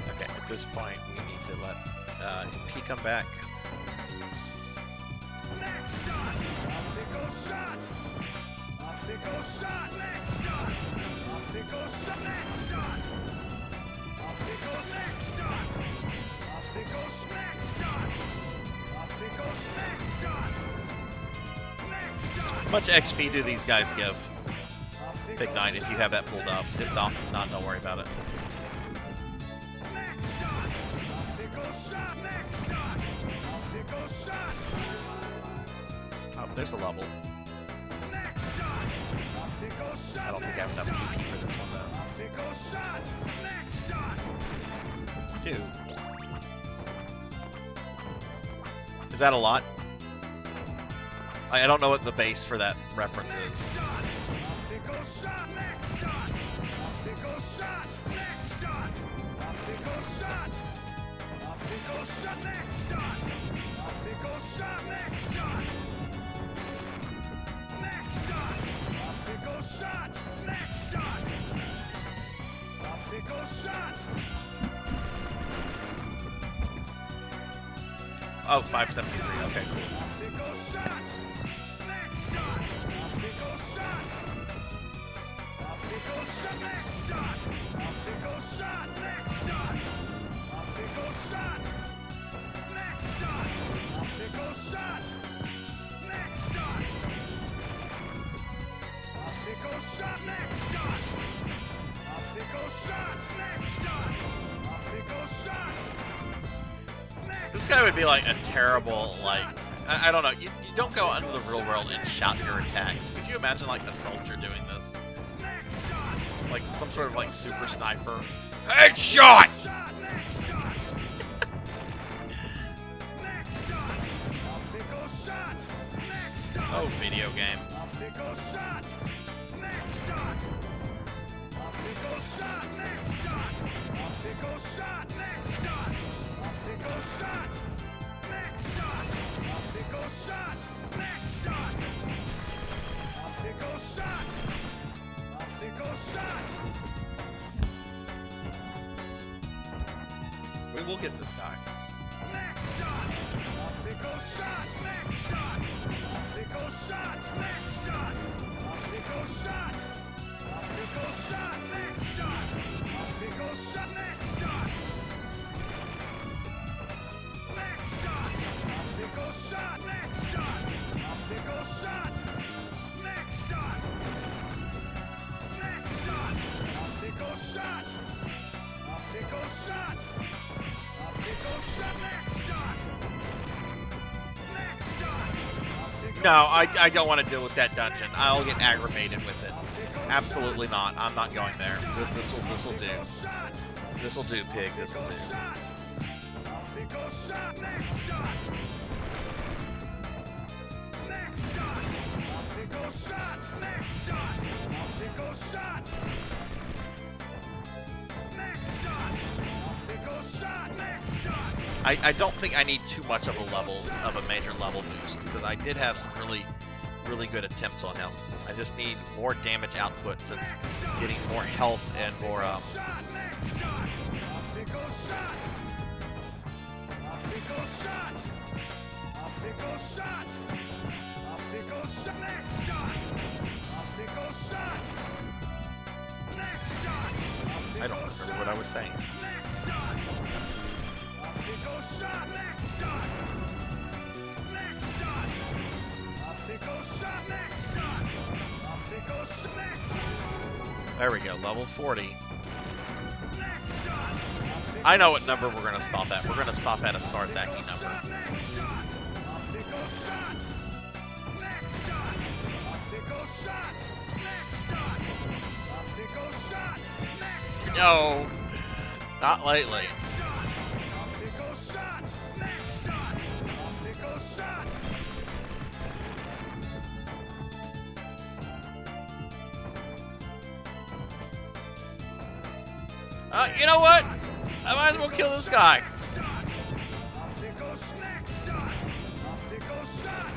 Okay, at this point, we need to let He come back. Next shot. Optical shot. Optical shot. Next shot. Optical shot. Next shot. Optical next shot. Optical next shot. Optical next shot. Next shot. How much XP do these guys give? Big 9 if you have that pulled up. If not, don't worry about it. Next shot. Optical shot. Next shot. Optical shot. Oh, there's a level. Next shot. Optical shot. I don't think I have enough TP for this one though. Optical shot. Next shot. Dude. Is that a lot? I don't know what the base for that reference is. Optical shot. Next shot. Optical shot. Next shot. Optical shot. Optical shot. Next shot. Optical shot. Next shot. Next shot. Optical shot. Next shot. Optical shot. Oh, 573. Okay, cool. Optical shot. Next shot. Optical shot. Optical shot. Next shot. Optical shot. Next shot. Optical shot. Next shot. Optical shot. Next shot. Optical shot. Next shot. Optical shot. Next shot. Optical shot. This guy would be like a terrible, like, I don't know, you don't go into the real world and shout your attacks. Could you imagine like a soldier doing this? Like some sort of like super sniper. Headshot! Oh, video games. Optical shot. Next shot. Optical shot. Next shot. Optical shot. Next shot. Optical shot. Next shot. Optical shot. Next shot. Optical shot. Optical shot. We will get this guy. Next shot. Optical shot. Next shot. Optical shot. Next shot. Optical shot. Optical shot. Next shot. Optical shot. Next shot. Next shot. Optical shot. Next shot. Optical shot. Next shot. Next shot. Optical shot. Optical shot. Optical shot. Next shot. Next shot. No, I don't want to deal with that dungeon. I'll get aggravated with it. Absolutely not. I'm not going there. This'll do. This'll do, pig. This'll do. Optical shot. Next shot. Next shot. Optical shot. Next shot. Optical shot. Next shot. Optical shot. Next shot. I don't think I need too much of a major level boost, because I did have some really good attempts on him. I just need more damage output since getting more health and more Next shot. Optical shot. Optical shot. Optical shot. Optical shot. Next shot. Optical shot. Next shot. I don't remember what I was saying. Next shot. Optical shot. Next shot. Next shot. Optical shot. Next shot. Optical shot. Next. There we go, level 40. Next shot. I know what number we're going to stop at. We're going to stop at a Sarzac number. Next shot. Optical shot. Next shot. Optical shot. Next shot. Optical shot. Next shot. No, not lately. Optical shot. Next shot. Optical shot. You know what? I might as well kill this guy. Optical next shot. Optical shot.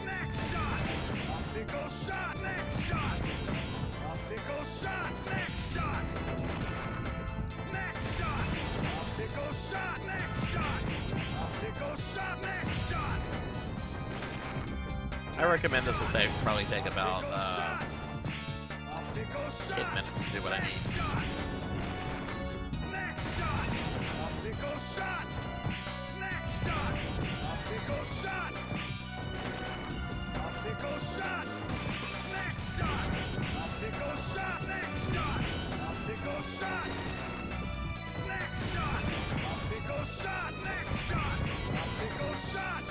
Next shot. Optical shot. Next shot. Optical shot. Next shot. Next shot. Optical shot. Next shot. recommend this will probably take about 10 minutes to do what I need. Next shot. Optical shot. Next shot. Optical shot. Optical shot. Next shot. Optical shot. Next shot. Optical shot. Next shot. Optical shot. Next shot. Optical shot.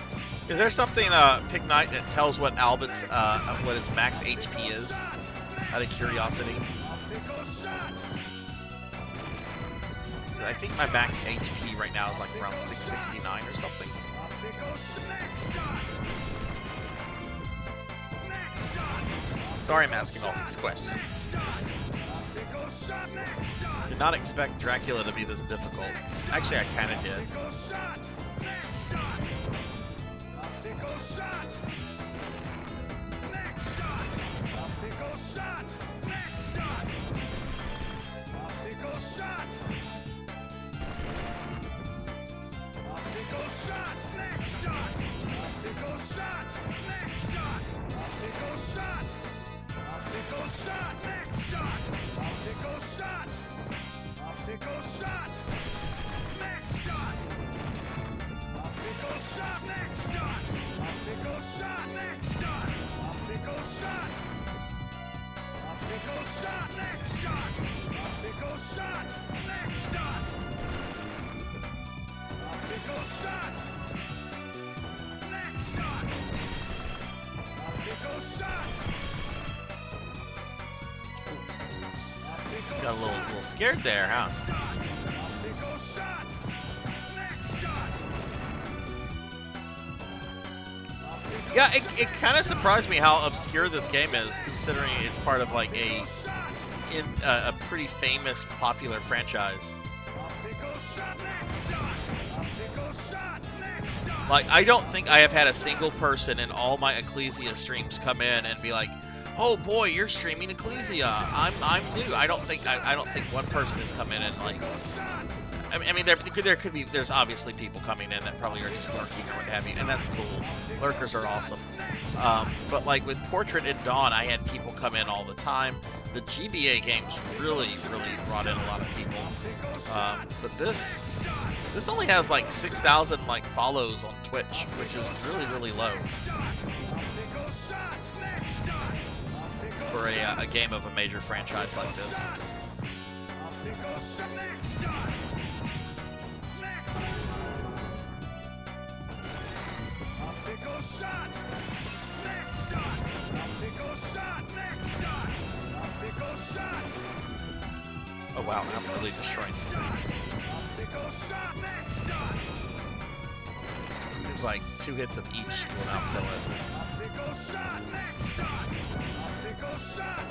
Is there something, Pick Knight, that tells what Albin's, what his max HP is? Out of curiosity. I think my max HP right now is like around 669 or something. Sorry I'm asking all these questions. Did not expect Dracula to be this difficult. Actually, I kind of did. Optical shot. Next shot. Optical shot. Next shot. Optical shot. Optical shot. Next shot. Optical shot. Next shot. Optical shot. Optical shot. Next shot. Optical shot. Optical shot. Next shot. Optical shot. Next shot. Optical shot. Next shot. Optical shot. Optical shot. Next shot. Optical shot. Next shot. Optical shot. Next shot. Optical shot. Got a little scared there, huh? Optical shot. Next shot. Yeah, it kind of surprised me how obscure this game is, considering it's part of like a pretty famous, popular franchise. Like, I don't think I have had a single person in all my Ecclesia streams come in and be like, "Oh boy, you're streaming Ecclesia. I'm new." I don't think one person has come in and like. I mean, there could be. There's obviously people coming in that probably are just lurking or what have you, and that's cool. Lurkers are awesome. But like with Portrait and Dawn, I had people come in all the time. The GBA games really brought in a lot of people. But this only has like 6,000 like follows on Twitch, which is really low for a game of a major franchise like this. Optical shot. Next shot. Optical shot. Next shot. Optical shot. Oh wow, I'm really destroying these things. Optical shot. Next shot. Seems like 2 hits of each will now kill it. Optical shot. Next shot. Optical shot.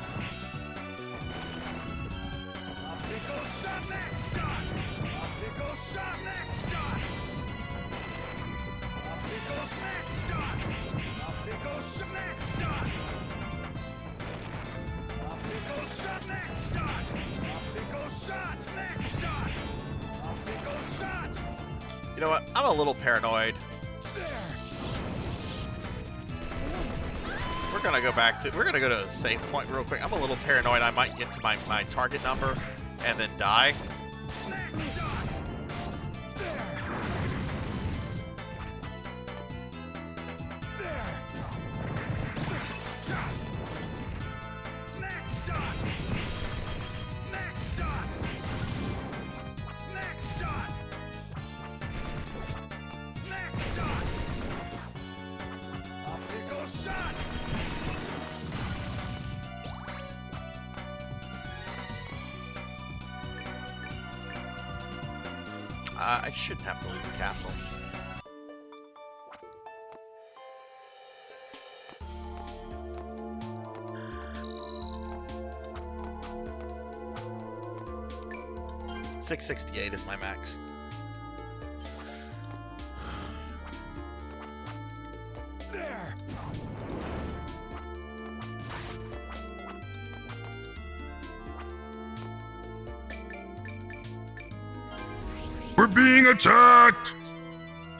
Optical shot. Next shot. Optical shot. Next shot. Optical next shot. Optical shot. Next shot. Optical shot. Next shot. Optical shot. Next shot. Optical shot. You know what? I'm a little paranoid. We're gonna go to a safe point real quick. I'm a little paranoid. I might get to my target number and then die. Next shot. Next shot. Next shot. Next shot. Next shot. Optical shot. I shouldn't have to leave the castle. $668 is my max. There. We're being attacked!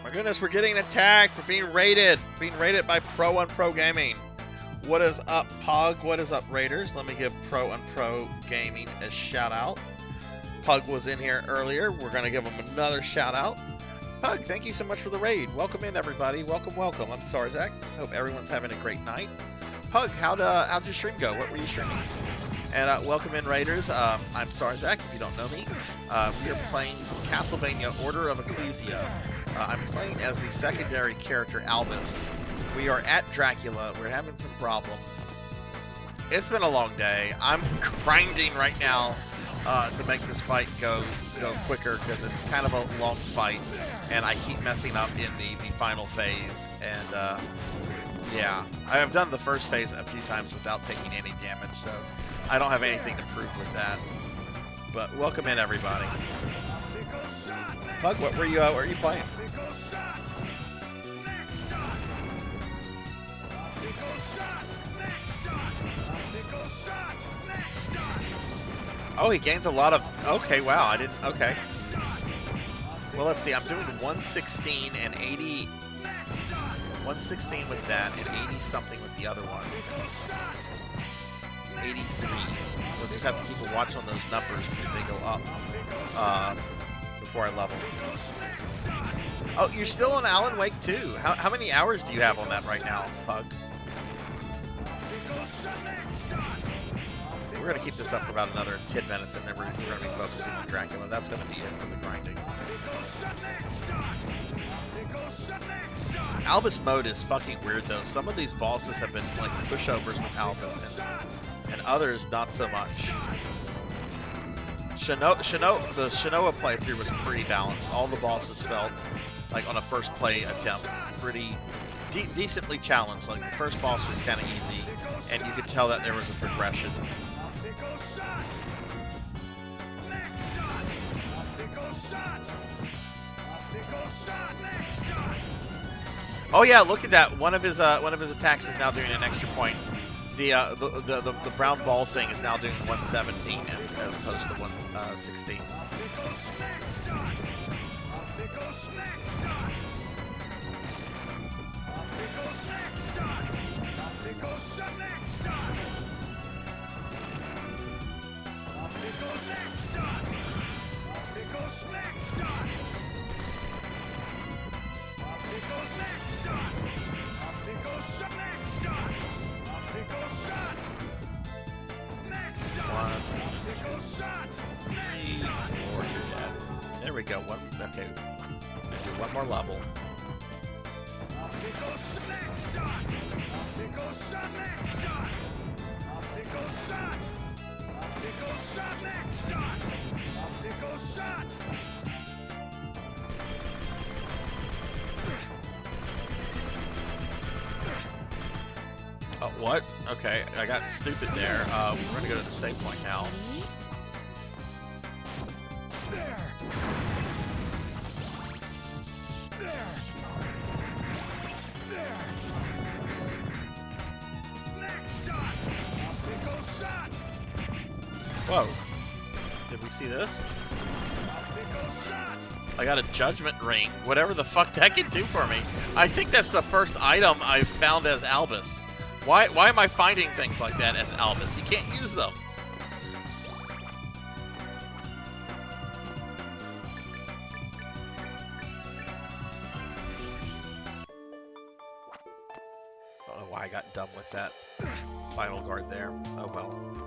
My Goodness, we're getting attacked. We're being raided. Being raided by Pro on Pro Gaming. What is up, Pug? What is up, Raiders? Let me give Pro on Pro Gaming a shout out. Pug was in here earlier. We're going to give him another shout out. Pug, thank you so much for the raid. Welcome in, everybody. Welcome, welcome. I'm Sarzac. Hope everyone's having a great night. Pug, how'd your stream go? What were you streaming? And welcome in, Raiders. I'm Sarzac, if you don't know me. We are playing some Castlevania Order of Ecclesia. I'm playing as the secondary character, Albus. We are at Dracula. We're having some problems. It's been a long day. I'm grinding right now to make this fight go quicker because it's kind of a long fight, and I keep messing up in the final phase. And yeah, I have done the first phase a few times without taking any damage, so I don't have anything to prove with that. But welcome in, everybody. Pug, what were you playing? Oh, he gains a lot of... Okay, wow, I didn't... Okay. Well, let's see, I'm doing 116 and 80... 116 with that, and 80-something with the other one. 83. So I just have to keep a watch on those numbers, see if they go up before I level. Oh, you're still on Alan Wake 2. How many hours do you have on that right now, Pug? We're going to keep this up for about another 10 minutes, and then we're going to be focusing on Dracula. That's going to be it for the grinding. Albus mode is fucking weird, though. Some of these bosses have been like pushovers with Albus, and others not so much. The Shinoa playthrough was pretty balanced. All the bosses felt like on a first play attempt pretty decently challenged. Like the first boss was kind of easy, and you could tell that there was a progression. Oh yeah, look at that! One of his attacks is now doing an extra point. The brown ball thing is now doing 117 as opposed to 116. There we go. Okay. Do one more level. Oh, what? Okay, I got stupid there. We're gonna go to the save point now. Whoa. Did we see this? I got a judgment ring. Whatever the fuck that can do for me. I think that's the first item I've found as Albus. Why am I finding things like that as Albus? You can't use them. I don't know why I got dumb with that final guard there. Oh well.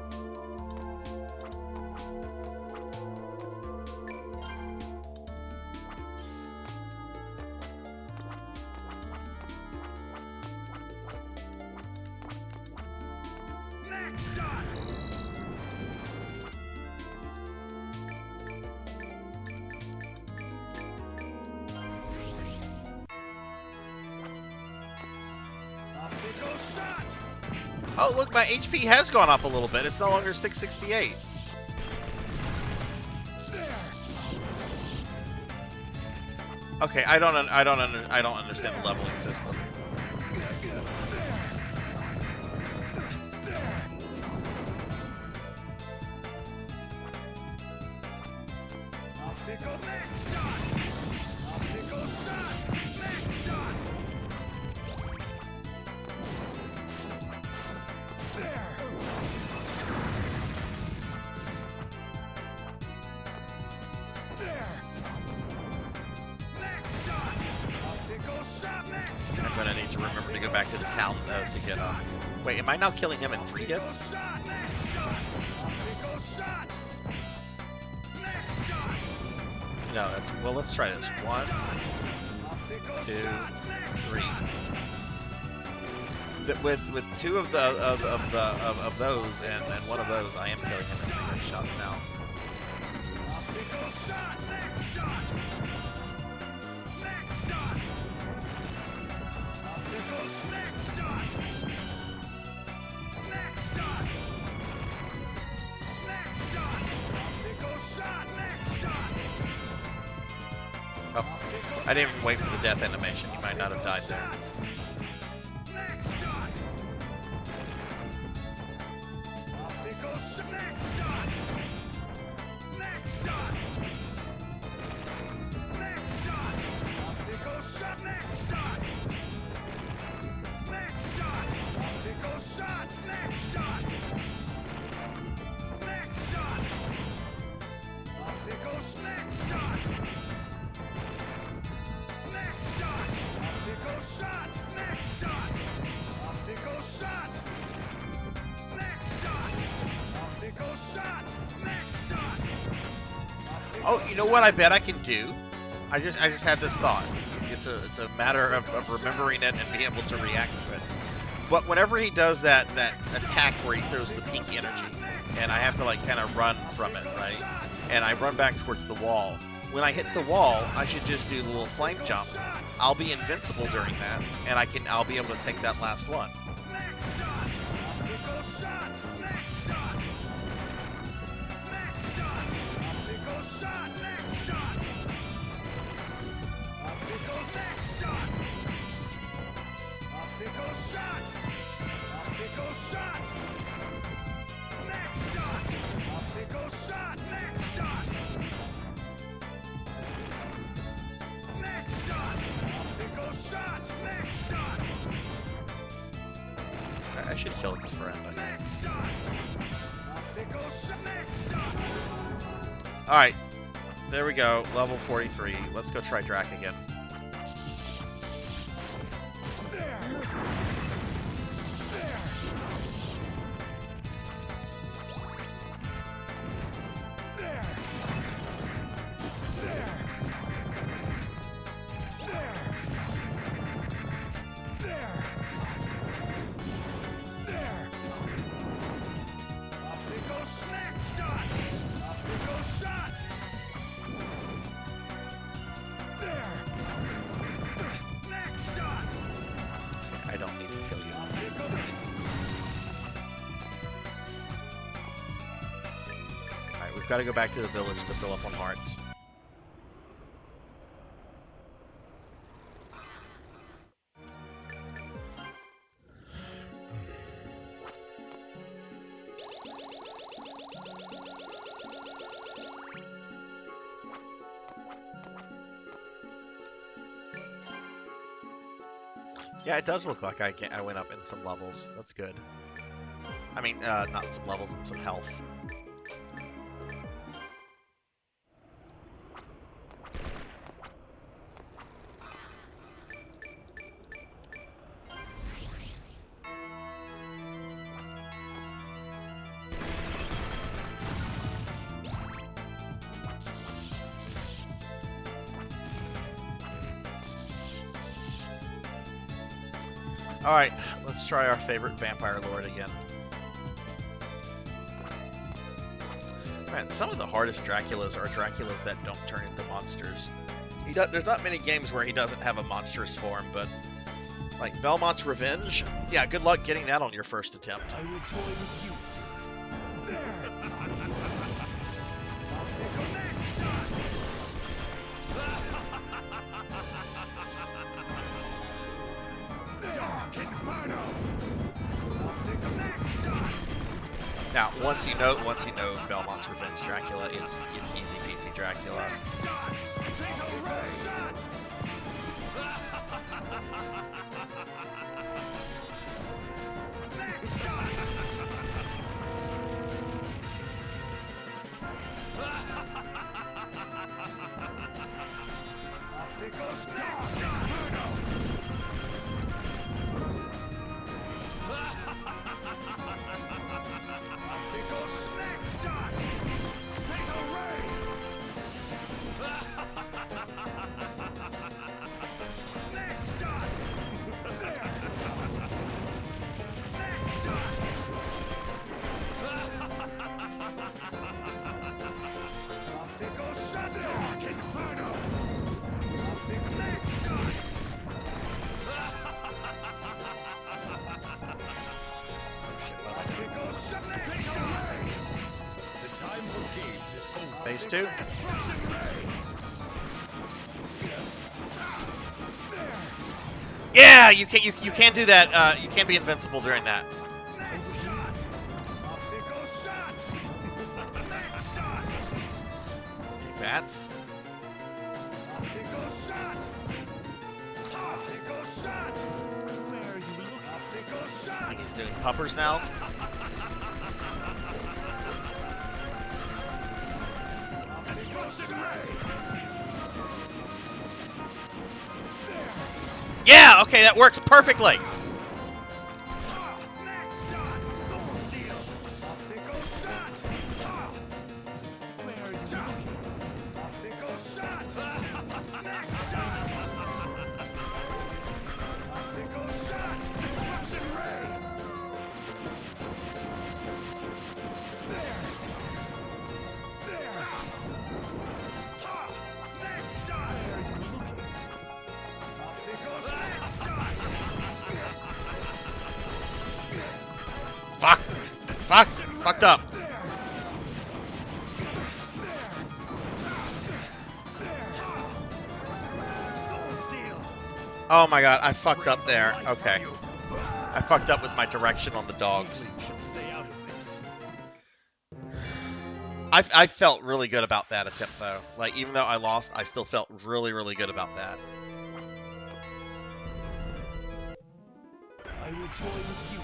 Oh, look, my HP has gone up a little bit. It's no longer 668. Okay, I don't understand the leveling system. to the town though to get Wait, am I now killing him in 3 hits? No, that's well. Let's try this. 1, 2, 3. With 2 of those and one of those, I am killing him in 3 shots now. Oh, I didn't even wait for the death animation. He might not have died there. Oh, you know what I bet I can do? I just had this thought. It's a matter of remembering it and being able to react to it. But whenever he does that attack where he throws the pink energy, and I have to like kind of run from it, right? And I run back towards the wall. When I hit the wall, I should just do the little flame jump. I'll be invincible during that, and I'll be able to take that last one. I should kill its friend, I think. Alright, there we go, level 43. Let's go try Drac again. I don't need to kill you. Alright, we've got to go back to the village to fill up on hearts. Yeah, it does look like I went up in some levels. That's good. I mean, not some levels, in some health. Alright, let's try our favorite vampire lord again. Man, some of the hardest Draculas are Draculas that don't turn into monsters. There's not many games where he doesn't have a monstrous form, but like Belmont's Revenge, yeah, good luck getting that on your first attempt. I will toy with you. Now, once you know Belmont's Revenge Dracula, it's easy peasy Dracula. Phase 2. Yeah, you can do that. You can be invincible during that. Bats. I think he's doing puppers now. Yeah, okay, that works perfectly. Fucked up. Oh my god, I fucked up there. Okay. I fucked up with my direction on the dogs. I felt really good about that attempt though. Like, even though I lost, I still felt really, really good about that. I will toy with you.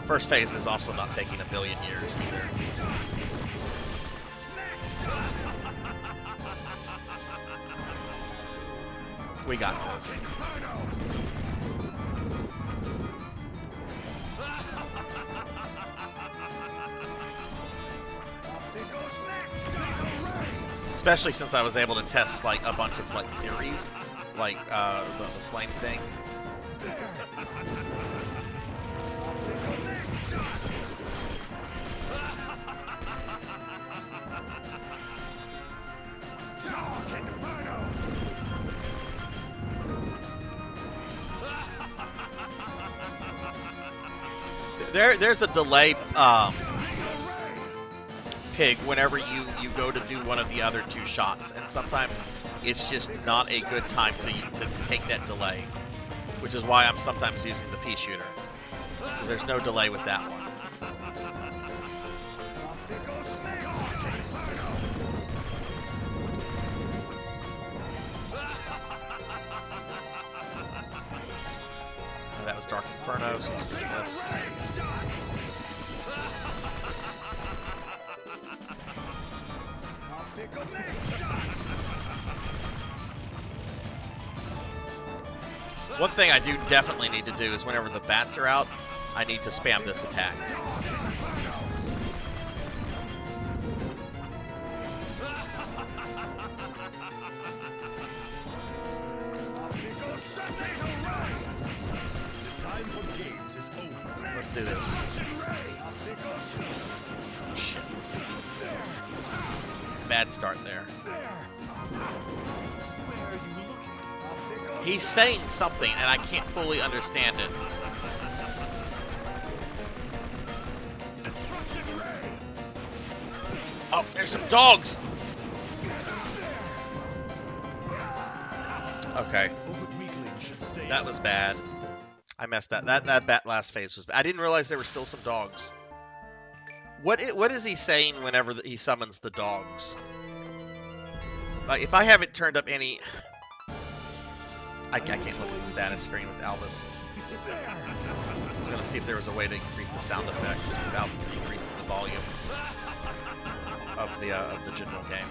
First phase is also not taking a billion years either. We got this. Especially since I was able to test like a bunch of like theories, like the flame thing. There's a delay pig whenever you go to do one of the other two shots, and sometimes it's just not a good time to take that delay, which is why I'm sometimes using the pea shooter, because there's no delay with that one. That was Dark Inferno, so let's do this. One thing I do definitely need to do is whenever the bats are out, I need to spam this attack. Let's do this. Oh, shit. Bad start there. He's saying something, and I can't fully understand it. Oh, there's some dogs! Okay. That was bad. I messed that. That bat last phase was bad. I didn't realize there were still some dogs. What is he saying whenever he summons the dogs? Like, if I haven't turned up any... I can't look at the status screen with Albus. I was going to see if there was a way to increase the sound effects without increasing the volume of the general game.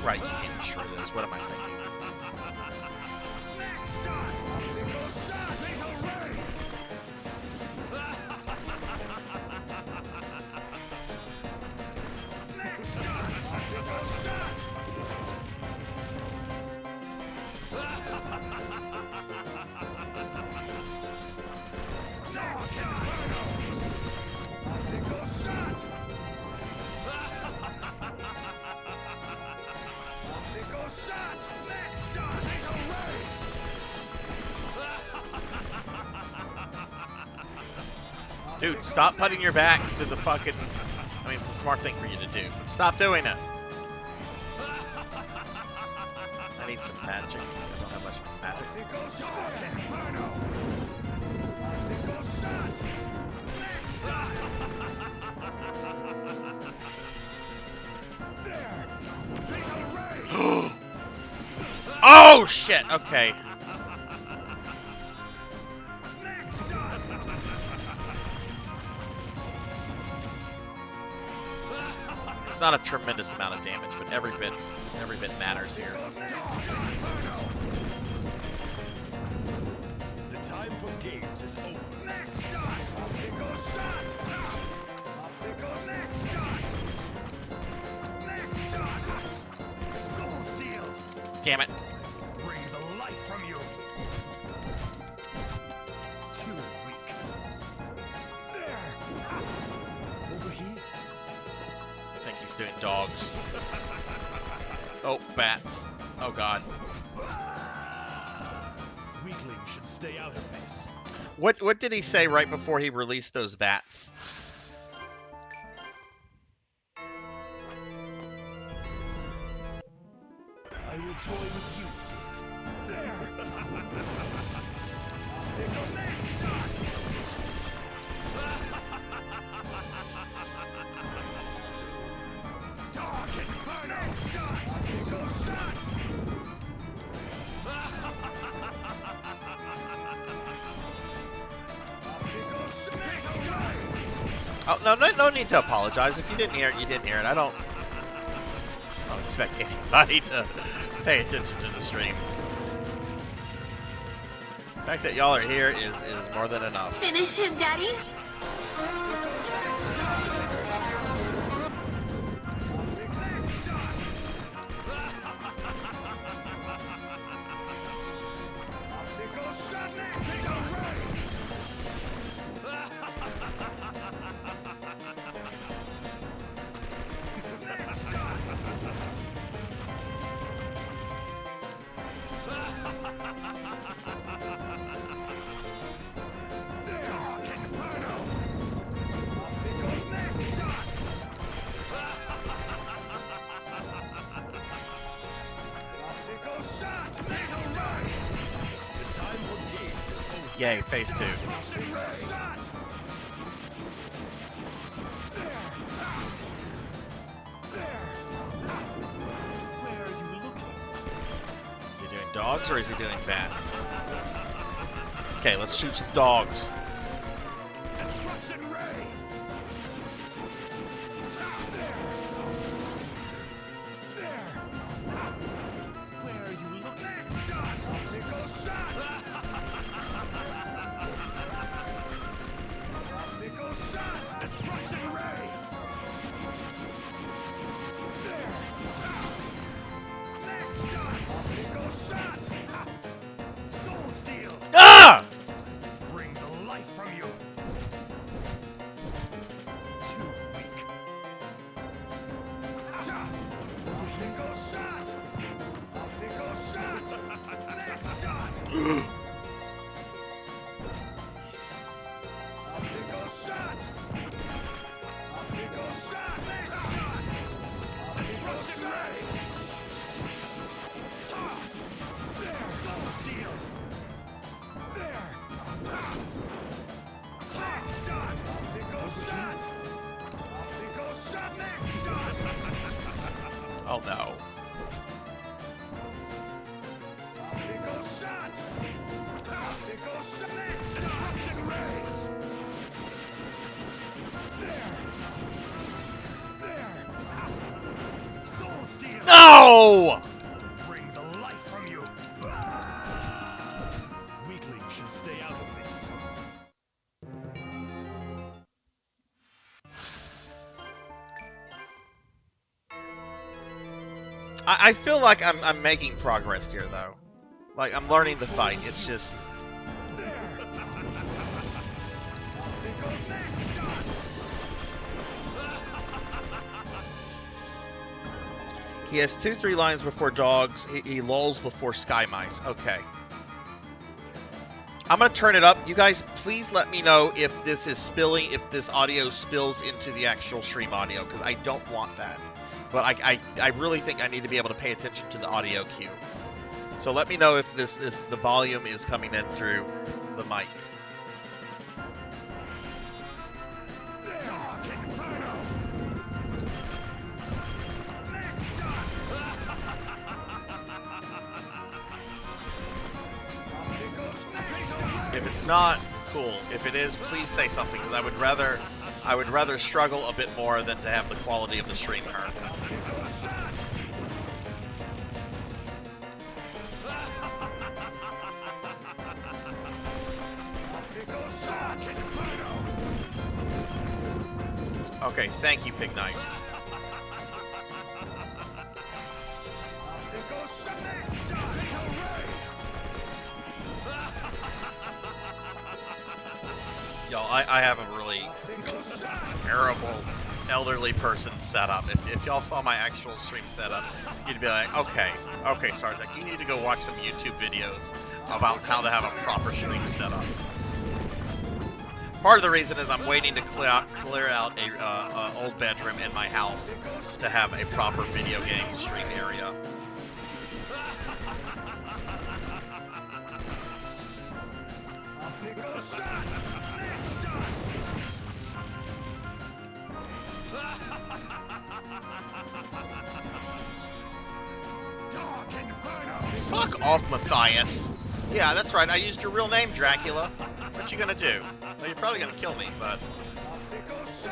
Right, you can't destroy those. What am I thinking? Dude, stop putting your back to the fucking... I mean, it's the smart thing for you to do, but stop doing it. I need some magic. I don't have much magic. Oh, shit! Okay. It's not a tremendous amount of damage, but every bit matters here. The time for games is over. Next shot! Optical shot! Optical next shot! Next shot! Soul steal! Damn it. Bring the life from you! Too weak. There! Over here? I think he's doing dogs. Oh, bats. Oh, God. Weaklings should stay out of this. What did he say right before he released those bats? I will toy with you a bit. There! Optical next shot! Dark Inferno shot! Optical shot! Optical shot! Oh, no need to apologize. If you didn't hear it, you didn't hear it. I don't expect anybody to pay attention to the stream. The fact that y'all are here is more than enough. Finish him, Daddy. Optical shot next! Fatal ray! Next shot! Dark Inferno! Optical next shot! Optical shot! Fatal ray! The time for games is over. Yay, phase 2. Destruction ray! Shot! There! There! Where are you looking? Is he doing dogs or is he doing bats? Okay, let's shoot some dogs. Destruction ray! There! There! Where are you looking? Next shot! Optical shot! Optical shot! Destruction ray! There! Next shot! Optical shot! Soul steal! Ah! Bring the life from you! Too weak. Optical shot! Optical shot! Next shot! Optical shot! Optical shot! Next shot! Destruction ray! There! Soul steal! There! Next shot! Optical shot! Optical shot! Next shot! Oh no. Optical shot! Optical shot! Next destruction ray! There! There! Soul steal! No! Bring the life from you! Weaklings should stay out of this. I feel like I'm making progress here though. Like I'm learning the fight. It's just There! Optical next shot! he has 2-3 lines before dogs. He lulls before sky mice. Okay. I'm going to turn it up. You guys, please let me know if this is spilling, if this audio spills into the actual stream audio, because I don't want that. But I really think I need to be able to pay attention to the audio cue. So let me know if the volume is coming in through the mic. If it's not, cool. If it is, please say something, because I would rather struggle a bit more than to have the quality of the stream hurt. Okay, thank you, Big Knight. Yo, I have a really terrible elderly person setup. If y'all saw my actual stream setup, you'd be like, okay, Sarzac, you need to go watch some YouTube videos about how to have a proper stream setup. Part of the reason is I'm waiting to clear out a old bedroom in my house to have a proper video game stream area. Fuck off, Matthias. Yeah, that's right. I used your real name, Dracula. What you gonna do? Well, you're probably gonna kill me, but... The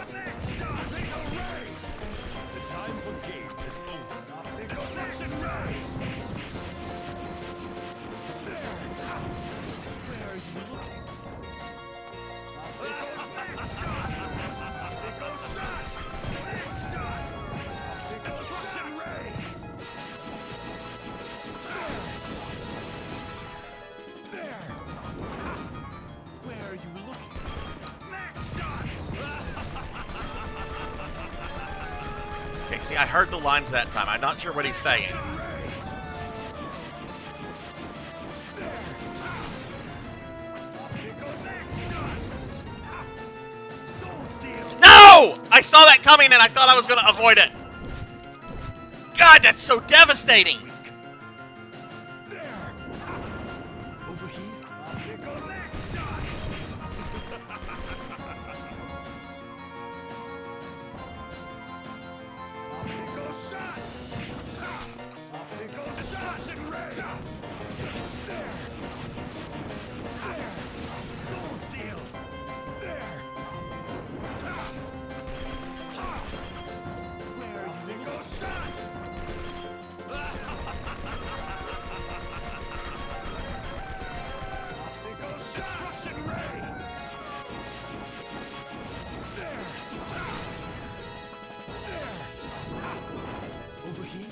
time for games is over. Destruction ray! Where are you looking? Next shot! Next shot! Destruction ray! There! Where are you looking? Next shot! Okay, see, I heard the lines that time. I'm not sure what he's saying. No! I saw that coming and I thought I was going to avoid it. God, that's so devastating. Over here. Next shot! Destruction ray! There! Soul steal! There! Where are you? Go shot! Destruction ray! There! Over here.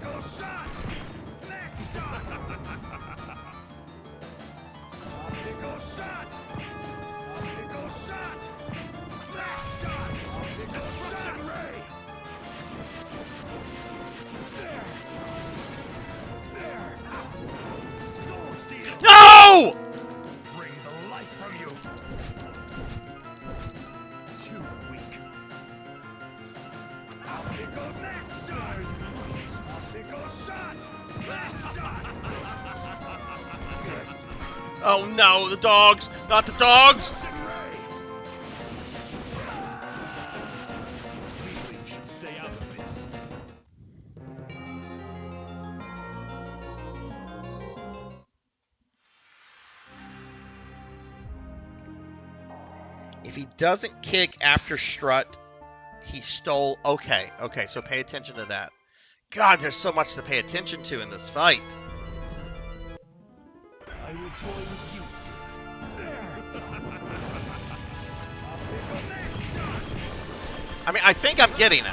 Go shot! Next shot! Go shot! Go shot! Next shot! Destruction ray! There! Soul steal! No! Bring the light from you! Too weak. Go next shot! Go shot! Next shot! Oh no, the dogs! Not the dogs! We should stay out of this. If he doesn't kick after strut, he stole... Okay, so pay attention to that. God, there's so much to pay attention to in this fight. I will toy with you a bit. There! I mean, I think I'm getting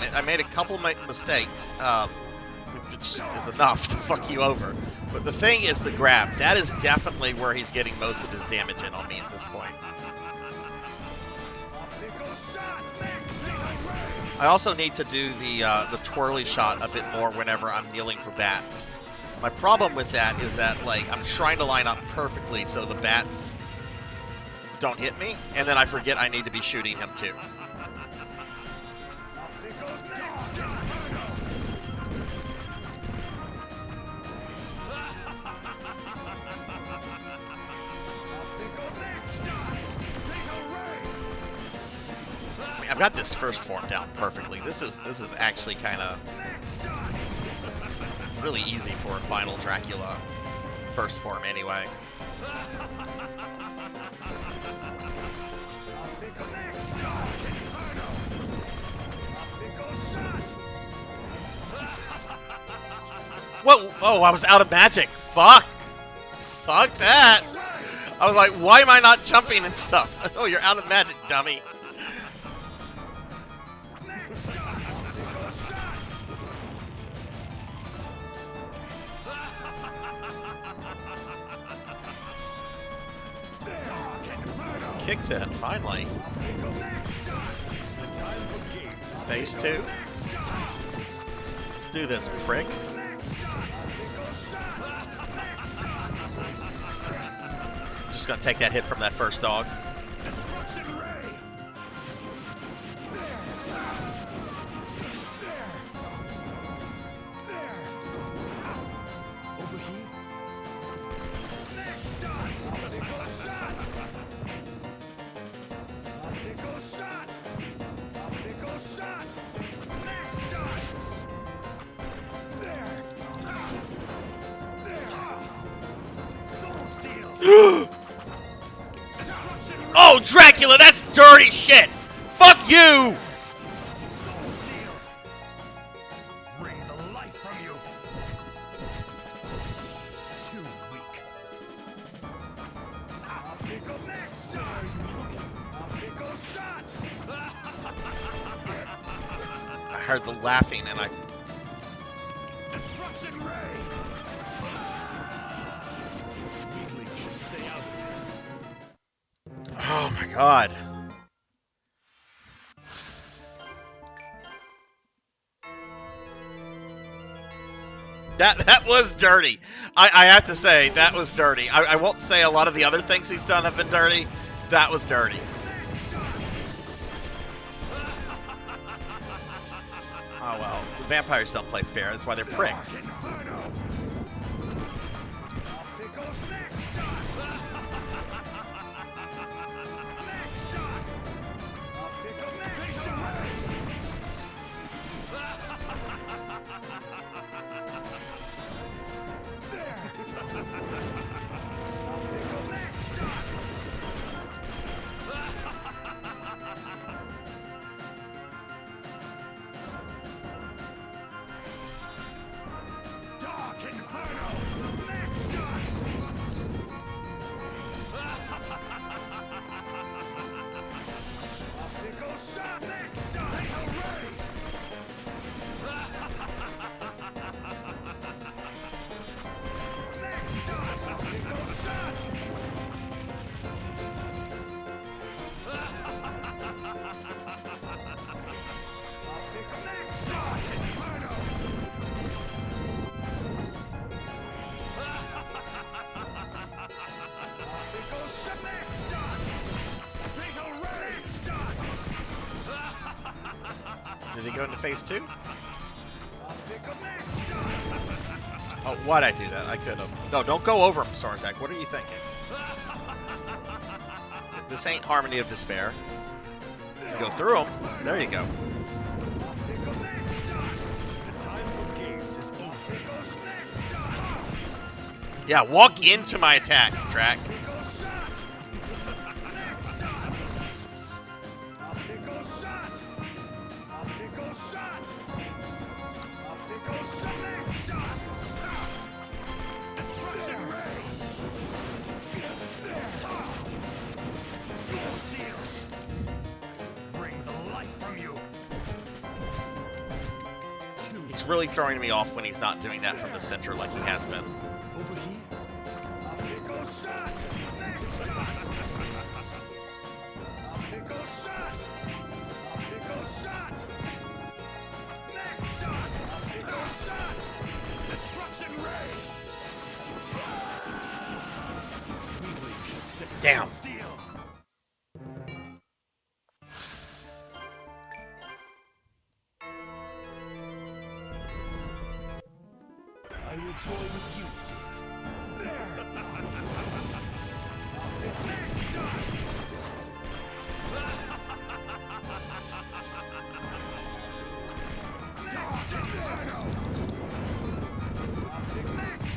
it. I made a couple mistakes, which is enough to fuck you over. But the thing is the grab. That is definitely where he's getting most of his damage in on me at this point. I also need to do the twirly shot a bit more whenever I'm kneeling for bats. My problem with that is that, like, I'm trying to line up perfectly so the bats don't hit me, and then I forget I need to be shooting him too. I mean, I've got this first form down perfectly. This is actually kind of really easy for a final Dracula first form anyway. Whoa! Oh, I was out of magic. Fuck! Fuck that! I was like, why am I not jumping and stuff? Oh, you're out of magic, dummy. Kicks in, finally. Phase 2. Let's do this, prick. Just gonna take that hit from that first dog. Oh, Dracula, that's dirty shit! Fuck you! I heard the laughing and I... Destruction ray! Weakling should stay out of this. Oh my god. That was dirty. I have to say, that was dirty. I won't say a lot of the other things he's done have been dirty. That was dirty. Oh well, the vampires don't play fair. That's why they're pricks. Did he go into phase 2? Oh, why'd I do that? I could have. No, don't go over him, Sarzac. What are you thinking? This ain't Harmony of Despair. You go through him. There you go. Yeah, walk into my attack, Drac. He's really throwing me off when he's not doing that from the center like he has been. Destruction ray! Damn. I will toy with you a bit. There! Next shot! Next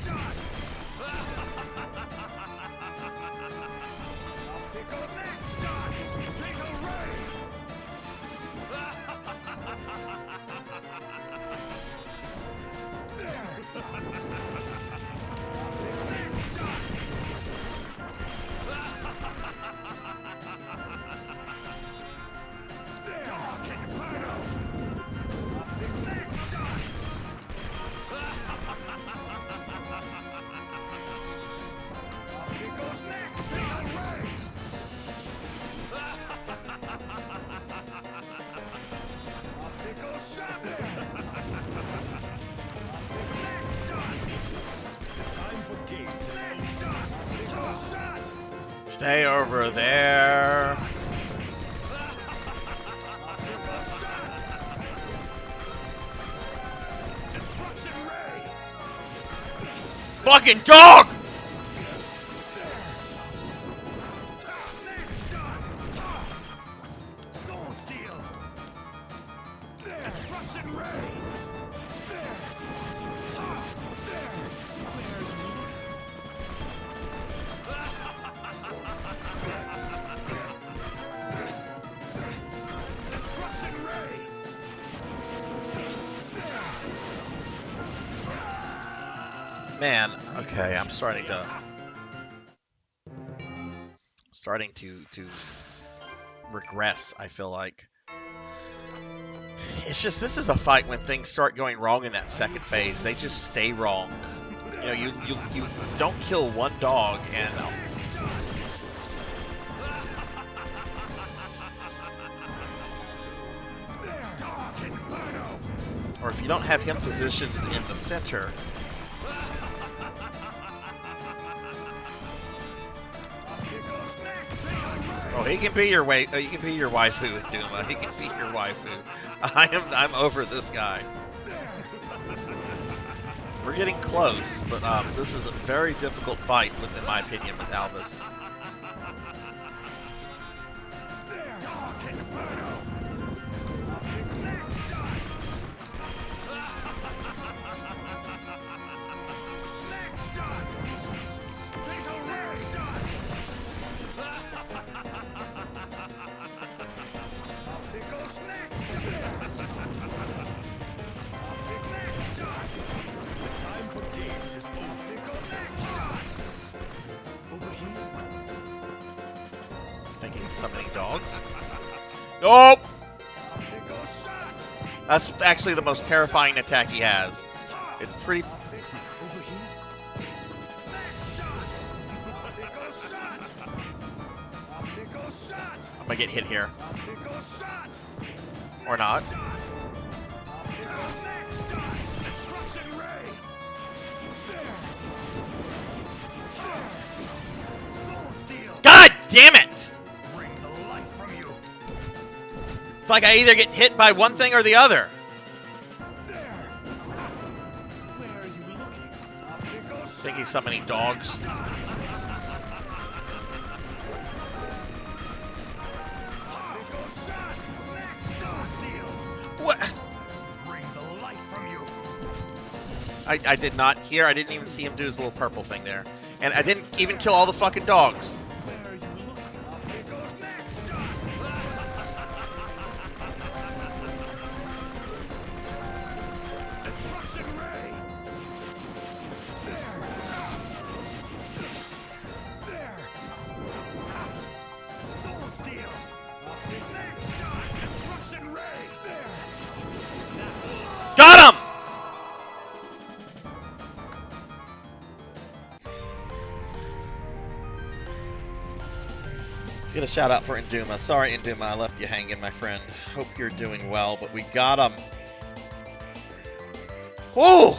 shot! Optical next shot! Fatal ray! Stay over there. Fucking dog! Soul Steel! Destruction Ray! Destruction Ray! Man, okay, I'm starting to regress, I feel like. It's just, this is a fight when things start going wrong in that second phase. They just stay wrong. You know, you don't kill one dog and or if you don't have him positioned in the center. Oh, he can be your he can be your waifu in Duma. He can be your waifu. I'm over this guy. We're getting close, but this is a very difficult fight, in my opinion, with Albus. Thinking summoning dogs. Nope! That's actually the most terrifying attack he has. It's pretty... I'm gonna get hit here. Or not. God damn it! It's like I either get hit by one thing or the other. I think he's summoning dogs. What? I did not hear. I didn't even see him do his little purple thing there. And I didn't even kill all the fucking dogs. Got him! Let's get a shout out for Induma. Sorry, Induma, I left you hanging, my friend. Hope you're doing well, but we got him. Whoa!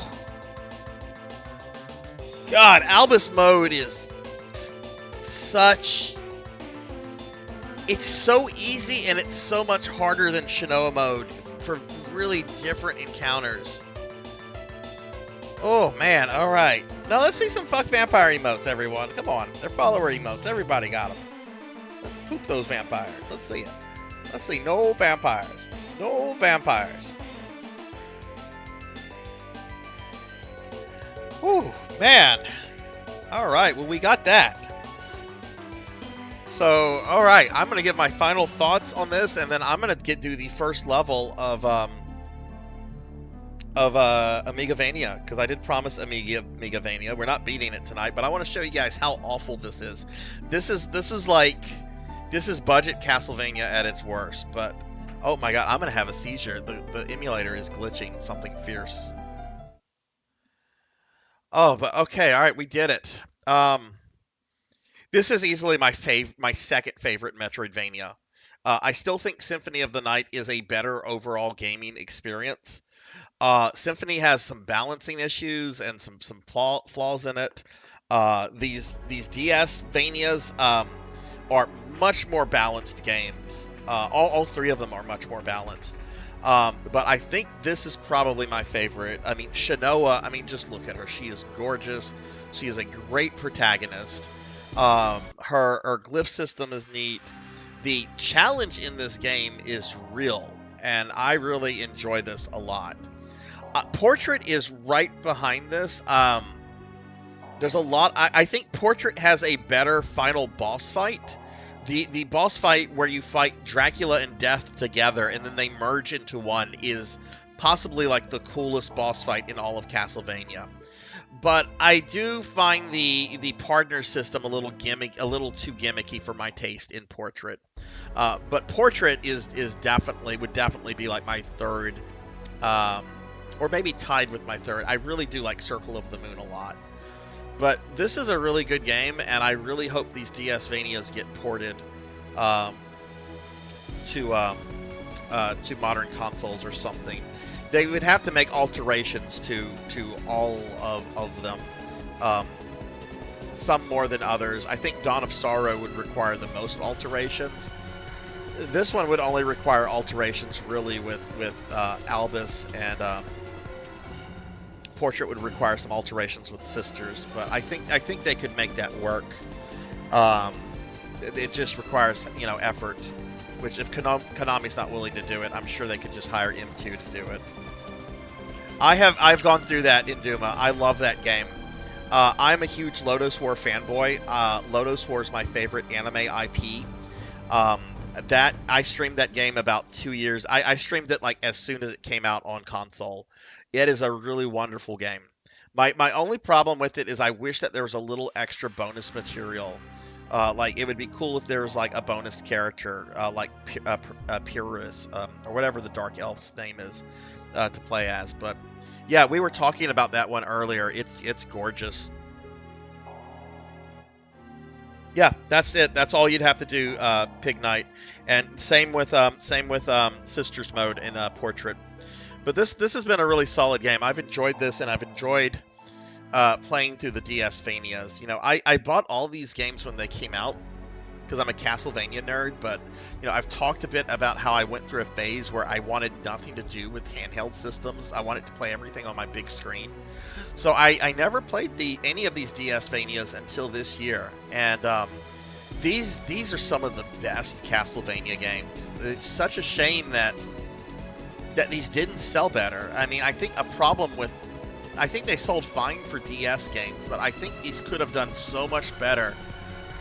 God, Albus mode is such it's so easy and it's so much harder than Shinoa mode for really different encounters. Oh man, alright. Now let's see some fuck vampire emotes, everyone. Come on, they're follower emotes. Everybody got them. Poop those vampires. Let's see it. Let's see, no vampires. No vampires. Whew, man. Alright, well we got that. So, alright, I'm going to give my final thoughts on this, and then I'm going to do the first level of Amigavania, because I did promise Amigavania. We're not beating it tonight, but I want to show you guys how awful this is. This is budget Castlevania at its worst, but oh my god, I'm going to have a seizure. The emulator is glitching something fierce. Oh, but okay, alright, we did it. This is easily my second favorite Metroidvania. I still think Symphony of the Night is a better overall gaming experience. Symphony has some balancing issues and some flaws in it. These DS Vanias are much more balanced games. All three of them are much more balanced. But I think this is probably my favorite. I mean, Shinoa, I mean, just look at her. She is gorgeous. She is a great protagonist. Her glyph system is neat. The challenge in this game is real, and I really enjoy this a lot. Portrait is right behind this. There's a lot. I think Portrait has a better final boss fight. The boss fight where you fight Dracula and Death together and then they merge into one is possibly like the coolest boss fight in all of Castlevania. But I do find the partner system a little too gimmicky for my taste in Portrait. But Portrait would definitely be like my third, or maybe tied with my third. I really do like Circle of the Moon a lot. But this is a really good game, and I really hope these DS Vanias get ported to modern consoles or something. They would have to make alterations to all of them, some more than others. I think Dawn of Sorrow would require the most alterations. This one would only require alterations really with Albus, and Portrait would require some alterations with Sisters. But I think they could make that work. It just requires effort. Which if Konami's not willing to do it, I'm sure they could just hire M2 to do it. I've gone through that in Duma. I love that game. I'm a huge Lodoss War fanboy. Lodoss War is my favorite anime IP. I streamed that game about 2 years. I streamed it like as soon as it came out on console. It is a really wonderful game. My only problem with it is I wish that there was a little extra bonus material. Like it would be cool if there was like a bonus character, like Pyrrhus, or whatever the Dark Elf's name is, to play as. But yeah, we were talking about that one earlier. It's gorgeous. Yeah, that's it. That's all you'd have to do, Pig Knight, and same with Sisters mode in Portrait. But this has been a really solid game. I've enjoyed this, and I've enjoyed playing through the DS Vanias. I bought all these games when they came out because I'm a Castlevania nerd, but I've talked a bit about how I went through a phase where I wanted nothing to do with handheld systems. I wanted to play everything on my big screen. So I never played any of these DS Vanias until this year, and these are some of the best Castlevania games. It's such a shame that these didn't sell better. I mean, I think they sold fine for DS games, but I think these could have done so much better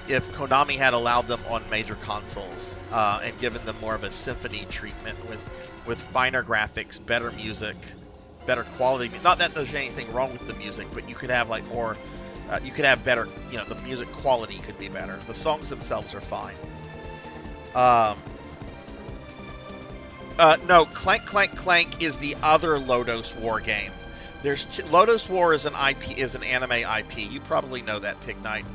if Konami had allowed them on major consoles and given them more of a symphony treatment with finer graphics, better music, better quality. Not that there's anything wrong with the music, but you could have like more. You could have better. The music quality could be better. The songs themselves are fine. No, Clank Clank Clank is the other Lodoss War game. Lodoss War is an anime IP. You probably know that, Pig Knight.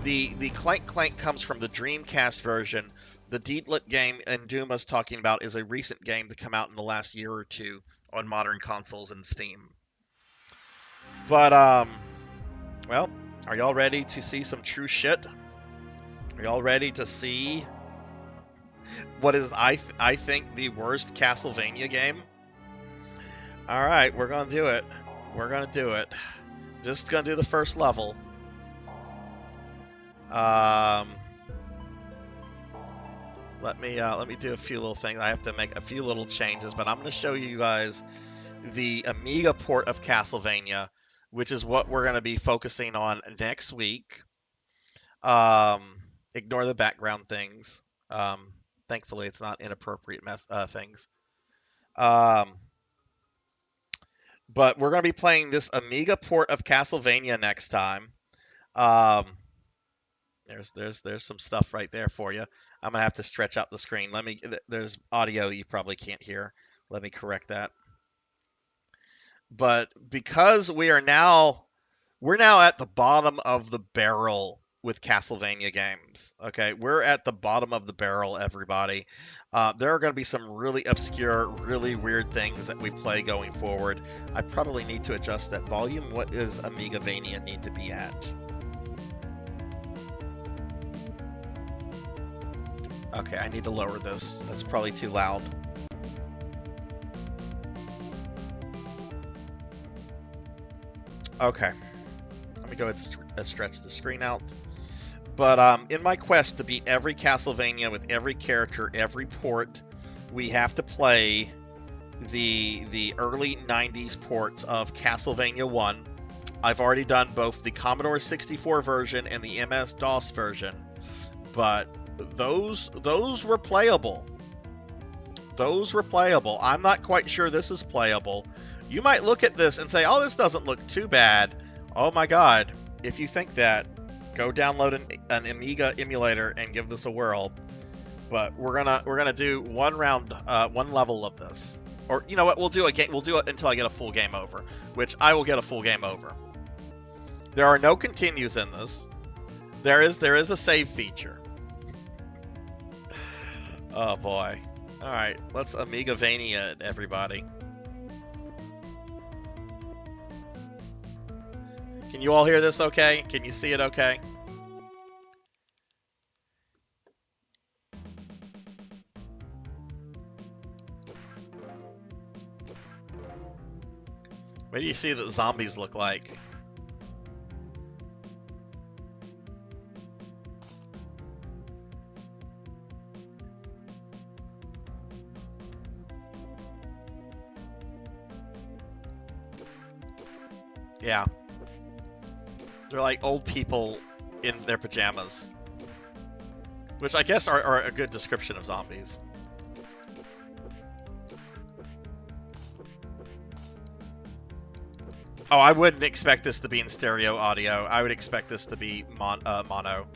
The Clank Clank comes from the Dreamcast version. The Deedlit game and Duma's talking about is a recent game to come out in the last year or two on modern consoles and Steam. But well, are y'all ready to see some true shit? Are y'all ready to see what is I think the worst Castlevania game. All right, we're gonna do it. We're gonna do it. Just gonna do the first level. Let me do a few little things. I have to make a few little changes, but I'm gonna show you guys the Amiga port of Castlevania, which is what we're gonna be focusing on next week. Ignore the background things. Thankfully, it's not inappropriate things. But we're going to be playing this Amiga port of Castlevania next time. There's some stuff right there for you. I'm going to have to stretch out the screen. There's audio you probably can't hear. Let me correct that. But because we're now at the bottom of the barrel with Castlevania games. Okay, we're at the bottom of the barrel, everybody. There are going to be some really obscure, really weird things that we play going forward. I probably need to adjust that volume. What does Amigavania need to be at? Okay, I need to lower this. That's probably too loud. Okay. Let me go ahead and stretch the screen out. But in my quest to beat every Castlevania with every character, every port, we have to play the early 90s ports of Castlevania 1. I've already done both the Commodore 64 version and the MS-DOS version, but those were playable. Those were playable. I'm not quite sure this is playable. You might look at this and say, oh, this doesn't look too bad. Oh my god. If you think that, go download an Amiga emulator and give this a whirl. But we're gonna do one level of this, or you know what? We'll do it until I get a full game over, which I will get a full game over. There are no continues in this. There is a save feature. Oh boy! All right, let's Amigavania it, everybody. Can you all hear this okay? Can you see it okay? What do you see that zombies look like? Yeah. They're like old people in their pajamas. Which I guess are a good description of zombies. Oh, I wouldn't expect this to be in stereo audio. I would expect this to be mono.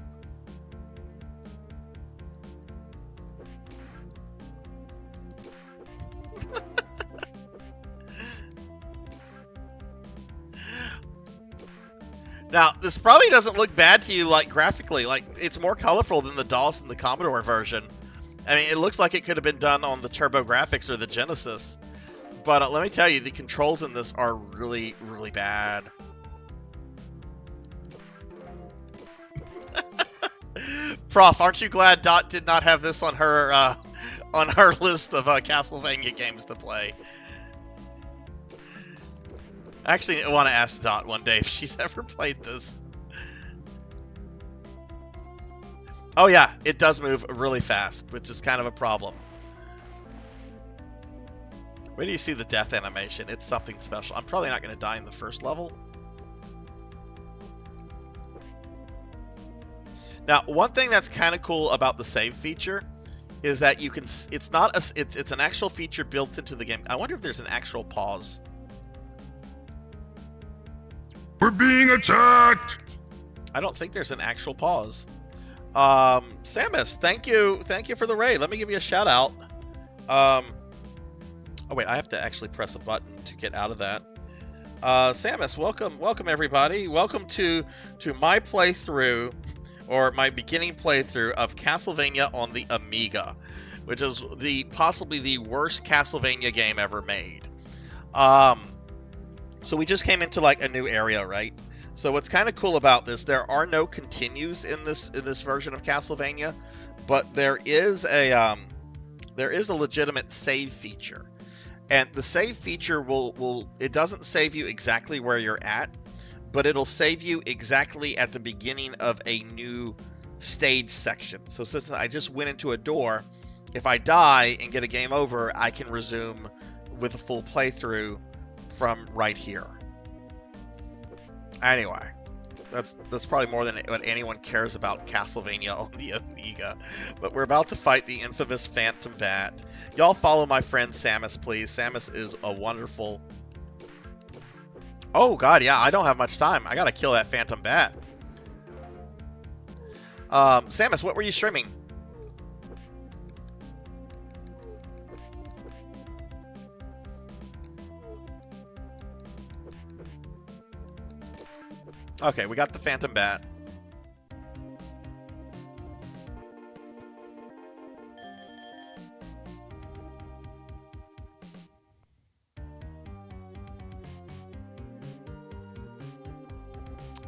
Now, this probably doesn't look bad to you, like, graphically. Like, it's more colorful than the DOS and the Commodore version. I mean, it looks like it could have been done on the TurboGrafx or the Genesis. But let me tell you, the controls in this are really, really bad. Prof, aren't you glad Dot did not have this on her list of Castlevania games to play? I actually want to ask Dot one day if she's ever played this. Oh yeah, it does move really fast, which is kind of a problem. Where do you see the death animation? It's something special. I'm probably not going to die in the first level. Now, one thing that's kind of cool about the save feature is that you can. It's not a. It's an actual feature built into the game. I wonder if there's an actual pause. We're being attacked! I don't think there's an actual pause. Samus, thank you for the raid. Let me give you a shout out. Oh wait, I have to actually press a button to get out of that. Samus, welcome everybody. Welcome to my playthrough, or my beginning playthrough of Castlevania on the Amiga, which is possibly the worst Castlevania game ever made. So we just came into like a new area, right? So what's kind of cool about this, there are no continues in this version of Castlevania, but there is a legitimate save feature. And the save feature will it doesn't save you exactly where you're at, but it'll save you exactly at the beginning of a new stage section. So since I just went into a door, if I die and get a game over, I can resume with a full playthrough from right here. Anyway, that's probably more than what anyone cares about Castlevania on the Amiga. But we're about to fight the infamous Phantom Bat. Y'all follow my friend Samus, please. Samus is a wonderful... Oh, God, yeah, I don't have much time. I gotta kill that Phantom Bat. Samus, what were you streaming? Okay, we got the Phantom Bat.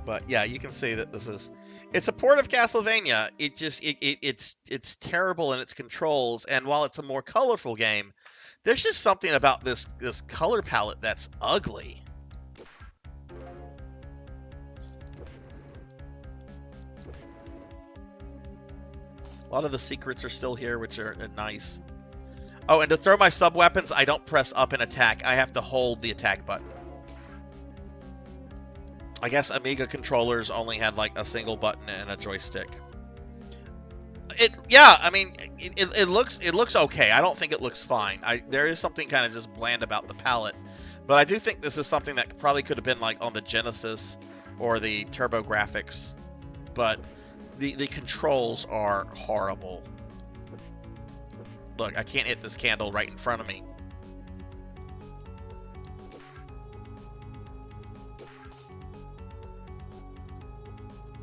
But yeah, you can see that it's a port of Castlevania. It's terrible in its controls, and while it's a more colorful game, there's just something about this color palette that's ugly. A lot of the secrets are still here, which are nice. Oh, and to throw my sub-weapons, I don't press up and attack. I have to hold the attack button. I guess Amiga controllers only had like a single button and a joystick. Yeah, I mean, it looks okay. I don't think it looks fine. There is something kind of just bland about the palette, but I do think this is something that probably could have been like on the Genesis or the TurboGrafx, but the controls are horrible. Look, I can't hit this candle right in front of me.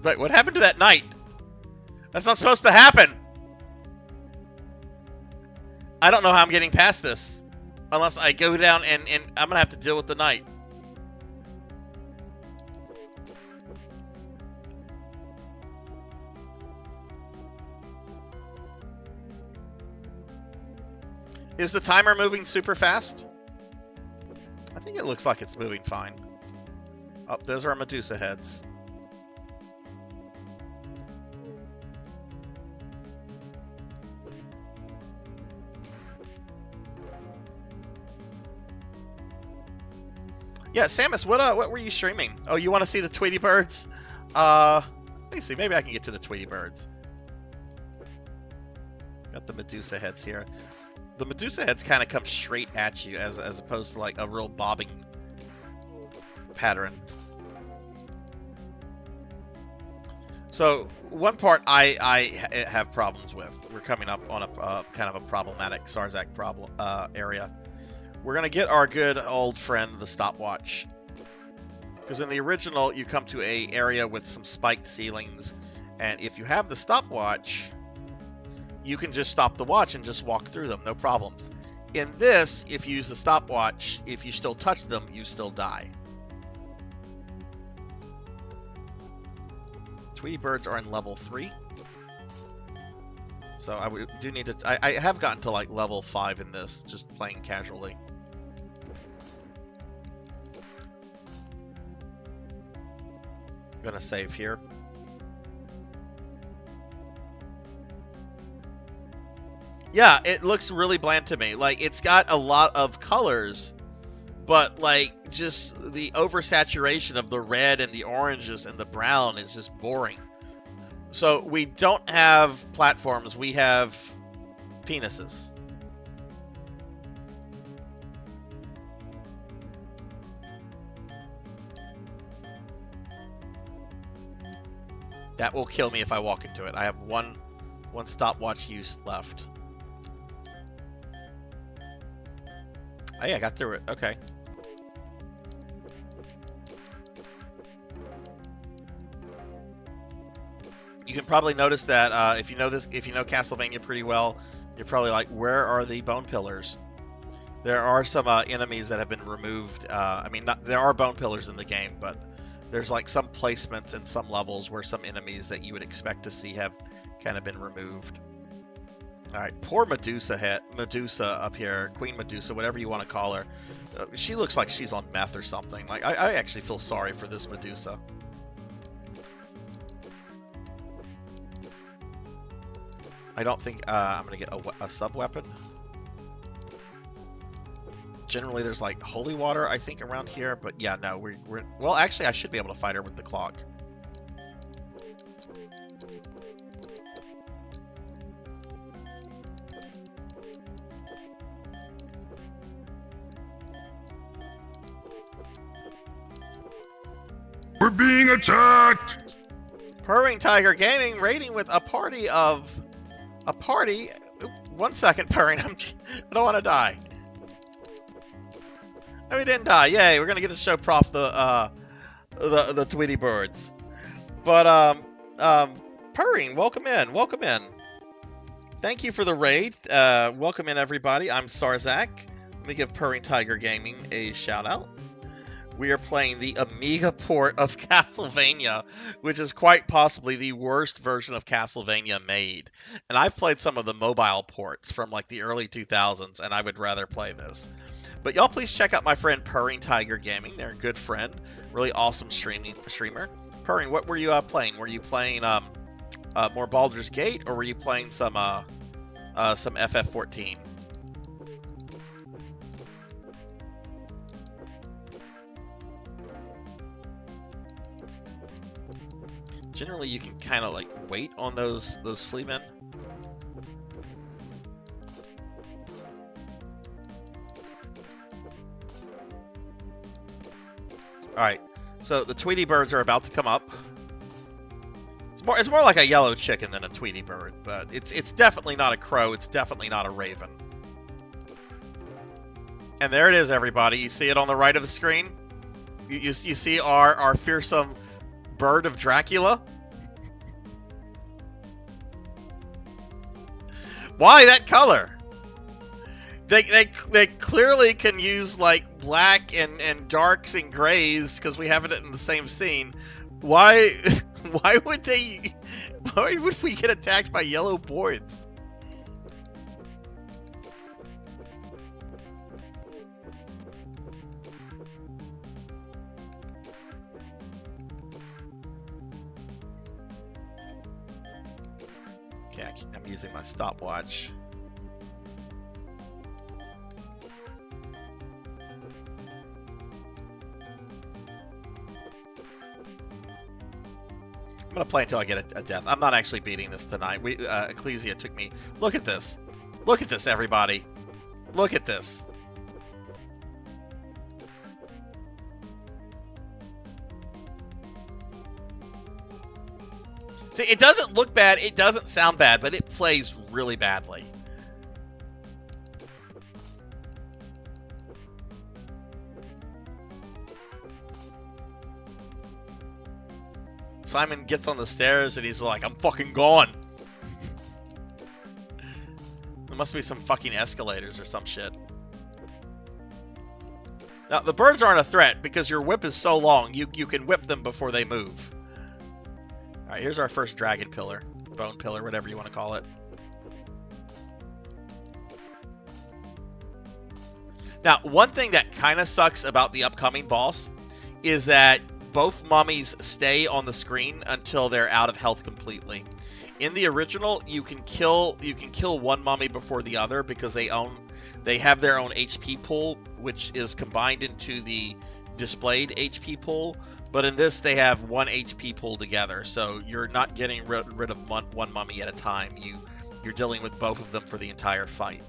Wait, what happened to that knight? That's not supposed to happen. I don't know how I'm getting past this. Unless I go down and I'm going to have to deal with the knight. Is the timer moving super fast? I think it looks like it's moving fine. Oh, those are Medusa heads. Yeah, Samus, what were you streaming? Oh, you want to see the Tweety Birds? Let me see. Maybe I can get to the Tweety Birds. Got the Medusa heads here. The Medusa heads kind of come straight at you as opposed to like a real bobbing pattern. So one part I have problems with. We're coming up on a kind of a problematic Sarzac area. We're going to get our good old friend, the stopwatch. Because in the original, you come to an area with some spiked ceilings. And if you have the stopwatch, you can just stop the watch and just walk through them. No problems. In this, if you use the stopwatch, if you still touch them, you still die. Tweety Birds are in level 3. So I do need to... I have gotten to like level 5 in this, just playing casually. Gonna save here. Yeah, it looks really bland to me. Like, it's got a lot of colors, but like just the oversaturation of the red and the oranges and the brown is just boring. So we don't have platforms, we have penises. That will kill me if I walk into it. I have one stopwatch use left. Oh yeah, I got through it. Okay. You can probably notice that if you know Castlevania pretty well, you're probably like, where are the bone pillars? There are some enemies that have been removed. I mean, there are bone pillars in the game, but there's like some placements in some levels where some enemies that you would expect to see have kind of been removed. All right, poor Medusa up here, Queen Medusa, whatever you want to call her. She looks like she's on meth or something. Like I actually feel sorry for this Medusa. I don't think I'm gonna get a sub weapon. Generally, there's like holy water, I think, around here. But yeah, no, we're well. Actually, I should be able to fight her with the clock. We're being attacked! Purring Tiger Gaming raiding with a party. 1 second, Purring. I don't want to die. No, we didn't die. Yay! We're gonna get to show Prof the Tweety birds. But Purring, welcome in. Welcome in. Thank you for the raid. Welcome in, everybody. I'm Sarzac. Let me give Purring Tiger Gaming a shout out. We are playing the Amiga port of Castlevania, which is quite possibly the worst version of Castlevania made. And I've played some of the mobile ports from like the early 2000s, and I would rather play this. But y'all please check out my friend Purring Tiger Gaming. They're a good friend, really awesome streamer. Purring, what were you playing? Were you playing more Baldur's Gate, or were you playing some FF14? Generally, you can kind of like wait on those fleamen. All right, so the Tweety birds are about to come up. It's more like a yellow chicken than a Tweety bird, but it's definitely not a crow. It's definitely not a raven. And there it is, everybody. You see it on the right of the screen. You see our fearsome bird of Dracula. Why that color? They clearly can use like black and darks and grays because we have it in the same scene. Why would we get attacked by yellow boards? Okay, I'm using my stopwatch. I'm gonna play until I get a death. I'm not actually beating this tonight. Ecclesia took me. Look at this. Look at this, everybody. Look at this. See, it doesn't look bad. It doesn't sound bad, but it plays really badly. Simon gets on the stairs and he's like, I'm fucking gone. There must be some fucking escalators or some shit. Now, the birds aren't a threat because your whip is so long, you can whip them before they move. Alright, here's our first dragon pillar. Bone pillar, whatever you want to call it. Now, one thing that kind of sucks about the upcoming boss is that both mummies stay on the screen until they're out of health completely. In the original, you can kill one mummy before the other because they have their own HP pool, which is combined into the displayed HP pool. But in this, they have one HP pool together, so you're not getting rid of one mummy at a time. You're dealing with both of them for the entire fight.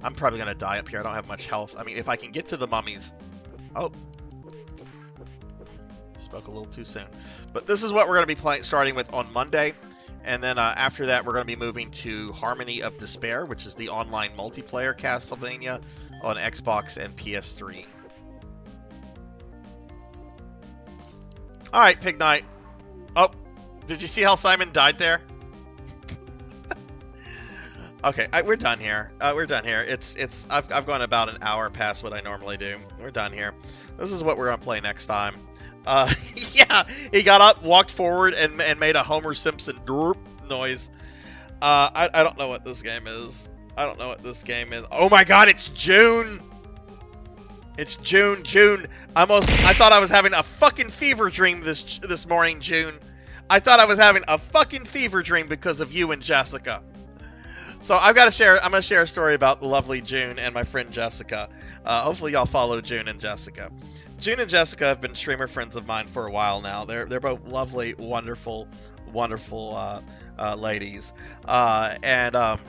I'm probably going to die up here. I don't have much health. I mean, if I can get to the mummies... Oh. Spoke a little too soon. But this is what we're going to be starting with on Monday. And then after that, we're going to be moving to Harmony of Despair, which is the online multiplayer Castlevania on Xbox and PS3. Alright, Pig Knight. Oh, did you see how Simon died there? Okay, we're done here. We're done here. I've gone about an hour past what I normally do. We're done here. This is what we're gonna play next time. Yeah, he got up, walked forward, and made a Homer Simpson derp noise. I don't know what this game is. I don't know what this game is. Oh my God, it's June. It's June. I thought I was having a fucking fever dream this morning, June. I thought I was having a fucking fever dream because of you and Jessica. So I'm gonna share a story about the lovely June and my friend Jessica. Hopefully y'all follow June and Jessica. June and Jessica have been streamer friends of mine for a while now. They're both lovely, wonderful ladies. And I'm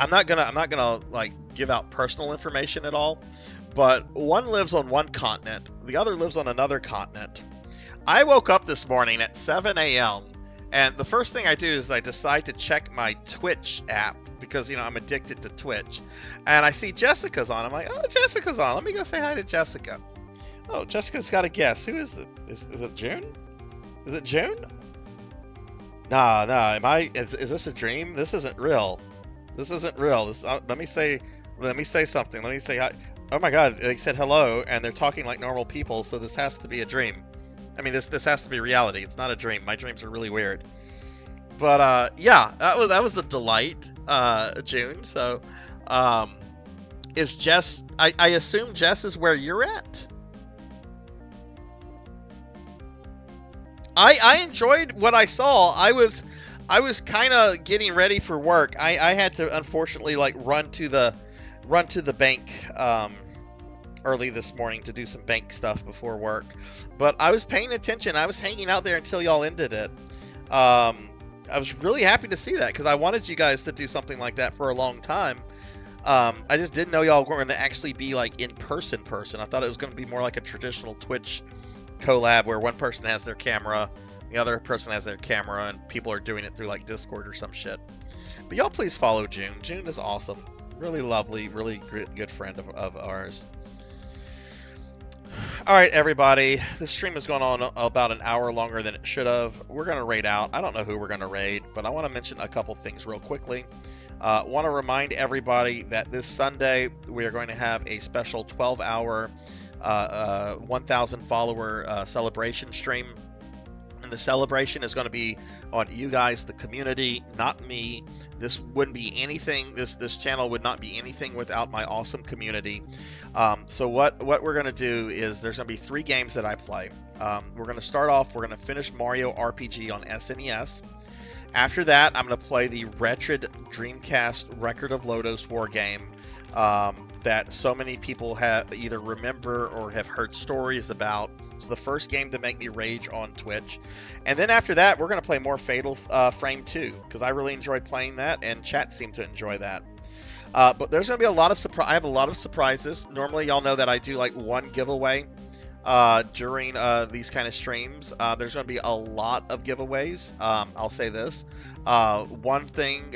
not gonna like give out personal information at all. But one lives on one continent, the other lives on another continent. I woke up this morning at 7 a.m. and the first thing I do is I decide to check my Twitch app because, I'm addicted to Twitch. And I see Jessica's on. I'm like, oh, Jessica's on. Let me go say hi to Jessica. Oh, Jessica's got a guess. Who is it? Is it June? Is it June? Nah. Is this a dream? This isn't real. This isn't real. Let me say something. Let me say hi. Oh my God, they said hello, and they're talking like normal people, so this has to be a dream. I mean, this has to be reality. It's not a dream. My dreams are really weird. But yeah, that was a delight, June. So, is Jess? I assume Jess is where you're at. I enjoyed what I saw. I was kind of getting ready for work. I had to unfortunately run to the bank early this morning to do some bank stuff before work, but I was paying attention. I was hanging out there until y'all ended it. I was really happy to see that because I wanted you guys to do something like that for a long time. I just didn't know y'all were going to actually be like in person. I thought it was going to be more like a traditional Twitch collab where one person has their camera, the other person has their camera, and people are doing it through like Discord or some shit. But y'all please follow June. June is awesome. Really lovely, really good friend of ours. All right, everybody. This stream has gone on about an hour longer than it should have. We're going to raid out. I don't know who we're going to raid, but I want to mention a couple things real quickly. Want to remind everybody that this Sunday we are going to have a special 12-hour 1,000 follower celebration stream. And the celebration is going to be on you guys, the community, not me. This wouldn't be anything. This channel would not be anything without my awesome community. So what we're going to do is there's going to be 3 games that I play. We're going to start off. We're going to finish Mario RPG on SNES. After that, I'm going to play the Wretched Dreamcast Record of Lodos War game that so many people have either remember or have heard stories about. It's the first game to make me rage on Twitch. And then after that, we're going to play more Fatal Frame 2, because I really enjoyed playing that, and chat seemed to enjoy that. But there's going to be a lot of I have a lot of surprises. Normally, y'all know that I do like one giveaway during these kind of streams. There's going to be a lot of giveaways. I'll say this. One thing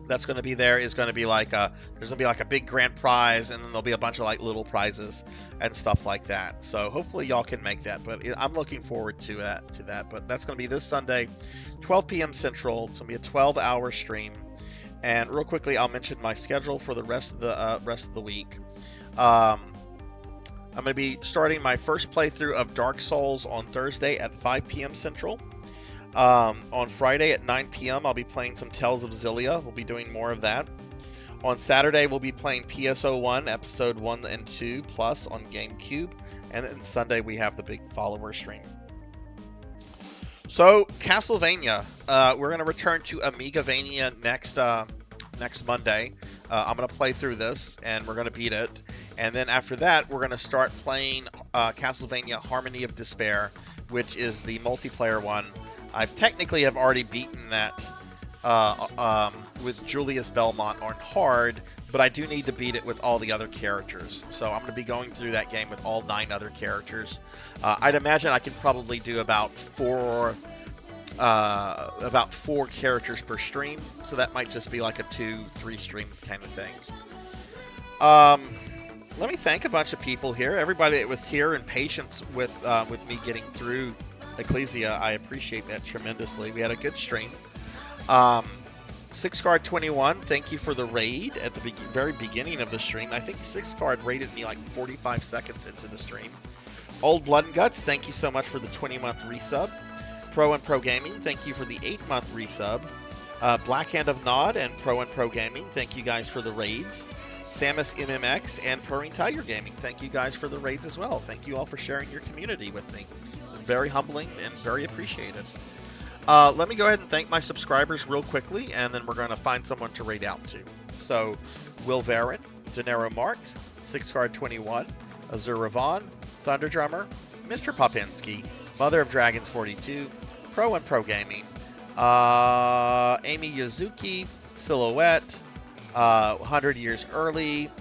that's going to be there is going to be like there's going to be like a big grand prize, and then there'll be a bunch of like little prizes and stuff like that. So hopefully y'all can make that, but I'm looking forward to that. But that's going to be this Sunday, 12 p.m. Central. It's going to be a 12-hour stream. And real quickly, I'll mention my schedule for the rest of the week. I'm going to be starting my first playthrough of Dark Souls on Thursday at 5 p.m. Central. On Friday at 9 p.m. I'll be playing some Tales of Xillia. We'll be doing more of that. On Saturday, we'll be playing PSO1, Episode 1 and 2 Plus on GameCube. And then Sunday, we have the big follower stream. So, Castlevania. We're going to return to Amigavania next Monday. I'm going to play through this, and we're going to beat it. And then after that, we're going to start playing Castlevania Harmony of Despair, which is the multiplayer one. I've technically have already beaten that with Julius Belmont on hard, but I do need to beat it with all the other characters. So I'm going to be going through that game with all 9 other characters. I'd imagine I can probably do about 4 characters per stream, so that might just be like a 2-3 stream kind of thing. Let me thank a bunch of people here. Everybody that was here and patient with me getting through Ecclesia, I appreciate that tremendously. We had a good stream. Six Card 21, thank you for the raid at the very beginning of the stream. I think Six Card raided me like 45 seconds into the stream. Old Blood and Guts, thank you so much for the 20-month resub. Pro and Pro Gaming, thank you for the 8-month resub. Black Hand of Nod and Pro Gaming, thank you guys for the raids. Samus MMX and Purring Tiger Gaming, thank you guys for the raids as well. Thank you all for sharing your community with me. Very humbling and very appreciated. Let me go ahead and thank my subscribers real quickly, and then we're going to find someone to raid out to. So, Will Varon, Denero Marks, Six Card 21, Azura Vaughn, Thunder Drummer, Mr. Popinski, Mother of Dragons 42, Pro and Pro Gaming, Amy Yazuki, Silhouette, 100 Years Early,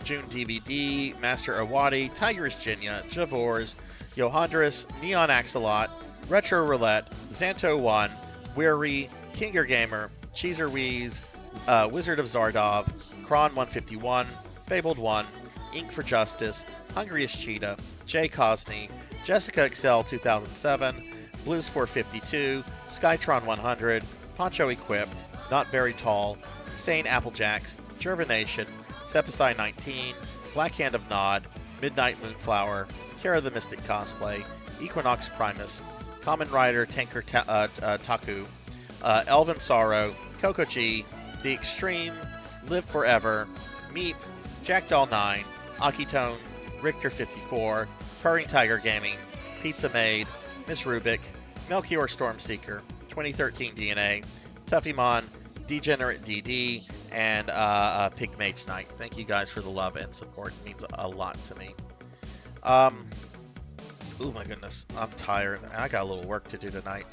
June DVD, Master Awadi, Tigris Jinya, Javors, Johandris, Neon Axolot, Retro Roulette, Xanto1, Weary, Kinger Gamer, Cheezer Wheeze, Wizard of Zardov, Kron 151, Fabled 1, Ink for Justice, Hungriest Cheetah, Jay Cosney, Jessica Excel 2007, Blizz 452, Skytron 100, Poncho Equipped, Not Very Tall, Insane Applejacks, Gervination, Sepicide 19, Black Hand of Nod, Midnight Moonflower, Kara the Mystic Cosplay, Equinox Primus, Common Rider Tanker Taku, Elven Sorrow, Coco G, The Extreme, Live Forever, Meep, Jackdoll 9, Akitone, Richter 54, Purring Tiger Gaming, Pizza Maid, Miss Rubik, Melchior Stormseeker, 2013 DNA, Tuffymon, Degenerate DD, and Pig Mage Knight. Thank you guys for the love and support. It means a lot to me. Oh my goodness, I'm tired. I got a little work to do tonight.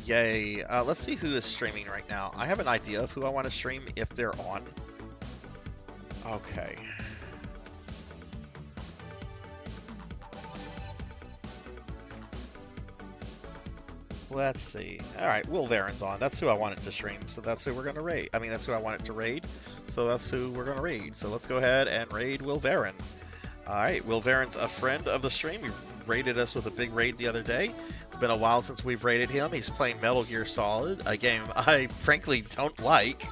Yay. Let's see who is streaming right now. I have an idea of who I want to stream if they're on. Okay. Let's see. Alright, Will Varon's on. That's who I wanted to stream, so that's who we're going to raid. I mean, that's who I wanted to raid, so that's who we're going to raid. So let's go ahead and raid Will Varon. Alright, Will Varon's a friend of the stream. He raided us with a big raid the other day. It's been a while since we've raided him. He's playing Metal Gear Solid, a game I frankly don't like,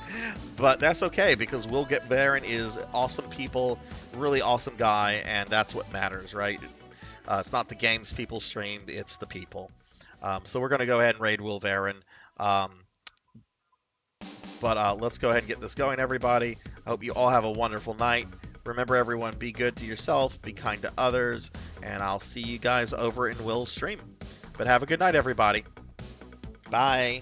but that's okay because Will Varon is awesome people, really awesome guy, and that's what matters, right? It's not the games people streamed, it's the people. So we're going to go ahead and raid Will Varon. But let's go ahead and get this going, everybody. I hope you all have a wonderful night. Remember, everyone, be good to yourself, be kind to others, and I'll see you guys over in Will's stream. But have a good night, everybody. Bye.